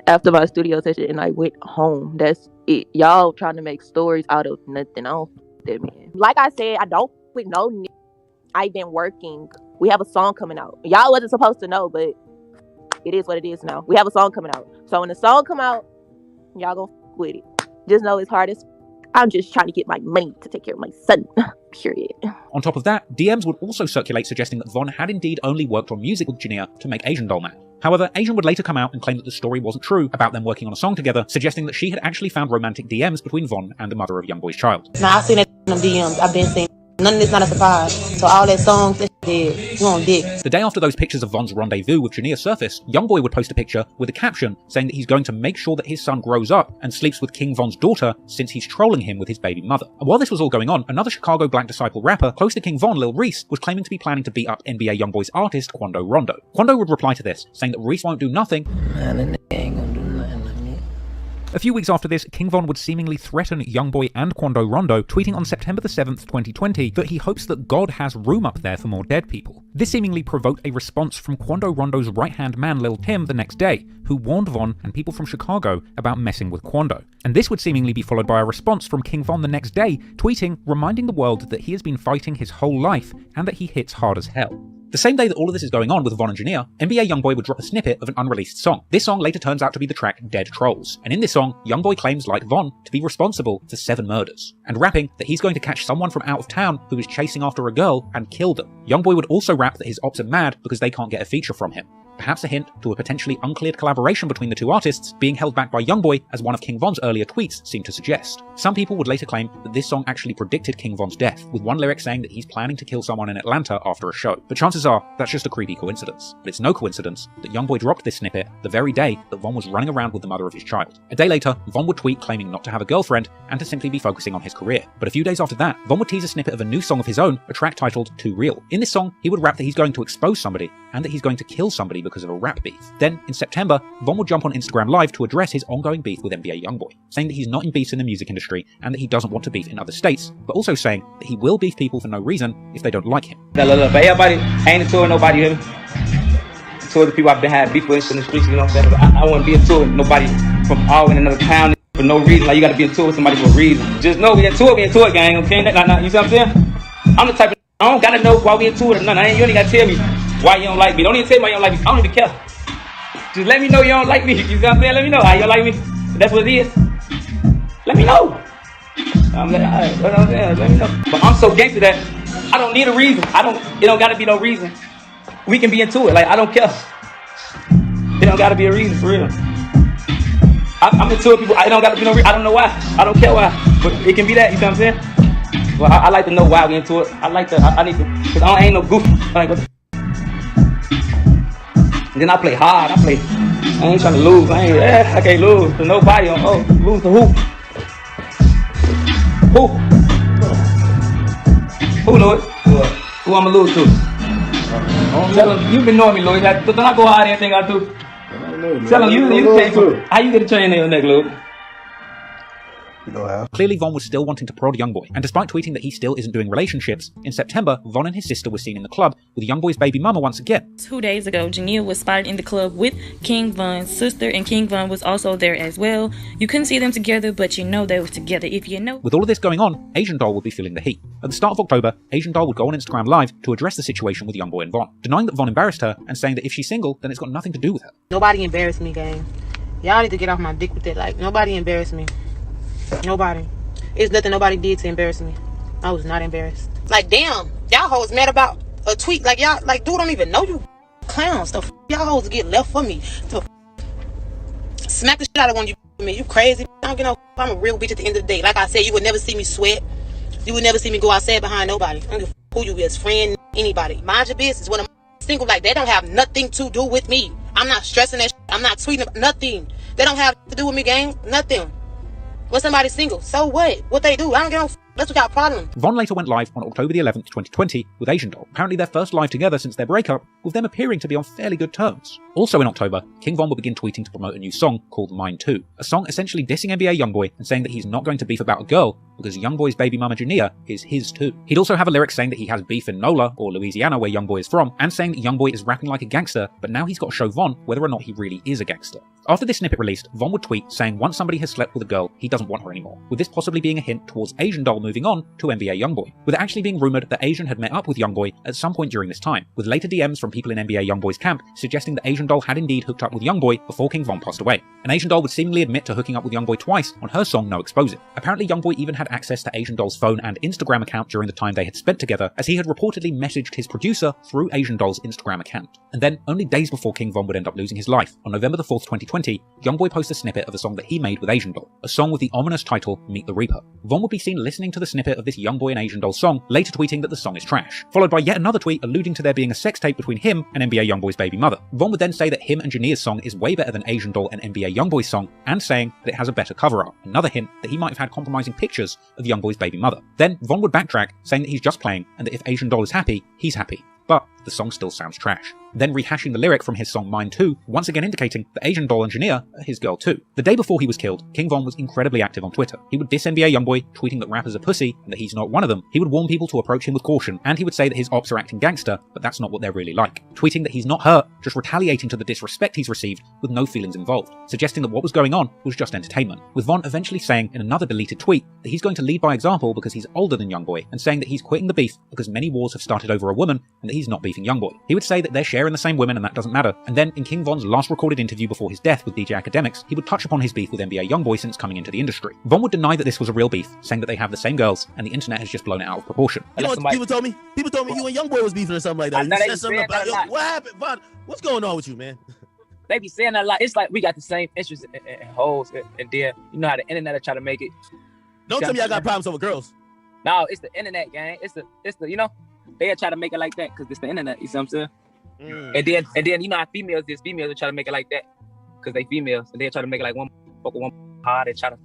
after my studio session and I went home. That's it. Y'all trying to make stories out of nothing. I don't that man. Like I said, I don't with no I've been working. We have a song coming out. Y'all wasn't supposed to know, but it is what it is now. We have a song coming out. So when the song come out, y'all gonna with it. Just know it's hard as I'm just trying to get my money to take care of my son. Period. On top of that, DMs would also circulate suggesting that Von had indeed only worked on music with Jania to make Asian Doll mad. However, Asian would later come out and claim that the story wasn't true about them working on a song together, suggesting that she had actually found romantic DMs between Von and the mother of Youngboy's child. Now I've seen that in them DMs. I've been seeing none of this not a surprise. So all that songs, that dead. You on dick. The day after those pictures of Von's rendezvous with Jania surfaced, Youngboy would post a picture with a caption saying that he's going to make sure that his son grows up and sleeps with King Von's daughter since he's trolling him with his baby mother. And while this was all going on, another Chicago Black Disciple rapper close to King Von, Lil Reese, was claiming to be planning to beat up NBA Youngboy's artist Quando Rondo. Quando would reply to this, saying that Reese won't do nothing. Man, the nigga ain't gonna do nothing to me. A few weeks after this, King Von would seemingly threaten Youngboy and Quando Rondo, tweeting on September the 7th, 2020, that he hopes that God has room up there for more dead people. This seemingly provoked a response from Quando Rondo's right-hand man Lil Tim the next day, who warned Von and people from Chicago about messing with Quando. And this would seemingly be followed by a response from King Von the next day, tweeting, reminding the world that he has been fighting his whole life and that he hits hard as hell. The same day that all of this is going on with Von and Jania, NBA Youngboy would drop a snippet of an unreleased song. This song later turns out to be the track Dead Trolls, and in this song, Youngboy claims, like Von, to be responsible for 7 murders, and rapping that he's going to catch someone from out of town who is chasing after a girl and kill them. Youngboy would also rap that his ops are mad because they can't get a feature from him. Perhaps a hint to a potentially uncleared collaboration between the two artists being held back by Youngboy, as one of King Von's earlier tweets seemed to suggest. Some people would later claim that this song actually predicted King Von's death, with one lyric saying that he's planning to kill someone in Atlanta after a show. But chances are, that's just a creepy coincidence. But it's no coincidence that Youngboy dropped this snippet the very day that Von was running around with the mother of his child. A day later, Von would tweet claiming not to have a girlfriend and to simply be focusing on his career. But a few days after that, Von would tease a snippet of a new song of his own, a track titled Too Real. In this song, he would rap that he's going to expose somebody and that he's going to kill somebody because of a rap beef. Then, in September, Von would jump on Instagram Live to address his ongoing beef with NBA Youngboy, saying that he's not in beefs in the music industry and that he doesn't want to beef in other states, but also saying that he will beef people for no reason if they don't like him. Look, everybody ain't a tour, nobody, you hear me? Tour the people I've been having beef with in the streets, you know what I'm saying? I wouldn't be a tour with nobody from all in another town for no reason. Like, you gotta be a tour with somebody for a reason. Just know we in tour gang, okay? You see what I'm saying? I'm the type of, I don't gotta know why we in tour or nothing. You ain't gotta tell me why you don't like me. Don't even tell me why you don't like me. I don't even care. Just let me know you don't like me. You see what I'm saying? Let me know how you don't like me. If that's what it is. Let me know. I'm like, alright, what I'm saying? Let me know. But I'm so gangster that I don't need a reason. It don't gotta be no reason. We can be into it. Like, I don't care. It don't gotta be a reason, for real. I'm into it, people. I don't gotta be no reason. I don't know why. I don't care why. But it can be that, you see what I'm saying? Well, I like to know why we into it. I like to, I need to, because I ain't no goofy. Like, what the and then I play hard. I ain't trying to lose. I can't lose to nobody. Lose to who? Who, Lloyd? Who I'ma lose to? Tell him, you've been knowing me, Lloyd. Don't I go hard anything I do? Tell him, you can't do it. How you get a chain in your neck, Lloyd? Clearly, Von was still wanting to prod Youngboy, and despite tweeting that he still isn't doing relationships, in September, Von and his sister were seen in the club with Youngboy's baby mama once again. 2 days ago, Jania was spotted in the club with King Von's sister, and King Von was also there as well. You couldn't see them together, but you know they were together if you know. With all of this going on, Asian Doll would be feeling the heat. At the start of October, Asian Doll would go on Instagram Live to address the situation with Youngboy and Von, denying that Von embarrassed her and saying that if she's single, then it's got nothing to do with her. Nobody embarrassed me, gang. Y'all need to get off my dick with that. Like, nobody embarrassed me. Nobody. It's nothing nobody did to embarrass me. I was not embarrassed. Like, damn, y'all hoes mad about a tweet. Like, y'all, like, dude don't even know you clowns. The y'all hoes get left for me. To smack the shit out of one you me. You crazy. I don't get no. I'm a real bitch at the end of the day. Like I said, you would never see me sweat. You would never see me go outside behind nobody. I don't give a who you is, friend, anybody. Mind your business. When I'm single, like, they don't have nothing to do with me. I'm not stressing that shit. I'm not tweeting about nothing. They don't have to do with me, gang. Nothing. When somebody's single, so what? What they do? I don't give no f. That's what y'all problem. Von later went live on October the 11th, 2020 with Asian Doll, apparently their first live together since their breakup, with them appearing to be on fairly good terms. Also in October, King Von will begin tweeting to promote a new song called Mine Too, a song essentially dissing NBA Youngboy and saying that he's not going to beef about a girl because Youngboy's baby mama Jania is his too. He'd also have a lyric saying that he has beef in NOLA, or Louisiana, where Youngboy is from, and saying that Youngboy is rapping like a gangster, but now he's got to show Von whether or not he really is a gangster. After this snippet released, Von would tweet saying once somebody has slept with a girl, he doesn't want her anymore, with this possibly being a hint towards Asian Doll moving on to NBA Youngboy, with it actually being rumoured that Asian had met up with Youngboy at some point during this time, with later DMs from people in NBA Youngboy's camp suggesting that Asian Doll had indeed hooked up with Youngboy before King Von passed away. And Asian Doll would seemingly admit to hooking up with Youngboy twice on her song No Exposing. Apparently Youngboy even had access to Asian Doll's phone and Instagram account during the time they had spent together, as he had reportedly messaged his producer through Asian Doll's Instagram account. And then, only days before King Von would end up losing his life, on November the 4th, 2020, Youngboy posted a snippet of a song that he made with Asian Doll, a song with the ominous title Meet the Reaper. Von would be seen listening to the snippet of this Youngboy and Asian Doll song, later tweeting that the song is trash, followed by yet another tweet alluding to there being a sex tape between him and NBA Youngboy's baby mother. Von would then say that him and Jania's song is way better than Asian Doll and NBA Youngboy's song, and saying that it has a better cover art, another hint that he might have had compromising pictures of Youngboy's baby mother. Then Von would backtrack, saying that he's just playing, and that if Asian Doll is happy, he's happy. But the song still sounds trash. Then rehashing the lyric from his song Mine Too, once again indicating that Asian Doll and Jania are his girl too. The day before he was killed, King Von was incredibly active on Twitter. He would diss NBA Youngboy, tweeting that rappers are pussy and that he's not one of them. He would warn people to approach him with caution, and he would say that his ops are acting gangster, but that's not what they're really like. Tweeting that he's not hurt, just retaliating to the disrespect he's received with no feelings involved, suggesting that what was going on was just entertainment, with Von eventually saying in another deleted tweet that he's going to lead by example because he's older than Youngboy, and saying that he's quitting the beef because many wars have started over a woman and that he's not beefing Youngboy. He would say that they're sharing the same women and that doesn't matter, and then in King Von's last recorded interview before his death with DJ Akademiks, he would touch upon his beef with NBA Youngboy since coming into the industry. Von would deny that this was a real beef, saying that they have the same girls and the internet has just blown it out of proportion. You know what people told me? People told me you and Youngboy was beefing or something like that. You said something about what happened, Von? What's going on with you, man? They be saying that a lot. It's like we got the same interests in hoes, and then you know how the internet will try to make it. Don't tell me I got problems over girls. No, it's the internet, gang. It's the you know, they'll try to make it like that because it's the internet. You see what I'm saying? And then you know how females will try to make it like that because they females, and they'll try to make it like one hard. They try to.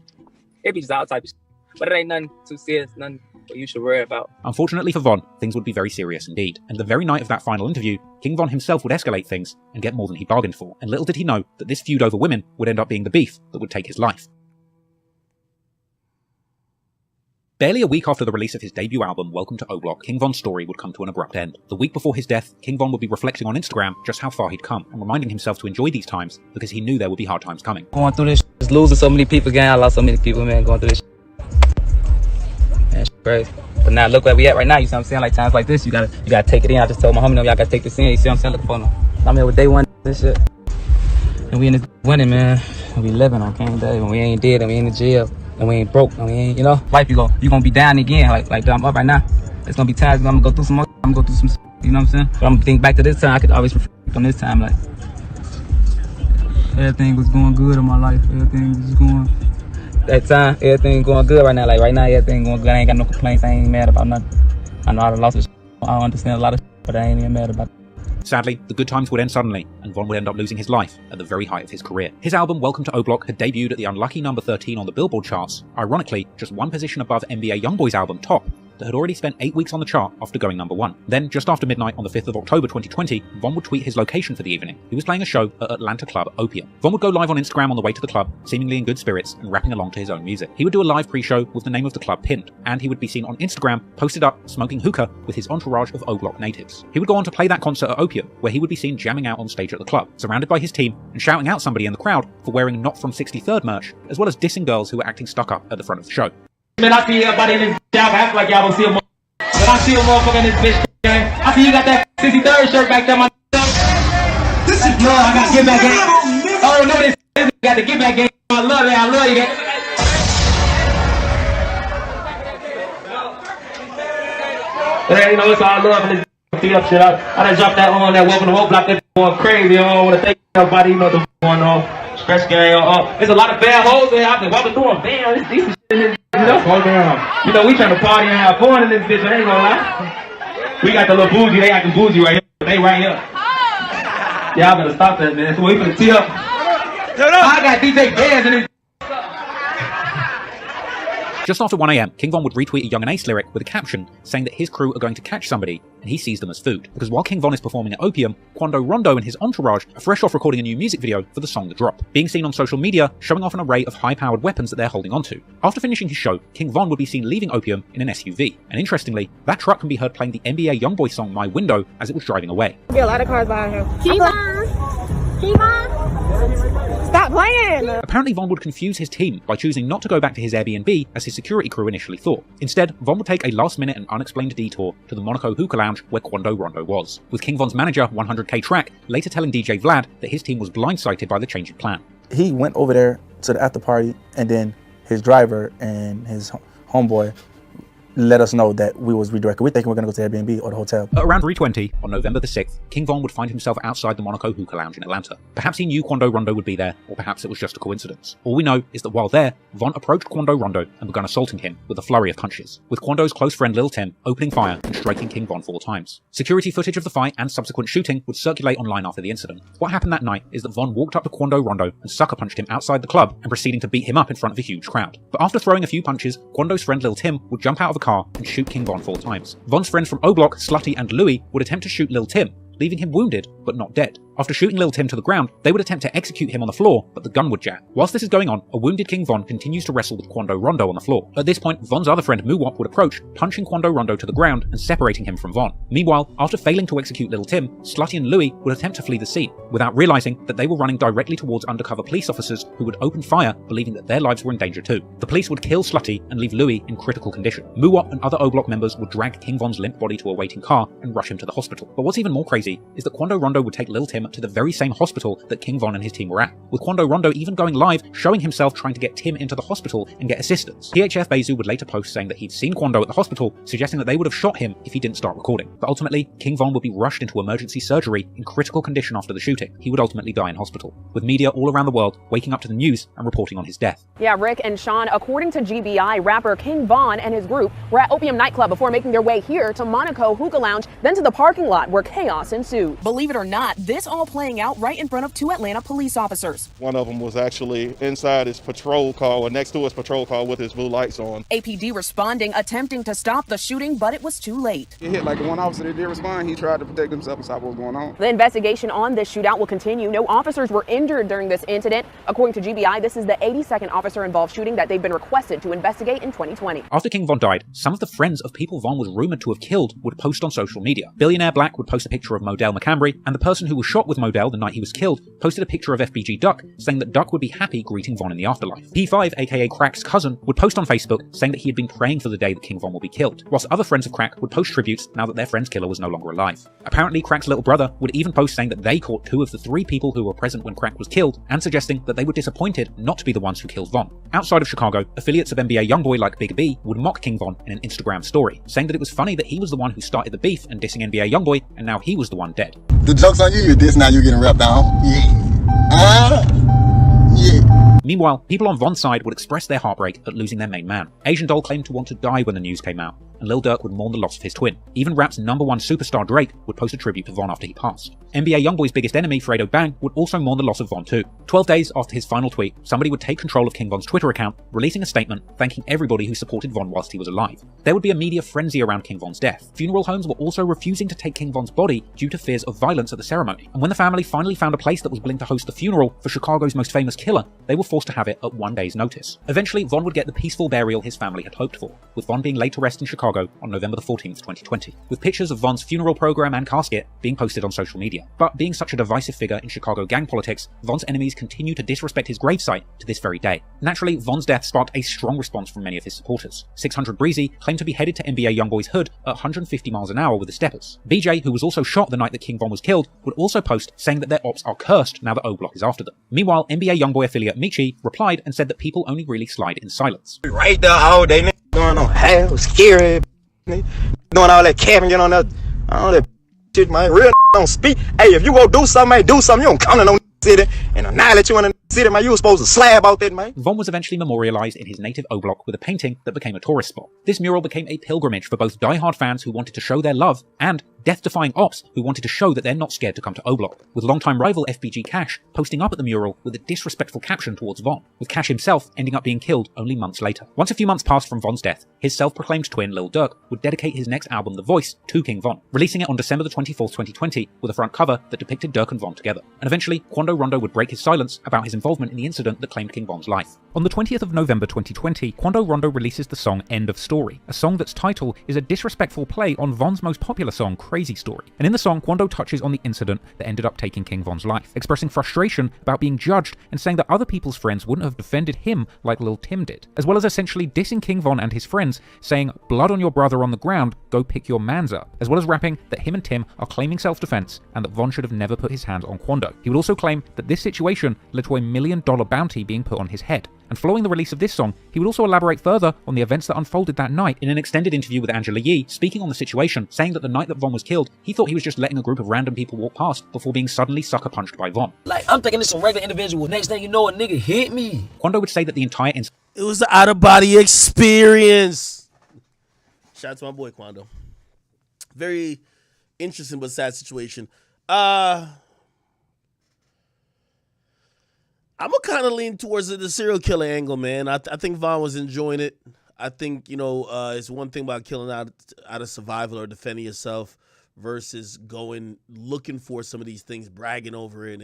It be just all type of shit. But it ain't nothing too serious, nothing you should worry about. Unfortunately for Von, things would be very serious indeed, and the very night of that final interview, King Von himself would escalate things and get more than he bargained for, and little did he know that this feud over women would end up being the beef that would take his life. Barely a week after the release of his debut album, Welcome to O-Block, King Von's story would come to an abrupt end. The week before his death, King Von would be reflecting on Instagram just how far he'd come, and reminding himself to enjoy these times because he knew there would be hard times coming. Going through this, just losing so many people, gang. I lost so many people, man, going through this. Man, shit crazy. But now look where we at right now, you see what I'm saying? Like times like this, you gotta take it in. I just told my homie, y'all gotta take this in, you see what I'm saying? Look for them. I'm here with day one, this shit. And we in this winning, man. And we living on King Day, and we ain't dead, and we ain't in jail. And we ain't broke, and we ain't, you know, life you gonna be down again, like I'm up right now. It's gonna be times I'm gonna go through some more, I'm gonna go through some, you know what I'm saying? But I'm gonna think back to this time, I could always reflect on this time, like, everything was going good in my life, everything was going, that time, everything going good right now, like right now, everything going good, I ain't got no complaints, I ain't mad about nothing. I know I done lost I don't understand a lot of but I ain't even mad about it. Sadly, the good times would end suddenly, and Von would end up losing his life at the very height of his career. His album Welcome to O-Block had debuted at the unlucky number 13 on the Billboard charts, ironically just one position above NBA Youngboy's album Top, that had already spent 8 weeks on the chart after going number 1. Then, just after midnight on the 5th of October 2020, Von would tweet his location for the evening. He was playing a show at Atlanta club Opium. Von would go live on Instagram on the way to the club, seemingly in good spirits and rapping along to his own music. He would do a live pre-show with the name of the club pinned, and he would be seen on Instagram, posted up, smoking hookah with his entourage of O-Block natives. He would go on to play that concert at Opium, where he would be seen jamming out on stage at the club, surrounded by his team and shouting out somebody in the crowd for wearing Not From 63rd merch, as well as dissing girls who were acting stuck up at the front of the show. Man, I see everybody in this job act like y'all don't see a but I see a motherfucker in this bitch, gang. I see you got that 63rd shirt back there, my This is love, I gotta get back in. Oh, no, this got to get back in. I love it, I love you, gang. But you know, it's all love in this beat up shit. I done dropped that on that Welcome to O-Block, that going crazy. I want to thank everybody, you know, the going on. Stretch gang, there's a lot of bad hoes in here. I've been walking through them. Damn, this decent shit in this Calm down. You know, we trying to party and have fun in this bitch, I ain't gonna lie. We got the little bougie, they acting bougie right here. They right here. Y'all better stop that, man. So we finna tee up. I got DJ Bands in this. Just after 1 AM, King Von would retweet a Young and Ace lyric with a caption saying that his crew are going to catch somebody and he sees them as food. Because while King Von is performing at Opium, Quando Rondo and his entourage are fresh off recording a new music video for the song The Drop, being seen on social media showing off an array of high-powered weapons that they're holding onto. After finishing his show, King Von would be seen leaving Opium in an SUV, and interestingly, that truck can be heard playing the NBA YoungBoy song My Window as it was driving away. Be a lot of cars behind him. Stop playing! Apparently Von would confuse his team by choosing not to go back to his Airbnb as his security crew initially thought. Instead, Von would take a last-minute and unexplained detour to the Monaco hookah lounge where Quando Rondo was, with King Von's manager, 100K Track, later telling DJ Vlad that his team was blindsided by the change in plan. He went over there to the after party, and then his driver and his homeboy let us know that we was redirected. We think we're going to go to Airbnb or the hotel. At around 3:20 on November the 6th, King Von would find himself outside the Monaco hookah lounge in Atlanta. Perhaps he knew Quando Rondo would be there, or perhaps it was just a coincidence. All we know is that while there, Von approached Quando Rondo and began assaulting him with a flurry of punches, with Quando's close friend Lil Tim opening fire and striking King Von 4 times. Security footage of the fight and subsequent shooting would circulate online after the incident. What happened that night is that Von walked up to Quando Rondo and sucker punched him outside the club and proceeding to beat him up in front of a huge crowd. But after throwing a few punches, Quando's friend Lil Tim would jump out of a car and shoot King Von 4 times. Von's friends from O-Block, Slutty and Louie would attempt to shoot Lil Tim, leaving him wounded but not dead. After shooting Lil Tim to the ground, they would attempt to execute him on the floor, but the gun would jam. Whilst this is going on, a wounded King Von continues to wrestle with Quando Rondo on the floor. At this point, Von's other friend Muwop would approach, punching Quando Rondo to the ground and separating him from Von. Meanwhile, after failing to execute Lil Tim, Slutty and Louie would attempt to flee the scene, without realizing that they were running directly towards undercover police officers who would open fire, believing that their lives were in danger too. The police would kill Slutty and leave Louie in critical condition. Muwop and other O-Block members would drag King Von's limp body to a waiting car and rush him to the hospital. But what's even more crazy is that Quando Rondo would take Lil Tim to the very same hospital that King Von and his team were at, with Quando Rondo even going live showing himself trying to get Tim into the hospital and get assistance. PHF Bezu would later post saying that he'd seen Quando at the hospital, suggesting that they would have shot him if he didn't start recording. But ultimately, King Von would be rushed into emergency surgery in critical condition after the shooting. He would ultimately die in hospital, with media all around the world waking up to the news and reporting on his death. Yeah, Rick and Sean, according to GBI, rapper King Von and his group were at Opium nightclub before making their way here to Monaco hookah lounge, then to the parking lot where chaos ensued. Believe it or not, this all playing out right in front of 2 Atlanta police officers. One of them was actually inside his patrol car, or next to his patrol car with his blue lights on. APD responding, attempting to stop the shooting, but it was too late. He hit like one officer that did respond. He tried to protect himself and stop what was going on. The investigation on this shootout will continue. No officers were injured during this incident. According to GBI, this is the 82nd officer-involved shooting that they've been requested to investigate in 2020. After King Von died, some of the friends of people Von was rumored to have killed would post on social media. Billionaire Black would post a picture of Modell McCambry, and the person who was shot with Modell the night he was killed posted a picture of FBG Duck, saying that Duck would be happy greeting Von in the afterlife. P5, aka Crack's cousin, would post on Facebook saying that he had been praying for the day that King Von will be killed, whilst other friends of Crack would post tributes now that their friend's killer was no longer alive. Apparently, Crack's little brother would even post saying that they caught 2 of the 3 people who were present when Crack was killed, and suggesting that they were disappointed not to be the ones who killed Von. Outside of Chicago, affiliates of NBA YoungBoy like Big B would mock King Von in an Instagram story, saying that it was funny that he was the one who started the beef and dissing NBA YoungBoy, and now he was the one dead. The joke's on you, you diss, now you're getting wrapped down. Yeah. Meanwhile, people on Von's side would express their heartbreak at losing their main man. Asian Doll claimed to want to die when the news came out, and Lil Durk would mourn the loss of his twin. Even rap's #1 superstar Drake would post a tribute to Von after he passed. NBA YoungBoy's biggest enemy, Fredo Bang, would also mourn the loss of Von too. 12 days after his final tweet, somebody would take control of King Von's Twitter account, releasing a statement thanking everybody who supported Von whilst he was alive. There would be a media frenzy around King Von's death. Funeral homes were also refusing to take King Von's body due to fears of violence at the ceremony. And when the family finally found a place that was willing to host the funeral for Chicago's most famous killer, they were forced to have it at 1 day's notice. Eventually, Von would get the peaceful burial his family had hoped for, with Von being laid to rest in Chicago on November 14th, 2020, with pictures of Von's funeral program and casket being posted on social media. But being such a divisive figure in Chicago gang politics, Von's enemies continue to disrespect his gravesite to this very day. Naturally, Von's death sparked a strong response from many of his supporters. 600 Breezy claimed to be headed to NBA YoungBoy's hood at 150 miles an hour with the steppers. BJ, who was also shot the night that King Von was killed, would also post saying that their ops are cursed now that O-Block is after them. Meanwhile, NBA YoungBoy affiliate Michi replied and said that people only really slide in silence. Right there all day, going on hell, scary, doing all that capping, get on that, all that shit, man. Real don't speak. Hey, if you go do something, you don't come to no city and annihilate you in a City, man, you was supposed to slab out that, man. Von was eventually memorialized in his native O Block with a painting that became a tourist spot. This mural became a pilgrimage for both die-hard fans who wanted to show their love and death-defying ops who wanted to show that they're not scared to come to O Block, with longtime rival FBG Cash posting up at the mural with a disrespectful caption towards Von, with Cash himself ending up being killed only months later. Once a few months passed from Von's death, his self-proclaimed twin Lil Durk would dedicate his next album The Voice to King Von, releasing it on December the 24th, 2020 with a front cover that depicted Durk and Von together. And eventually, Quando Rondo would break his silence about his involvement in the incident that claimed King Von's life. On the 20th of November 2020, Quando Rondo releases the song End of Story, a song that's title is a disrespectful play on Von's most popular song, Crazy Story. And in the song, Quando touches on the incident that ended up taking King Von's life, expressing frustration about being judged and saying that other people's friends wouldn't have defended him like Lil Tim did, as well as essentially dissing King Von and his friends, saying, "Blood on your brother on the ground, go pick your mans up," as well as rapping that him and Tim are claiming self-defense and that Von should have never put his hands on Quando. He would also claim that this situation led to $1 million bounty being put on his head. And following the release of this song, he would also elaborate further on the events that unfolded that night in an extended interview with Angela Yee, speaking on the situation, saying that the night that Von was killed, he thought he was just letting a group of random people walk past before being suddenly sucker punched by Von. Like, I'm thinking it's some regular individual. Next thing you know, a nigga hit me. Quando would say that the entire incident... It was the out-of-body experience. Shout out to my boy Quando. Very interesting but sad situation. I'm gonna kind of lean towards the serial killer angle, man. I think Von was enjoying it. I think, you know, it's one thing about killing out of survival or defending yourself versus looking for some of these things, bragging over it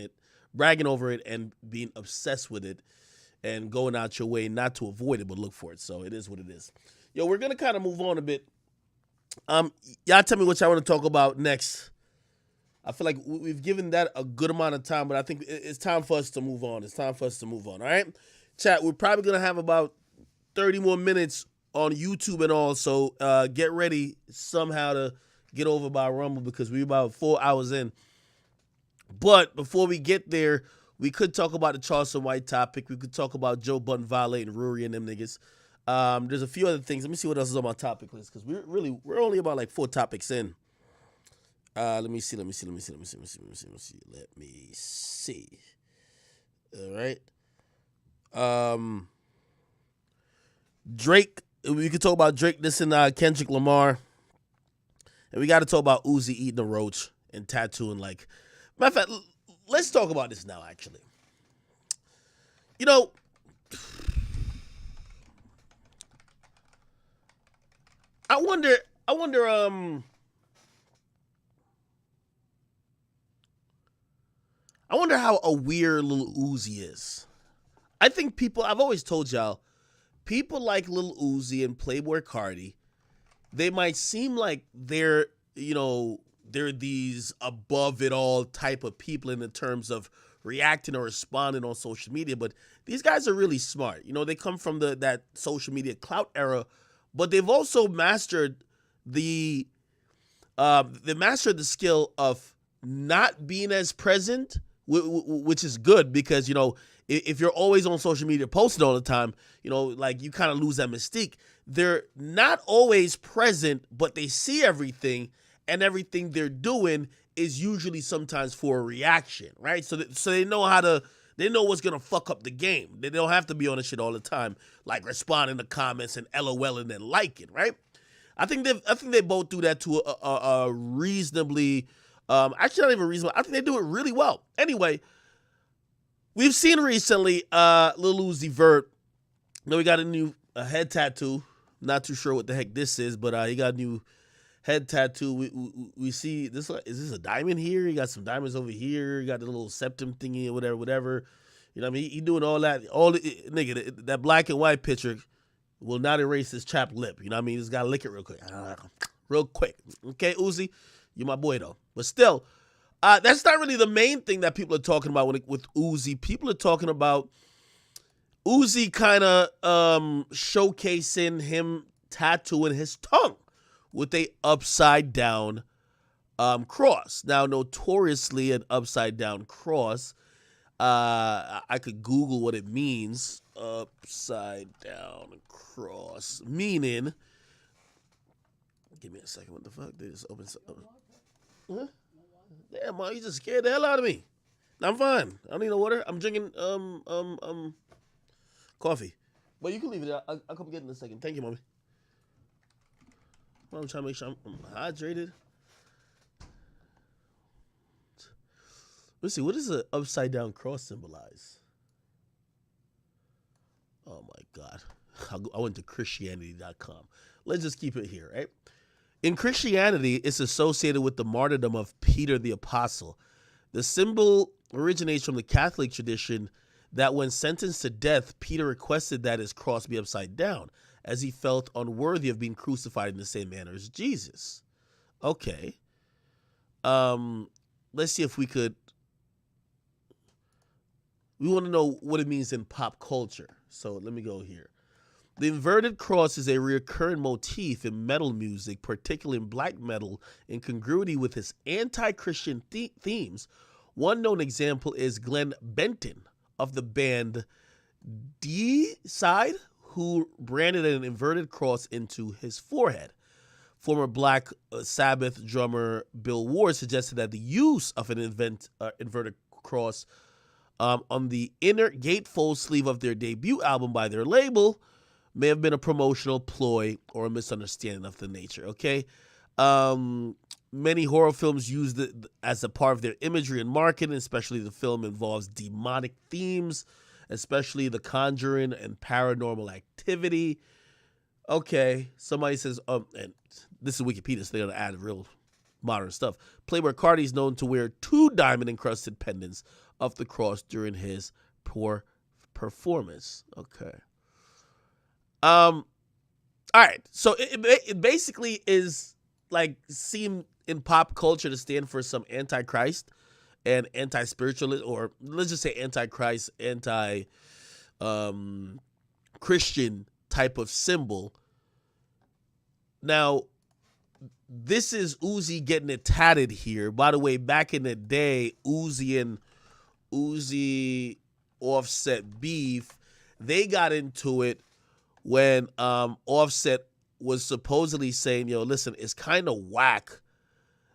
and being obsessed with it and going out your way not to avoid it but look for it. So it is what it is. Yo, we're gonna kind of move on a bit. Y'all tell me what y'all want to talk about next. I feel like we've given that a good amount of time, but I think it's time for us to move on. All right? Chat, we're probably going to have about 30 more minutes on YouTube and all, so get ready somehow to get over by Rumble because we're about 4 hours in. But before we get there, we could talk about the Charleston White topic. We could talk about Joe Budden violating Rory and them niggas. There's a few other things. Let me see what else is on my topic list because we're only about like 4 topics in. Let me see. All right. Drake. We could talk about Drake dissing Kendrick Lamar. And we got to talk about Uzi eating a roach and tattooing like. Matter of fact, let's talk about this now, actually. You know, I wonder how aware Lil Uzi is. I think I've always told y'all, people like Lil Uzi and Playboi Carti, they might seem like they're these above it all type of people in the terms of reacting or responding on social media, but these guys are really smart. You know, they come from that social media clout era, but they've also mastered the skill of not being as present, which is good because, you know, if you're always on social media posting all the time, you know, like you kind of lose that mystique. They're not always present, but they see everything, and everything they're doing is usually sometimes for a reaction, right? So they know they know what's going to fuck up the game. They don't have to be on the shit all the time, like responding to comments and LOLing and liking, right? I think they both do that to a reasonably, actually not even reasonable. I think they do it really well. Anyway, we've seen recently Lil Uzi Vert. You know, he got a new head tattoo. Not too sure what the heck this is, but he got a new head tattoo. We see this. Is this a diamond here? He got some diamonds over here. He got the little septum thingy or whatever. You know what I mean? He doing all that. Nigga, that black and white picture will not erase his chapped lip. You know what I mean? Just gotta lick it real quick. Real quick. Okay, Uzi? You're my boy, though. But still, that's not really the main thing that people are talking about with Uzi. People are talking about Uzi kind of showcasing him tattooing his tongue with a upside down cross. Now, notoriously, an upside down cross, I could Google what it means. Upside down cross, meaning. Give me a second. What the fuck? They just opened something. Huh? Damn, man, you just scared the hell out of me. I'm fine. I don't need no water. I'm drinking coffee. But you can leave it. I'll come get it in a second. Thank you, mommy. I'm trying to make sure I'm hydrated. Let's see. What does an upside down cross symbolize? Oh my God. I went to Christianity.com. Let's just keep it here, right? In Christianity, it's associated with the martyrdom of Peter the Apostle. The symbol originates from the Catholic tradition that when sentenced to death, Peter requested that his cross be upside down, as he felt unworthy of being crucified in the same manner as Jesus. Okay. Let's see if we could. We want to know what it means in pop culture. So let me go here. The inverted cross is a recurrent motif in metal music, particularly in black metal, in congruity with its anti-Christian themes. One known example is Glenn Benton of the band D-Side, who branded an inverted cross into his forehead. Former Black Sabbath drummer Bill Ward suggested that the use of an inverted cross on the inner gatefold sleeve of their debut album by their label may have been a promotional ploy or a misunderstanding of the nature, okay? Many horror films use it as a part of their imagery and marketing, especially the film involves demonic themes, especially The Conjuring and Paranormal Activity. Okay, somebody says, and this is Wikipedia, so they're going to add real modern stuff. Playboy Cardi is known to wear 2 diamond-encrusted pendants of the cross during his poor performance. Okay. All right. So it basically is like seen in pop culture to stand for some antichrist and anti-spiritualist, or let's just say antichrist, Christian type of symbol. Now, this is Uzi getting it tatted here. By the way, back in the day, Uzi Offset beef, they got into it when Offset was supposedly saying, yo, listen, it's kind of whack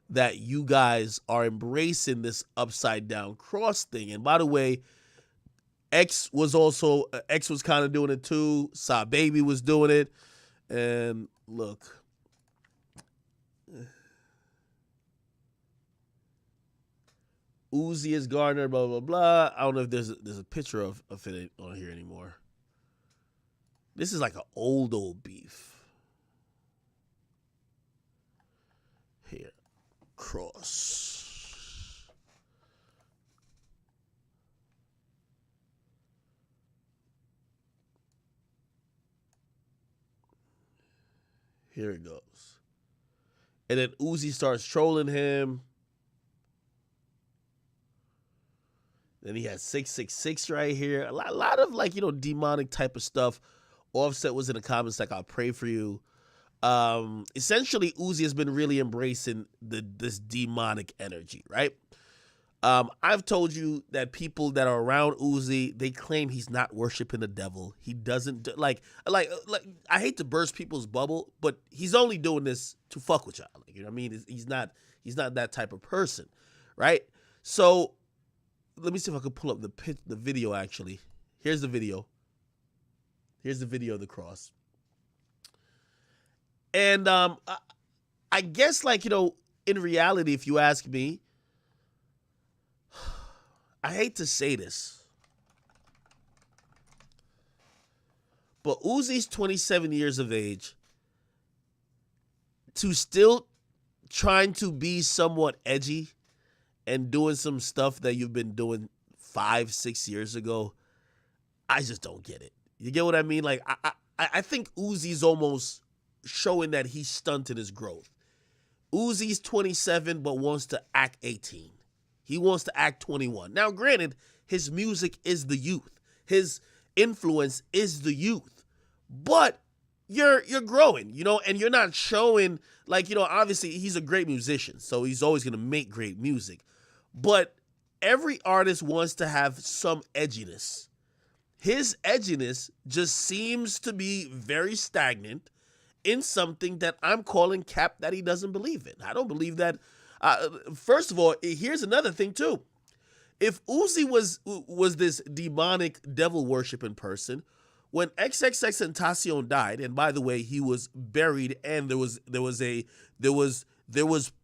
that you guys are embracing this upside down cross thing. And by the way, X was kind of doing it too. Sa Baby was doing it. And look, Uzi is Gardner, blah, blah, blah. I don't know if there's a picture of it on here anymore. This is like an old beef. Here. Cross. Here it goes. And then Uzi starts trolling him. Then he has 666 right here. A lot of like, demonic type of stuff. Offset was in the comments like, I'll pray for you. Essentially, Uzi has been really embracing this demonic energy, right? I've told you that people that are around Uzi, they claim he's not worshiping the devil. He doesn't like. I hate to burst people's bubble, but he's only doing this to fuck with y'all. Like, you know what I mean? He's not that type of person, right? So let me see if I can pull up the video. Actually, here's the video. Here's the video of the cross. And I guess, in reality, if you ask me, I hate to say this, but Uzi's 27 years of age, to still trying to be somewhat edgy and doing some stuff that you've been doing 5-6 years ago, I just don't get it. You get what I mean? Like, I think Uzi's almost showing that he's stunted his growth. Uzi's 27 but wants to act 18. He wants to act 21. Now, granted, his music is the youth. His influence is the youth. But you're growing, and you're not showing, obviously he's a great musician, so he's always going to make great music. But every artist wants to have some edginess. His edginess just seems to be very stagnant in something that I'm calling cap that he doesn't believe in. I don't believe that. First of all, here's another thing too. if Uzi was this demonic devil worshiping person, when XXXTentacion died, and by the way, he was buried, and there was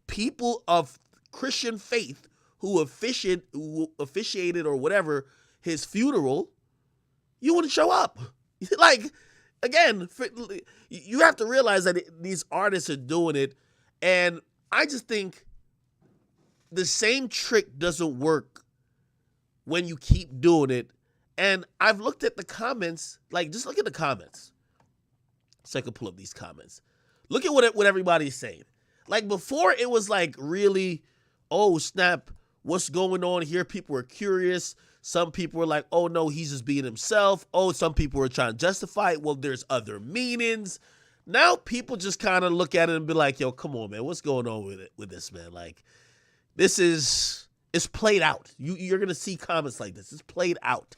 people of Christian faith who officiated or whatever his funeral, you wouldn't show up. Like, again, you have to realize that these artists are doing it, and I just think the same trick doesn't work when you keep doing it. And I've looked at the comments, like, just look at the comments. So I can pull up these comments. Look at what everybody's saying. Like, before it was like really, oh, snap, what's going on here? People were curious. Some people were like, oh, no, he's just being himself. Oh, some people were trying to justify it. Well, there's other meanings. Now people just kind of look at it and be like, yo, come on, man. What's going on with this, man? Like, it's played out. You're going to see comments like this. It's played out.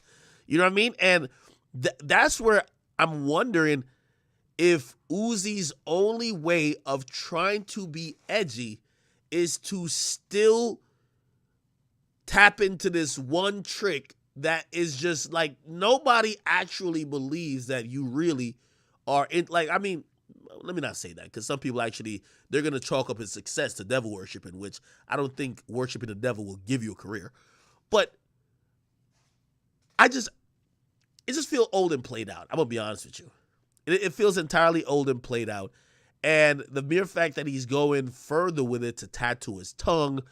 You know what I mean? And that's where I'm wondering if Uzi's only way of trying to be edgy is to still tap into this one trick that is just like nobody actually believes that you really are in. Like, I mean, let me not say that, because some people actually, they're going to chalk up his success to devil worshiping, which I don't think worshiping the devil will give you a career. But it just feels old and played out. I'm going to be honest with you. It feels entirely old and played out. And the mere fact that he's going further with it to tattoo his tongue,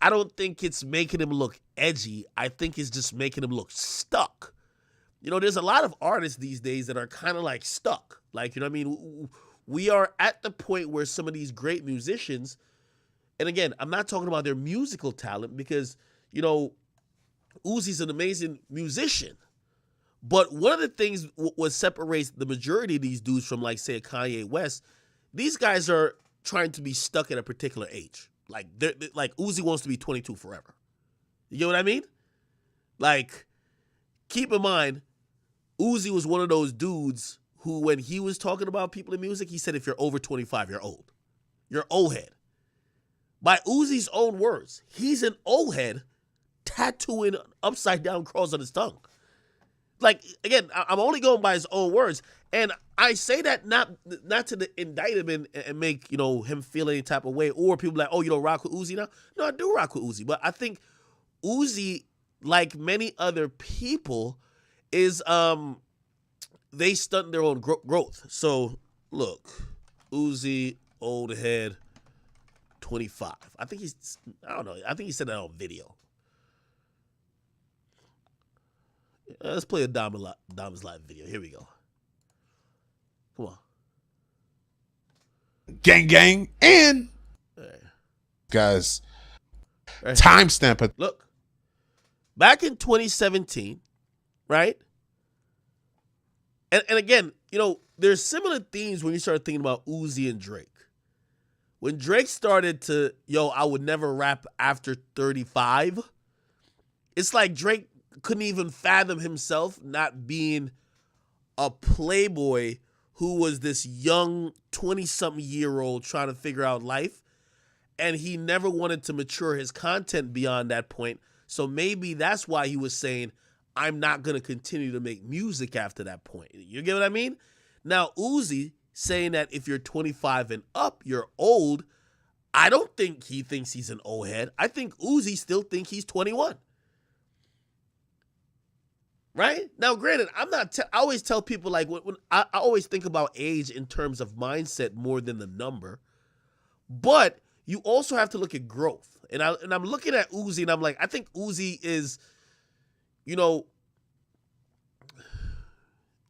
I don't think it's making him look edgy. I think it's just making him look stuck. You know, there's a lot of artists these days that are kind of like stuck. Like, you know what I mean? We are at the point where some of these great musicians, and again, I'm not talking about their musical talent, because, you know, Uzi's an amazing musician. But one of the things what separates the majority of these dudes from, like, say, a Kanye West, these guys are trying to be stuck at a particular age. Like, like Uzi wants to be 22 forever. You get what I mean? Like, keep in mind, Uzi was one of those dudes who, when he was talking about people in music, he said, if you're over 25, you're old. You're old head. By Uzi's own words, he's an old head tattooing upside down cross on his tongue. Like, again, I'm only going by his own words. And I say that not to indict him and make, you know, him feel any type of way, or people like, oh, you don't rock with Uzi now? No, I do rock with Uzi. But I think Uzi, like many other people, is they stunt their own growth. So, look, Uzi, old head, 25. I think he said that on video. Let's play a Diamonds Live video. Here we go. Come on. Gang. And guys, timestamp it. Look, back in 2017, right? And again, you know, there's similar themes when you start thinking about Uzi and Drake. When Drake started to, I would never rap after 35, it's like Drake couldn't even fathom himself not being a playboy who was this young 20-something-year-old trying to figure out life, and he never wanted to mature his content beyond that point. So maybe that's why he was saying, I'm not going to continue to make music after that point. You get what I mean? Now, Uzi saying that if you're 25 and up, you're old, I don't think he thinks he's an old head. I think Uzi still thinks he's 21. Right? Now, granted, I always tell people, like, when I always think about age in terms of mindset more than the number. But you also have to look at growth. And I'm looking at Uzi, and I'm like, I think Uzi is,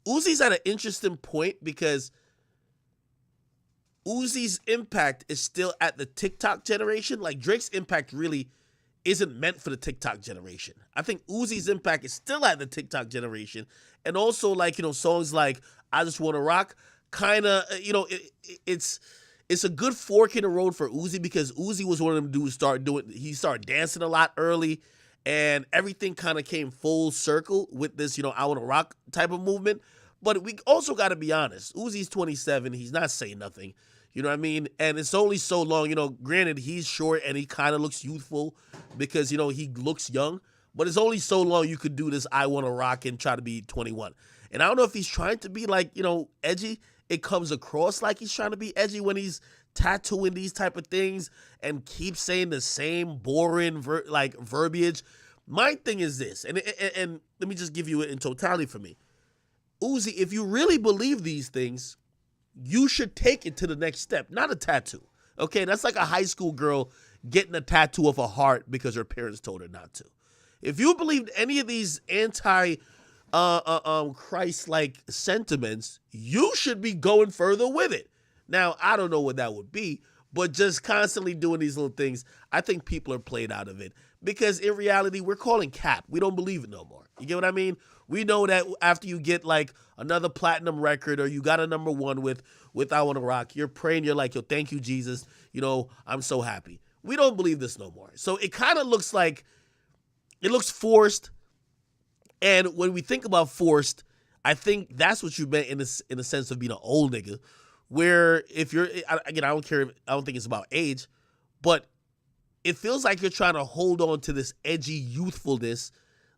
Uzi's at an interesting point, because Uzi's impact is still at the TikTok generation. Like, Drake's impact really isn't meant for the TikTok generation. I think Uzi's impact is still at the TikTok generation. And also, like, songs like I Just Wanna Rock, kind of, it's a good fork in the road for Uzi, because Uzi was one of them dudes he started dancing a lot early, and everything kind of came full circle with this, I Wanna Rock type of movement. But we also got to be honest. Uzi's 27. He's not saying nothing. You know what I mean? And it's only so long, granted, he's short and he kind of looks youthful because, he looks young. But it's only so long you could do this I want to rock and try to be 21. And I don't know if he's trying to be like, edgy. It comes across like he's trying to be edgy when he's tattooing these type of things and keep saying the same boring verbiage. My thing is this, and let me just give you it in totality for me. Uzi, if you really believe these things, you should take it to the next step, not a tattoo. Okay, that's like a high school girl getting a tattoo of a heart because her parents told her not to. If you believed any of these Christ-like sentiments, you should be going further with it. Now, I don't know what that would be, but just constantly doing these little things, I think people are played out of it. Because in reality, we're calling cap. We don't believe it no more. You get what I mean? We know that after you get like another platinum record or you got a number one with I Wanna Rock, you're praying, you're like, yo, thank you, Jesus. I'm so happy. We don't believe this no more. So it kind of looks like, it looks forced. And when we think about forced, I think that's what you meant in the sense of being an old nigga. Where if you're, again, I don't care, I don't think it's about age, but it feels like you're trying to hold on to this edgy youthfulness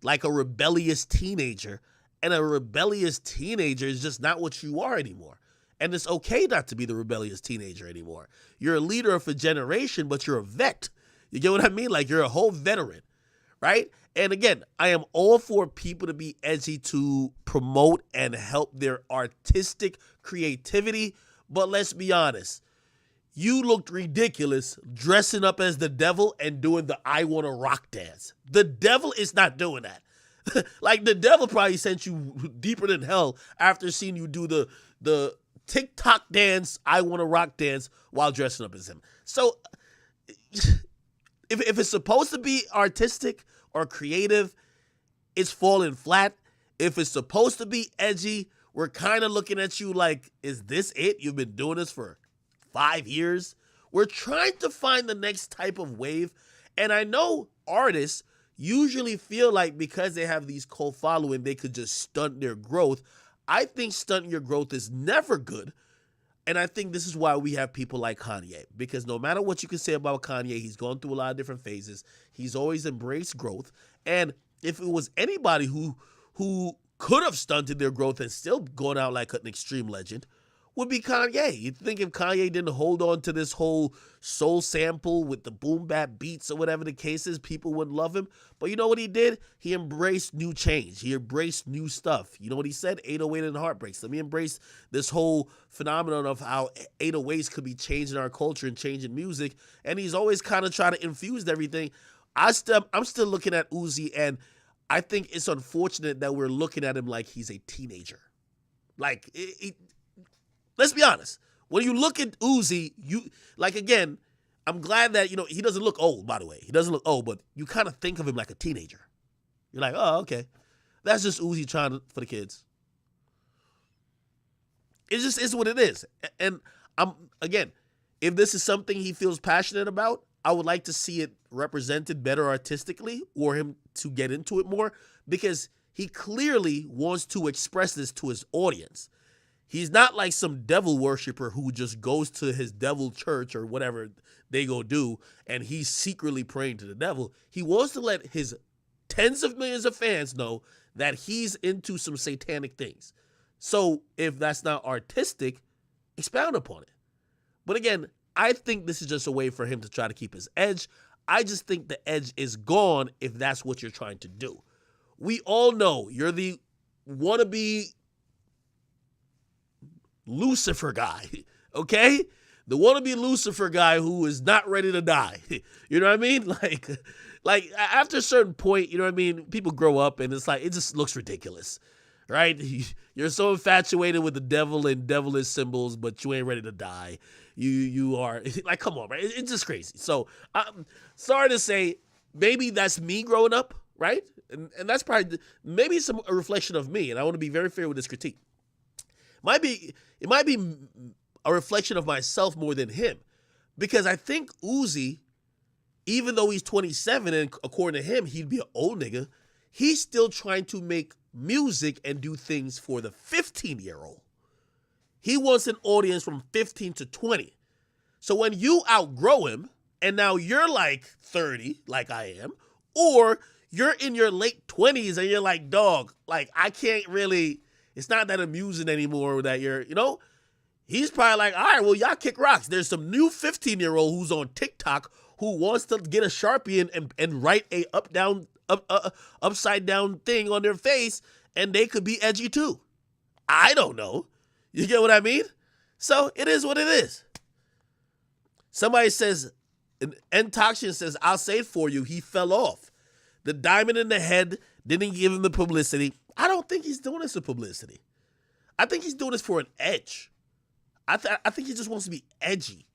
like a rebellious teenager. And a rebellious teenager is just not what you are anymore. And it's okay not to be the rebellious teenager anymore. You're a leader of a generation, but you're a vet. You get what I mean? Like you're a whole veteran, right? And again, I am all for people to be edgy to promote and help their artistic creativity. But let's be honest. You looked ridiculous dressing up as the devil and doing the I Wanna Rock dance. The devil is not doing that. Like the devil probably sent you deeper than hell after seeing you do the TikTok dance, I Wanna Rock dance while dressing up as him. So if it's supposed to be artistic or creative, it's falling flat. If it's supposed to be edgy, we're kind of looking at you like, is this it? You've been doing this for 5 years? We're trying to find the next type of wave. And I know artists usually feel like because they have these cult following, they could just stunt their growth. I think stunting your growth is never good. And I think this is why we have people like Kanye. Because no matter what you can say about Kanye, he's gone through a lot of different phases. He's always embraced growth. And if it was anybody who could have stunted their growth and still gone out like an extreme legend, would be Kanye. You'd think if Kanye didn't hold on to this whole soul sample with the boom bap beats or whatever the case is, people wouldn't love him. But you know what he did? He embraced new change. He embraced new stuff. You know what he said? 808 and heartbreaks. Let me embrace this whole phenomenon of how 808s could be changing our culture and changing music. And he's always kind of trying to infuse everything. I'm still looking at Uzi, and I think it's unfortunate that we're looking at him like he's a teenager. Like, let's be honest. When you look at Uzi, again, I'm glad that, he doesn't look old, by the way. He doesn't look old, but you kind of think of him like a teenager. You're like, oh, okay. That's just Uzi trying for the kids. It just is what it is. And again, if this is something he feels passionate about, I would like to see it represented better artistically or him to get into it more, because he clearly wants to express this to his audience. He's not like some devil worshiper who just goes to his devil church or whatever they go do and he's secretly praying to the devil. He wants to let his tens of millions of fans know that he's into some satanic things. So if that's not artistic, expound upon it. But again, I think this is just a way for him to try to keep his edge. I just think the edge is gone if that's what you're trying to do. We all know you're the wannabe Lucifer guy, okay? The wannabe Lucifer guy who is not ready to die. You know what I mean? Like after a certain point, you know what I mean? People grow up and it's like, it just looks ridiculous, right? You're so infatuated with the devil and devilish symbols, but you ain't ready to die. You are like, come on, right? It's just crazy. So I'm sorry to say, maybe that's me growing up, right? And that's probably maybe a reflection of me. And I want to be very fair with this critique. It might be a reflection of myself more than him, because I think Uzi, even though he's 27 and according to him he'd be an old nigga, he's still trying to make music and do things for the 15-year-old. He wants an audience from 15 to 20. So when you outgrow him, and now you're like 30, like I am, or you're in your late 20s and you're like, dog, like I can't really, it's not that amusing anymore that you're, he's probably like, all right, well, y'all kick rocks. There's some new 15-year-old who's on TikTok who wants to get a Sharpie and write a upside down thing on their face, and they could be edgy too. I don't know. You get what I mean? So it is what it is. Somebody says, N-Toxian says, I'll say it for you. He fell off. The diamond in the head didn't give him the publicity. I don't think he's doing this for publicity. I think he's doing this for an edge. I think he just wants to be edgy.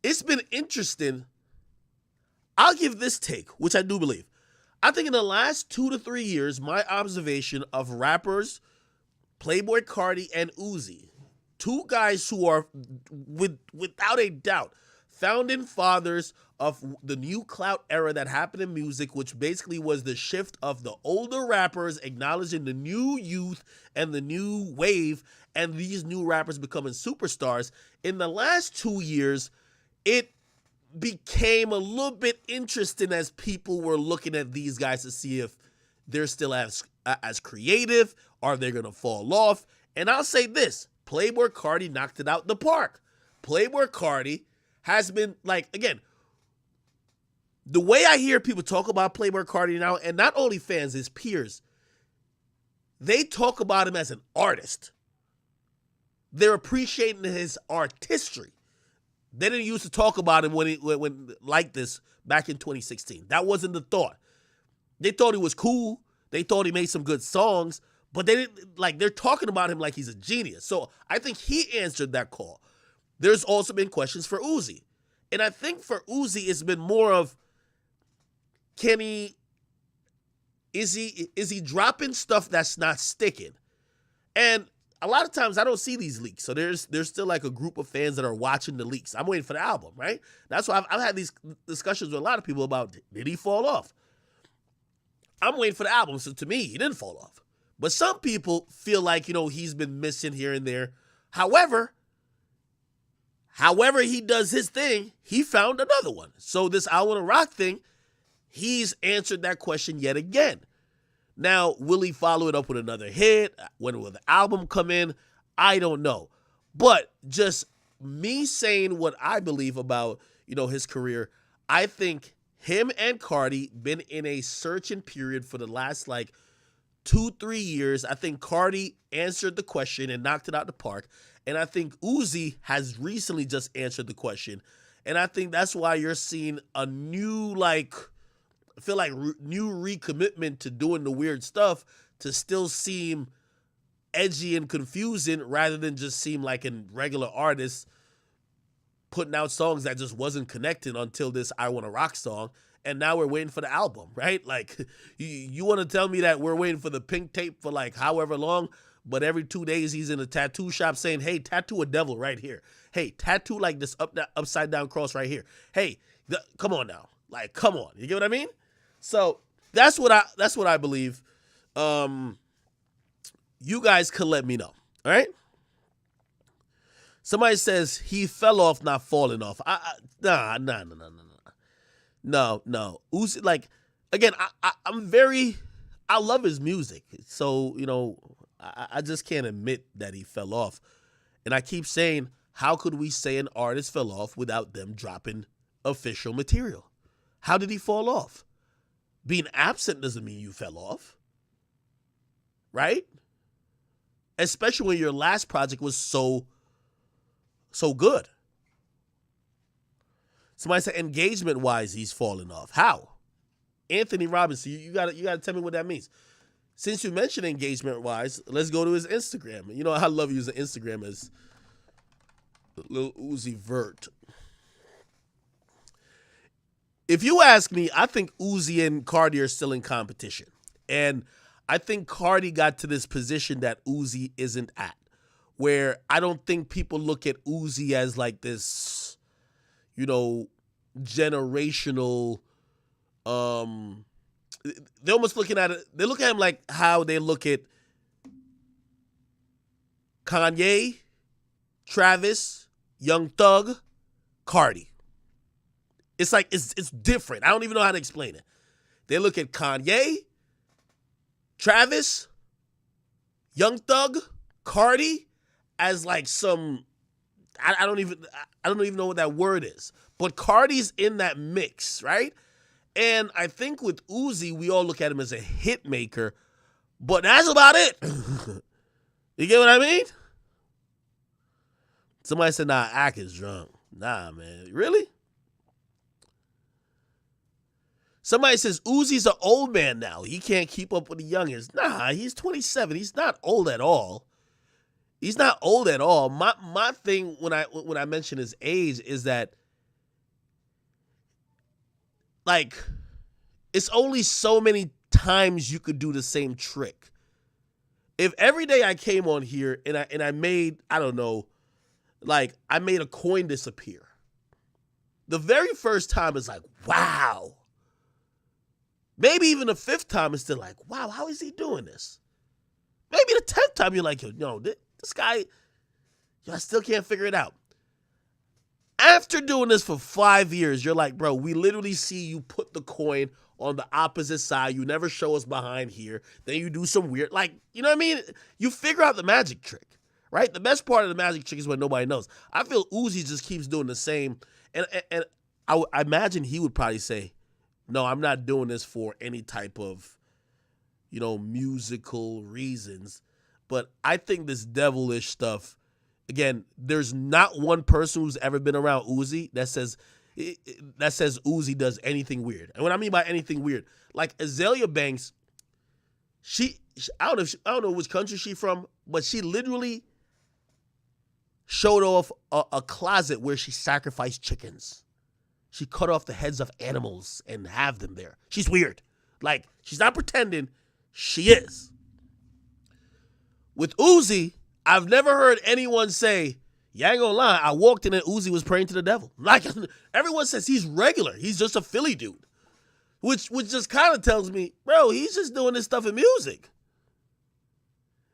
It's been interesting. I'll give this take, which I do believe. I think in the last 2 to 3 years, my observation of rappers, Playboi Carti and Uzi, two guys who are, without a doubt, founding fathers of the new clout era that happened in music, which basically was the shift of the older rappers acknowledging the new youth and the new wave, and these new rappers becoming superstars. In the last 2 years, it became a little bit interesting as people were looking at these guys to see if they're still as creative, are they going to fall off? And I'll say this, Playboi Carti knocked it out the park. Playboi Carti has been, like, again, the way I hear people talk about Playboi Carti now, and not only fans, his peers, they talk about him as an artist. They're appreciating his artistry. They didn't used to talk about him when like this back in 2016. That wasn't the thought. They thought he was cool. They thought he made some good songs, but they didn't, like, they're talking about him like he's a genius. So I think he answered that call. There's also been questions for Uzi. And I think for Uzi, it's been more of, is he dropping stuff that's not sticking? And a lot of times I don't see these leaks. So there's still like a group of fans that are watching the leaks. I'm waiting for the album, right? That's why I've had these discussions with a lot of people about, did he fall off? I'm waiting for the album. So to me, he didn't fall off. But some people feel like, he's been missing here and there. However he does his thing, he found another one. So this I Wanna Rock thing, he's answered that question yet again. Now, will he follow it up with another hit? When will the album come in? I don't know. But just me saying what I believe about, his career, I think him and Carti been in a searching period for the last 2-3 years. I think Carti answered the question and knocked it out the park. And I think Uzi has recently just answered the question. And I think that's why you're seeing a new, new recommitment to doing the weird stuff to still seem edgy and confusing rather than just seem like a regular artist putting out songs that just wasn't connecting until this I Wanna Rock song. And now we're waiting for the album, right? Like, you want to tell me that we're waiting for the pink tape for however long, but every 2 days he's in a tattoo shop saying, hey, tattoo a devil right here. Hey, tattoo this upside down cross right here. Hey, come on now. Come on. You get what I mean? So that's what I believe. You guys can let me know. All right. Somebody says he fell off, not falling off. No. Uzi, again, I love his music. So, I just can't admit that he fell off. And I keep saying, how could we say an artist fell off without them dropping official material? How did he fall off? Being absent doesn't mean you fell off, right? Especially when your last project was so good. Somebody said engagement-wise, he's falling off. How? Anthony Robinson, you gotta tell me what that means. Since you mentioned engagement-wise, let's go to his Instagram. I love using Instagram as Lil Uzi Vert. If you ask me, I think Uzi and Carti are still in competition. And I think Carti got to this position that Uzi isn't at, where I don't think people look at Uzi as this, generational, they're almost looking at it, they look at him like how they look at Kanye, Travis, Young Thug, Cardi. It's like, it's different. I don't even know how to explain it. They look at Kanye, Travis, Young Thug, Cardi as like some, I don't even know what that word is. But Cardi's in that mix, right? And I think with Uzi, we all look at him as a hit maker, but that's about it. You get what I mean? Somebody said, nah, Ak is drunk. Nah, man. Really? Somebody says Uzi's an old man now. He can't keep up with the youngins. Nah, he's 27. He's not old at all. He's not old at all. My thing when I mention his age is that, like, it's only so many times you could do the same trick. If every day I came on here and I made, I don't know, like I made a coin disappear, the very first time is like, wow. Maybe even the fifth time is still like, wow, how is he doing this? Maybe the 10th time you're like, yo, this guy, I still can't figure it out. After doing this for 5 years, you're like, bro, we literally see you put the coin on the opposite side. You never show us behind here. Then you do some weird, like, you know what I mean? You figure out the magic trick, right? The best part of the magic trick is when nobody knows. I feel Uzi just keeps doing the same. And I imagine he would probably say, no, I'm not doing this for any type of, musical reasons. But I think this devilish stuff, again, there's not one person who's ever been around Uzi that says Uzi does anything weird. And what I mean by anything weird, like Azalea Banks, I don't know which country she's from, but she literally showed off a closet where she sacrificed chickens. She cut off the heads of animals and have them there. She's weird. Like, she's not pretending. She is. With Uzi, I've never heard anyone say, yeah, I ain't gonna lie, I walked in and Uzi was praying to the devil. Like, everyone says he's regular. He's just a Philly dude. Which just kind of tells me, bro, he's just doing this stuff in music.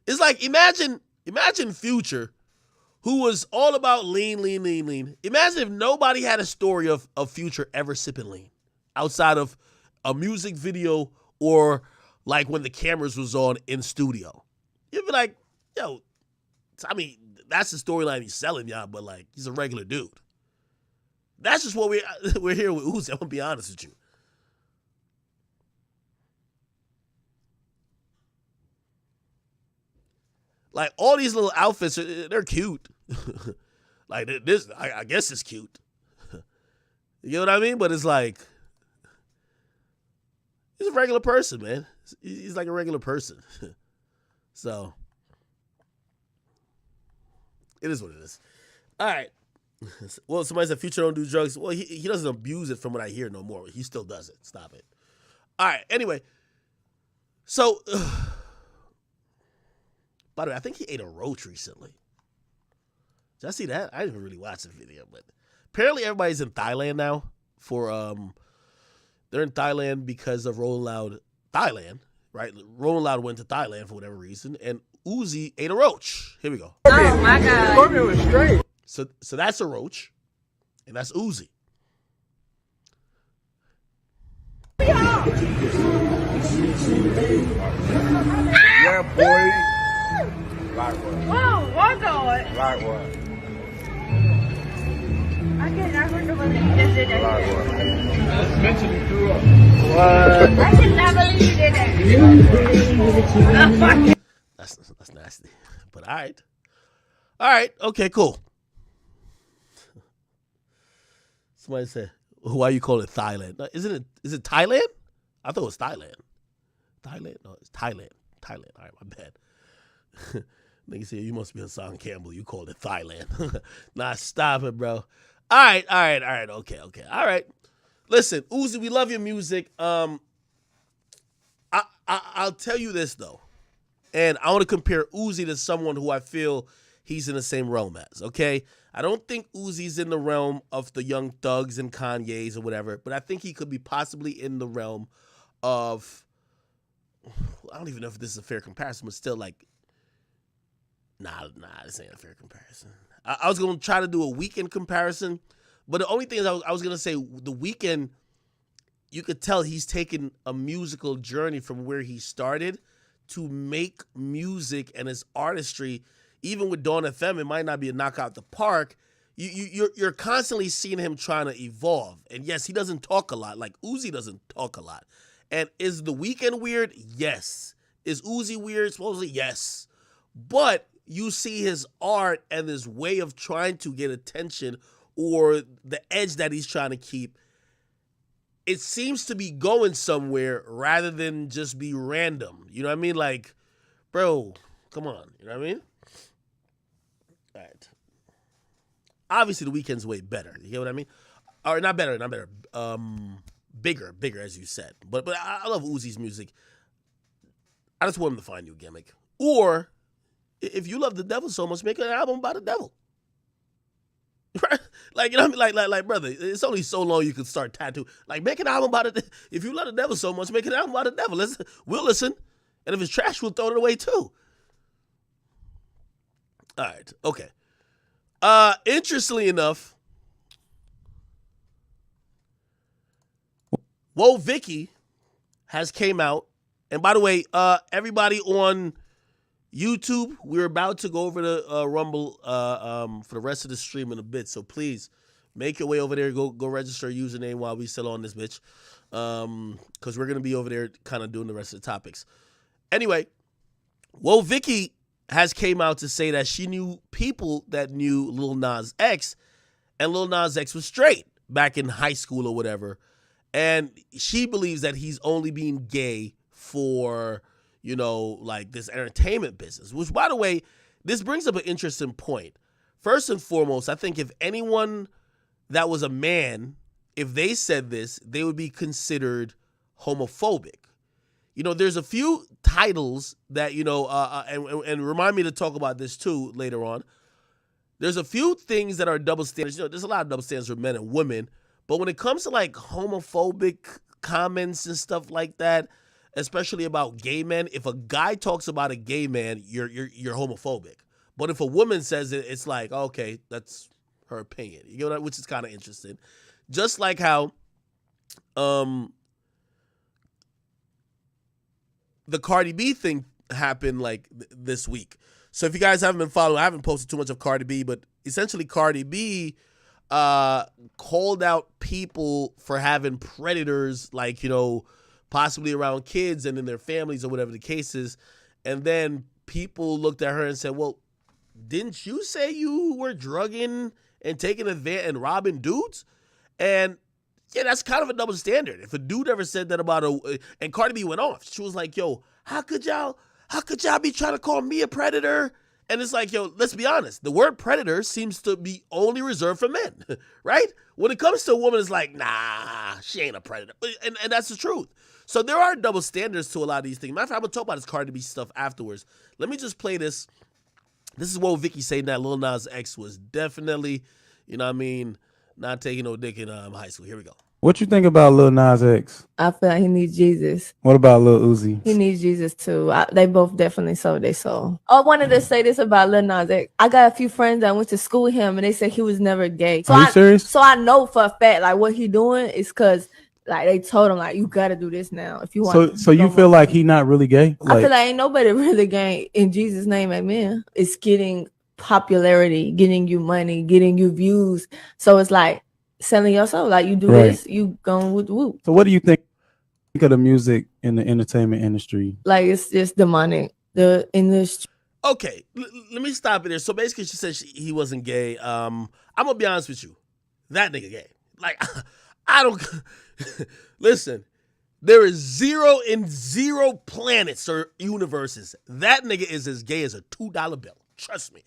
It's like, imagine Future, who was all about lean. Imagine if nobody had a story of Future ever sipping lean outside of a music video or like when the cameras was on in studio. You'd be like, yo, I mean, that's the storyline he's selling y'all, but like, he's a regular dude. That's just what we're here with Uzi. I'm gonna be honest with you. Like, all these little outfits, they're cute. Like, this, I guess it's cute. You know what I mean? But it's like, he's a regular person, man. He's like a regular person. So, it is what it is. All right. Well, somebody said Future don't do drugs. Well, he doesn't abuse it from what I hear no more. He still does it. Stop it. All right. Anyway. So, by the way, I think he ate a roach recently. Did I see that? I didn't really watch the video, but apparently everybody's in Thailand now for they're in Thailand because of Rolling Loud Thailand, right? Rolling Loud went to Thailand for whatever reason, and Uzi ate a roach. Here we go. Oh my God. Scorpion was straight. So that's a roach, and that's Uzi. Yeah, boy. Whoa, what's going? Likewise. I cannot believe you just did that. Mentally threw up. What? I cannot believe you did that. That's nasty. But all right. Okay, cool. Somebody said, why you call it Thailand? No, is it Thailand? I thought it was Thailand. Thailand? No, it's Thailand. All right, my bad. Nigga said, you must be Hassan Campbell. You called it Thailand. Nah, stop it, bro. All right. Okay. All right. Listen, Uzi, we love your music. I'll tell you this, though. And I want to compare Uzi to someone who I feel he's in the same realm as, okay? I don't think Uzi's in the realm of the Young Thugs and Kanye's or whatever, but I think he could be possibly in the realm of, I don't even know if this is a fair comparison, but still, like, Nah, this ain't a fair comparison. I was gonna try to do a Weeknd comparison, but the only thing is I was gonna say the Weeknd, you could tell he's taken a musical journey from where he started to make music and his artistry. Even with Dawn FM, it might not be a knockout the park. You're constantly seeing him trying to evolve. And yes, he doesn't talk a lot. Like Uzi doesn't talk a lot. And is the Weeknd weird? Yes. Is Uzi weird? Supposedly, yes. But you see his art and his way of trying to get attention or the edge that he's trying to keep. It seems to be going somewhere rather than just be random. You know what I mean? Like, bro, come on. You know what I mean? All right. Obviously, the Weeknd's way better. You get what I mean? Or not better. Bigger, as you said. But I love Uzi's music. I just want him to find a new gimmick. Or, if you love the devil so much, make an album about the devil. Right? Like, you know what I mean? Like, brother, it's only so long you can start tattoo. Like, make an album about it. If you love the devil so much, make an album about the devil. We'll listen. And if it's trash, we'll throw it away too. All right. Okay. Interestingly enough, Whoa Vicky has came out. And by the way, everybody on YouTube, we're about to go over to Rumble for the rest of the stream in a bit. So please make your way over there. Go register a username while we still on this bitch. Because we're going to be over there kind of doing the rest of the topics. Anyway, Whoa Vicky has came out to say that she knew people that knew Lil Nas X, and Lil Nas X was straight back in high school or whatever. And she believes that he's only being gay for, you know, like this entertainment business, which, by the way, this brings up an interesting point. First and foremost, I think if anyone that was a man, if they said this, they would be considered homophobic. You know, there's a few titles that, you know, and remind me to talk about this too later on. There's a few things that are double standards. You know, there's a lot of double standards for men and women, but when it comes to like homophobic comments and stuff like that, especially about gay men, if a guy talks about a gay man, you're homophobic. But if a woman says it, it's like, okay, that's her opinion. You know, which is kind of interesting. Just like how the Cardi B thing happened like this week. So if you guys haven't been following, I haven't posted too much of Cardi B, but essentially Cardi B called out people for having predators, like, you know, possibly around kids and in their families or whatever the case is. And then people looked at her and said, well, didn't you say you were drugging and taking advantage and robbing dudes? And yeah, that's kind of a double standard. If a dude ever said that about and Cardi B went off. She was like, yo, how could y'all be trying to call me a predator? And it's like, yo, let's be honest. The word predator seems to be only reserved for men, right? When it comes to a woman, it's like, nah, she ain't a predator. And that's the truth. So there are double standards to a lot of these things. Matter of fact, I'm going to talk about this Cardi B stuff afterwards. Let me just play this. This is what Vicky saying that Lil Nas X was definitely, you know what I mean, not taking no dick in high school. Here we go. What you think about Lil Nas X? I feel like he needs Jesus. What about Lil Uzi? He needs Jesus too. They both definitely sold their soul. I wanted to say this about Lil Nas X. I got a few friends that went to school with him, and they said he was never gay. So Are you serious? So I know for a fact, like, what he doing is because, like, they told him, like, you got to do this now if you want. So you feel like he not really gay? I feel like ain't nobody really gay in Jesus' name, amen. It's getting popularity, getting you money, getting you views. So it's like selling your soul. Like, you do this, you going with whoop. So what do you think of the music in the entertainment industry? Like, it's just demonic. The industry. Okay, let me stop it there. So basically, she said he wasn't gay. I'm gonna be honest with you, that nigga gay. Like, I don't listen. There is 0 in 0 planets or universes. That nigga is as gay as a $2 bill. Trust me.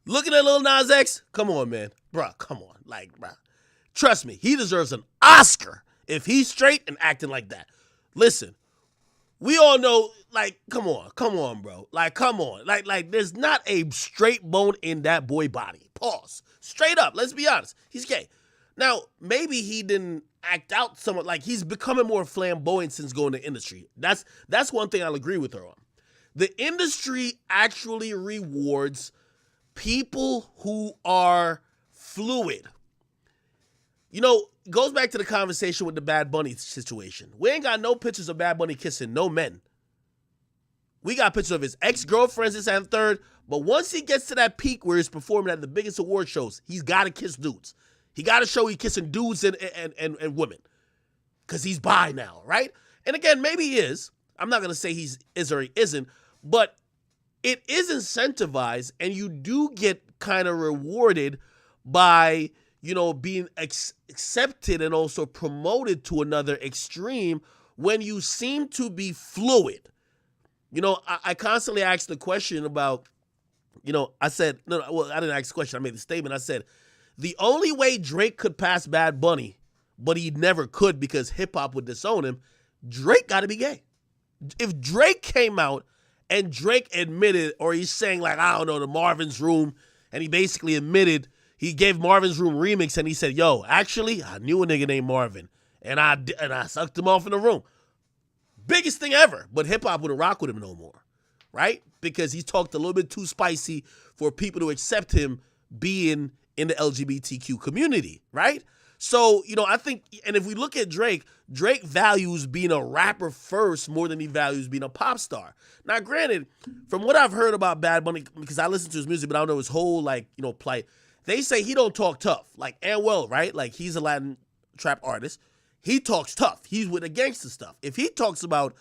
Looking at Lil Nas X, come on, man, bruh, come on, like, bruh. Trust me, he deserves an Oscar if he's straight and acting like that. Listen, we all know, like, come on, bro. Like, come on. Like, there's not a straight bone in that boy body. Pause. Straight up, let's be honest. He's gay. Now, maybe he didn't act out somewhat, like, he's becoming more flamboyant since going to industry. That's one thing I'll agree with her on. The industry actually rewards people who are fluid. You know, it goes back to the conversation with the Bad Bunny situation. We ain't got no pictures of Bad Bunny kissing no men. We got pictures of his ex-girlfriends, this and third, but once he gets to that peak where he's performing at the biggest award shows, he's got to kiss dudes. He got to show he's kissing dudes and women because he's bi now, right? And again, maybe he is. I'm not going to say he is or he isn't, but it is incentivized, and you do get kind of rewarded by, you know, being accepted and also promoted to another extreme when you seem to be fluid. You know, I constantly ask the question about, you know, I said, well, I didn't ask the question. I made the statement. I said, the only way Drake could pass Bad Bunny, but he never could because hip-hop would disown him, Drake got to be gay. If Drake came out and Drake admitted, or he's saying like, I don't know, the Marvin's Room, and he basically admitted, he gave Marvin's Room remix, and he said, yo, actually, I knew a nigga named Marvin, and I sucked him off in the room. Biggest thing ever, but hip-hop wouldn't rock with him no more, right? Because he talked a little bit too spicy for people to accept him being in the LGBTQ community, right? So, you know, I think, and if we look at Drake, Drake values being a rapper first more than he values being a pop star. Now, granted, from what I've heard about Bad Bunny, because I listen to his music, but I don't know his whole, like, you know, plight, they say he don't talk tough, like, and well, right? Like, he's a Latin trap artist. He talks tough. He's with the gangster stuff. If he talks about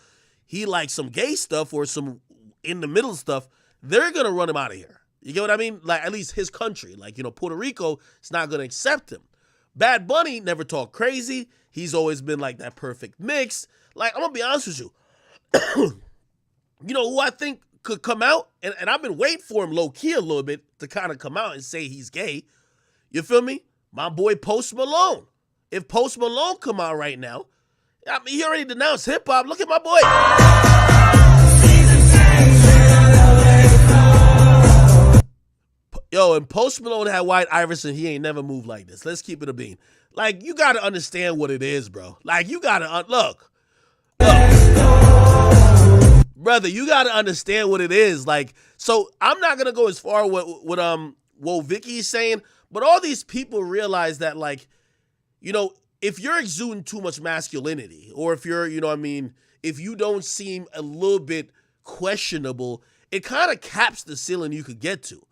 he likes some gay stuff or some in the middle stuff, they're going to run him out of here. You get what I mean? Like, at least his country. Like, you know, Puerto Rico is not going to accept him. Bad Bunny never talked crazy. He's always been like that perfect mix. Like, I'm going to be honest with you. You know who I think could come out? And I've been waiting for him low-key a little bit to kind of come out and say he's gay. You feel me? My boy Post Malone. If Post Malone come out right now, I mean, he already denounced hip-hop. Look at my boy. Yo, and Post Malone had White Iverson. He ain't never moved like this. Let's keep it a bean. Like, you got to understand what it is, bro. Like, you got to, look. Brother, you got to understand what it is. Like, so I'm not going to go as far with what Vicky's saying, but all these people realize that, like, you know, if you're exuding too much masculinity, or if you're, you know what I mean, if you don't seem a little bit questionable, it kind of caps the ceiling you could get to.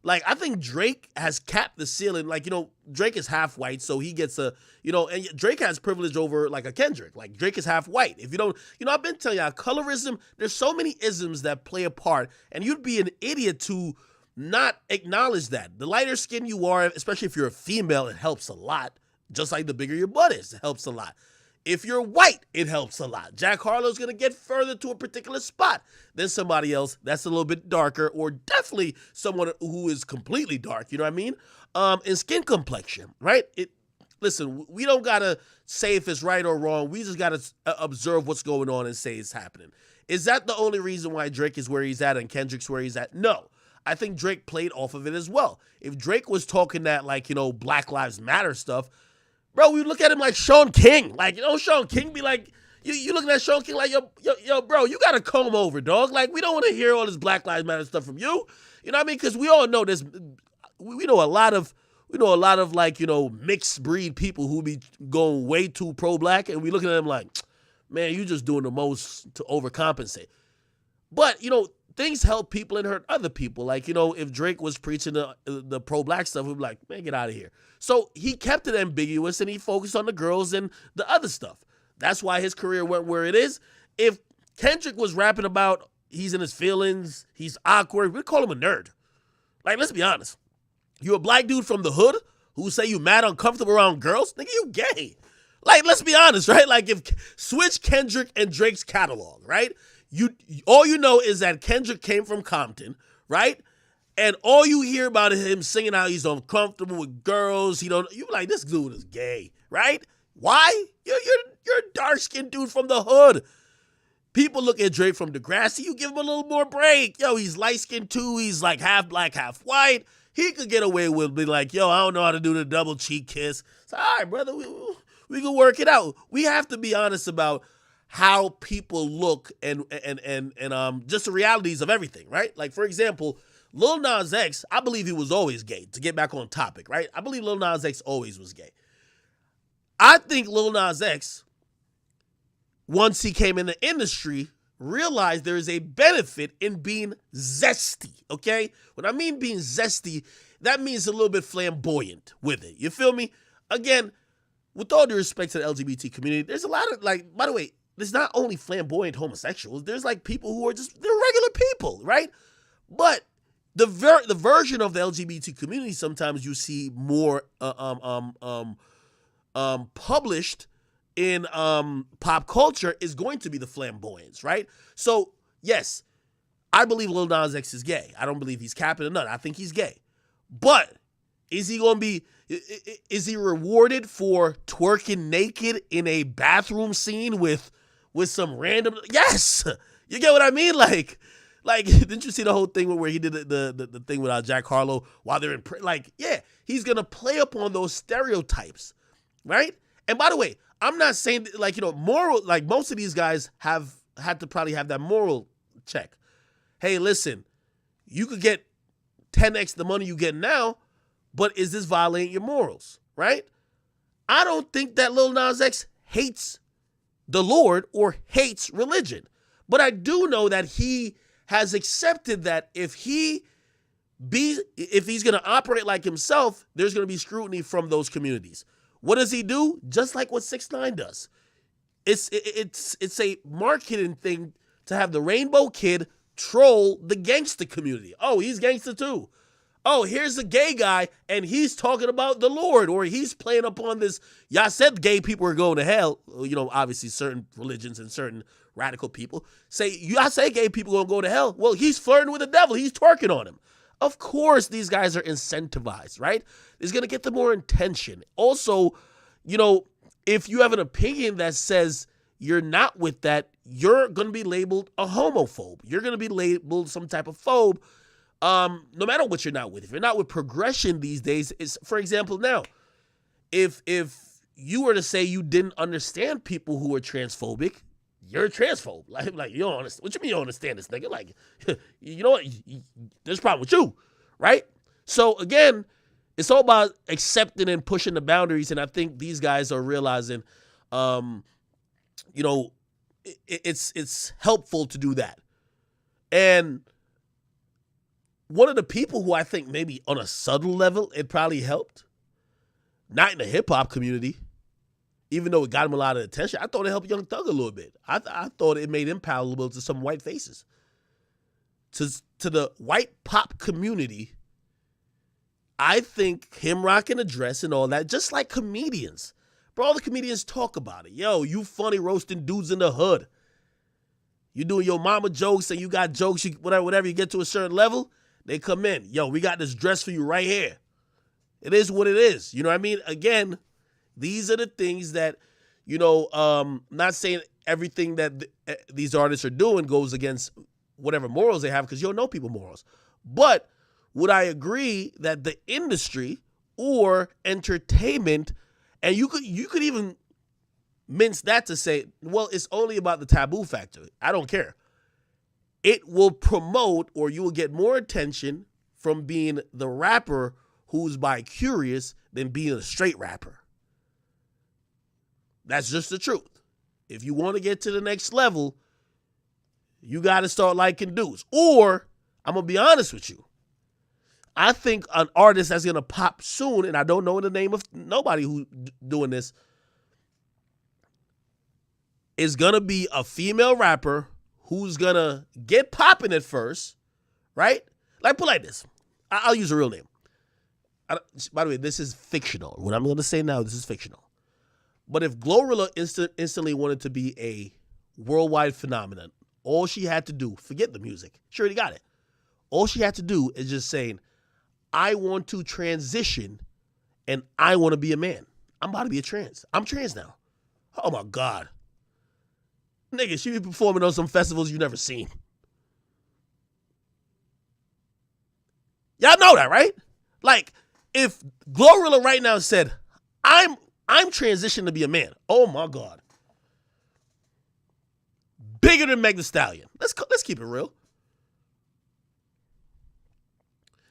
Like, I think Drake has capped the ceiling. Like, you know, Drake is half white, so he gets a, you know, and Drake has privilege over, like, a Kendrick. Like, Drake is half white. If you don't, you know, I've been telling y'all, colorism, there's so many isms that play a part, and you'd be an idiot to not acknowledge that. The lighter skin you are, especially if you're a female, it helps a lot. Just like the bigger your butt is, it helps a lot. If you're white, it helps a lot. Jack Harlow's going to get further to a particular spot than somebody else that's a little bit darker, or definitely someone who is completely dark, you know what I mean? And skin complexion, right? Listen, we don't got to say if it's right or wrong. We just got to observe what's going on and say it's happening. Is that the only reason why Drake is where he's at and Kendrick's where he's at? No. I think Drake played off of it as well. If Drake was talking that, like, you know, Black Lives Matter stuff, bro, we look at him like Sean King. Like, you know, Sean King be like, you looking at Sean King like, yo, bro, you got to comb over, dog. Like, we don't want to hear all this Black Lives Matter stuff from you. You know what I mean? Because we all know this. We know a lot of, like, you know, mixed breed people who be going way too pro-black. And we looking at them like, man, you just doing the most to overcompensate. But, you know, things help people and hurt other people. Like, you know, if Drake was preaching the pro-black stuff, we'd be like, man, get out of here. So he kept it ambiguous and he focused on the girls and the other stuff. That's why his career went where it is. If Kendrick was rapping about he's in his feelings, he's awkward, we'd call him a nerd. Like, let's be honest. You a black dude from the hood who say you mad uncomfortable around girls? Nigga, you gay. Like, let's be honest, right? Like, if switch Kendrick and Drake's catalog, right? All you know is that Kendrick came from Compton, right? And all you hear about is him singing how he's uncomfortable with girls. You like, this dude is gay, right? Why? You're a dark-skinned dude from the hood. People look at Drake from Degrassi. You give him a little more break. Yo, he's light-skinned too. He's like half black, half white. He could get away with being like, yo, I don't know how to do the double cheek kiss. So, all right, brother, we can work it out. We have to be honest about how people look and just the realities of everything, right? Like, for example, Lil Nas X, I believe he was always gay, to get back on topic, right? I believe Lil Nas X always was gay. I think Lil Nas X, once he came in the industry, realized there is a benefit in being zesty, okay? When I mean being zesty, that means a little bit flamboyant with it. You feel me? Again, with all due respect to the LGBT community, there's a lot of, like, by the way, there's not only flamboyant homosexuals, there's like people who are just, they're regular people, right? But the version of the LGBT community sometimes you see more published in pop culture is going to be the flamboyance, right? So, yes, I believe Lil Nas X is gay. I don't believe he's capping or nothing. I think he's gay. But is he rewarded for twerking naked in a bathroom scene with some random? Yes. You get what I mean? Like, didn't you see the whole thing where he did the thing with Jack Harlow while they're in like, yeah, he's gonna play up on those stereotypes, right? And by the way, I'm not saying like, moral, like most of these guys have had to probably have that moral check. Hey, listen, you could get 10x the money you get now, but is this violating your morals, right? I don't think that Lil Nas X hates the Lord or hates religion, but I do know that he has accepted that if he's going to operate like himself, there's going to be scrutiny from those communities. What does he do? Just like what 6ix9ine does. It's a marketing thing to have the rainbow kid troll the gangster community. Oh, he's gangster too. Oh, here's a gay guy, and he's talking about the Lord, or he's playing upon this. Y'all said gay people are going to hell. Obviously certain religions and certain radical people say, y'all say gay people are going to go to hell. Well, he's flirting with the devil. He's twerking on him. Of course, these guys are incentivized, right? It's going to get them more attention. Also, if you have an opinion that says you're not with that, you're going to be labeled a homophobe. You're going to be labeled some type of phobe. No matter what you're not with. If you're not with progression these days, is, for example, now, if you were to say you didn't understand people who are transphobic, you're a transphobe. Like you don't understand. What you mean you don't understand this nigga? Like, you know what? There's a problem with you, right? So again, it's all about accepting and pushing the boundaries, and I think these guys are realizing, it's helpful to do that. And one of the people who I think maybe on a subtle level, it probably helped, not in the hip-hop community, even though it got him a lot of attention, I thought it helped Young Thug a little bit. I thought it made him palatable to some white faces. To the white pop community, I think him rocking a dress and all that, just like comedians. Bro, all the comedians talk about it. Yo, you funny roasting dudes in the hood. You doing your mama jokes and you got jokes, whatever, you get to a certain level, they come in. Yo, we got this dress for you right here. It is what it is. You know what I mean? Again, these are the things that, not saying everything that these artists are doing goes against whatever morals they have, because you don't know people's morals. But would I agree that the industry or entertainment, and you could even mince that to say, well, it's only about the taboo factor. I don't care. It will promote, or you will get more attention from being the rapper who's bi-curious than being a straight rapper. That's just the truth. If you want to get to the next level, you got to start liking dudes. Or, I'm going to be honest with you, I think an artist that's going to pop soon, and I don't know the name of nobody who's doing this, is going to be a female rapper who's going to get popping at first, right? Like, put it like this. I'll use a real name. By the way, this is fictional. What I'm going to say now, this is fictional. But if Glorilla instantly wanted to be a worldwide phenomenon, all she had to do, forget the music, she already got it. All she had to do is just saying, I want to transition and I want to be a man. I'm about to be a trans. I'm trans now. Oh my God. Nigga, she be performing on some festivals you never seen. Y'all know that, right? Like, if Glorilla right now said, I'm transitioning to be a man. Oh my God. bigger than Meg Thee Stallion. Let's keep it real.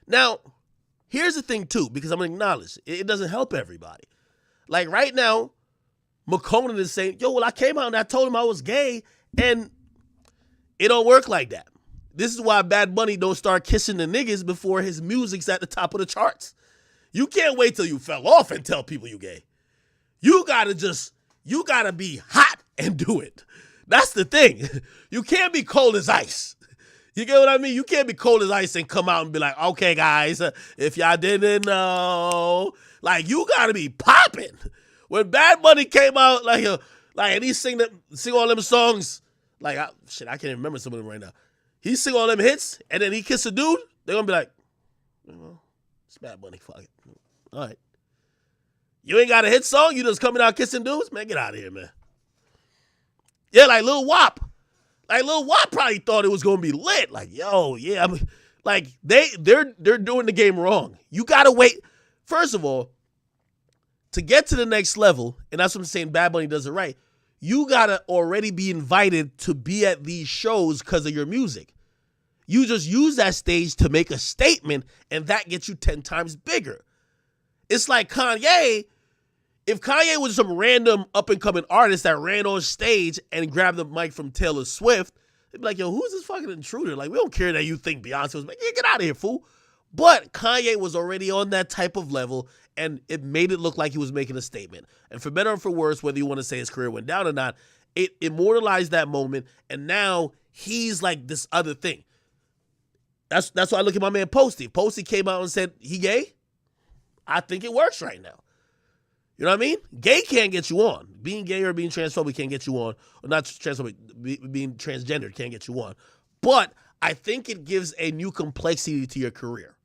Now, here's the thing too, because I'm gonna acknowledge it doesn't help everybody. Like right now, McConan is saying, yo, well, I came out and I told him I was gay, and it don't work like that. This is why Bad Bunny don't start kissing the niggas before his music's at the top of the charts. You can't wait till you fell off and tell people you gay. You gotta be hot and do it. That's the thing. You can't be cold as ice. You get what I mean? You can't be cold as ice and come out and be like, okay, guys, if y'all didn't know. Like, you gotta be popping. When Bad Bunny came out, and he sing all them songs, I can't even remember some of them right now. He sing all them hits, and then he kiss a dude, they're gonna be like, well, it's Bad Bunny, fuck it. All right. You ain't got a hit song? You just coming out kissing dudes? Man, get out of here, man. Yeah, like Lil Wop. Like Lil Wop probably thought it was gonna be lit. Like, yo, yeah. They're doing the game wrong. You gotta wait. First of all, to get to the next level, and that's what I'm saying, Bad Bunny does it right, you gotta already be invited to be at these shows because of your music. You just use that stage to make a statement, and that gets you 10 times bigger. It's like Kanye. If Kanye was some random up-and-coming artist that ran on stage and grabbed the mic from Taylor Swift, they'd be like, yo, who's this fucking intruder? Like, we don't care that you think Beyonce was like, yeah, get out of here, fool. But Kanye was already on that type of level, and it made it look like he was making a statement. And for better or for worse, whether you want to say his career went down or not, it immortalized that moment, and now he's like this other thing. That's why I look at my man Posty. Posty came out and said, he gay? I think it works right now. You know what I mean? Gay can't get you on. Being gay or being transphobic can't get you on. Or not transphobic, being transgendered can't get you on. But I think it gives a new complexity to your career.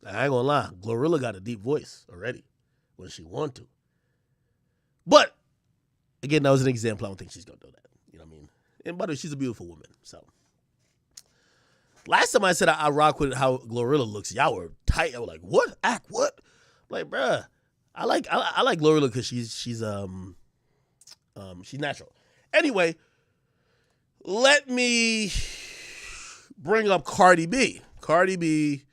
I ain't gonna lie, Glorilla got a deep voice already when she want to. But, again, that was an example. I don't think she's gonna do that. You know what I mean? And by the way, she's a beautiful woman. So, last time I said I rock with how Glorilla looks, y'all were tight. I was like, what? Act what? Like, bruh, I like Glorilla because she's natural. Anyway, let me bring up Cardi B. Cardi B.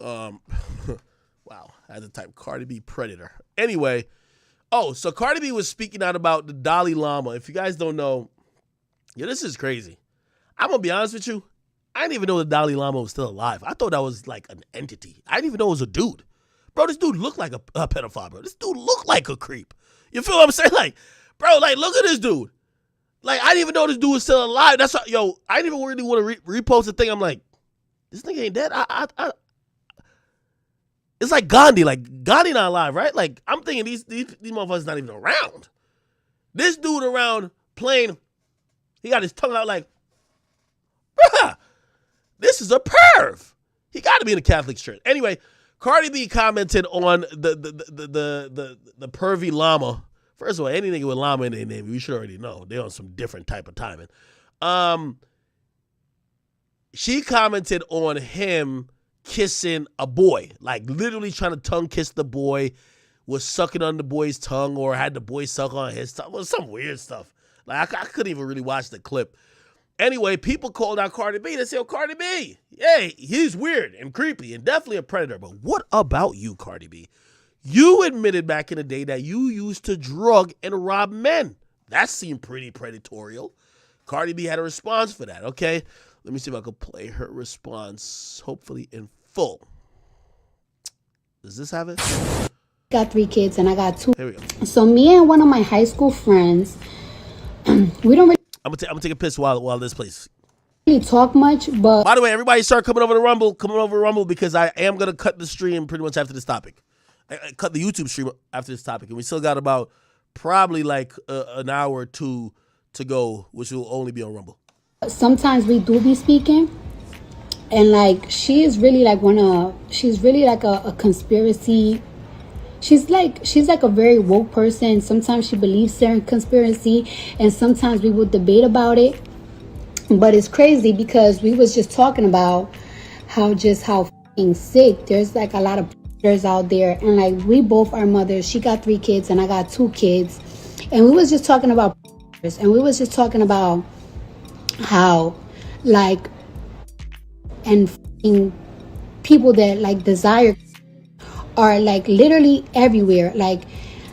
Wow, I had to type Cardi B Predator. Anyway, so Cardi B was speaking out about the Dalai Lama. If you guys don't know, this is crazy. I'm gonna be honest with you. I didn't even know the Dalai Lama was still alive. I thought that was like an entity. I didn't even know it was a dude. Bro, this dude looked like a pedophile, bro. This dude looked like a creep. You feel what I'm saying? Like, bro, like, look at this dude. Like, I didn't even know this dude was still alive. That's why, I didn't even really want to repost the thing. I'm like, this nigga ain't dead. It's like Gandhi. Like, Gandhi not alive, right? Like, I'm thinking these motherfuckers not even around. This dude around playing, he got his tongue out like, bruh, this is a perv. He got to be in the Catholic Church. Anyway, Cardi B commented on the pervy llama. First of all, any nigga with llama in their name, you should already know. They're on some different type of timing. She commented on him kissing a boy, like literally trying to tongue kiss the boy, was sucking on the boy's tongue or had the boy suck on his tongue. It was some weird stuff. Like, I couldn't even really watch the clip. Anyway, people called out Cardi B. They said, Cardi B, yeah, he's weird and creepy and definitely a predator. But what about you, Cardi B? You admitted back in the day that you used to drug and rob men. That seemed pretty predatorial. Cardi B had a response for that, okay? Let me see if I can play her response, hopefully in full. Does this have it? Got 3 kids and I got 2. Here we go. So me and one of my high school friends, we don't really I'm gonna take a piss while this plays. Talk much, but by the way, everybody start coming over to Rumble because I am gonna cut the stream pretty much after this topic. I cut the YouTube stream after this topic, and we still got about probably like an hour or 2 to go, which will only be on Rumble. Sometimes we do be speaking, and like she's really like a conspiracy. She's like a very woke person. Sometimes she believes certain conspiracy, and sometimes we would debate about it. But it's crazy because we was just talking about how fucking sick. There's like a lot of predators out there, and like we both are mothers. She got 3 kids and I got 2 kids, and we was just talking about predators, and we was just talking about how like and fucking people that like desire are like literally everywhere. Like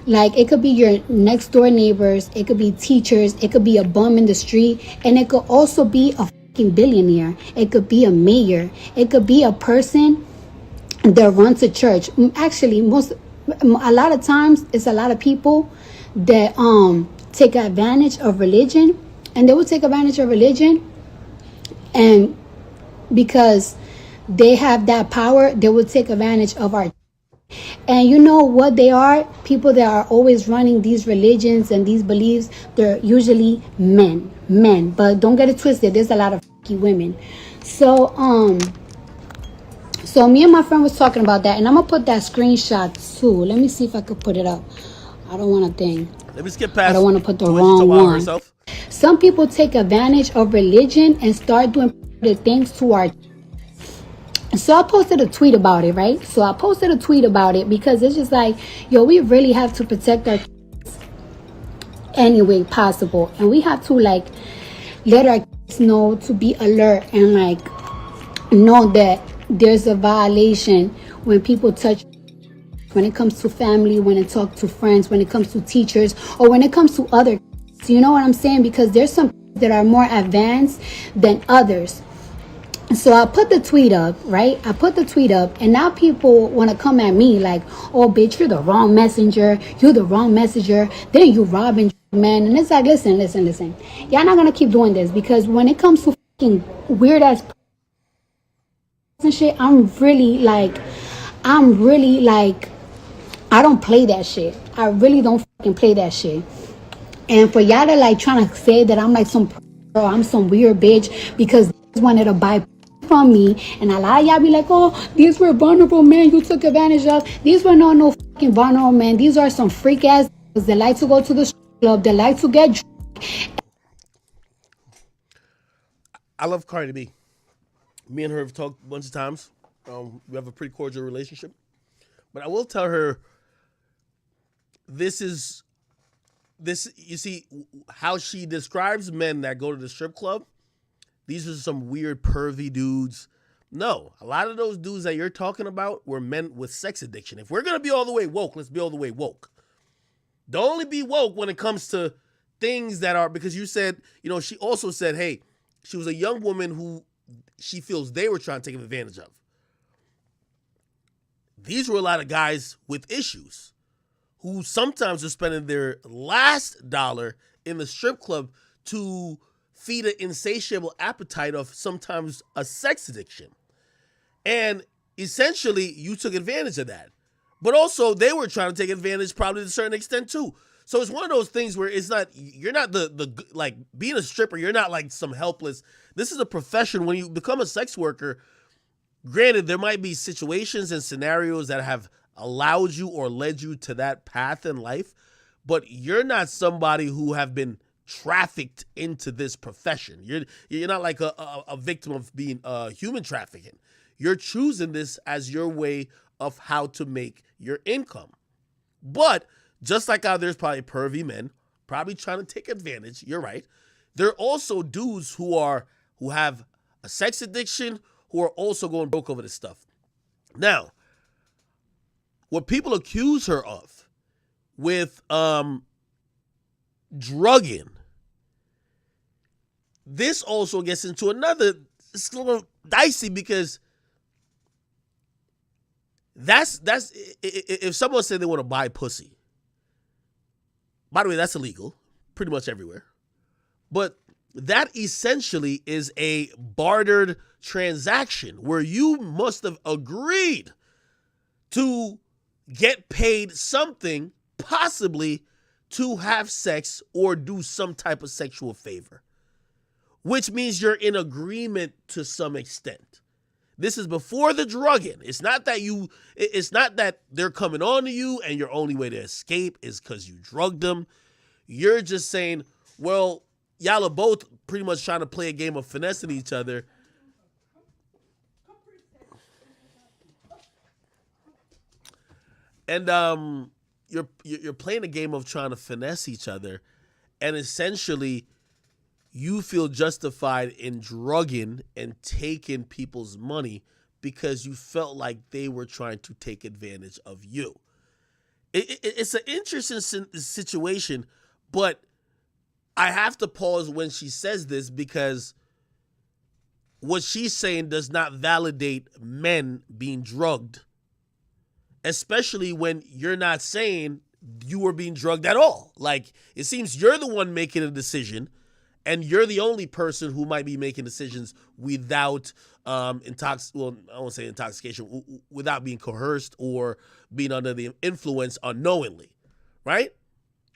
it could be your next door neighbors, it could be teachers, it could be a bum in the street, and it could also be a fucking billionaire. It could be a mayor. It could be a person that runs a church. Actually, a lot of times it's a lot of people that take advantage of religion, and they will take advantage of religion, and because they have that power, they will take advantage of our. And you know what they are? People that are always running these religions and these beliefs, they're usually men. But don't get it twisted. There's a lot of women. So me and my friend was talking about that, and I'm gonna put that screenshot too. Let me see if I could put it up. I don't want to think. Let me skip past. I don't want to put the wrong one. Some people take advantage of religion and start doing the things to our. So I posted a tweet about it, right? So I posted a tweet about it because it's just like, yo, we really have to protect our kids any way possible. And we have to like let our kids know to be alert and like know that there's a violation when people touch, when it comes to family, when it talks to friends, when it comes to teachers, or when it comes to other kids. You know what I'm saying? Because there's some kids that are more advanced than others. So I put the tweet up, right? I put the tweet up, and now people want to come at me like, oh, bitch, you're the wrong messenger. You're the wrong messenger. Then you robbing, man. And it's like, listen. Y'all not going to keep doing this because when it comes to fucking weird ass and shit, I'm really like, I don't play that shit. I really don't fucking play that shit. And for y'all to like trying to say that I'm like some girl, I'm some weird bitch because they wanted to buy from me, and a lot of y'all be like, oh, these were vulnerable men you took advantage of. These were not no fucking vulnerable men. These are some freak ass that like to go to the club, that like to get drunk. I love Cardi B. Me and her have talked a bunch of times. We have a pretty cordial relationship. But I will tell her, you see, how she describes men that go to the strip club, these are some weird pervy dudes. No, a lot of those dudes that you're talking about were men with sex addiction. If we're going to be all the way woke, let's be all the way woke. Don't only be woke when it comes to things that are, because you said, you know, she also said, hey, she was a young woman who she feels they were trying to take advantage of. These were a lot of guys with issues who sometimes are spending their last dollar in the strip club to feed an insatiable appetite of sometimes a sex addiction. And essentially, you took advantage of that. But also, they were trying to take advantage probably to a certain extent too. So it's one of those things where it's not, you're not the like being a stripper, you're not like some helpless. This is a profession. When you become a sex worker, granted, there might be situations and scenarios that have allowed you or led you to that path in life, but you're not somebody who have been trafficked into this profession. You're not like a victim of being human trafficking. You're choosing this as your way of how to make your income. But just like how there's probably pervy men probably trying to take advantage, you're right. There are also dudes who have a sex addiction who are also going broke over this stuff. Now, what people accuse her of with drugging, this also gets into another, it's a little dicey because that's if someone said they want to buy pussy, by the way, that's illegal pretty much everywhere, but that essentially is a bartered transaction where you must have agreed to get paid something, possibly to have sex or do some type of sexual favor, which means you're in agreement to some extent. This is before the drugging. It's not that they're coming on to you and your only way to escape is because you drugged them. You're just saying, well, y'all are both pretty much trying to play a game of finessing each other. And you're playing a game of trying to finesse each other, and essentially you feel justified in drugging and taking people's money because you felt like they were trying to take advantage of you. It's an interesting situation, but I have to pause when she says this because what she's saying does not validate men being drugged, especially when you're not saying you were being drugged at all. Like, it seems you're the one making a decision, and you're the only person who might be making decisions without I won't say intoxication, without being coerced or being under the influence unknowingly, right?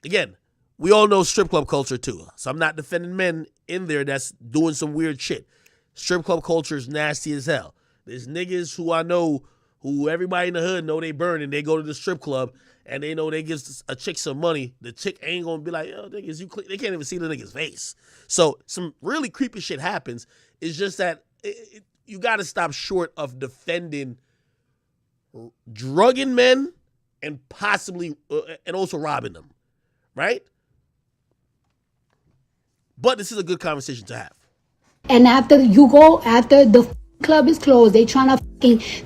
Again, we all know strip club culture too, so I'm not defending men in there that's doing some weird shit. Strip club culture is nasty as hell. There's niggas who I know who everybody in the hood know they burn, and they go to the strip club and they know they give a chick some money. The chick ain't gonna be like, yo, niggas, they can't even see the nigga's face. So some really creepy shit happens. It's just that you got to stop short of defending drugging men and possibly and also robbing them, right? But this is a good conversation to have. And after the club is closed, they trying to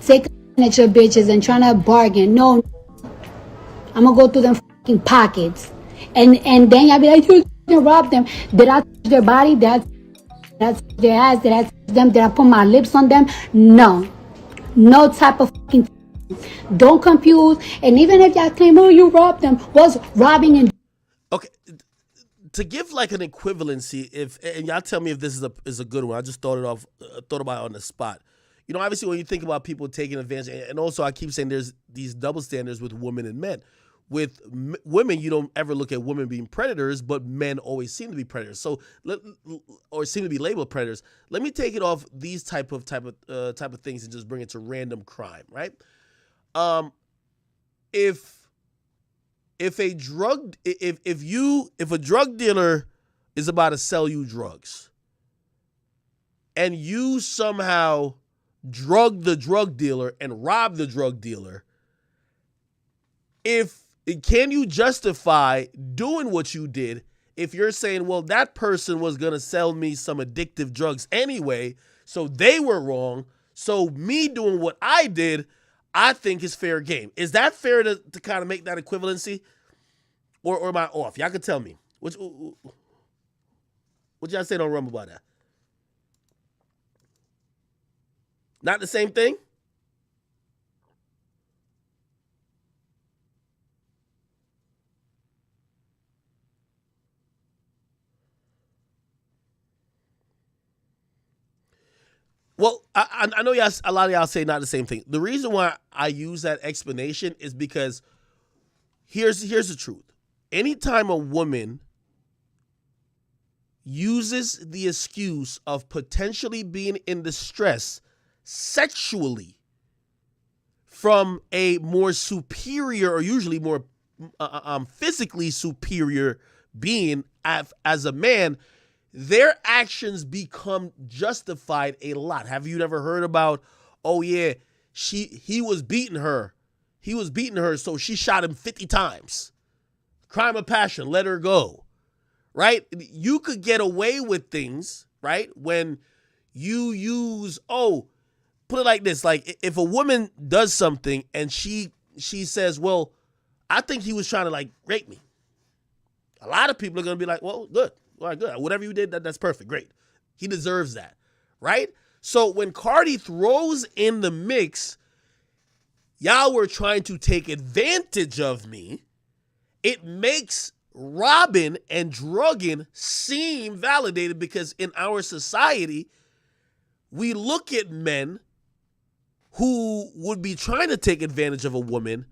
take advantage of bitches and trying to bargain. No, I'm gonna go through them pockets, and then y'all be like, you rob them. Did I touch their body? Did I touch their ass? Did I touch them? Did I put my lips on them? No type of don't confuse. And even if y'all claim, oh, you robbed them, was robbing and okay. To give like an equivalency, and y'all tell me if this is a good one. I just thought about it on the spot. You know, obviously when you think about people taking advantage, and also I keep saying there's these double standards with women and men. With women, you don't ever look at women being predators, but men always seem to be predators. So, or seem to be labeled predators. Let me take it off these type of things and just bring it to random crime, right? If a drug dealer is about to sell you drugs, and you somehow drug the drug dealer and rob the drug dealer, can you justify doing what you did if you're saying, well, that person was going to sell me some addictive drugs anyway, so they were wrong, so me doing what I did, I think is fair game. Is that fair to kind of make that equivalency? Or am I off? Y'all can tell me. What y'all say on Rumble about that? Not the same thing? Well, I know y'all, a lot of y'all say not the same thing. The reason why I use that explanation is because here's the truth. Anytime a woman uses the excuse of potentially being in distress sexually from a more superior, or usually more physically superior being as a man, their actions become justified a lot. Have you ever heard about, oh yeah, he was beating her. He was beating her, so she shot him 50 times. Crime of passion, let her go. Right? You could get away with things, right? When you use, put it like this, like if a woman does something and she says, well, I think he was trying to like rape me. A lot of people are going to be like, well, good. All right, good. Whatever you did, that's perfect. Great. He deserves that. Right? So when Cardi throws in the mix, y'all were trying to take advantage of me, it makes robbing and drugging seem validated, because in our society, we look at men who would be trying to take advantage of a woman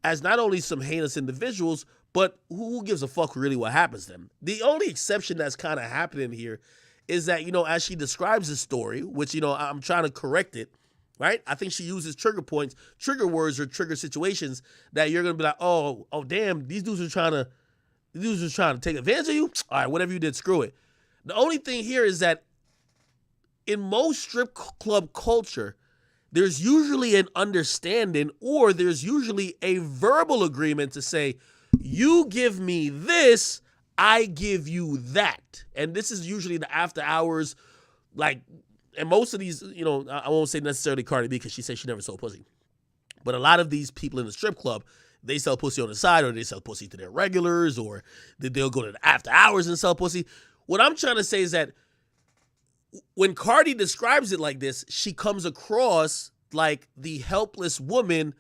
as not only some heinous individuals, but who gives a fuck really what happens to them? The only exception that's kind of happening here is that, as she describes the story, which, I'm trying to correct it, right? I think she uses trigger points, trigger words, or trigger situations that you're going to be like, oh, damn, these dudes are trying to take advantage of you? All right, whatever you did, screw it. The only thing here is that in most strip club culture, there's usually an understanding or there's usually a verbal agreement to say, you give me this, I give you that. And this is usually the after hours, like, and most of these, you know, I won't say necessarily Cardi B because she said she never sold pussy. But a lot of these people in the strip club, they sell pussy on the side or they sell pussy to their regulars or they'll go to the after hours and sell pussy. What I'm trying to say is that when Cardi describes it like this, she comes across like the helpless woman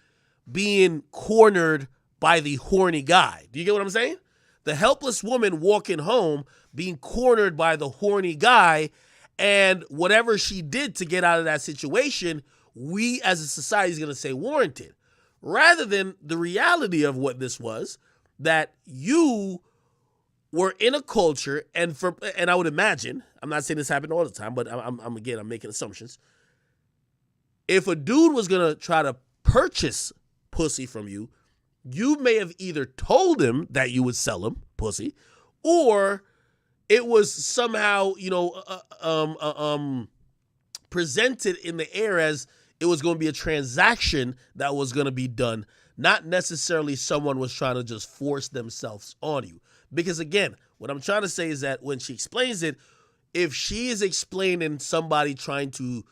being cornered by the horny guy. Do you get what I'm saying? The helpless woman walking home being cornered by the horny guy, and whatever she did to get out of that situation, we as a society is going to say warranted. Rather than the reality of what this was, that you were in a culture, and I would imagine, I'm not saying this happened all the time, but I'm making assumptions. If a dude was gonna try to purchase pussy from you, you may have either told him that you would sell him pussy, or it was somehow, presented in the air as it was going to be a transaction that was going to be done, not necessarily someone was trying to just force themselves on you. Because again, what I'm trying to say is that when she explains it, if she is explaining somebody trying to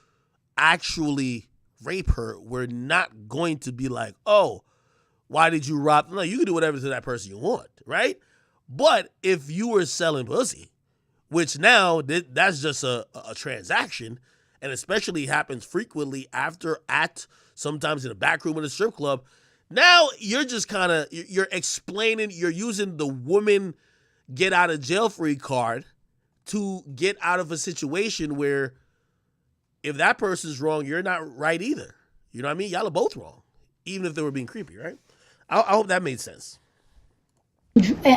actually rape her, we're not going to be like, oh, why did you rob? No, you can do whatever to that person you want, right? But if you were selling pussy, which now that's just a transaction, and especially happens frequently sometimes in the back room of the strip club, now you're just kind of, you're explaining, you're using the woman get out of jail free card to get out of a situation where if that person's wrong, you're not right either. You know what I mean? Y'all are both wrong, even if they were being creepy, right? I hope that made sense.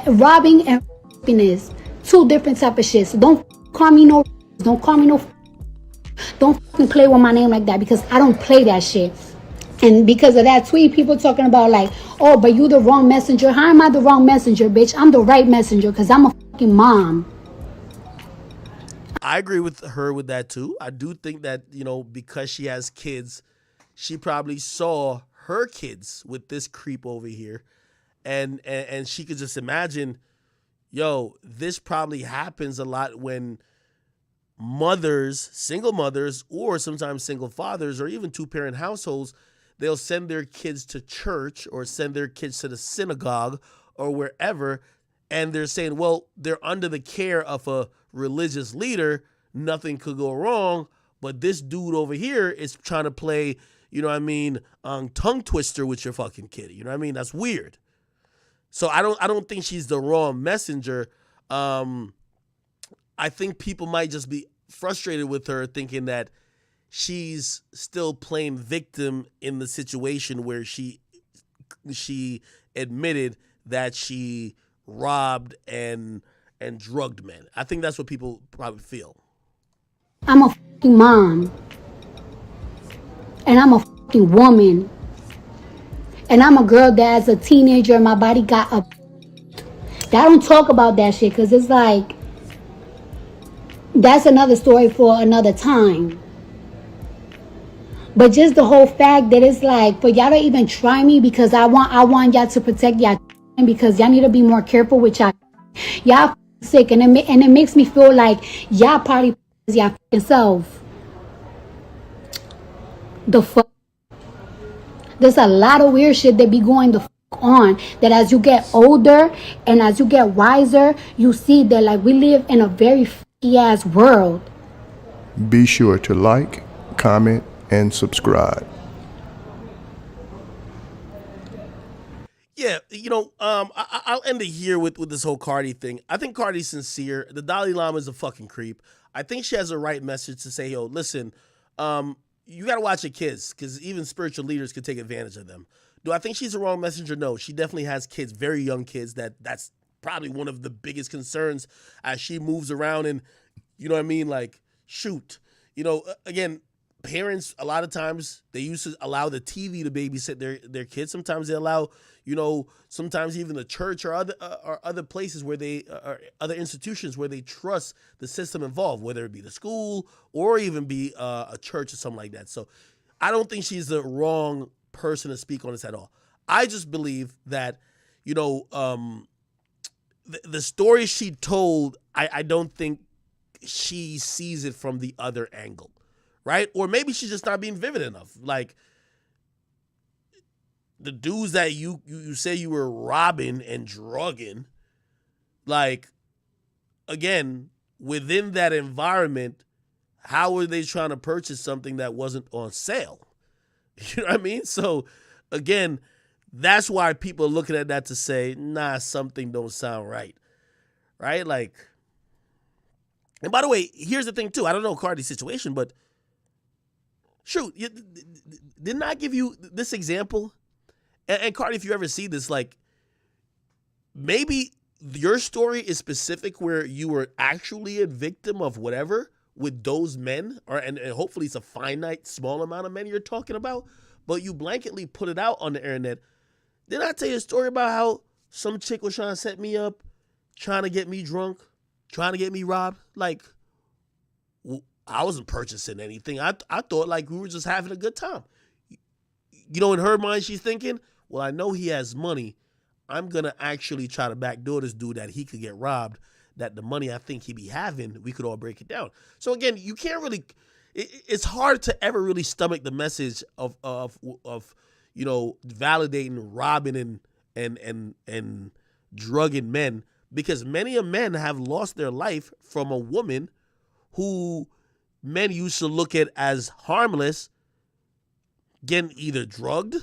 Robbing and is two different type of shit. So don't call me no. Don't fucking play with my name like that, because I don't play that shit. And because of that tweet, people talking about like, oh, but you the wrong messenger. How am I the wrong messenger, bitch? I'm the right messenger because I'm a fucking mom. I agree with her with that too. I do think that, because she has kids, she probably saw her kids with this creep over here. And she could just imagine, this probably happens a lot when single mothers, or sometimes single fathers, or even two-parent households, they'll send their kids to church or send their kids to the synagogue or wherever, and they're saying, well, they're under the care of a religious leader, nothing could go wrong, but this dude over here is trying to play, tongue twister with your fucking kid. You know what I mean? That's weird. So I don't think she's the wrong messenger. I think people might just be frustrated with her, thinking that she's still playing victim in the situation where she admitted that she robbed and drugged men. I think that's what people probably feel. I'm a fucking mom. And I'm a fucking woman. And I'm a girl that as a teenager, my body got up. I don't talk about that shit because it's like, that's another story for another time. But just the whole fact that it's like, for y'all to even try me, because I want y'all to protect y'all, because y'all need to be more careful with y'all sick, and it makes me feel like y'all party y'all self. The fuck. There's a lot of weird shit that be going the fuck on, that as you get older and as you get wiser, you see that like we live in a very fucky ass world. Be sure to like, comment, and subscribe. Yeah, I'll end it here with this whole Cardi thing. I think Cardi's sincere. The Dalai Lama is a fucking creep. I think she has a right message to say, yo, listen, you got to watch your kids, because even spiritual leaders could take advantage of them. Do I think she's a wrong messenger? No, she definitely has kids, very young kids. That's probably one of the biggest concerns as she moves around and, like, shoot. Again, parents, a lot of times, they used to allow the TV to babysit their kids. Sometimes they allow, sometimes even the church or other places where they, or other institutions where they trust the system involved, whether it be the school or even be a church or something like that. So I don't think she's the wrong person to speak on this at all. I just believe that, the story she told, I don't think she sees it from the other angle, right? Or maybe she's just not being vivid enough. Like, the dudes that you say you were robbing and drugging, like, again, within that environment, how are they trying to purchase something that wasn't on sale? You know what I mean? So, again, that's why people are looking at that to say, nah, something don't sound right. Right? Like, and by the way, here's the thing, too. I don't know Cardi's situation, but shoot, didn't I give you this example? And Cardi, if you ever see this, like, maybe your story is specific where you were actually a victim of whatever with those men, and hopefully it's a finite, small amount of men you're talking about, but you blanketly put it out on the internet. Didn't I tell you a story about how some chick was trying to set me up, trying to get me drunk, trying to get me robbed? Like, I wasn't purchasing anything. I thought like we were just having a good time. In her mind, she's thinking, well, I know he has money. I'm going to actually try to backdoor this dude that he could get robbed, that the money I think he be having, we could all break it down. So again, you can't really, it's hard to ever really stomach the message of validating robbing and drugging men, because many of men have lost their life from a woman who men used to look at as harmless, getting either drugged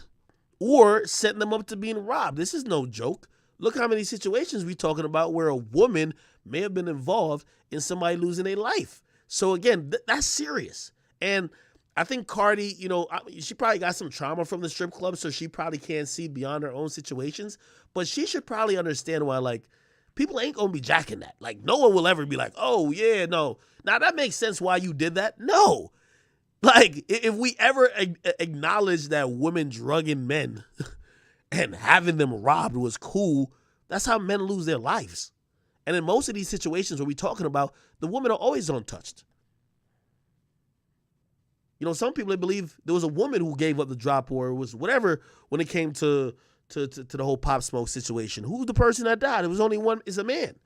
or setting them up to being robbed. This is no joke. Look how many situations we're talking about where a woman may have been involved in somebody losing their life. So again, that's serious. And I think Cardi, she probably got some trauma from the strip club, so she probably can't see beyond her own situations. But she should probably understand why, like, people ain't going to be jacking that. Like, no one will ever be like, oh, yeah, no. Now, that makes sense why you did that. No. Like, if we ever acknowledge that women drugging men and having them robbed was cool, that's how men lose their lives. And in most of these situations where we're talking about, the women are always untouched. Some people believe there was a woman who gave up the drop, or it was whatever when it came to the whole Pop Smoke situation. Who's the person that died? It was only one, it's a man.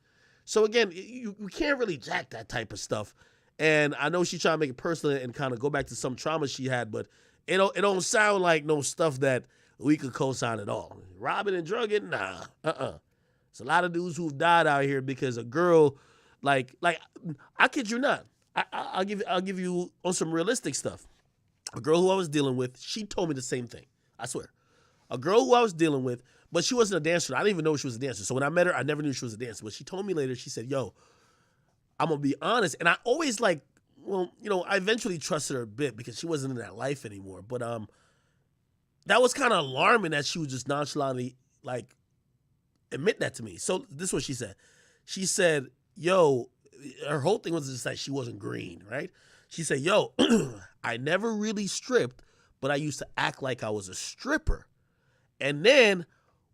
So again, you can't really jack that type of stuff. And I know she's trying to make it personal and kind of go back to some trauma she had, but it don't sound like no stuff that we could co-sign at all. Robbing and drugging, nah, It's a lot of dudes who've died out here because a girl, like I kid you not, I'll give you on some realistic stuff. A girl who I was dealing with, she told me the same thing. I swear. A girl who I was dealing with, but she wasn't a dancer. I didn't even know she was a dancer. So when I met her, I never knew she was a dancer. But she told me later, she said, yo, I'm going to be honest. And I always I eventually trusted her a bit because she wasn't in that life anymore. But that was kind of alarming that she would just nonchalantly, admit that to me. So this is what she said. She said, yo, her whole thing was just that she wasn't green, right? She said, yo, I never really stripped, but I used to act like I was a stripper. And then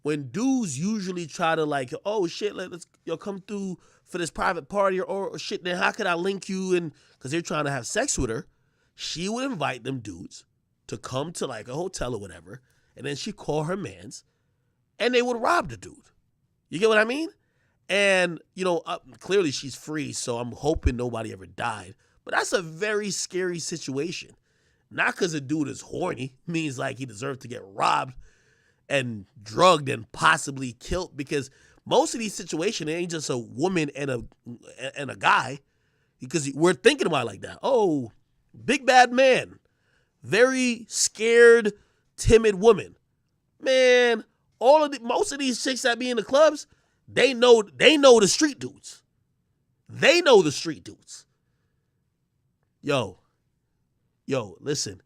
when dudes usually try to oh shit, let's come through for this private party or shit, then how could I link you in? Because they're trying to have sex with her. She would invite them dudes to come to a hotel or whatever, and then she'd call her mans, and they would rob the dude. You get what I mean? And, clearly she's free, so I'm hoping nobody ever died. But that's a very scary situation. Not because a dude is horny, means he deserves to get robbed and drugged and possibly killed, because most of these situations, it ain't just a woman and a guy, because we're thinking about it like that. Oh, big bad man, very scared, timid woman. Man, most of these chicks that be in the clubs, they know the street dudes. They know the street dudes. Yo, listen,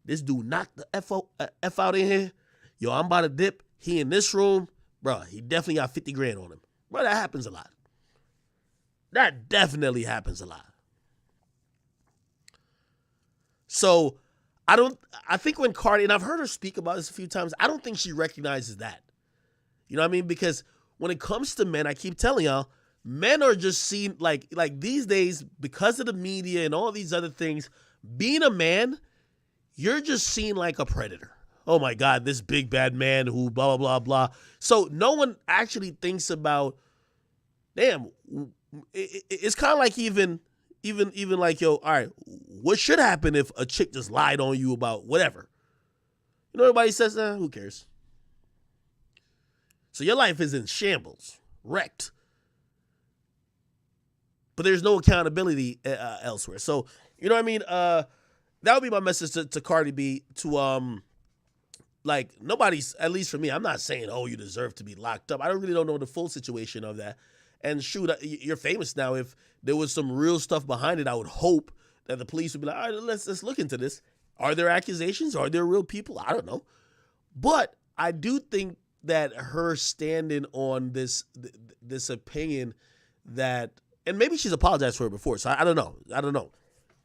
this dude knocked the F out in here. Yo, I'm about to dip. He in this room. Bro, he definitely got 50 grand on him. Bro, that happens a lot. That definitely happens a lot. So I think when Cardi, and I've heard her speak about this a few times, I don't think she recognizes that. You know what I mean? Because when it comes to men, I keep telling y'all, men are just seen like these days, because of the media and all these other things, being a man, you're just seen like a predator. Oh my God, this big bad man who blah, blah, blah, blah. So no one actually thinks about, damn, it's kind of like even like, yo, all right, what should happen if a chick just lied on you about whatever? You know, everybody says, who cares? So your life is in shambles, wrecked. But there's no accountability elsewhere. So, you know what I mean? That would be my message to Cardi B, to, like, nobody's, at least for me, I'm not saying, oh, you deserve to be locked up. I don't know the full situation of that. And shoot, you're famous now. If there was some real stuff behind it, I would hope that the police would be like, all right, let's look into this. Are there accusations? Are there real people? I don't know. But I do think that her standing on this opinion that, and maybe she's apologized for it before, so I don't know.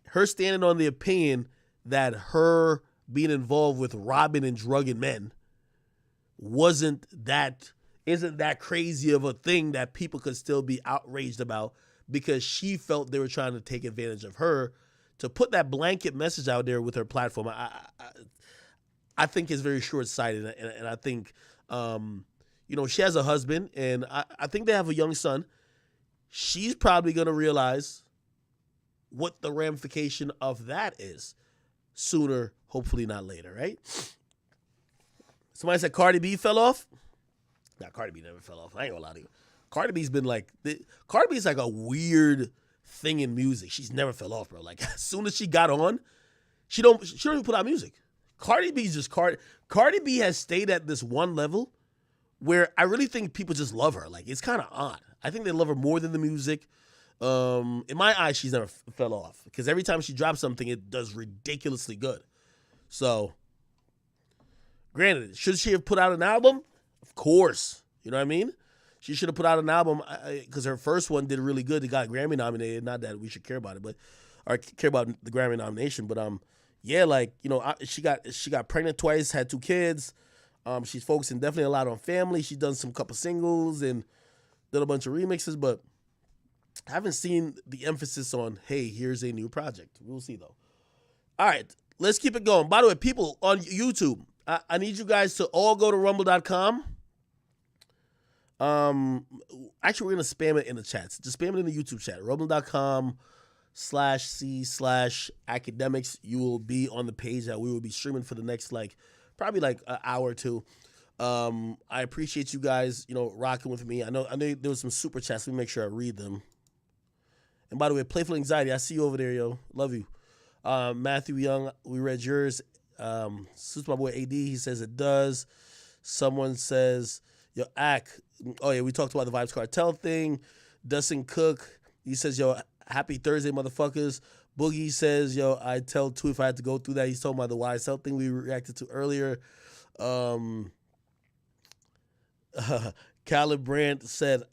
Her standing on the opinion that her being involved with robbing and drugging men isn't that crazy of a thing that people could still be outraged about, because she felt they were trying to take advantage of her to put that blanket message out there with her platform. I think is very short-sighted, and I think, she has a husband, and I think they have a young son. She's probably going to realize what the ramification of that is sooner, hopefully not later, right? Somebody said Cardi B fell off. Nah, Cardi B never fell off. I ain't gonna lie to you. Cardi B's been like, Cardi B's like a weird thing in music. She's never fell off, bro. Like, as soon as she got on, she don't even put out music. Cardi B's just Cardi B has stayed at this one level where I really think people just love her. Like, it's kind of odd. I think they love her more than the music. In my eyes, she's never fell off, because every time she drops something, it does ridiculously good. So, granted, should she have put out an album? Of course. You know what I mean? She should have put out an album, because her first one did really good. It got Grammy nominated. Not that we should care about it, or care about the Grammy nomination. But yeah, like, she got pregnant twice, had 2 kids. She's focusing definitely a lot on family. She's done some couple singles and done a bunch of remixes, but I haven't seen the emphasis on, hey, here's a new project. We'll see though. All right, let's keep it going. By the way, people on YouTube, I need you guys to all go to rumble.com. Actually, we're going to spam it in the chats. Just spam it in the YouTube chat. rumble.com/c/academics. You will be on the page that we will be streaming for the next, probably an hour or two. I appreciate you guys, rocking with me. I know there was some super chats. Let me make sure I read them. And by the way, Playful Anxiety, I see you over there, yo. Love you. Matthew Young, we read yours. Suits my boy AD, he says it does. Someone says, yo, oh yeah, we talked about the Vibes Cartel thing. Dustin Cook, he says, yo, happy Thursday, motherfuckers. Boogie says, yo, I'd tell too if I had to go through that. He's talking about the YSL thing we reacted to earlier. Caleb Brandt said,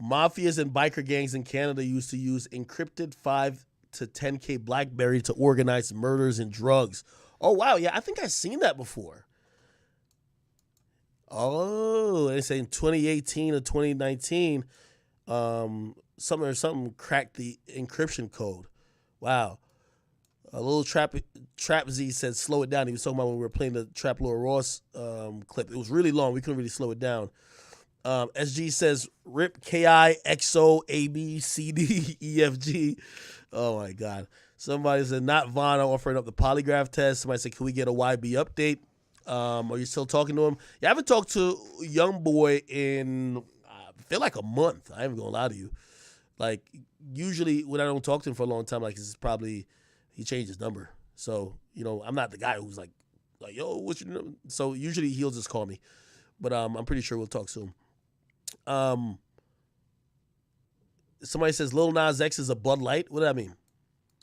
mafias and biker gangs in Canada used to use encrypted 5 to 10K BlackBerry to organize murders and drugs. Oh, wow. Yeah, I think I've seen that before. Oh, they say in 2018 or 2019, something cracked the encryption code. Wow. A little Trap Z said, slow it down. He was talking about when we were playing the Trap Lord Ross clip. It was really long. We couldn't really slow it down. SG says, rip KI, XO, AB, CD, EFG. Oh, my God. Somebody said, not Vaughn offering up the polygraph test. Somebody said, can we get a YB update? Are you still talking to him? Yeah, I haven't talked to Young Boy in, I feel like a month. I ain't gonna lie to you. Like, usually when I don't talk to him for a long time, it's probably, he changed his number. So, I'm not the guy who's like, yo, what's your number? So usually he'll just call me. But I'm pretty sure we'll talk soon. Somebody says Lil Nas X is a Bud Light. What does that mean?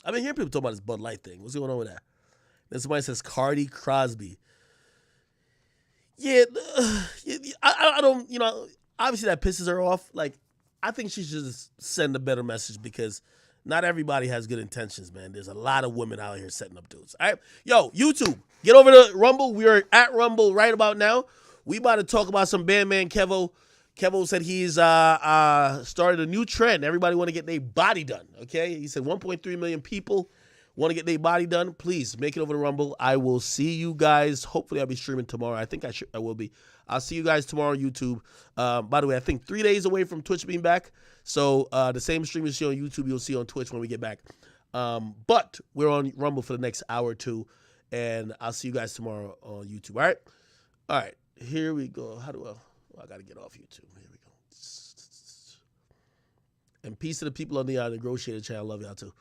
I've been hearing people talk about this Bud Light thing. What's going on with that? Then somebody says Cardi Crosby. Yeah, I don't, obviously that pisses her off. Like, I think she should just send a better message, because Not everybody has good intentions, man. There's a lot of women out here setting up dudes. All right, yo, YouTube, get over to Rumble. We are at Rumble right about now. We about to talk about some Bandman Kevo. Kevo said he's started a new trend. Everybody want to get their body done, okay? He said 1.3 million people want to get their body done. Please make it over to Rumble. I will see you guys. Hopefully, I'll be streaming tomorrow. I think I will be. I'll see you guys tomorrow on YouTube. By the way, I think 3 days away from Twitch being back. So the same stream you see on YouTube, you'll see on Twitch when we get back. But we're on Rumble for the next hour or two. And I'll see you guys tomorrow on YouTube. All right? All right. Here we go. How do I got to get off YouTube. Here we go. And peace to the people on the negotiator channel. Love y'all too.